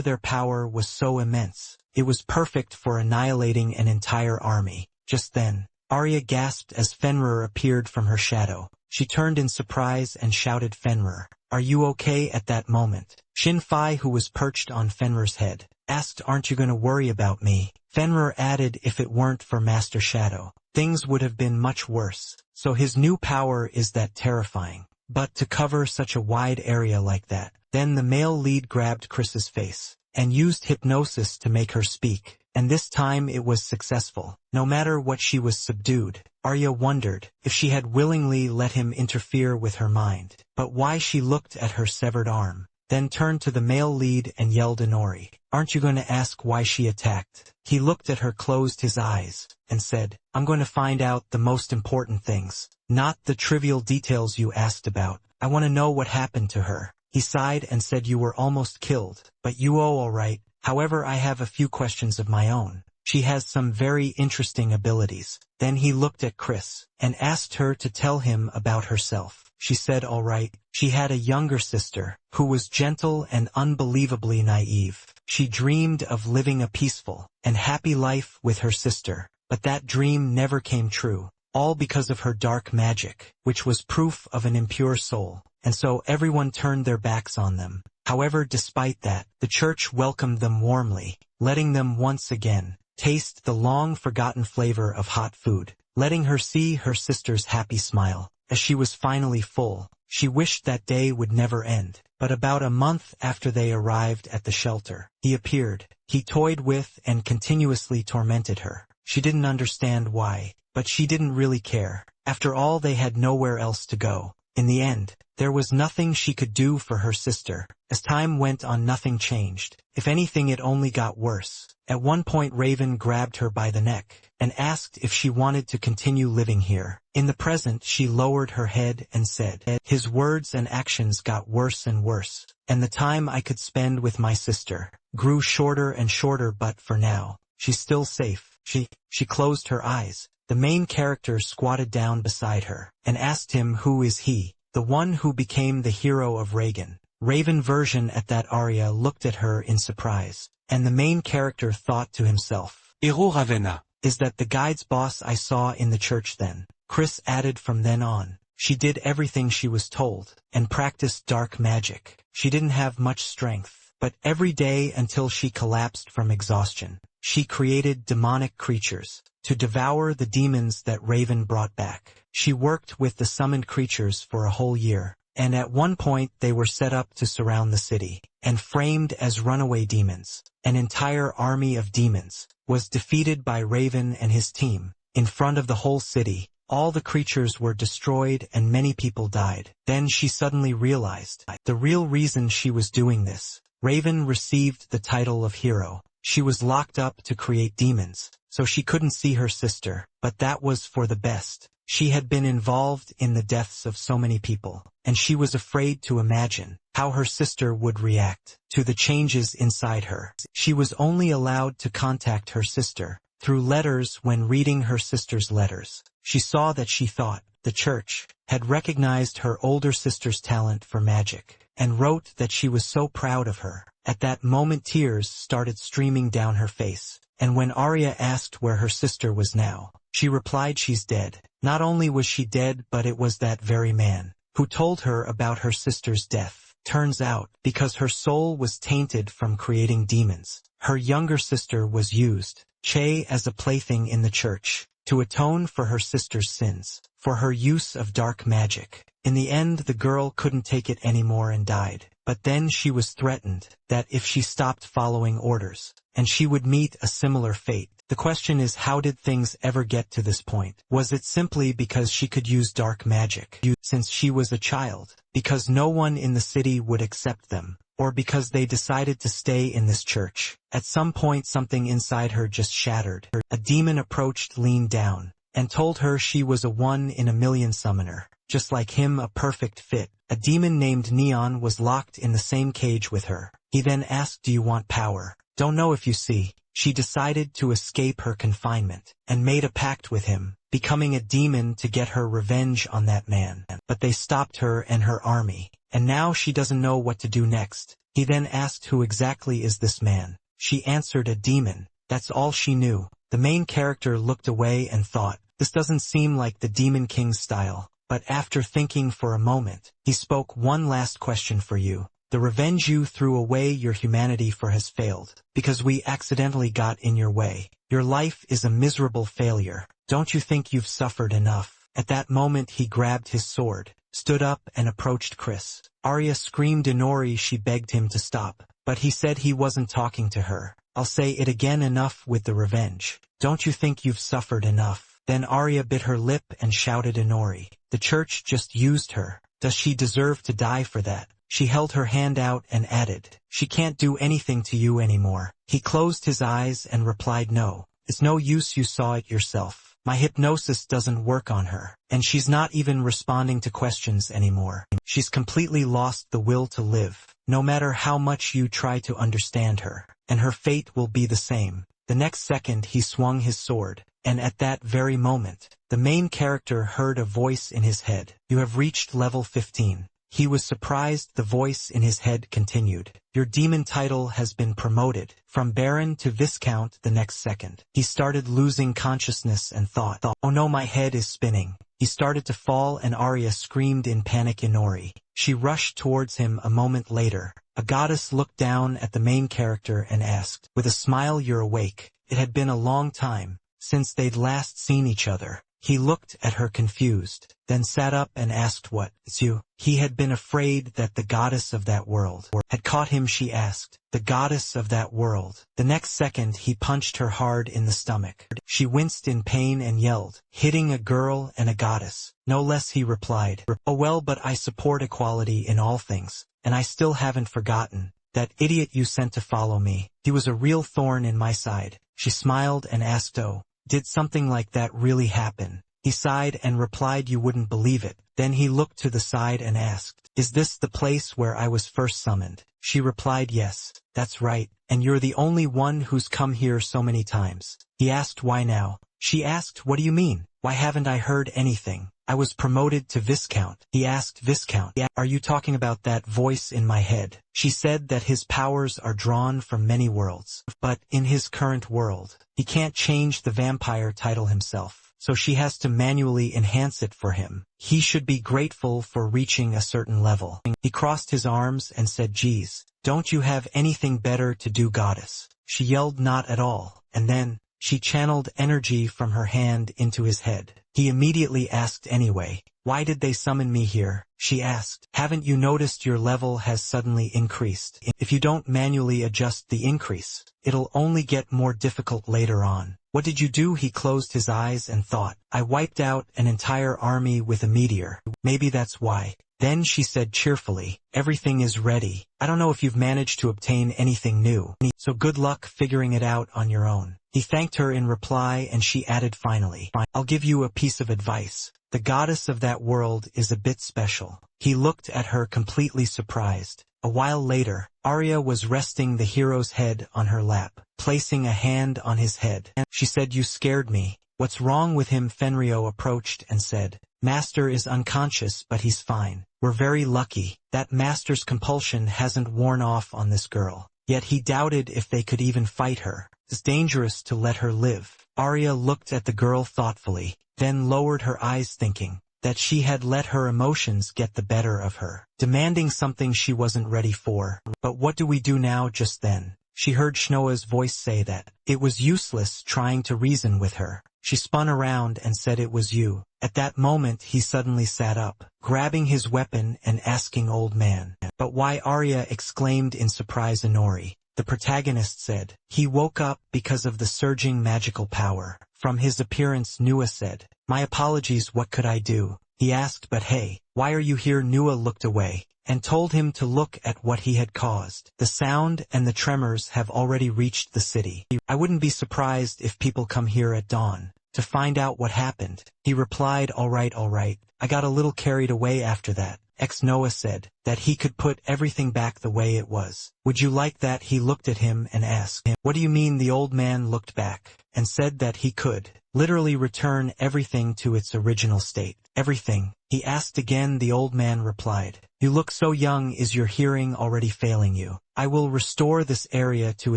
Speaker 1: their power was so immense, it was perfect for annihilating an entire army. Just then, Arya gasped as Fenrir appeared from her shadow. She turned in surprise and shouted, "Fenrir, are you okay?" At that moment, Shin-Fi, who was perched on Fenrir's head, asked, "Aren't you going to worry about me?" Fenrir added, "If it weren't for Master Shadow, things would have been much worse." So his new power is that terrifying. But to cover such a wide area like that. Then the male lead grabbed Chris's face and used hypnosis to make her speak, and this time it was successful. No matter what, she was subdued. Arya wondered if she had willingly let him interfere with her mind, but why. She looked at her severed arm, then turned to the male lead and yelled, "Inori, aren't you going to ask why she attacked?" He looked at her, closed his eyes, and said, "I'm going to find out the most important things, not the trivial details you asked about. I want to know what happened to her." He sighed and said, "You were almost killed, but you all right. However, I have a few questions of my own. She has some very interesting abilities." Then he looked at Chris and asked her to tell him about herself. She said, "All right." She had a younger sister who was gentle and unbelievably naive. She dreamed of living a peaceful and happy life with her sister, but that dream never came true, all because of her dark magic, which was proof of an impure soul. And so everyone turned their backs on them. However, despite that, the church welcomed them warmly, letting them once again taste the long-forgotten flavor of hot food, letting her see her sister's happy smile. As she was finally full, she wished that day would never end. But about a month after they arrived at the shelter, he appeared. He toyed with and continuously tormented her. She didn't understand why, but she didn't really care. After all, they had nowhere else to go. In the end, there was nothing she could do for her sister. As time went on, nothing changed. If anything, it only got worse. At one point, Raven grabbed her by the neck and asked if she wanted to continue living here. In the present, she lowered her head and said, "His words and actions got worse and worse, and the time I could spend with my sister grew shorter and shorter, but for now, she's still safe." She closed her eyes. The main character squatted down beside her and asked him, "Who is he?" "The one who became the hero of Reagan." Raven version. At that, Arya looked at her in surprise, and the main character thought to himself,
Speaker 3: Hero Ravenna.
Speaker 1: Is that the guide's boss I saw in the church then? Chris added from then on. She did everything she was told, and practiced dark magic. She didn't have much strength, but every day until she collapsed from exhaustion, she created demonic creatures to devour the demons that Raven brought back. She worked with the summoned creatures for a whole year, and at one point they were set up to surround the city, and framed as runaway demons. An entire army of demons was defeated by Raven and his team. In front of the whole city, all the creatures were destroyed and many people died. Then she suddenly realized the real reason she was doing this. Raven received the title of hero. She was locked up to create demons, so she couldn't see her sister, but that was for the best. She had been involved in the deaths of so many people, and she was afraid to imagine how her sister would react to the changes inside her. She was only allowed to contact her sister through letters. When reading her sister's letters, she saw that she thought the church had recognized her older sister's talent for magic, and wrote that she was so proud of her. At that moment tears started streaming down her face, and when Arya asked where her sister was now, she replied she's dead. Not only was she dead, but it was that very man who told her about her sister's death. Turns out, because her soul was tainted from creating demons, her younger sister was used, Che, as a plaything in the church, to atone for her sister's sins, for her use of dark magic. In the end, the girl couldn't take it anymore and died. But then she was threatened that if she stopped following orders, and she would meet a similar fate. The question is, how did things ever get to this point? Was it simply because she could use dark magic since she was a child, because no one in the city would accept them, or because they decided to stay in this church? At some point something inside her just shattered. A demon approached, leaned down, and told her she was a 1-in-a-million summoner, just like him, a perfect fit. A demon named Neon was locked in the same cage with her. He then asked, "Do you want power?" "Don't know if you see." She decided to escape her confinement, and made a pact with him, becoming a demon to get her revenge on that man. But they stopped her and her army, and now she doesn't know what to do next. He then asked, "Who exactly is this man?" She answered, "A demon." That's all she knew. The main character looked away and thought, this doesn't seem like the Demon King's style. But after thinking for a moment, he spoke, "One last question for you. The revenge you threw away your humanity for has failed, because we accidentally got in your way. Your life is a miserable failure. Don't you think you've suffered enough?" At that moment he grabbed his sword, stood up and approached Chris. Arya screamed Inori. She begged him to stop, but he said he wasn't talking to her. "I'll say it again, enough with the revenge. Don't you think you've suffered enough?" Then Arya bit her lip and shouted, "Inori, the church just used her. Does she deserve to die for that?" She held her hand out and added, "She can't do anything to you anymore." He closed his eyes and replied, "No, it's no use, you saw it yourself. My hypnosis doesn't work on her, and she's not even responding to questions anymore. She's completely lost the will to live, no matter how much you try to understand her, and her fate will be the same." The next second he swung his sword, and at that very moment, the main character heard a voice in his head. "You have reached level 15. He was surprised. The voice in his head continued, "Your demon title has been promoted from Baron to Viscount." The next second, he started losing consciousness and thought, "Oh no, my head is spinning." He started to fall and Arya screamed in panic, "Inori." She rushed towards him. A moment later, a goddess looked down at the main character and asked, with a smile, "You're awake." It had been a long time since they'd last seen each other. He looked at her confused, then sat up and asked, "What, it's you?" He had been afraid that the goddess of that world had caught him. She asked, "The goddess of that world?" The next second he punched her hard in the stomach. She winced in pain and yelled, "Hitting a girl and a goddess? No less," he replied. "Oh well, but I support equality in all things, and I still haven't forgotten that idiot you sent to follow me. He was a real thorn in my side." She smiled and asked, "Oh, did something like that really happen?" He sighed and replied, "You wouldn't believe it." Then he looked to the side and asked, "Is this the place where I was first summoned?" She replied, "Yes, that's right, and you're the only one who's come here so many times." He asked, "Why now?" She asked, "What do you mean?" Why haven't I heard anything? I was promoted to Viscount. He asked Viscount, are you talking about that voice in my head? She said that his powers are drawn from many worlds. But in his current world, he can't change the vampire title himself. So she has to manually enhance it for him. He should be grateful for reaching a certain level. He crossed his arms and said, geez, don't you have anything better to do, goddess? She yelled, not at all. And then, she channeled energy from her hand into his head. He immediately asked anyway, why did they summon me here? She asked, haven't you noticed your level has suddenly increased? If you don't manually adjust the increase, it'll only get more difficult later on. What did you do? He closed his eyes and thought, I wiped out an entire army with a meteor. Maybe that's why. Then she said cheerfully, everything is ready. I don't know if you've managed to obtain anything new, so good luck figuring it out on your own. He thanked her in reply and she added finally, I'll give you a piece of advice. The goddess of that world is a bit special. He looked at her completely surprised. A while later, Arya was resting the hero's head on her lap, placing a hand on his head. She said, you scared me. What's wrong with him? Fenrio approached and said, Master is unconscious but he's fine. We're very lucky. That Master's compulsion hasn't worn off on this girl. Yet he doubted if they could even fight her. It's dangerous to let her live. Arya looked at the girl thoughtfully, then lowered her eyes thinking that she had let her emotions get the better of her, demanding something she wasn't ready for. But what do we do now? Just then, she heard Shnoa's voice say that it was useless trying to reason with her. She spun around and said it was you. At that moment he suddenly sat up, grabbing his weapon and asking old man. But why? Arya exclaimed in surprise. Inori, the protagonist, said. He woke up because of the surging magical power. From his appearance, Nua said, my apologies, what could I do? He asked, but hey, why are you here? Nua looked away and told him to look at what he had caused. The sound and the tremors have already reached the city. I wouldn't be surprised if people come here at dawn to find out what happened. He replied, all right. I got a little carried away after that. Noah said that he could put everything back the way it was. Would you like that? He looked at him and asked him, what do you mean? The old man looked back and said that he could literally return everything to its original state. Everything? He asked again. The old man replied, you look so young. Is your hearing already failing you? I will restore this area to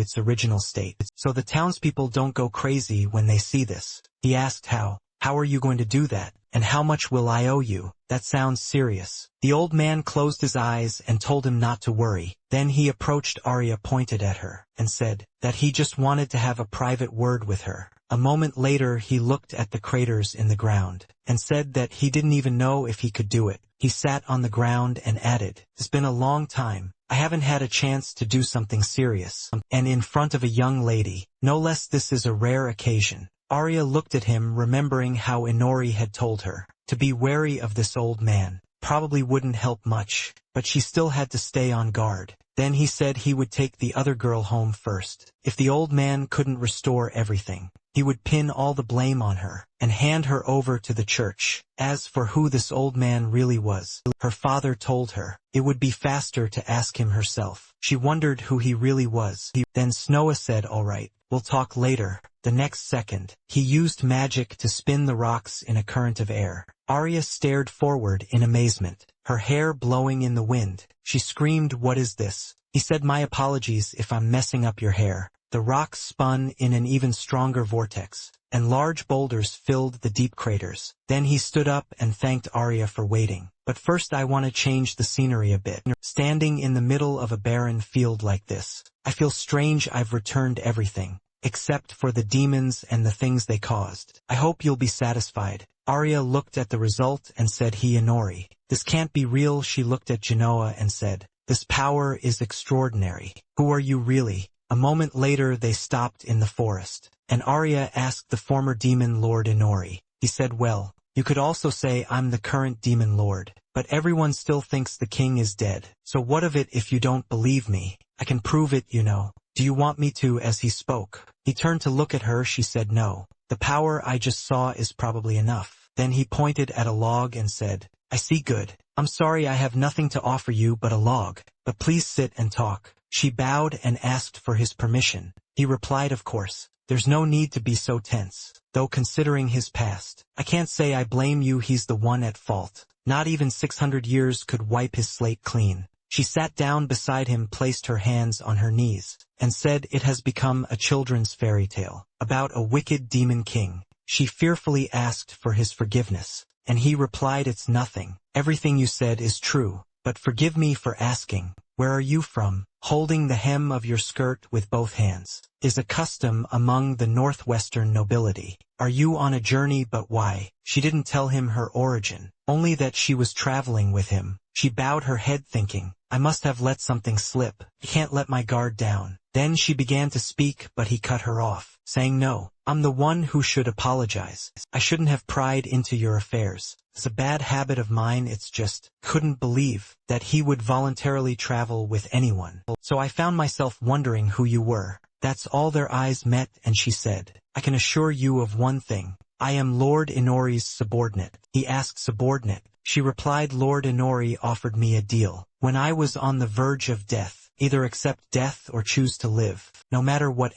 Speaker 1: its original state, so the townspeople don't go crazy when they see this. He asked, how? How are you going to do that? And how much will I owe you? That sounds serious. The old man closed his eyes and told him not to worry. Then he approached Arya, pointed at her, and said that he just wanted to have a private word with her. A moment later he looked at the craters in the ground and said that he didn't even know if he could do it. He sat on the ground and added, it's been a long time. I haven't had a chance to do something serious, and in front of a young lady, no less. This is a rare occasion. Arya looked at him, remembering how Inori had told her to be wary of this old man. Probably wouldn't help much, but she still had to stay on guard. Then he said he would take the other girl home first. If the old man couldn't restore everything, he would pin all the blame on her and hand her over to the church. As for who this old man really was, her father told her it would be faster to ask him herself. She wondered who he really was. Then Snoa said, all right, we'll talk later. The next second, he used magic to spin the rocks in a current of air. Arya stared forward in amazement, her hair blowing in the wind. She screamed, what is this? He said, my apologies if I'm messing up your hair. The rocks spun in an even stronger vortex, and large boulders filled the deep craters. Then he stood up and thanked Arya for waiting. But first I want to change the scenery a bit. Standing in the middle of a barren field like this, I feel strange. I've returned everything, except for the demons and the things they caused. I hope you'll be satisfied. Arya looked at the result and said, Inori, this can't be real. She looked at Genoa and said, this power is extraordinary. Who are you really? A moment later they stopped in the forest, and Arya asked the former demon lord Inori. He said, well, you could also say I'm the current demon lord, but everyone still thinks the king is dead. So what of it? If you don't believe me, I can prove it, you know. Do you want me to? As he spoke, he turned to look at her. She said, no, the power I just saw is probably enough. Then he pointed at a log and said, I see. Good. I'm sorry I have nothing to offer you but a log, but please sit and talk. She bowed and asked for his permission. He replied, of course. There's no need to be so tense. Though considering his past, I can't say I blame you, he's the one at fault. Not even 600 years could wipe his slate clean. She sat down beside him, placed her hands on her knees, and said, it has become a children's fairy tale, about a wicked demon king. She fearfully asked for his forgiveness, and he replied, it's nothing. Everything you said is true, but forgive me for asking, where are you from? Holding the hem of your skirt with both hands is a custom among the northwestern nobility. Are you on a journey? But why? She didn't tell him her origin, only that she was traveling with him. She bowed her head thinking, I must have let something slip. I can't let my guard down. Then she began to speak, but he cut her off, saying, no, I'm the one who should apologize. I shouldn't have pried into your affairs. It's a bad habit of mine. It's just, couldn't believe that he would voluntarily travel with anyone. So I found myself wondering who you were. That's all. Their eyes met, and she said, I can assure you of one thing. I am Lord Inori's subordinate. He asked, subordinate? She replied, Lord Inori offered me a deal. When I was on the verge of death, either accept death or choose to live, no matter what.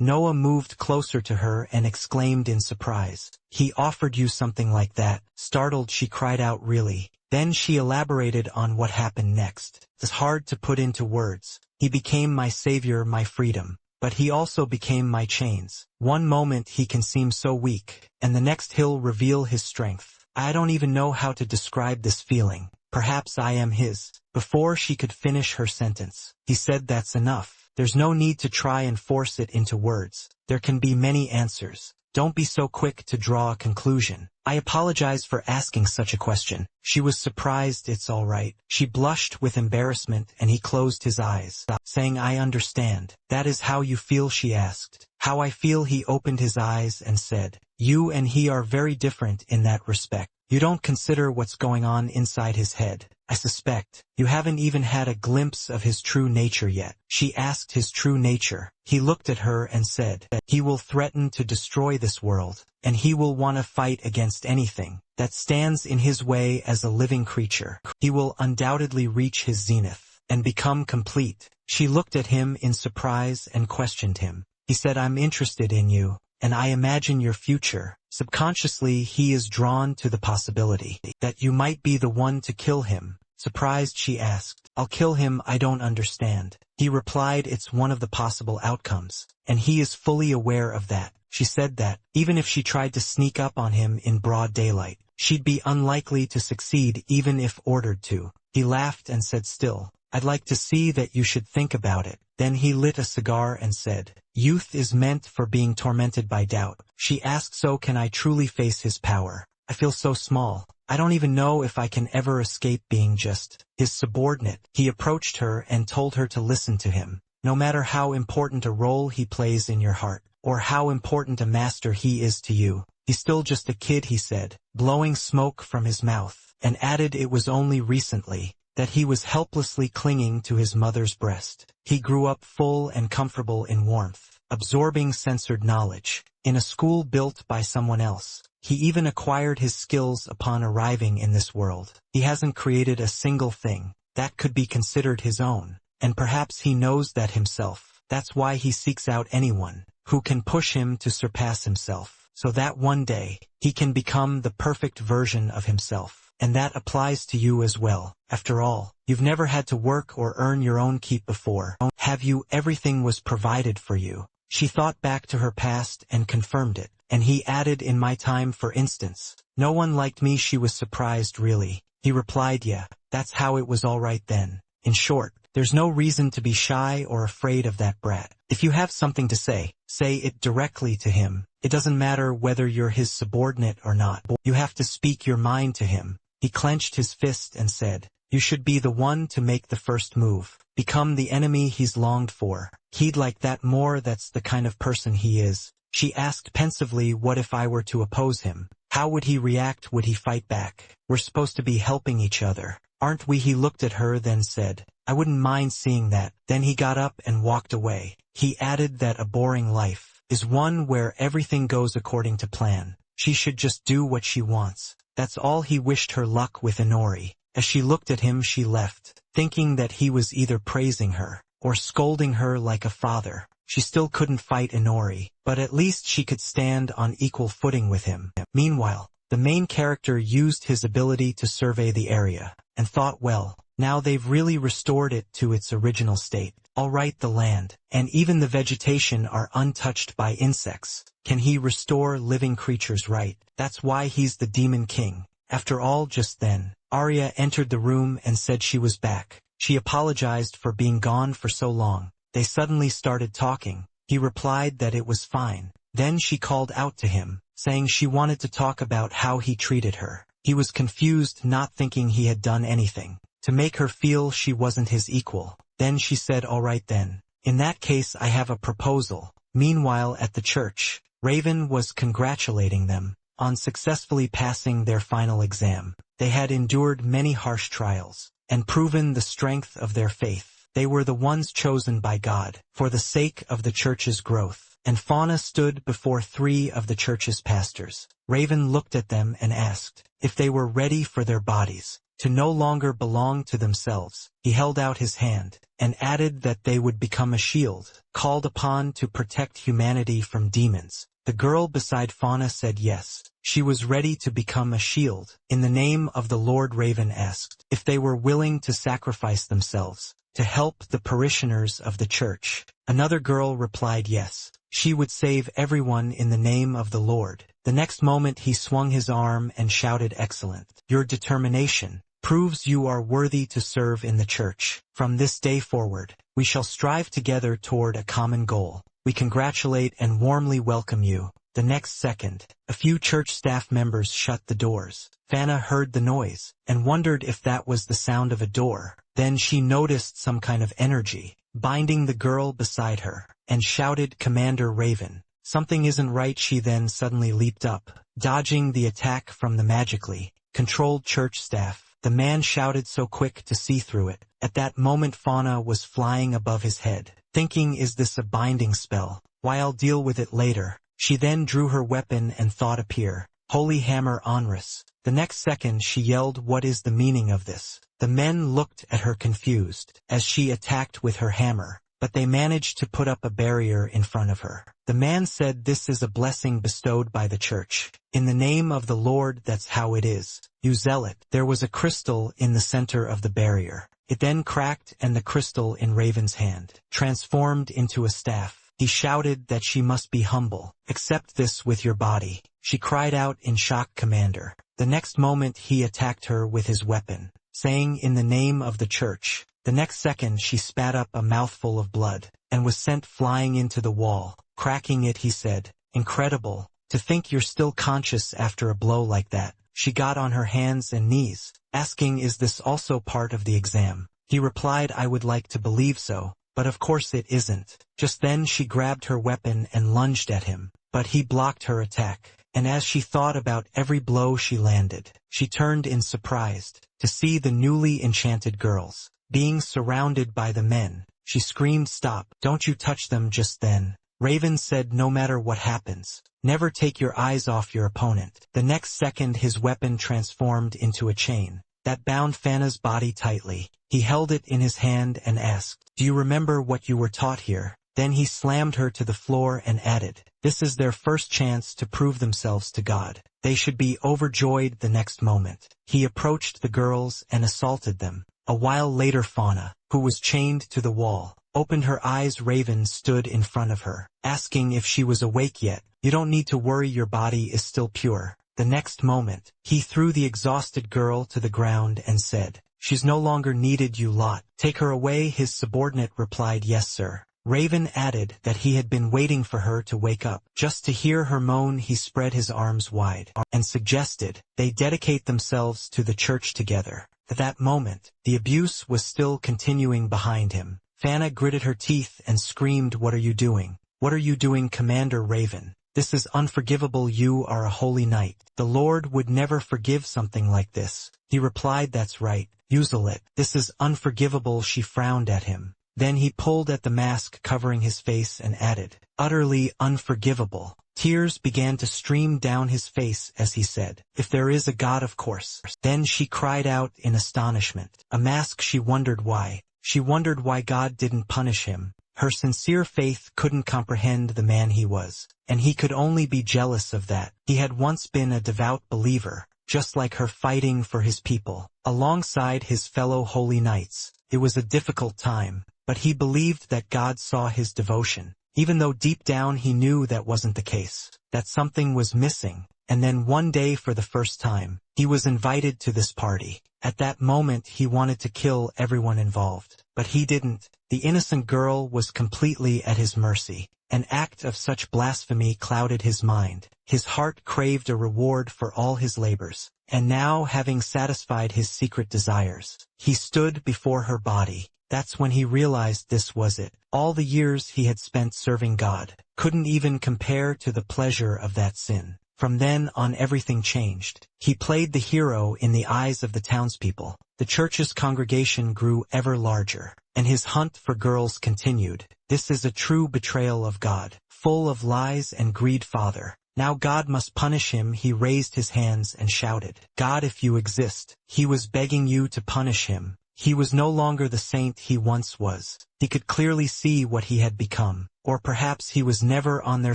Speaker 1: Noah moved closer to her and exclaimed in surprise, he offered you something like that? Startled, she cried out, really? Then she elaborated on what happened next. It's hard to put into words. He became my savior, my freedom. But he also became my chains. One moment he can seem so weak, and the next he'll reveal his strength. I don't even know how to describe this feeling. Perhaps I am his. Before she could finish her sentence, he said, that's enough. There's no need to try and force it into words. There can be many answers. Don't be so quick to draw a conclusion. I apologize for asking such a question. She was surprised. It's all right. She blushed with embarrassment, and he closed his eyes, saying, I understand. That is how you feel? She asked. How I feel? He opened his eyes and said, you and he are very different in that respect. You don't consider what's going on inside his head. I suspect you haven't even had a glimpse of his true nature yet. She asked, his true nature. He looked at her and said, he will threaten to destroy this world, and he will want to fight against anything that stands in his way as a living creature. He will undoubtedly reach his zenith and become complete. She looked at him in surprise and questioned him. He said, I'm interested in you, and I imagine your future. Subconsciously, he is drawn to the possibility that you might be the one to kill him. Surprised, she asked, I'll kill him? I don't understand. He replied, it's one of the possible outcomes, and he is fully aware of that. She said that, even if she tried to sneak up on him in broad daylight, she'd be unlikely to succeed even if ordered to. He laughed and said, still, I'd like to see that. You should think about it. Then he lit a cigar and said, youth is meant for being tormented by doubt. She asked, so can I truly face his power? I feel so small. I don't even know if I can ever escape being just his subordinate. He approached her and told her to listen to him. No matter how important a role he plays in your heart, or how important a master he is to you, he's still just a kid, he said, blowing smoke from his mouth, and added it was only recently that he was helplessly clinging to his mother's breast. He grew up full and comfortable in warmth, absorbing censored knowledge, in a school built by someone else. He even acquired his skills upon arriving in this world. He hasn't created a single thing that could be considered his own, and perhaps he knows that himself. That's why he seeks out anyone who can push him to surpass himself, so that one day he can become the perfect version of himself. And that applies to you as well. After all, you've never had to work or earn your own keep before, have you? Everything was provided for you. She thought back to her past and confirmed it, and he added, in my time, for instance, no one liked me. She was surprised. Really? He replied, yeah, that's how it was. All right then. In short, there's no reason to be shy or afraid of that brat. If you have something to say it directly to him. It doesn't matter whether you're his subordinate or not. You have to speak your mind to him. He clenched his fist and said, you should be the one to make the first move. Become the enemy he's longed for. He'd like that more. That's the kind of person he is. She asked pensively, what if I were to oppose him? How would he react? Would he fight back? We're supposed to be helping each other, aren't we? He looked at her, then said, I wouldn't mind seeing that. Then he got up and walked away. He added that a boring life is one where everything goes according to plan. She should just do what she wants. That's all. He wished her luck with Inori. As she looked at him, she left, thinking that he was either praising her or scolding her like a father. She still couldn't fight Inori, but at least she could stand on equal footing with him. Meanwhile, the main character used his ability to survey the area, and thought, well, now they've really restored it to its original state. Alright, the land, and even the vegetation are untouched by insects. Can he restore living creatures right? That's why he's the Demon King. After all, just then, Arya entered the room and said she was back. She apologized for being gone for so long. They suddenly started talking. He replied that it was fine. Then she called out to him, saying she wanted to talk about how he treated her. He was confused, not thinking he had done anything to make her feel she wasn't his equal. Then she said, alright then. In that case, I have a proposal. Meanwhile, at the church, Raven was congratulating them on successfully passing their final exam. They had endured many harsh trials and proven the strength of their faith. They were the ones chosen by God for the sake of the church's growth. And Fauna stood before 3 of the church's pastors. Raven looked at them and asked if they were ready for their bodies to no longer belong to themselves. He held out his hand and added that they would become a shield, called upon to protect humanity from demons. The girl beside Fauna said yes. She was ready to become a shield. In the name of the Lord, Raven asked if they were willing to sacrifice themselves to help the parishioners of the church. Another girl replied yes. She would save everyone in the name of the Lord. The next moment he swung his arm and shouted, excellent. Your determination proves you are worthy to serve in the church. From this day forward, we shall strive together toward a common goal. We congratulate and warmly welcome you. The next second, a few church staff members shut the doors. Fana heard the noise and wondered if that was the sound of a door. Then she noticed some kind of energy binding the girl beside her and shouted, Commander Raven, something isn't right. She then suddenly leaped up, dodging the attack from the magically controlled church staff. The man shouted so quick to see through it. At that moment Fauna was flying above his head, thinking, is this a binding spell? Why, I'll deal with it later. She then drew her weapon and thought appear, Holy Hammer Onrus. The next second she yelled, what is the meaning of this? The men looked at her confused as she attacked with her hammer, but they managed to put up a barrier in front of her. The man said, this is a blessing bestowed by the church. In the name of the Lord, that's how it is. You zealot. There was a crystal in the center of the barrier. It then cracked and the crystal in Raven's hand transformed into a staff. He shouted that she must be humble. Accept this with your body. She cried out in shock, Commander. The next moment he attacked her with his weapon, saying, in the name of the church. The next second she spat up a mouthful of blood and was sent flying into the wall. Cracking it, he said, incredible. To think you're still conscious after a blow like that. She got on her hands and knees, asking, is this also part of the exam? He replied, I would like to believe so, but of course it isn't. Just then she grabbed her weapon and lunged at him, but he blocked her attack. And as she thought about every blow she landed, she turned in surprised to see the newly enchanted girls being surrounded by the men. She screamed, stop, don't you touch them. Just then, Raven said, no matter what happens, never take your eyes off your opponent. The next second his weapon transformed into a chain that bound Fana's body tightly. He held it in his hand and asked, do you remember what you were taught here? Then he slammed her to the floor and added, this is their first chance to prove themselves to God. They should be overjoyed the next moment. He approached the girls and assaulted them. A while later Fauna, who was chained to the wall, opened her eyes. Raven stood in front of her, asking if she was awake yet. You don't need to worry, your body is still pure. The next moment, he threw the exhausted girl to the ground and said, she's no longer needed, you lot. Take her away. His subordinate replied, yes sir. Raven added that he had been waiting for her to wake up. Just to hear her moan, he spread his arms wide and suggested they dedicate themselves to the church together. At that moment, the abuse was still continuing behind him. Fana gritted her teeth and screamed, what are you doing? What are you doing, Commander Raven? This is unforgivable. You are a holy knight. The Lord would never forgive something like this. He replied, that's right, Uzelit. This is unforgivable. She frowned at him. Then he pulled at the mask covering his face and added, utterly unforgivable. Tears began to stream down his face as he said, if there is a God, of course. Then she cried out in astonishment. A mask. She wondered why. She wondered why God didn't punish him. Her sincere faith couldn't comprehend the man he was, and he could only be jealous of that. He had once been a devout believer, just like her, fighting for his people, alongside his fellow holy knights. It was a difficult time, but he believed that God saw his devotion, even though deep down he knew that wasn't the case, that something was missing. And then one day, for the first time, he was invited to this party. At that moment he wanted to kill everyone involved, but he didn't. The innocent girl was completely at his mercy. An act of such blasphemy clouded his mind. His heart craved a reward for all his labors, and now, having satisfied his secret desires, he stood before her body. That's when he realized this was it. All the years he had spent serving God couldn't even compare to the pleasure of that sin. From then on, everything changed. He played the hero in the eyes of the townspeople. The church's congregation grew ever larger, and his hunt for girls continued. This is a true betrayal of God, full of lies and greed. Father, now God must punish him. He raised his hands and shouted, God, if you exist, he was begging you to punish him. He was no longer the saint he once was. He could clearly see what he had become. Or perhaps he was never on their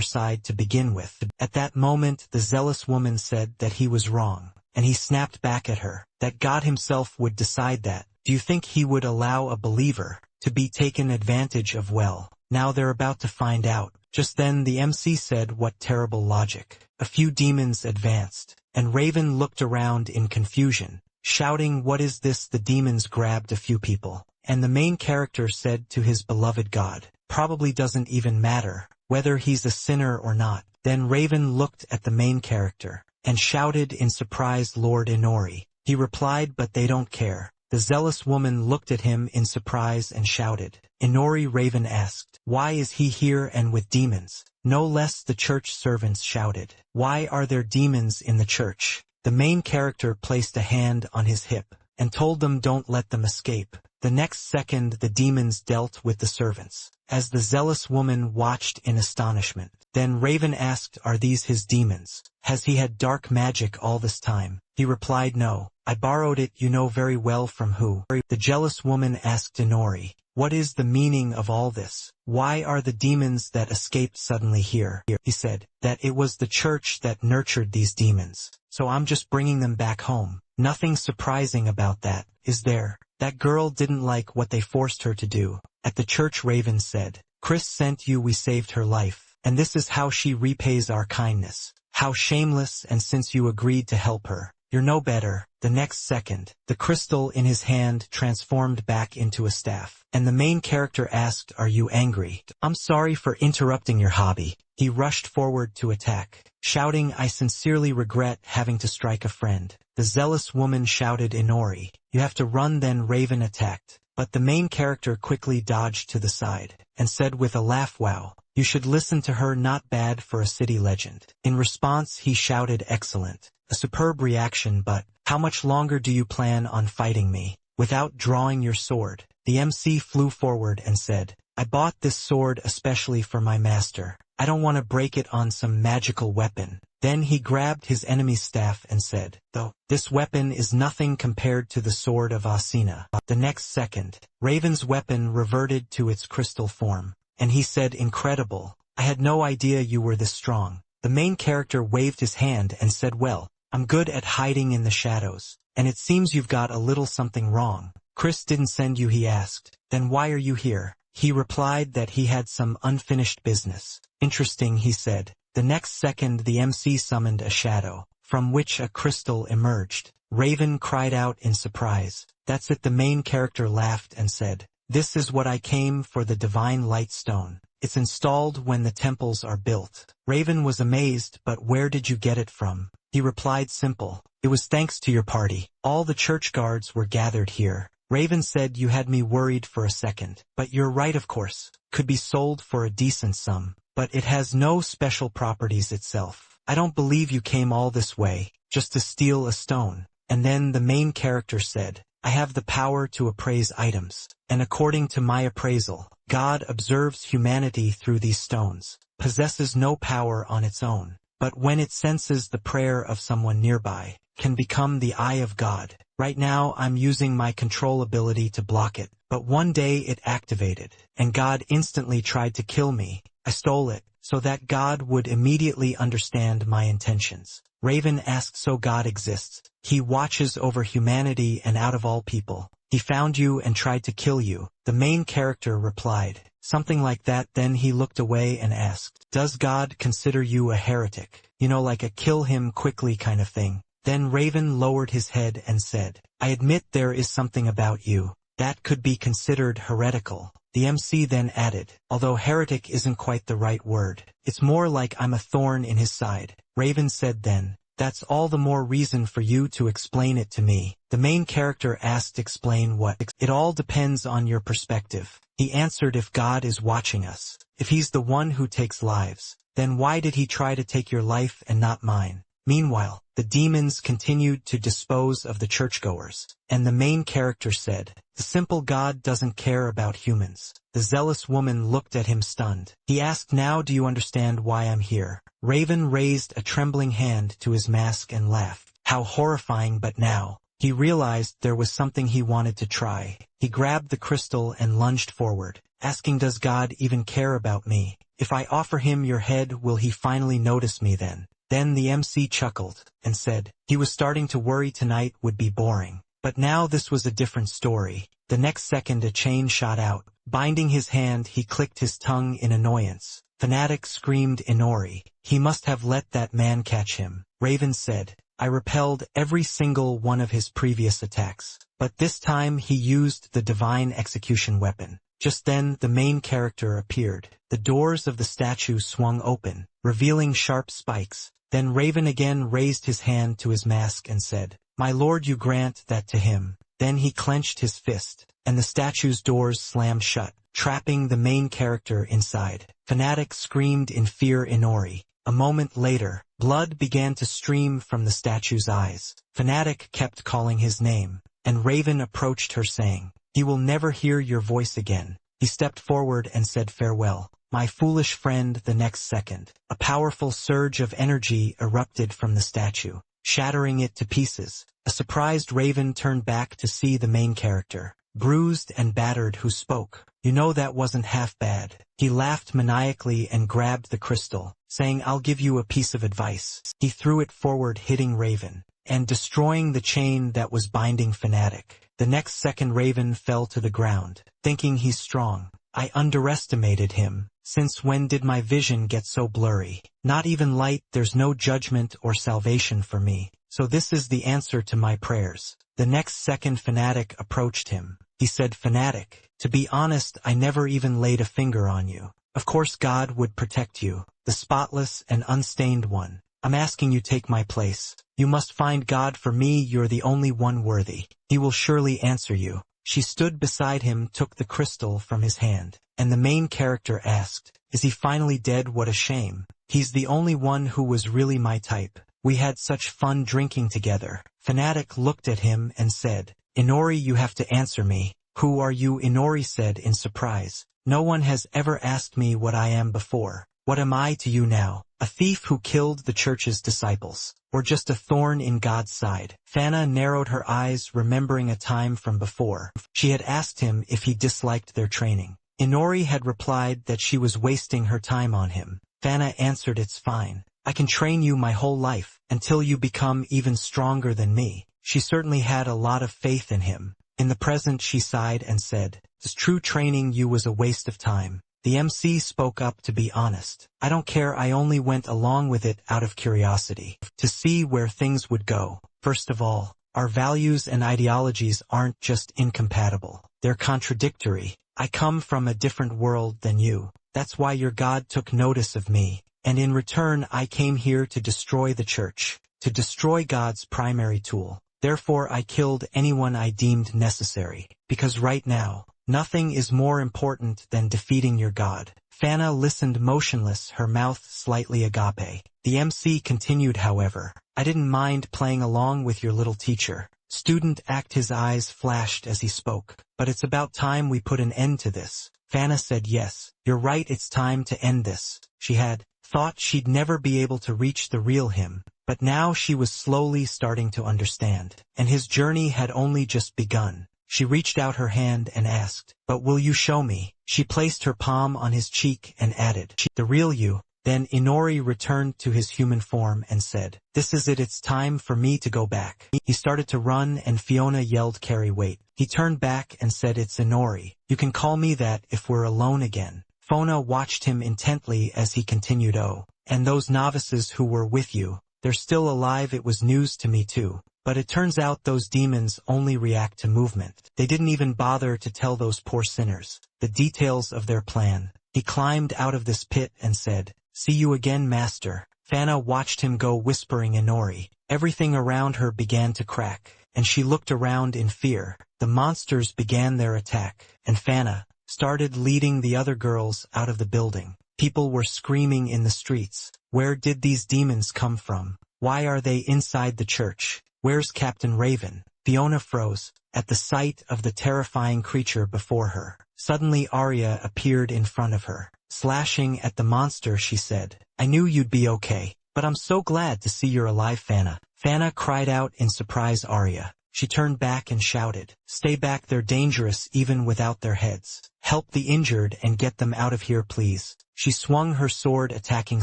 Speaker 1: side to begin with. At that moment the zealous woman said that he was wrong, and he snapped back at her, that God himself would decide that. Do you think he would allow a believer to be taken advantage of? Well, now they're about to find out. Just then the MC said, what terrible logic. A few demons advanced, and Raven looked around in confusion, shouting, what is this? The demons grabbed a few people, and the main character said to his beloved God, probably doesn't even matter whether he's a sinner or not. Then Raven looked at the main character and shouted in surprise, Lord Inori. He replied, but they don't care. The zealous woman looked at him in surprise and shouted, Inori. Raven asked, why is he here and with demons? No less. The church servants shouted, why are there demons in the church? The main character placed a hand on his hip and told them, don't let them escape. The next second the demons dealt with the servants, as the zealous woman watched in astonishment. Then Raven asked, are these his demons? Has he had dark magic all this time? He replied, no, I borrowed it. You know very well from who. The jealous woman asked Inori, what is the meaning of all this? Why are the demons that escaped suddenly here? He said, that it was the church that nurtured these demons, so I'm just bringing them back home. Nothing surprising about that, is there? That girl didn't like what they forced her to do. At the church, Raven said, Chris sent you, we saved her life, and this is how she repays our kindness. How shameless, and since you agreed to help her, you're no better. The next second, the crystal in his hand transformed back into a staff, and the main character asked, are you angry? I'm sorry for interrupting your hobby. He rushed forward to attack, shouting, I sincerely regret having to strike a friend. The zealous woman shouted, Inori, you have to run. Then Raven attacked, but the main character quickly dodged to the side, and said with a laugh, wow, you should listen to her, not bad for a city legend. In response he shouted, excellent, a superb reaction, but how much longer do you plan on fighting me without drawing your sword? The MC flew forward and said, I bought this sword especially for my master. I don't want to break it on some magical weapon. Then he grabbed his enemy's staff and said, though, this weapon is nothing compared to the sword of Asura. The next second, Raven's weapon reverted to its crystal form, and he said, incredible, I had no idea you were this strong. The main character waved his hand and said, well, I'm good at hiding in the shadows, and it seems you've got a little something wrong. Chris didn't send you, he asked. Then why are you here? He replied that he had some unfinished business. Interesting, he said. The next second the MC summoned a shadow, from which a crystal emerged. Raven cried out in surprise. That's it. The main character laughed and said, this is what I came for, the divine light stone. It's installed when the temples are built. Raven was amazed, but where did you get it from? He replied, simple. It was thanks to your party. All the church guards were gathered here. Raven said, you had me worried for a second. But you're right, of course. Could be sold for a decent sum. But it has no special properties itself. I don't believe you came all this way, just to steal a stone. And then the main character said, I have the power to appraise items. And according to my appraisal, God observes humanity through these stones, possesses no power on its own. But when it senses the prayer of someone nearby, can become the eye of God. Right now I'm using my control ability to block it, but one day it activated, and God instantly tried to kill me. I stole it, so that God would immediately understand my intentions. Raven asked, so God exists. He watches over humanity and out of all people. He found you and tried to kill you. The main character replied, something like that. Then he looked away and asked, does God consider you a heretic? You know, like a kill him quickly kind of thing. Then Raven lowered his head and said, I admit there is something about you that could be considered heretical. The MC then added, although heretic isn't quite the right word, it's more like I'm a thorn in his side. Raven said then, that's all the more reason for you to explain it to me. The main character asked, explain what? It all depends on your perspective. He answered, if God is watching us, if he's the one who takes lives, then why did he try to take your life and not mine? Meanwhile, the demons continued to dispose of the churchgoers, and the main character said, the simple God doesn't care about humans. The zealous woman looked at him stunned. He asked, now do you understand why I'm here? Raven raised a trembling hand to his mask and laughed. How horrifying, but now he realized there was something he wanted to try. He grabbed the crystal and lunged forward, asking, does God even care about me? If I offer him your head, will he finally notice me then? Then the MC chuckled and said, he was starting to worry tonight would be boring. But now this was a different story. The next second a chain shot out. Binding his hand, he clicked his tongue in annoyance. Fanatic screamed, Inori. He must have let that man catch him. Raven said, I repelled every single one of his previous attacks. But this time he used the divine execution weapon. Just then the main character appeared. The doors of the statue swung open, revealing sharp spikes. Then Raven again raised his hand to his mask and said, my lord, you grant that to him. Then he clenched his fist, and the statue's doors slammed shut, trapping the main character inside. Fanatic screamed in fear, Inori. A moment later, blood began to stream from the statue's eyes. Fanatic kept calling his name, and Raven approached her saying, he will never hear your voice again. He stepped forward and said, farewell, my foolish friend. The next second, a powerful surge of energy erupted from the statue, shattering it to pieces. A surprised Raven turned back to see the main character, bruised and battered, who spoke. You know, that wasn't half bad. He laughed maniacally and grabbed the crystal, saying, I'll give you a piece of advice. He threw it forward, hitting Raven, and destroying the chain that was binding Fanatic. The next second Raven fell to the ground, thinking he's strong. I underestimated him. Since when did my vision get so blurry? Not even light, there's no judgment or salvation for me. So this is the answer to my prayers. The next second Fanatic approached him. He said, Fanatic, to be honest, I never even laid a finger on you. Of course God would protect you, the spotless and unstained one. I'm asking you, take my place. You must find God for me, you're the only one worthy. He will surely answer you. She stood beside him, took the crystal from his hand, and the main character asked, is he finally dead? What a shame. He's the only one who was really my type. We had such fun drinking together. Fanatic looked at him and said, Inori, you have to answer me. Who are you? Inori said in surprise, no one has ever asked me what I am before. What am I to you now? A thief who killed the church's disciples, or just a thorn in God's side? Fana narrowed her eyes, remembering a time from before. She had asked him if he disliked their training. Inori had replied that she was wasting her time on him. Fana answered, it's fine. I can train you my whole life, until you become even stronger than me. She certainly had a lot of faith in him. In the present she sighed and said, this true training you was a waste of time. The MC spoke up, to be honest, I don't care, I only went along with it out of curiosity, to see where things would go. First of all, our values and ideologies aren't just incompatible, they're contradictory. I come from a different world than you. That's why your God took notice of me, and in return I came here to destroy the church, to destroy God's primary tool. Therefore I killed anyone I deemed necessary, because right now, nothing is more important than defeating your God. Fana listened motionless, her mouth slightly agape. The MC continued, however, I didn't mind playing along with your little teacher. Student act, his eyes flashed as he spoke. But it's about time we put an end to this. Fana said, yes, you're right, it's time to end this. She had thought she'd never be able to reach the real him, but now she was slowly starting to understand, and his journey had only just begun. She reached out her hand and asked, "But will you show me?" She placed her palm on his cheek and added, "The real you." Then Inori returned to his human form and said, "This is it, it's time for me to go back." He started to run and Fiona yelled, "Carry, wait." He turned back and said, "It's Inori. You can call me that if we're alone again." Fiona watched him intently as he continued, "Oh, and those novices who were with you, they're still alive. It was news to me too. But it turns out those demons only react to movement. They didn't even bother to tell those poor sinners the details of their plan." He climbed out of this pit and said, "See you again, master." Fana watched him go, whispering Inori. Everything around her began to crack, and she looked around in fear. The monsters began their attack, and Fana started leading the other girls out of the building. People were screaming in the streets. Where did these demons come from? Why are they inside the church? Where's Captain Raven? Fiona froze at the sight of the terrifying creature before her. Suddenly Arya appeared in front of her. Slashing at the monster, she said, "I knew you'd be okay, but I'm so glad to see you're alive, Fana." Fana cried out in surprise. Arya. She turned back and shouted, "Stay back, they're dangerous even without their heads. Help the injured and get them out of here, please." She swung her sword, attacking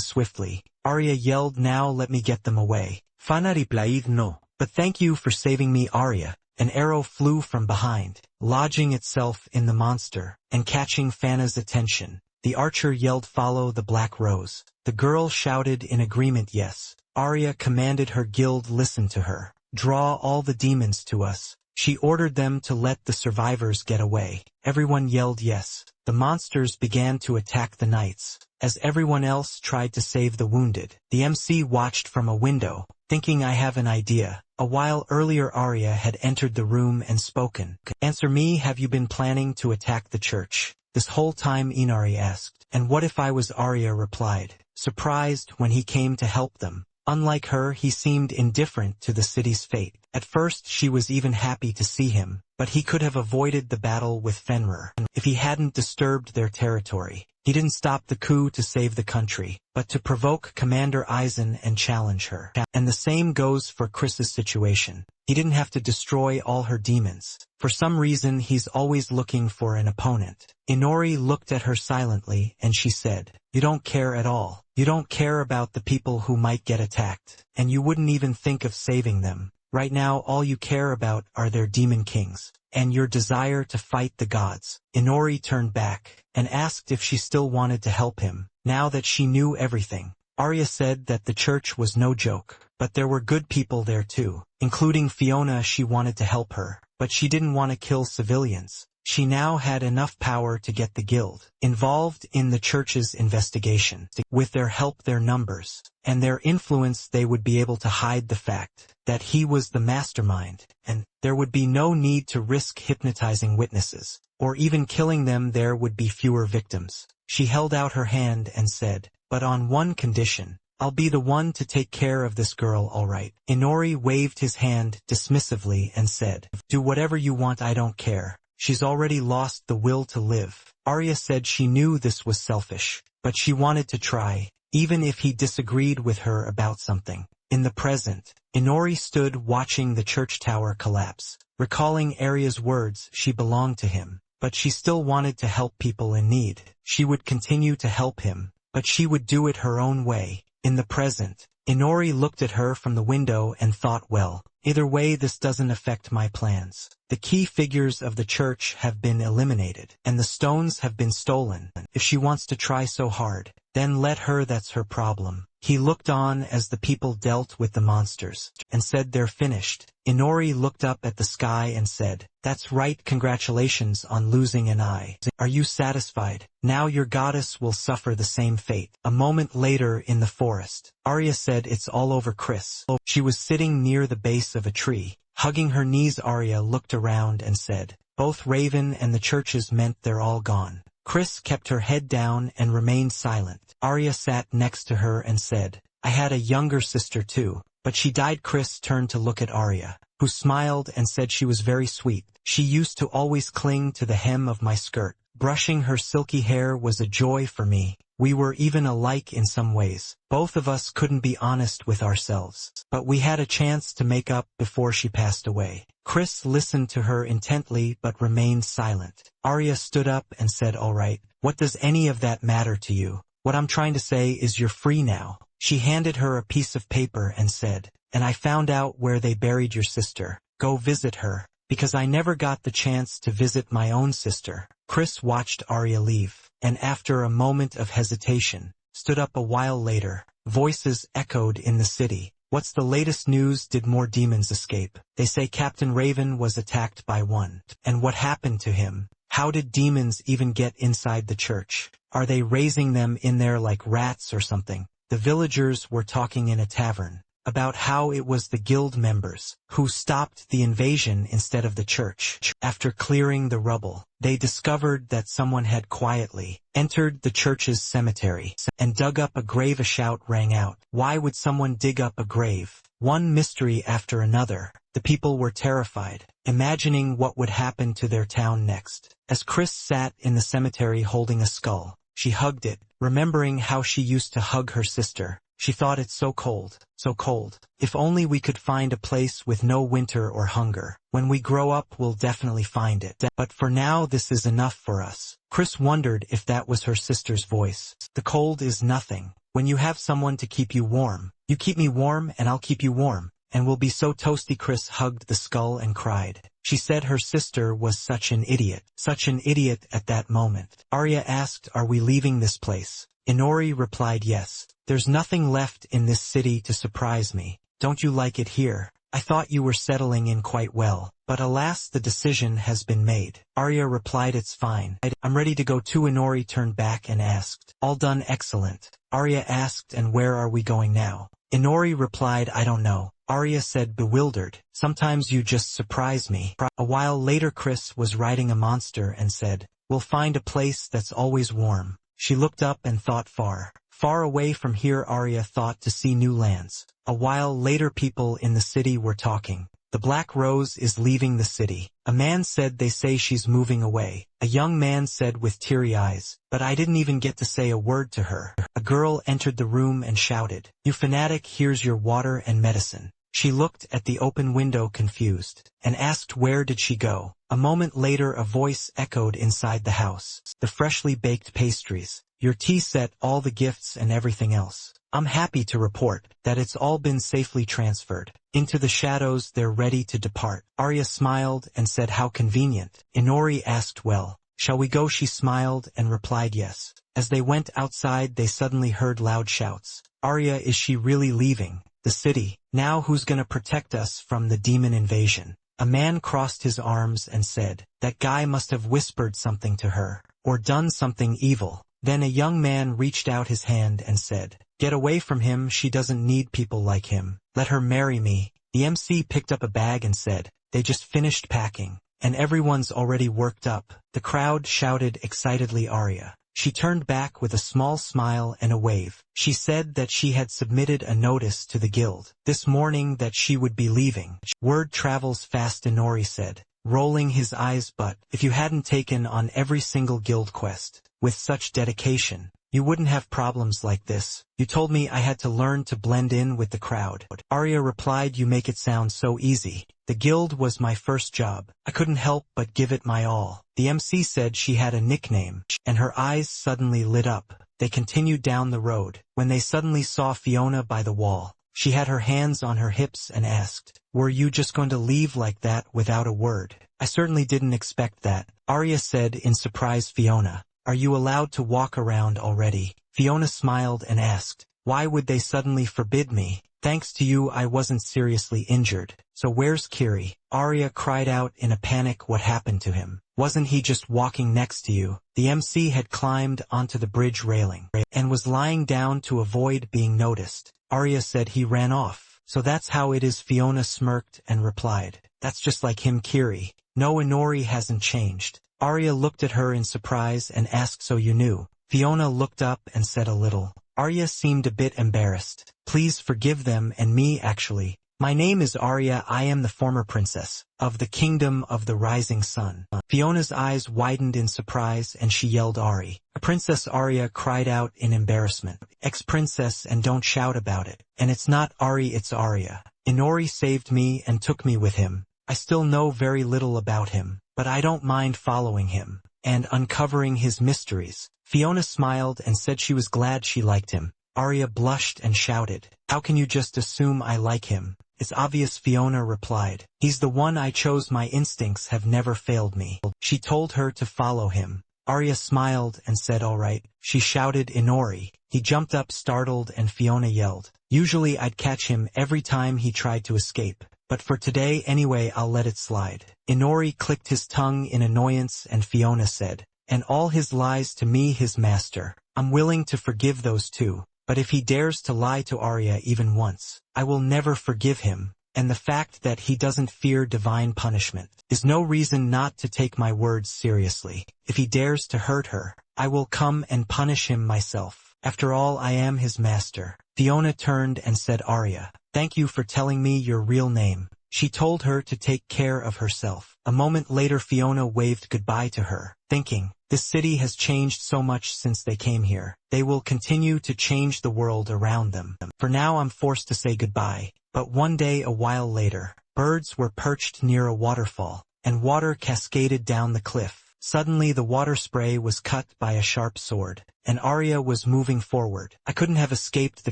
Speaker 1: swiftly. Arya yelled, "Now let me get them away." Fana replied, "No. But thank you for saving me, Arya." An arrow flew from behind, lodging itself in the monster, and catching Fana's attention. The archer yelled, "Follow the black rose." The girl shouted in agreement, "Yes." Arya commanded her guild, "Listen to her. Draw all the demons to us." She ordered them to let the survivors get away. Everyone yelled yes. The monsters began to attack the knights, as everyone else tried to save the wounded. The MC watched from a window, thinking, "I have an idea." A while earlier Arya had entered the room and spoken. "Answer me, have you been planning to attack the church this whole time?" Inari asked. "And what if I was?" Arya replied, surprised when he came to help them. Unlike her, he seemed indifferent to the city's fate. At first she was even happy to see him, but he could have avoided the battle with Fenrir if he hadn't disturbed their territory. He didn't stop the coup to save the country, but to provoke Commander Aizen and challenge her. And the same goes for Chris's situation. He didn't have to destroy all her demons. For some reason he's always looking for an opponent. Inori looked at her silently and she said, "You don't care at all. You don't care about the people who might get attacked, and you wouldn't even think of saving them. Right now all you care about are their demon kings, and your desire to fight the gods." Inori turned back, and asked if she still wanted to help him, now that she knew everything. Arya said that the church was no joke, but there were good people there too, including Fiona. She wanted to help her, but she didn't want to kill civilians. She now had enough power to get the guild involved in the church's investigation. With their help, their numbers, and their influence, they would be able to hide the fact that he was the mastermind, and there would be no need to risk hypnotizing witnesses, or even killing them. There would be fewer victims. She held out her hand and said, "But on one condition. I'll be the one to take care of this girl, all right?" Inori waved his hand dismissively and said, "Do whatever you want, I don't care. She's already lost the will to live." Arya said she knew this was selfish, but she wanted to try, even if he disagreed with her about something. In the present, Inori stood watching the church tower collapse. Recalling Arya's words, she belonged to him, but she still wanted to help people in need. She would continue to help him, but she would do it her own way. In the present, Inori looked at her from the window and thought, well, either way this doesn't affect my plans. The key figures of the church have been eliminated, and the stones have been stolen. If she wants to try so hard, then let her, that's her problem. He looked on as the people dealt with the monsters, and said, "They're finished." Inori looked up at the sky and said, "That's right, congratulations on losing an eye. Are you satisfied? Now your goddess will suffer the same fate." A moment later in the forest, Arya said, "It's all over, Chris." She was sitting near the base of a tree, hugging her knees. Arya looked around and said, "Both Raven and the churches meant they're all gone." Chris kept her head down and remained silent. Arya sat next to her and said, "I had a younger sister too, but she died." Chris turned to look at Arya, who smiled and said she was very sweet. "She used to always cling to the hem of my skirt. Brushing her silky hair was a joy for me." We were even alike in some ways. Both of us couldn't be honest with ourselves. But we had a chance to make up before she passed away. Chris listened to her intently but remained silent. Arya stood up and said, "All right, what does any of that matter to you? What I'm trying to say is you're free now." She handed her a piece of paper and said, "And I found out where they buried your sister. Go visit her, because I never got the chance to visit my own sister." Chris watched Arya leave, and after a moment of hesitation, stood up a while later. Voices echoed in the city. "What's the latest news? Did more demons escape? They say Captain Raven was attacked by one. And what happened to him? How did demons even get inside the church? Are they raising them in there like rats or something?" The villagers were talking in a tavern about how it was the guild members who stopped the invasion instead of the church. After clearing the rubble, they discovered that someone had quietly entered the church's cemetery and dug up a grave. A shout rang out. Why would someone dig up a grave? One mystery after another. The people were terrified, imagining what would happen to their town next. As Chris sat in the cemetery holding a skull, she hugged it, remembering how she used to hug her sister. She thought, it's so cold, so cold. If only we could find a place with no winter or hunger. When we grow up, we'll definitely find it. But for now, this is enough for us. Chris wondered if that was her sister's voice. The cold is nothing. When you have someone to keep you warm, you keep me warm and I'll keep you warm. And we'll be so toasty. Chris hugged the skull and cried. She said her sister was such an idiot at that moment. Arya asked, "Are we leaving this place?" Inori replied, "Yes. There's nothing left in this city to surprise me. Don't you like it here? I thought you were settling in quite well, but alas, the decision has been made." Arya replied, "It's fine. I'm ready to go too." Inori turned back and asked, "All done? Excellent." Arya asked, "And where are we going now?" Inori replied, "I don't know." Arya said, bewildered, "Sometimes you just surprise me." A while later, Chris was riding a monster and said, "We'll find a place that's always warm." She looked up and thought, far away from here. Arya thought to see new lands. A while later, people in the city were talking. "The Black Rose is leaving the city." A man said, "They say she's moving away." A young man said with teary eyes, "But I didn't even get to say a word to her." A girl entered the room and shouted, "You fanatic, here's your water and medicine." She looked at the open window confused, and asked where did she go. A moment later, a voice echoed inside the house. "The freshly baked pastries, your tea set, all the gifts and everything else. I'm happy to report that it's all been safely transferred into the shadows. They're ready to depart." Arya smiled and said, "How convenient." Inori asked, "Well, shall we go?" She smiled and replied, "Yes." As they went outside, they suddenly heard loud shouts. "Arya, is she really leaving the city? Now who's gonna protect us from the demon invasion?" A man crossed his arms and said, "That guy must have whispered something to her, or done something evil." Then a young man reached out his hand and said, "Get away from him. She doesn't need people like him. Let her marry me." The MC picked up a bag and said, "They just finished packing, and everyone's already worked up." The crowd shouted excitedly, "Arya." She turned back with a small smile and a wave. She said that she had submitted a notice to the guild this morning that she would be leaving. "Word travels fast," Inori said, rolling his eyes, "but if you hadn't taken on every single guild quest with such dedication, you wouldn't have problems like this. You told me I had to learn to blend in with the crowd." Arya replied, "You make it sound so easy. The guild was my first job. I couldn't help but give it my all." The MC said she had a nickname, and her eyes suddenly lit up. They continued down the road, when they suddenly saw Fiona by the wall. She had her hands on her hips and asked, "Were you just going to leave like that without a word?" "I certainly didn't expect that," Arya said in surprise. "Fiona, are you allowed to walk around already?" Fiona smiled and asked, "Why would they suddenly forbid me? Thanks to you, I wasn't seriously injured." "So where's Kiri?" Arya cried out in a panic. "What happened to him? Wasn't he just walking next to you?" The MC had climbed onto the bridge railing and was lying down to avoid being noticed. Arya said, "He ran off." "So that's how it is." Fiona smirked and replied, "That's just like him, Kiri." "No, Inori hasn't changed." Arya looked at her in surprise and asked, "So you knew?" Fiona looked up and said a little. Arya seemed a bit embarrassed. "Please forgive them and me actually. My name is Arya. I am the former princess of the kingdom of the rising sun. Fiona's eyes widened in surprise and she yelled Ari. Princess Arya cried out in embarrassment. Ex-princess, and don't shout about it. And it's not Ari, it's Arya. Inori saved me and took me with him. I still know very little about him, but I don't mind following him and uncovering his mysteries. Fiona smiled and said she was glad she liked him. Arya blushed and shouted, "How can you just assume I like him? It's obvious," Fiona replied. "He's the one I chose. My instincts have never failed me." She told her to follow him. Arya smiled and said all right. She shouted Inori. He jumped up startled and Fiona yelled, "Usually I'd catch him every time he tried to escape. But for today anyway, I'll let it slide." Inori clicked his tongue in annoyance and Fiona said, "And all his lies to me, his master. I'm willing to forgive those too. But if he dares to lie to Arya even once, I will never forgive him. And the fact that he doesn't fear divine punishment is no reason not to take my words seriously. If he dares to hurt her, I will come and punish him myself. After all, I am his master." Fiona turned and said, "Arya, thank you for telling me your real name." She told her to take care of herself. A moment later Fiona waved goodbye to her, thinking, this city has changed so much since they came here. They will continue to change the world around them. For now I'm forced to say goodbye. But one day a while later, birds were perched near a waterfall, and water cascaded down the cliff. Suddenly the water spray was cut by a sharp sword, and Arya was moving forward. I couldn't have escaped the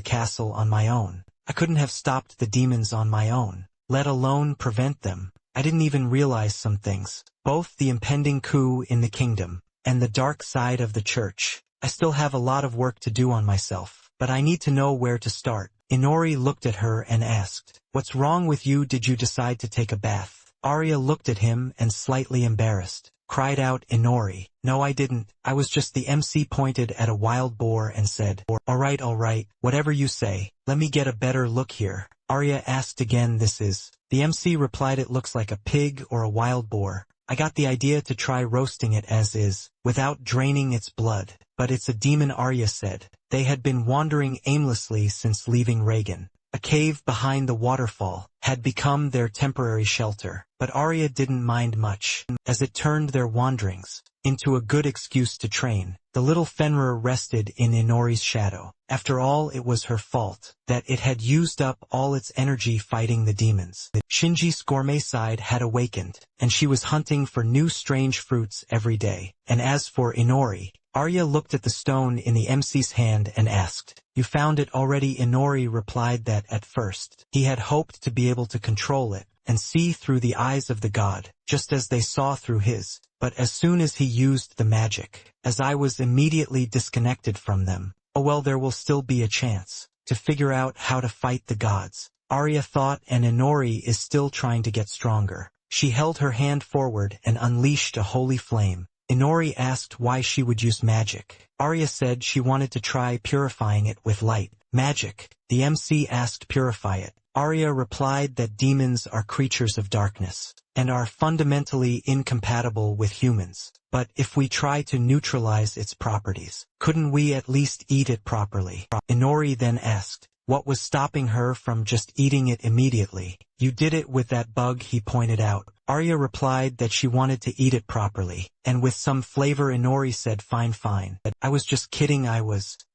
Speaker 1: castle on my own. I couldn't have stopped the demons on my own, let alone prevent them. I didn't even realize some things, both the impending coup in the kingdom, and the dark side of the church. I still have a lot of work to do on myself, but I need to know where to start. Inori looked at her and asked, "What's wrong with you? Did you decide to take a bath?" Arya looked at him and, slightly embarrassed, cried out, "Inori, no I didn't. I was just..." The MC pointed at a wild boar and said, all right, whatever you say. Let me get a better look here." Arya asked again, "This is..." The MC replied, "It looks like a pig or a wild boar. I got the idea to try roasting it as is, without draining its blood. But it's a demon," Arya said. They had been wandering aimlessly since leaving Reagan. A cave behind the waterfall had become their temporary shelter, but Arya didn't mind much, as it turned their wanderings into a good excuse to train. The little Fenrir rested in Inori's shadow. After all, it was her fault that it had used up all its energy fighting the demons. Shinji's gourmet side had awakened, and she was hunting for new strange fruits every day. And as for Inori, Arya looked at the stone in the MC's hand and asked, "You found it already?" Inori replied that at first he had hoped to be able to control it and see through the eyes of the god, just as they saw through his. But as soon as he used the magic, as I was immediately disconnected from them. Oh well, there will still be a chance to figure out how to fight the gods, Arya thought, and Inori is still trying to get stronger. She held her hand forward and unleashed a holy flame. Inori asked why she would use magic. Arya said she wanted to try purifying it with light. Magic. The MC asked, "Purify it?" Arya replied that demons are creatures of darkness and are fundamentally incompatible with humans. But if we try to neutralize its properties, couldn't we at least eat it properly? Inori then asked what was stopping her from just eating it immediately. "You did it with that bug," he pointed out. Arya replied that she wanted to eat it properly, and with some flavor. Inori said, Fine. "I was just kidding."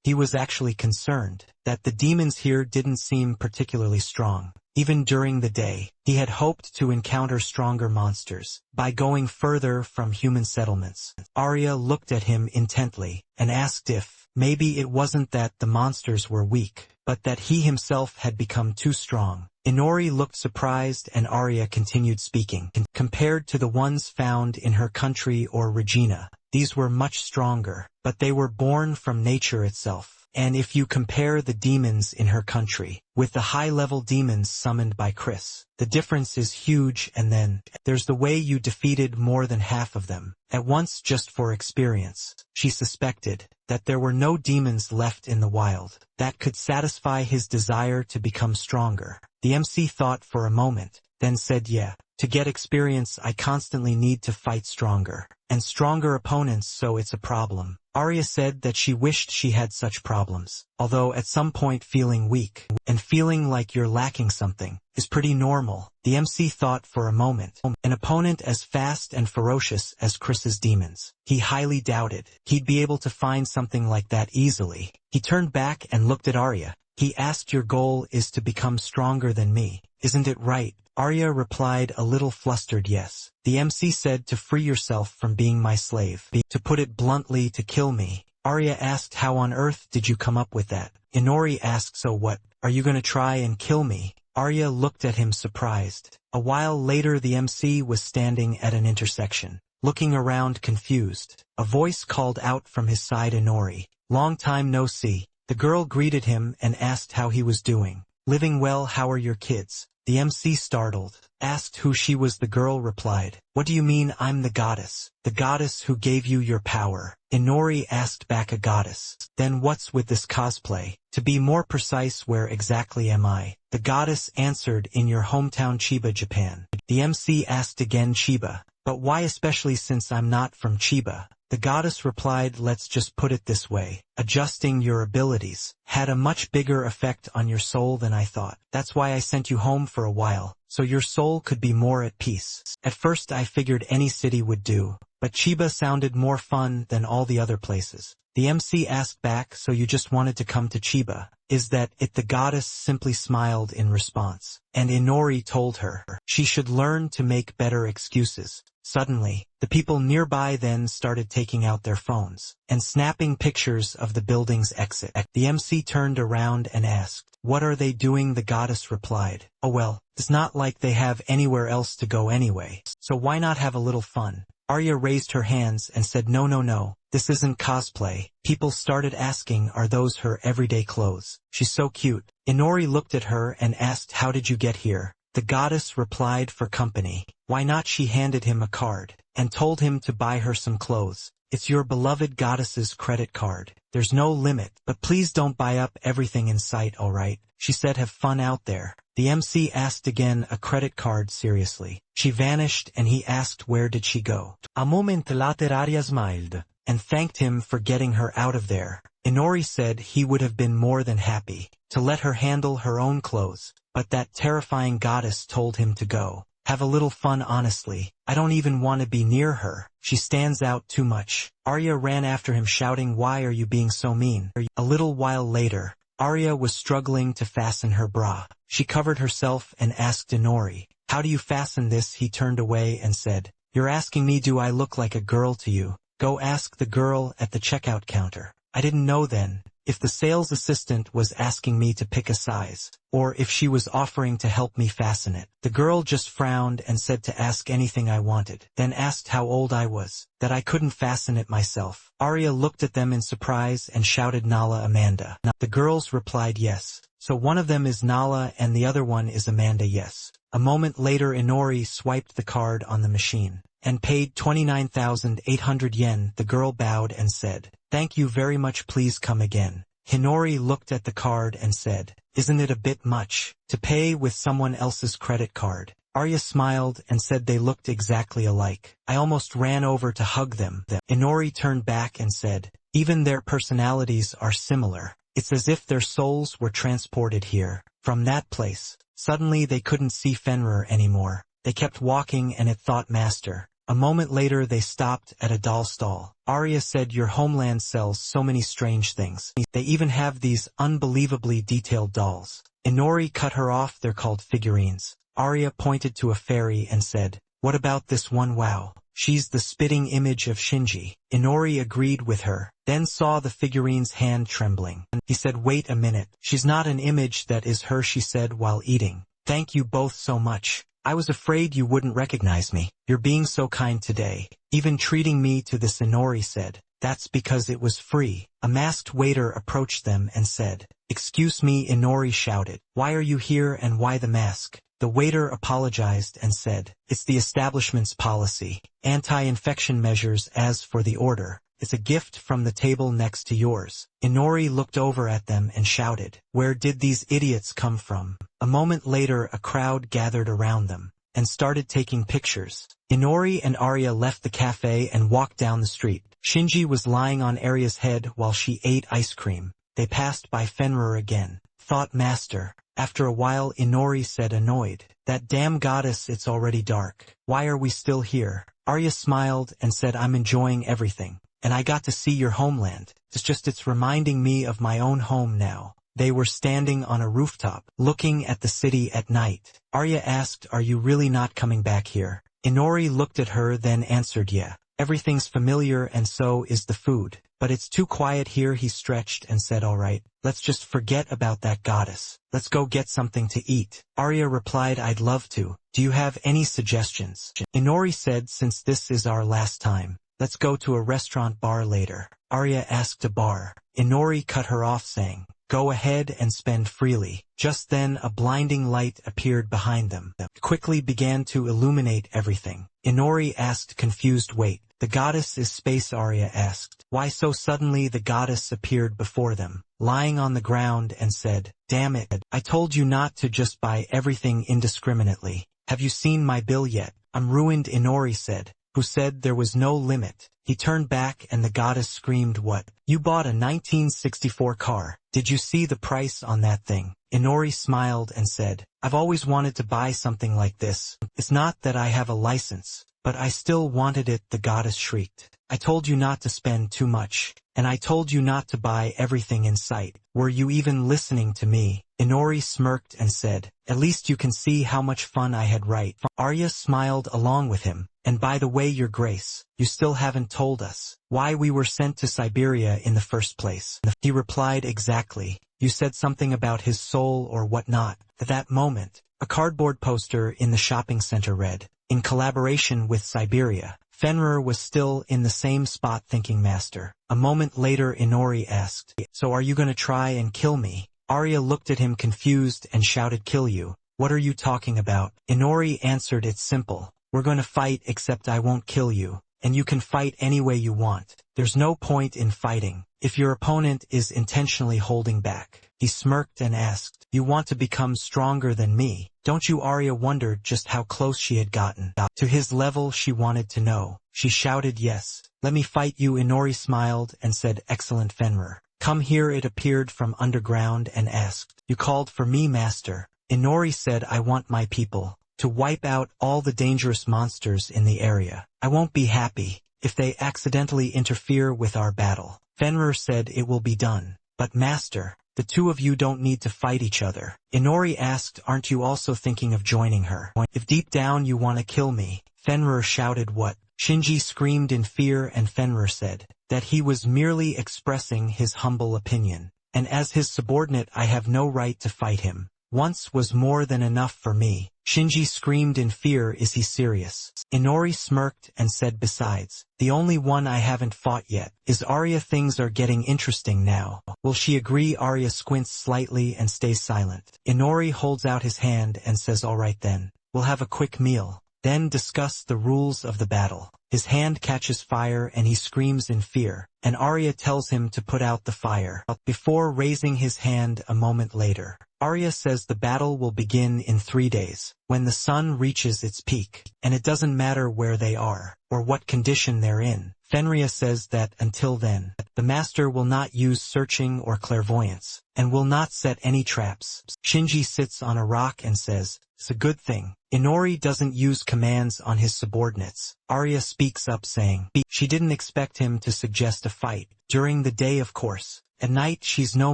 Speaker 1: He was actually concerned that the demons here didn't seem particularly strong. Even during the day, he had hoped to encounter stronger monsters by going further from human settlements. Arya looked at him intently and asked if maybe it wasn't that the monsters were weak, but that he himself had become too strong. Inori looked surprised and Arya continued speaking. Compared to the ones found in her country or Regina, these were much stronger, but they were born from nature itself. And if you compare the demons in her country with the high-level demons summoned by Chris, the difference is huge. And then there's the way you defeated more than half of them at once just for experience. She suspected that there were no demons left in the wild that could satisfy his desire to become stronger. The MC thought for a moment, then said, "Yeah, to get experience I constantly need to fight stronger and stronger opponents, so it's a problem." Arya said that she wished she had such problems, although at some point feeling weak and feeling like you're lacking something is pretty normal. The MC thought for a moment. An opponent as fast and ferocious as Chris's demons. He highly doubted he'd be able to find something like that easily. He turned back and looked at Arya. He asked, your goal is to become stronger than me, isn't it right? Arya replied a little flustered yes. The MC said to free yourself from being my slave. To put it bluntly, to kill me. Arya asked, how on earth did you come up with that? Inori asked, so what, are you gonna try and kill me? Arya looked at him surprised. A while later the MC was standing at an intersection, looking around confused. A voice called out from his side, Inori. Long time no see. The girl greeted him and asked how he was doing. Living well, how are your kids? The MC, startled, asked who she was. The girl replied, what do you mean I'm the goddess? The goddess who gave you your power. Inori asked back, a goddess? Then what's with this cosplay? To be more precise, where exactly am I? The goddess answered, in your hometown Chiba, Japan. The MC asked again, Chiba? But why especially since I'm not from Chiba? The goddess replied, let's just put it this way. Adjusting your abilities had a much bigger effect on your soul than I thought. That's why I sent you home for a while, so your soul could be more at peace. At first I figured any city would do, but Chiba sounded more fun than all the other places. The MC asked back, so you just wanted to come to Chiba? Is that it? The goddess simply smiled in response, and Inori told her she should learn to make better excuses. Suddenly, the people nearby then started taking out their phones and snapping pictures of the building's exit. The MC turned around and asked, what are they doing? The goddess replied, oh well, it's not like they have anywhere else to go anyway, so why not have a little fun? Arya raised her hands and said, no, this isn't cosplay. People started asking, are those her everyday clothes? She's so cute. Inori looked at her and asked, how did you get here? The goddess replied, for company. Why not? She handed him a card and told him to buy her some clothes. It's your beloved goddess's credit card. There's no limit, but please don't buy up everything in sight, alright? She said, have fun out there. The MC asked again, a credit card, seriously? She vanished and he asked, where did she go? A moment later Arya smiled and thanked him for getting her out of there. Inori said he would have been more than happy to let her handle her own clothes, but that terrifying goddess told him to go. Have a little fun, honestly. I don't even want to be near her. She stands out too much. Arya ran after him shouting, why are you being so mean? A little while later, Arya was struggling to fasten her bra. She covered herself and asked Inori, how do you fasten this? He turned away and said, you're asking me, do I look like a girl to you? Go ask the girl at the checkout counter. I didn't know then if the sales assistant was asking me to pick a size, or if she was offering to help me fasten it. The girl just frowned and said to ask anything I wanted, then asked how old I was, that I couldn't fasten it myself. Arya looked at them in surprise and shouted, Nala, Amanda. The girls replied yes. So one of them is Nala and the other one is Amanda, yes. A moment later Inori swiped the card on the machine and paid 29,800 yen. The girl bowed and said, thank you very much, please come again. Hinori looked at the card and said, isn't it a bit much to pay with someone else's credit card? Arya smiled and said they looked exactly alike. I almost ran over to hug them. Inori turned back and said, even their personalities are similar. It's as if their souls were transported here from that place. Suddenly they couldn't see Fenrir anymore. They kept walking and it thought, master. A moment later they stopped at a doll stall. Arya said, your homeland sells so many strange things. They even have these unbelievably detailed dolls. Inori cut her off, they're called figurines. Arya pointed to a fairy and said, what about this one? Wow, she's the spitting image of Shinji. Inori agreed with her, then saw the figurine's hand trembling. He said, wait a minute, she's not an image that is her, she said while eating. Thank you both so much. I was afraid you wouldn't recognize me. You're being so kind today, even treating me to this. Inori said, that's because it was free. A masked waiter approached them and said, excuse me. Inori shouted, why are you here and why the mask? The waiter apologized and said, it's the establishment's policy, anti-infection measures. As for the order, it's a gift from the table next to yours. Inori looked over at them and shouted, where did these idiots come from? A moment later a crowd gathered around them, and started taking pictures. Inori and Arya left the cafe and walked down the street. Shinji was lying on Arya's head while she ate ice cream. They passed by Fenrir again. Thought master. After a while Inori said annoyed, "That damn goddess, it's already dark. Why are we still here?" Arya smiled and said, "I'm enjoying everything. And I got to see your homeland. It's reminding me of my own home now." They were standing on a rooftop, looking at the city at night. Arya asked, "Are you really not coming back here?" Inori looked at her then answered, "Yeah. Everything's familiar and so is the food. But it's too quiet here." He stretched and said, "All right, let's just forget about that goddess. Let's go get something to eat." Arya replied, "I'd love to. Do you have any suggestions?" Inori said, "Since this is our last time, let's go to a restaurant bar later." Arya asked a bar. Inori cut her off saying, "Go ahead and spend freely." Just then a blinding light appeared behind them. It quickly began to illuminate everything. Inori asked confused, "Wait, the goddess is space?" Arya asked. "Why so suddenly?" The goddess appeared before them, lying on the ground and said, "Damn it, I told you not to just buy everything indiscriminately. Have you seen my bill yet?" "I'm ruined," Inori said. "Who said there was no limit?" He turned back and the goddess screamed, "What? You bought a 1964 car. Did you see the price on that thing?" Inori smiled and said, "I've always wanted to buy something like this. It's not that I have a license, but I still wanted it." The goddess shrieked, "I told you not to spend too much, and I told you not to buy everything in sight. Were you even listening to me?" Inori smirked and said, "At least you can see how much fun I had, right?" Arya smiled along with him. "And by the way, Your Grace, you still haven't told us why we were sent to Siberia in the first place." He replied, "Exactly. You said something about his soul or whatnot." At that moment, a cardboard poster in the shopping center read, "In collaboration with Siberia." Fenrir was still in the same spot thinking, "Master." A moment later Inori asked, "So are you going to try and kill me?" Arya looked at him confused and shouted, "Kill you? What are you talking about?" Inori answered, "It's simple. We're going to fight, except I won't kill you, and you can fight any way you want. There's no point in fighting if your opponent is intentionally holding back." He smirked and asked, "You want to become stronger than me, don't you?" Arya wondered just how close she had gotten to his level. She wanted to know. She shouted, "Yes, let me fight you." Inori smiled and said, "Excellent, Fenrir. Come here." It appeared from underground and asked, "You called for me, master?" Inori said, "I want my people to wipe out all the dangerous monsters in the area. I won't be happy if they accidentally interfere with our battle." Fenrir said, "It will be done. But master, the two of you don't need to fight each other." Inori asked, "Aren't you also thinking of joining her? If deep down you want to kill me?" Fenrir shouted, "What?" Shinji screamed in fear and Fenrir said that he was merely expressing his humble opinion, and as his subordinate I have no right to fight him. Once was more than enough for me. Shinji screamed in fear, "Is he serious?" Inori smirked and said, "Besides, the only one I haven't fought yet is Arya." Things are getting interesting now. Will she agree? Arya squints slightly and stays silent. Inori holds out his hand and says, "All right then, we'll have a quick meal, then discuss the rules of the battle." His hand catches fire and he screams in fear, and Arya tells him to put out the fire before raising his hand. A moment later, Arya says the battle will begin in 3 days, when the sun reaches its peak, and it doesn't matter where they are, or what condition they're in. Fenrir says that until then, the master will not use searching or clairvoyance, and will not set any traps. Shinji sits on a rock and says, "It's a good thing." Inori doesn't use commands on his subordinates. Arya speaks up saying she didn't expect him to suggest a fight during the day, of course. At night she's no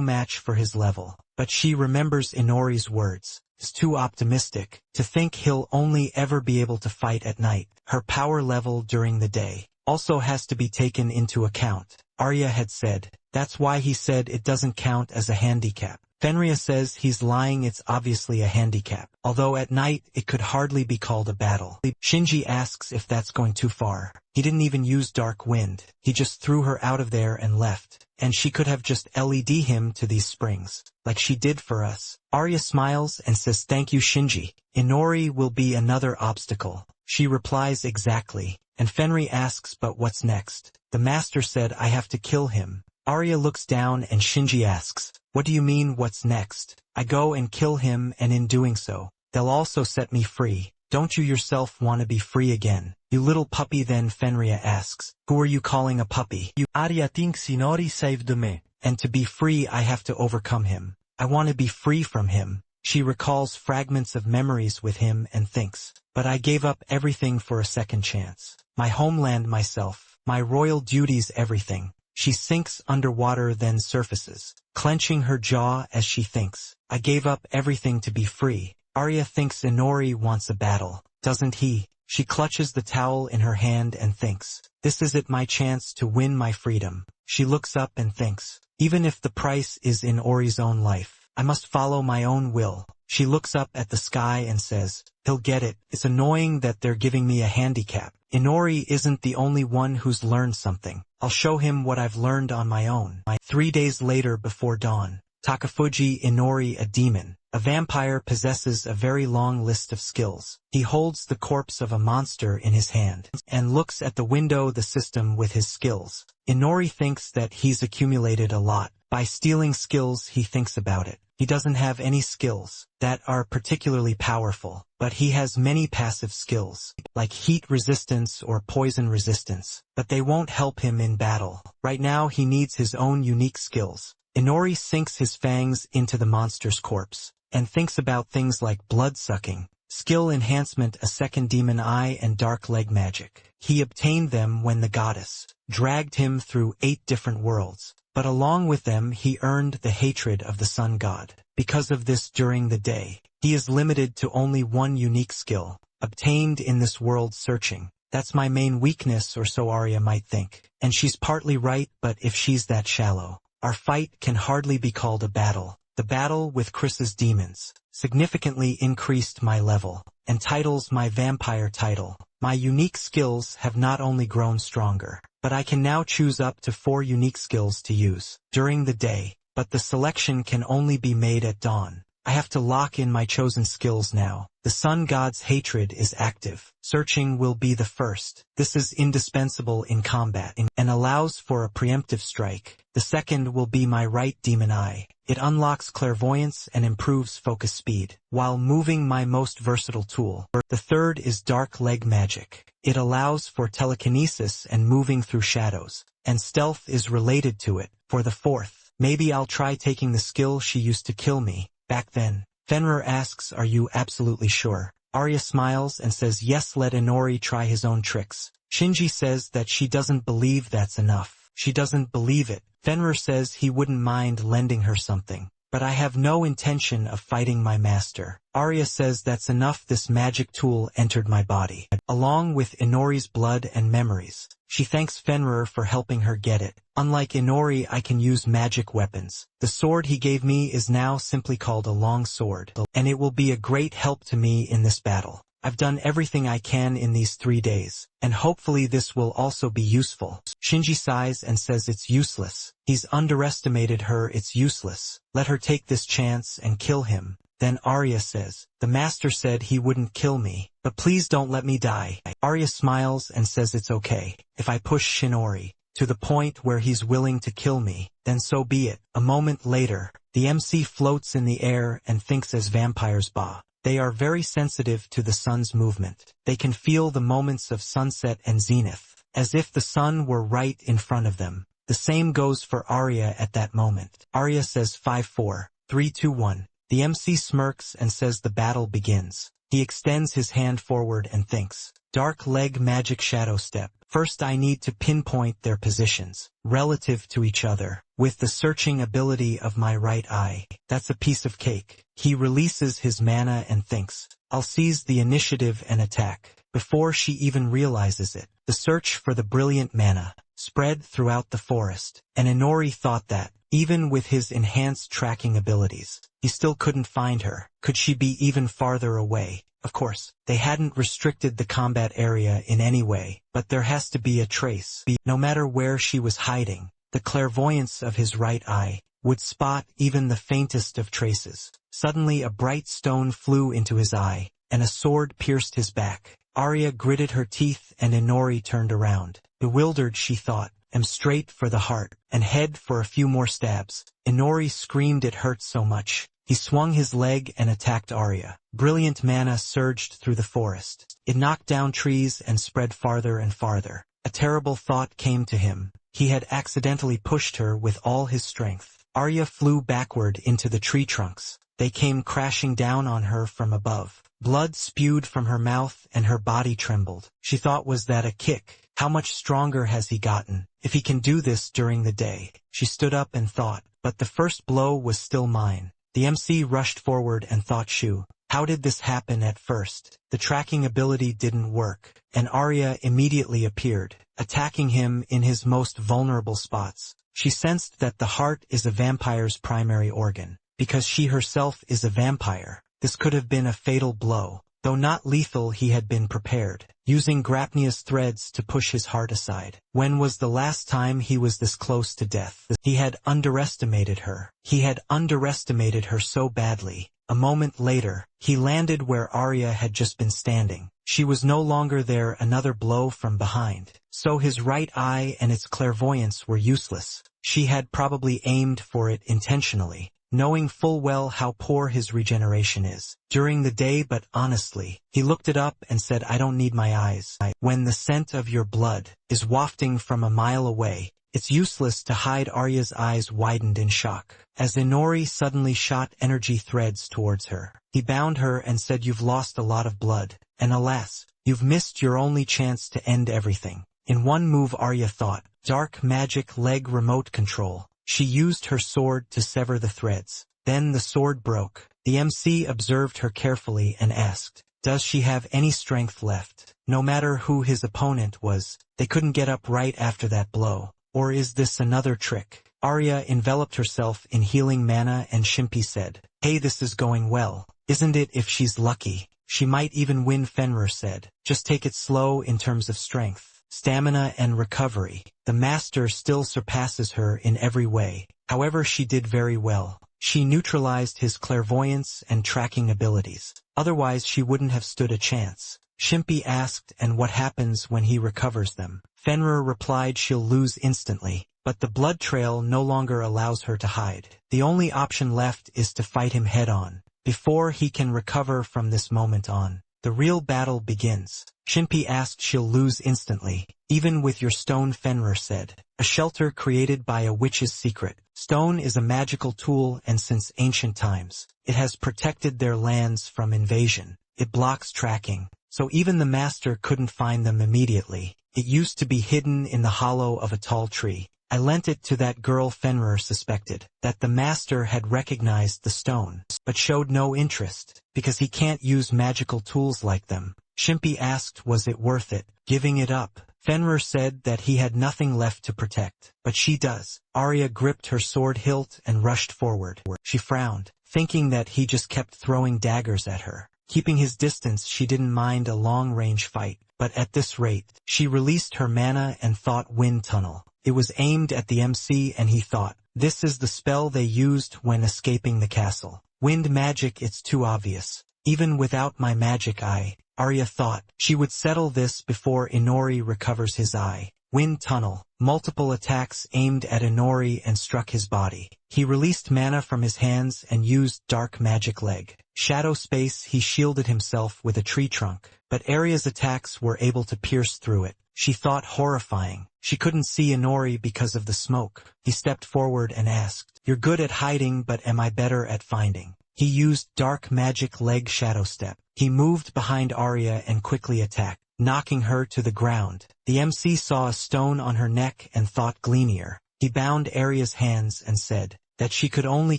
Speaker 1: match for his level, but she remembers Inori's words. It's too optimistic to think he'll only ever be able to fight at night. Her power level during the day also has to be taken into account. Arya had said, that's why he said it doesn't count as a handicap. Fenrir says he's lying, it's obviously a handicap, although at night it could hardly be called a battle. Shinji asks if that's going too far. He didn't even use dark wind, he just threw her out of there and left, and she could have just LED him to these springs, like she did for us. Arya smiles and says thank you Shinji. Inori will be another obstacle. She replies exactly, and Fenrir asks but what's next? The master said I have to kill him. Arya looks down and Shinji asks, what do you mean what's next? I go and kill him and in doing so, they'll also set me free. Don't you yourself want to be free again? You little puppy. Then Fenrir asks, who are you calling a puppy?
Speaker 2: Arya thinks Inori saved me.
Speaker 1: And to be free I have to overcome him. I want to be free from him. She recalls fragments of memories with him and thinks, but I gave up everything for a second chance. My homeland, myself, my royal duties, everything. She sinks underwater, then surfaces, clenching her jaw as she thinks, I gave up everything to be free. Arya thinks Inori wants a battle, doesn't he? She clutches the towel in her hand and thinks, this is it, my chance to win my freedom. She looks up and thinks, even if the price is Inori's own life, I must follow my own will. She looks up at the sky and says, he'll get it. It's annoying that they're giving me a handicap. Inori isn't the only one who's learned something. I'll show him what I've learned on my own. 3 days later, before dawn, Takafuji Inori, a demon, a vampire, possesses a very long list of skills. He holds the corpse of a monster in his hand and looks at the window the system with his skills. Inori thinks that he's accumulated a lot. By stealing skills, he thinks about it. He doesn't have any skills that are particularly powerful, but he has many passive skills, like heat resistance or poison resistance, but they won't help him in battle. Right now he needs his own unique skills. Inori sinks his fangs into the monster's corpse, and thinks about things like blood-sucking, skill enhancement, a second demon eye, and dark leg magic. He obtained them when the goddess dragged him through 8 different worlds. But along with them he earned the hatred of the sun god. Because of this, during the day, he is limited to only one unique skill, obtained in this world searching. That's my main weakness, or so Arya might think. And she's partly right, but if she's that shallow, our fight can hardly be called a battle. The battle with Chris's demons significantly increased my level, and titles my vampire title. My unique skills have not only grown stronger, but I can now choose up to 4 unique skills to use during the day, but the selection can only be made at dawn. I have to lock in my chosen skills now. The sun god's hatred is active. Searching will be the first. This is indispensable in combat and allows for a preemptive strike. The second will be my right demon eye. It unlocks clairvoyance and improves focus speed, while moving, my most versatile tool. The third is dark leg magic. It allows for telekinesis and moving through shadows, and stealth is related to it. For the fourth, maybe I'll try taking the skill she used to kill me back then. Fenrir asks, are you absolutely sure? Arya smiles and says yes, let Inori try his own tricks. Shinji says that she doesn't believe that's enough. She doesn't believe it. Fenrir says he wouldn't mind lending her something, but I have no intention of fighting my master. Arya says that's enough, this magic tool entered my body, along with Inori's blood and memories. She thanks Fenrir for helping her get it. Unlike Inori, I can use magic weapons. The sword he gave me is now simply called a long sword, and it will be a great help to me in this battle. I've done everything I can in these 3 days, and hopefully this will also be useful. Shinji sighs and says it's useless. He's underestimated her, it's useless. Let her take this chance and kill him. Then Arya says, the master said he wouldn't kill me, but please don't let me die. Arya smiles and says it's okay. If I push Shinori to the point where he's willing to kill me, then so be it. A moment later, the MC floats in the air and thinks as vampires bah. They are very sensitive to the sun's movement. They can feel the moments of sunset and zenith, as if the sun were right in front of them. The same goes for Arya at that moment. Arya says 5, 4, 3, 2, 1. The MC smirks and says the battle begins. He extends his hand forward and thinks, dark leg magic shadow step. First I need to pinpoint their positions, relative to each other, with the searching ability of my right eye. That's a piece of cake. He releases his mana and thinks, I'll seize the initiative and attack. Before she even realizes it, the search for the brilliant mana spread throughout the forest, and Inori thought that, even with his enhanced tracking abilities, he still couldn't find her. Could she be even farther away? Of course, they hadn't restricted the combat area in any way, but there has to be a trace. No matter where she was hiding, the clairvoyance of his right eye would spot even the faintest of traces. Suddenly a bright stone flew into his eye, and a sword pierced his back. Arya gritted her teeth and Inori turned around. Bewildered, she thought, am straight for the heart, and head for a few more stabs. Inori screamed it hurt so much. He swung his leg and attacked Arya. Brilliant mana surged through the forest. It knocked down trees and spread farther and farther. A terrible thought came to him. He had accidentally pushed her with all his strength. Arya flew backward into the tree trunks. They came crashing down on her from above. Blood spewed from her mouth and her body trembled. She thought, was that a kick? How much stronger has he gotten? If he can do this during the day. She stood up and thought, but the first blow was still mine. The MC rushed forward and thought, shoo. How did this happen at first? The tracking ability didn't work, and Arya immediately appeared, attacking him in his most vulnerable spots. She sensed that the heart is a vampire's primary organ. Because she herself is a vampire, this could have been a fatal blow. Though not lethal, he had been prepared, using Grapnia's threads to push his heart aside. When was the last time he was this close to death? He had underestimated her. He had underestimated her so badly. A moment later, he landed where Arya had just been standing. She was no longer there. Another blow from behind. So his right eye and its clairvoyance were useless. She had probably aimed for it intentionally, knowing full well how poor his regeneration is during the day, but honestly, he looked it up and said, I don't need my eyes. When the scent of your blood is wafting from a mile away, it's useless to hide. Arya's eyes widened in shock as Inori suddenly shot energy threads towards her. He bound her and said, you've lost a lot of blood, and alas, you've missed your only chance to end everything. In one move, Arya thought, dark magic leg remote control. She used her sword to sever the threads. Then the sword broke. The MC observed her carefully and asked, does she have any strength left? No matter who his opponent was, they couldn't get up right after that blow. Or is this another trick? Arya enveloped herself in healing mana and Shimpi said, hey, this is going well. Isn't it? If she's lucky, she might even win. Fenrir said, just take it slow in terms of strength, stamina and recovery. The master still surpasses her in every way. However, she did very well. She neutralized his clairvoyance and tracking abilities. Otherwise she wouldn't have stood a chance. Shimpi asked, and what happens when he recovers them? Fenrir replied, she'll lose instantly, but the blood trail no longer allows her to hide. The only option left is to fight him head-on. Before he can recover from this moment on, the real battle begins. Shimpi asked, she'll lose instantly, even with your stone? Fenrir said, a shelter created by a witch's secret. Stone is a magical tool, and since ancient times, it has protected their lands from invasion. It blocks tracking, so even the master couldn't find them immediately. It used to be hidden in the hollow of a tall tree. I lent it to that girl. Fenrir suspected that the master had recognized the stone, but showed no interest, because he can't use magical tools like them. Shimpi asked, was it worth it, giving it up? Fenrir said that he had nothing left to protect, but she does. Arya gripped her sword hilt and rushed forward. She frowned, thinking that he just kept throwing daggers at her. Keeping his distance, she didn't mind a long-range fight, but at this rate, she released her mana and thought wind tunnel. It was aimed at the MC, and he thought, this is the spell they used when escaping the castle. Wind magic, it's too obvious. Even without my magic eye, Arya thought, she would settle this before Inori recovers his eye. Wind tunnel. Multiple attacks aimed at Inori and struck his body. He released mana from his hands and used dark magic leg. Shadow space. He shielded himself with a tree trunk, but Arya's attacks were able to pierce through it. She thought, horrifying. She couldn't see Inori because of the smoke. He stepped forward and asked, you're good at hiding, but am I better at finding? He used dark magic leg shadow step. He moved behind Arya and quickly attacked, knocking her to the ground. The MC saw a stone on her neck and thought, Gleanier. He bound Arya's hands and said that she could only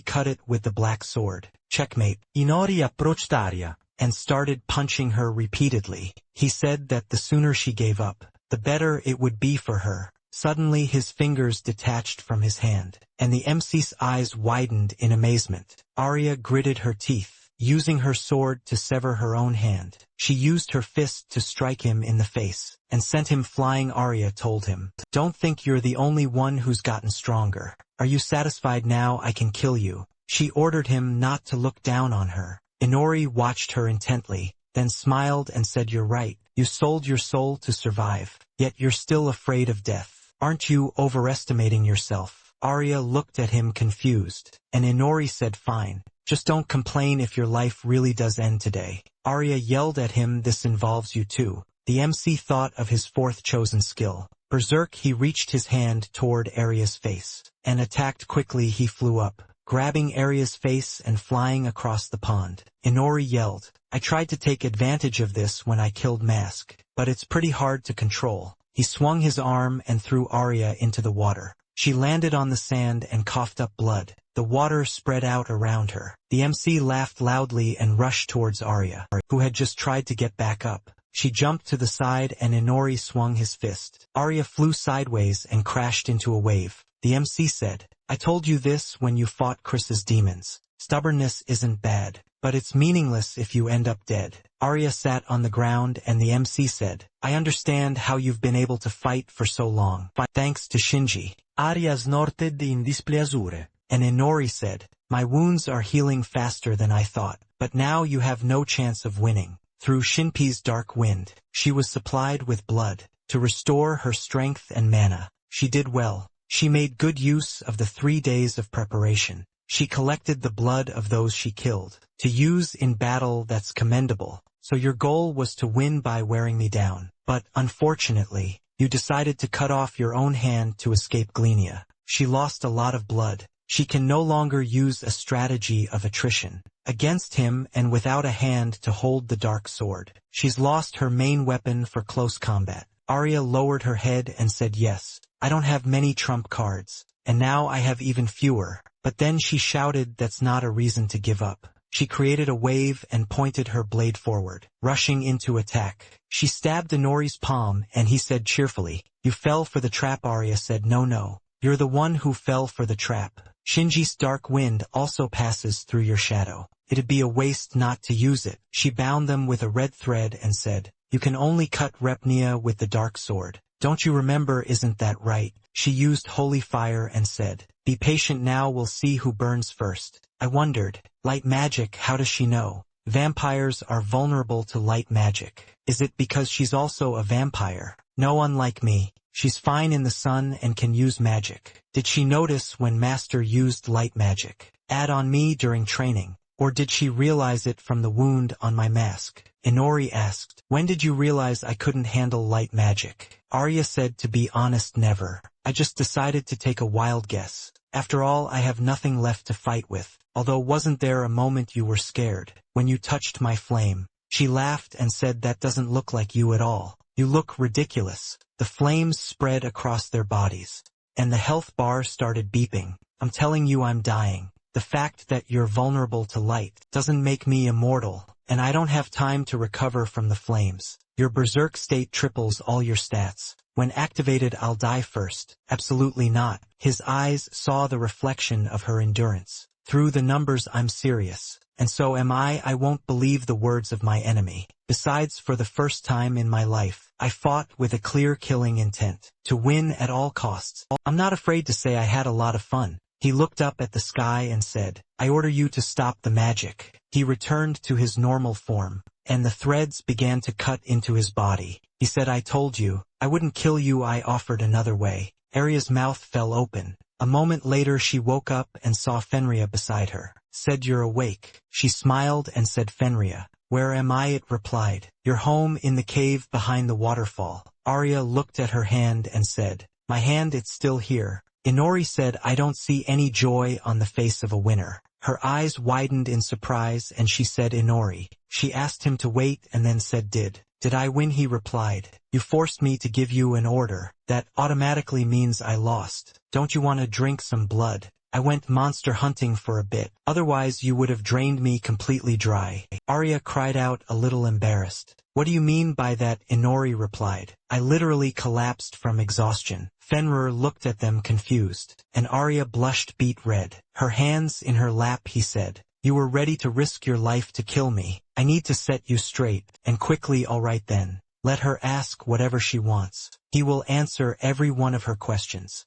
Speaker 1: cut it with the black sword. Checkmate. Inori approached Arya and started punching her repeatedly. He said that the sooner she gave up, the better it would be for her. Suddenly his fingers detached from his hand, and the MC's eyes widened in amazement. Arya gritted her teeth, using her sword to sever her own hand. She used her fist to strike him in the face, and sent him flying. Arya told him, don't think you're the only one who's gotten stronger. Are you satisfied now? I can kill you. She ordered him not to look down on her. Inori watched her intently, then smiled and said, you're right. You sold your soul to survive, yet you're still afraid of death. Aren't you overestimating yourself? Arya looked at him confused, and Inori said, fine. Just don't complain if your life really does end today. Arya yelled at him, this involves you too. The MC thought of his fourth chosen skill. Berserk, he reached his hand toward Arya's face and attacked quickly. He flew up, grabbing Arya's face and flying across the pond. Inori yelled, I tried to take advantage of this when I killed Mask, but it's pretty hard to control. He swung his arm and threw Arya into the water. She landed on the sand and coughed up blood. The water spread out around her. The MC laughed loudly and rushed towards Arya, who had just tried to get back up. She jumped to the side and Inori swung his fist. Arya flew sideways and crashed into a wave. The MC said, I told you this when you fought Chris's demons. Stubbornness isn't bad, but it's meaningless if you end up dead. Arya sat on the ground and the MC said, I understand how you've been able to fight for so long. Thanks to Shinji.
Speaker 2: Arya snorted in displeasure.
Speaker 1: And Inori said, my wounds are healing faster than I thought, but now you have no chance of winning. Through Shinpi's dark wind, she was supplied with blood to restore her strength and mana. She did well. She made good use of the 3 days of preparation. She collected the blood of those she killed to use in battle. That's commendable. So your goal was to win by wearing me down. But, unfortunately, you decided to cut off your own hand to escape Gleania. She lost a lot of blood. She can no longer use a strategy of attrition against him, and without a hand to hold the dark sword, she's lost her main weapon for close combat. Arya lowered her head and said, yes, I don't have many trump cards, and now I have even fewer. But then she shouted, that's not a reason to give up. She created a wave and pointed her blade forward, rushing into attack. She stabbed Inori's palm and he said cheerfully, you fell for the trap. Arya said, no, you're the one who fell for the trap. Shinji's dark wind also passes through your shadow. It'd be a waste not to use it. She bound them with a red thread and said, you can only cut Repnia with the dark sword. Don't you remember, isn't that right? She used holy fire and said, be patient now, we'll see who burns first. I wondered, light magic, how does she know? Vampires are vulnerable to light magic. Is it because she's also a vampire? No, unlike me. She's fine in the sun and can use magic. Did she notice when Master used light magic add on me during training? Or did she realize it from the wound on my mask? Inori asked, when did you realize I couldn't handle light magic? Arya said, to be honest, never. I just decided to take a wild guess. After all, I have nothing left to fight with. Although wasn't there a moment you were scared when you touched my flame? She laughed and said, that doesn't look like you at all. You look ridiculous. The flames spread across their bodies, and the health bar started beeping. I'm telling you, I'm dying. The fact that you're vulnerable to light doesn't make me immortal, and I don't have time to recover from the flames. Your berserk state triples all your stats. When activated, I'll die first. Absolutely not. His eyes saw the reflection of her endurance. Through the numbers, I'm serious. And so am I. I won't believe the words of my enemy. Besides, for the first time in my life, I fought with a clear killing intent, to win at all costs. I'm not afraid to say I had a lot of fun. He looked up at the sky and said, I order you to stop the magic. He returned to his normal form, and the threads began to cut into his body. He said, I told you, I wouldn't kill you. I offered another way. Arya's mouth fell open. A moment later she woke up and saw Fenrir beside her. Said, you're awake. She smiled and said, Fenrir, where am I? It replied, your home in the cave behind the waterfall. Arya looked at her hand and said, my hand, it's still here. Inori said, I don't see any joy on the face of a winner. Her eyes widened in surprise and she said, Inori. She asked him to wait and then said, Did I win? He replied, you forced me to give you an order. That automatically means I lost. Don't you want to drink some blood? I went monster hunting for a bit. Otherwise you would have drained me completely dry. Arya cried out, a little embarrassed. What do you mean by that? Inori replied, I literally collapsed from exhaustion. Fenrir looked at them confused, and Arya blushed beet red. Her hands in her lap, he said, you were ready to risk your life to kill me. I need to set you straight, and quickly. All right then. Let her ask whatever she wants. He will answer every one of her questions.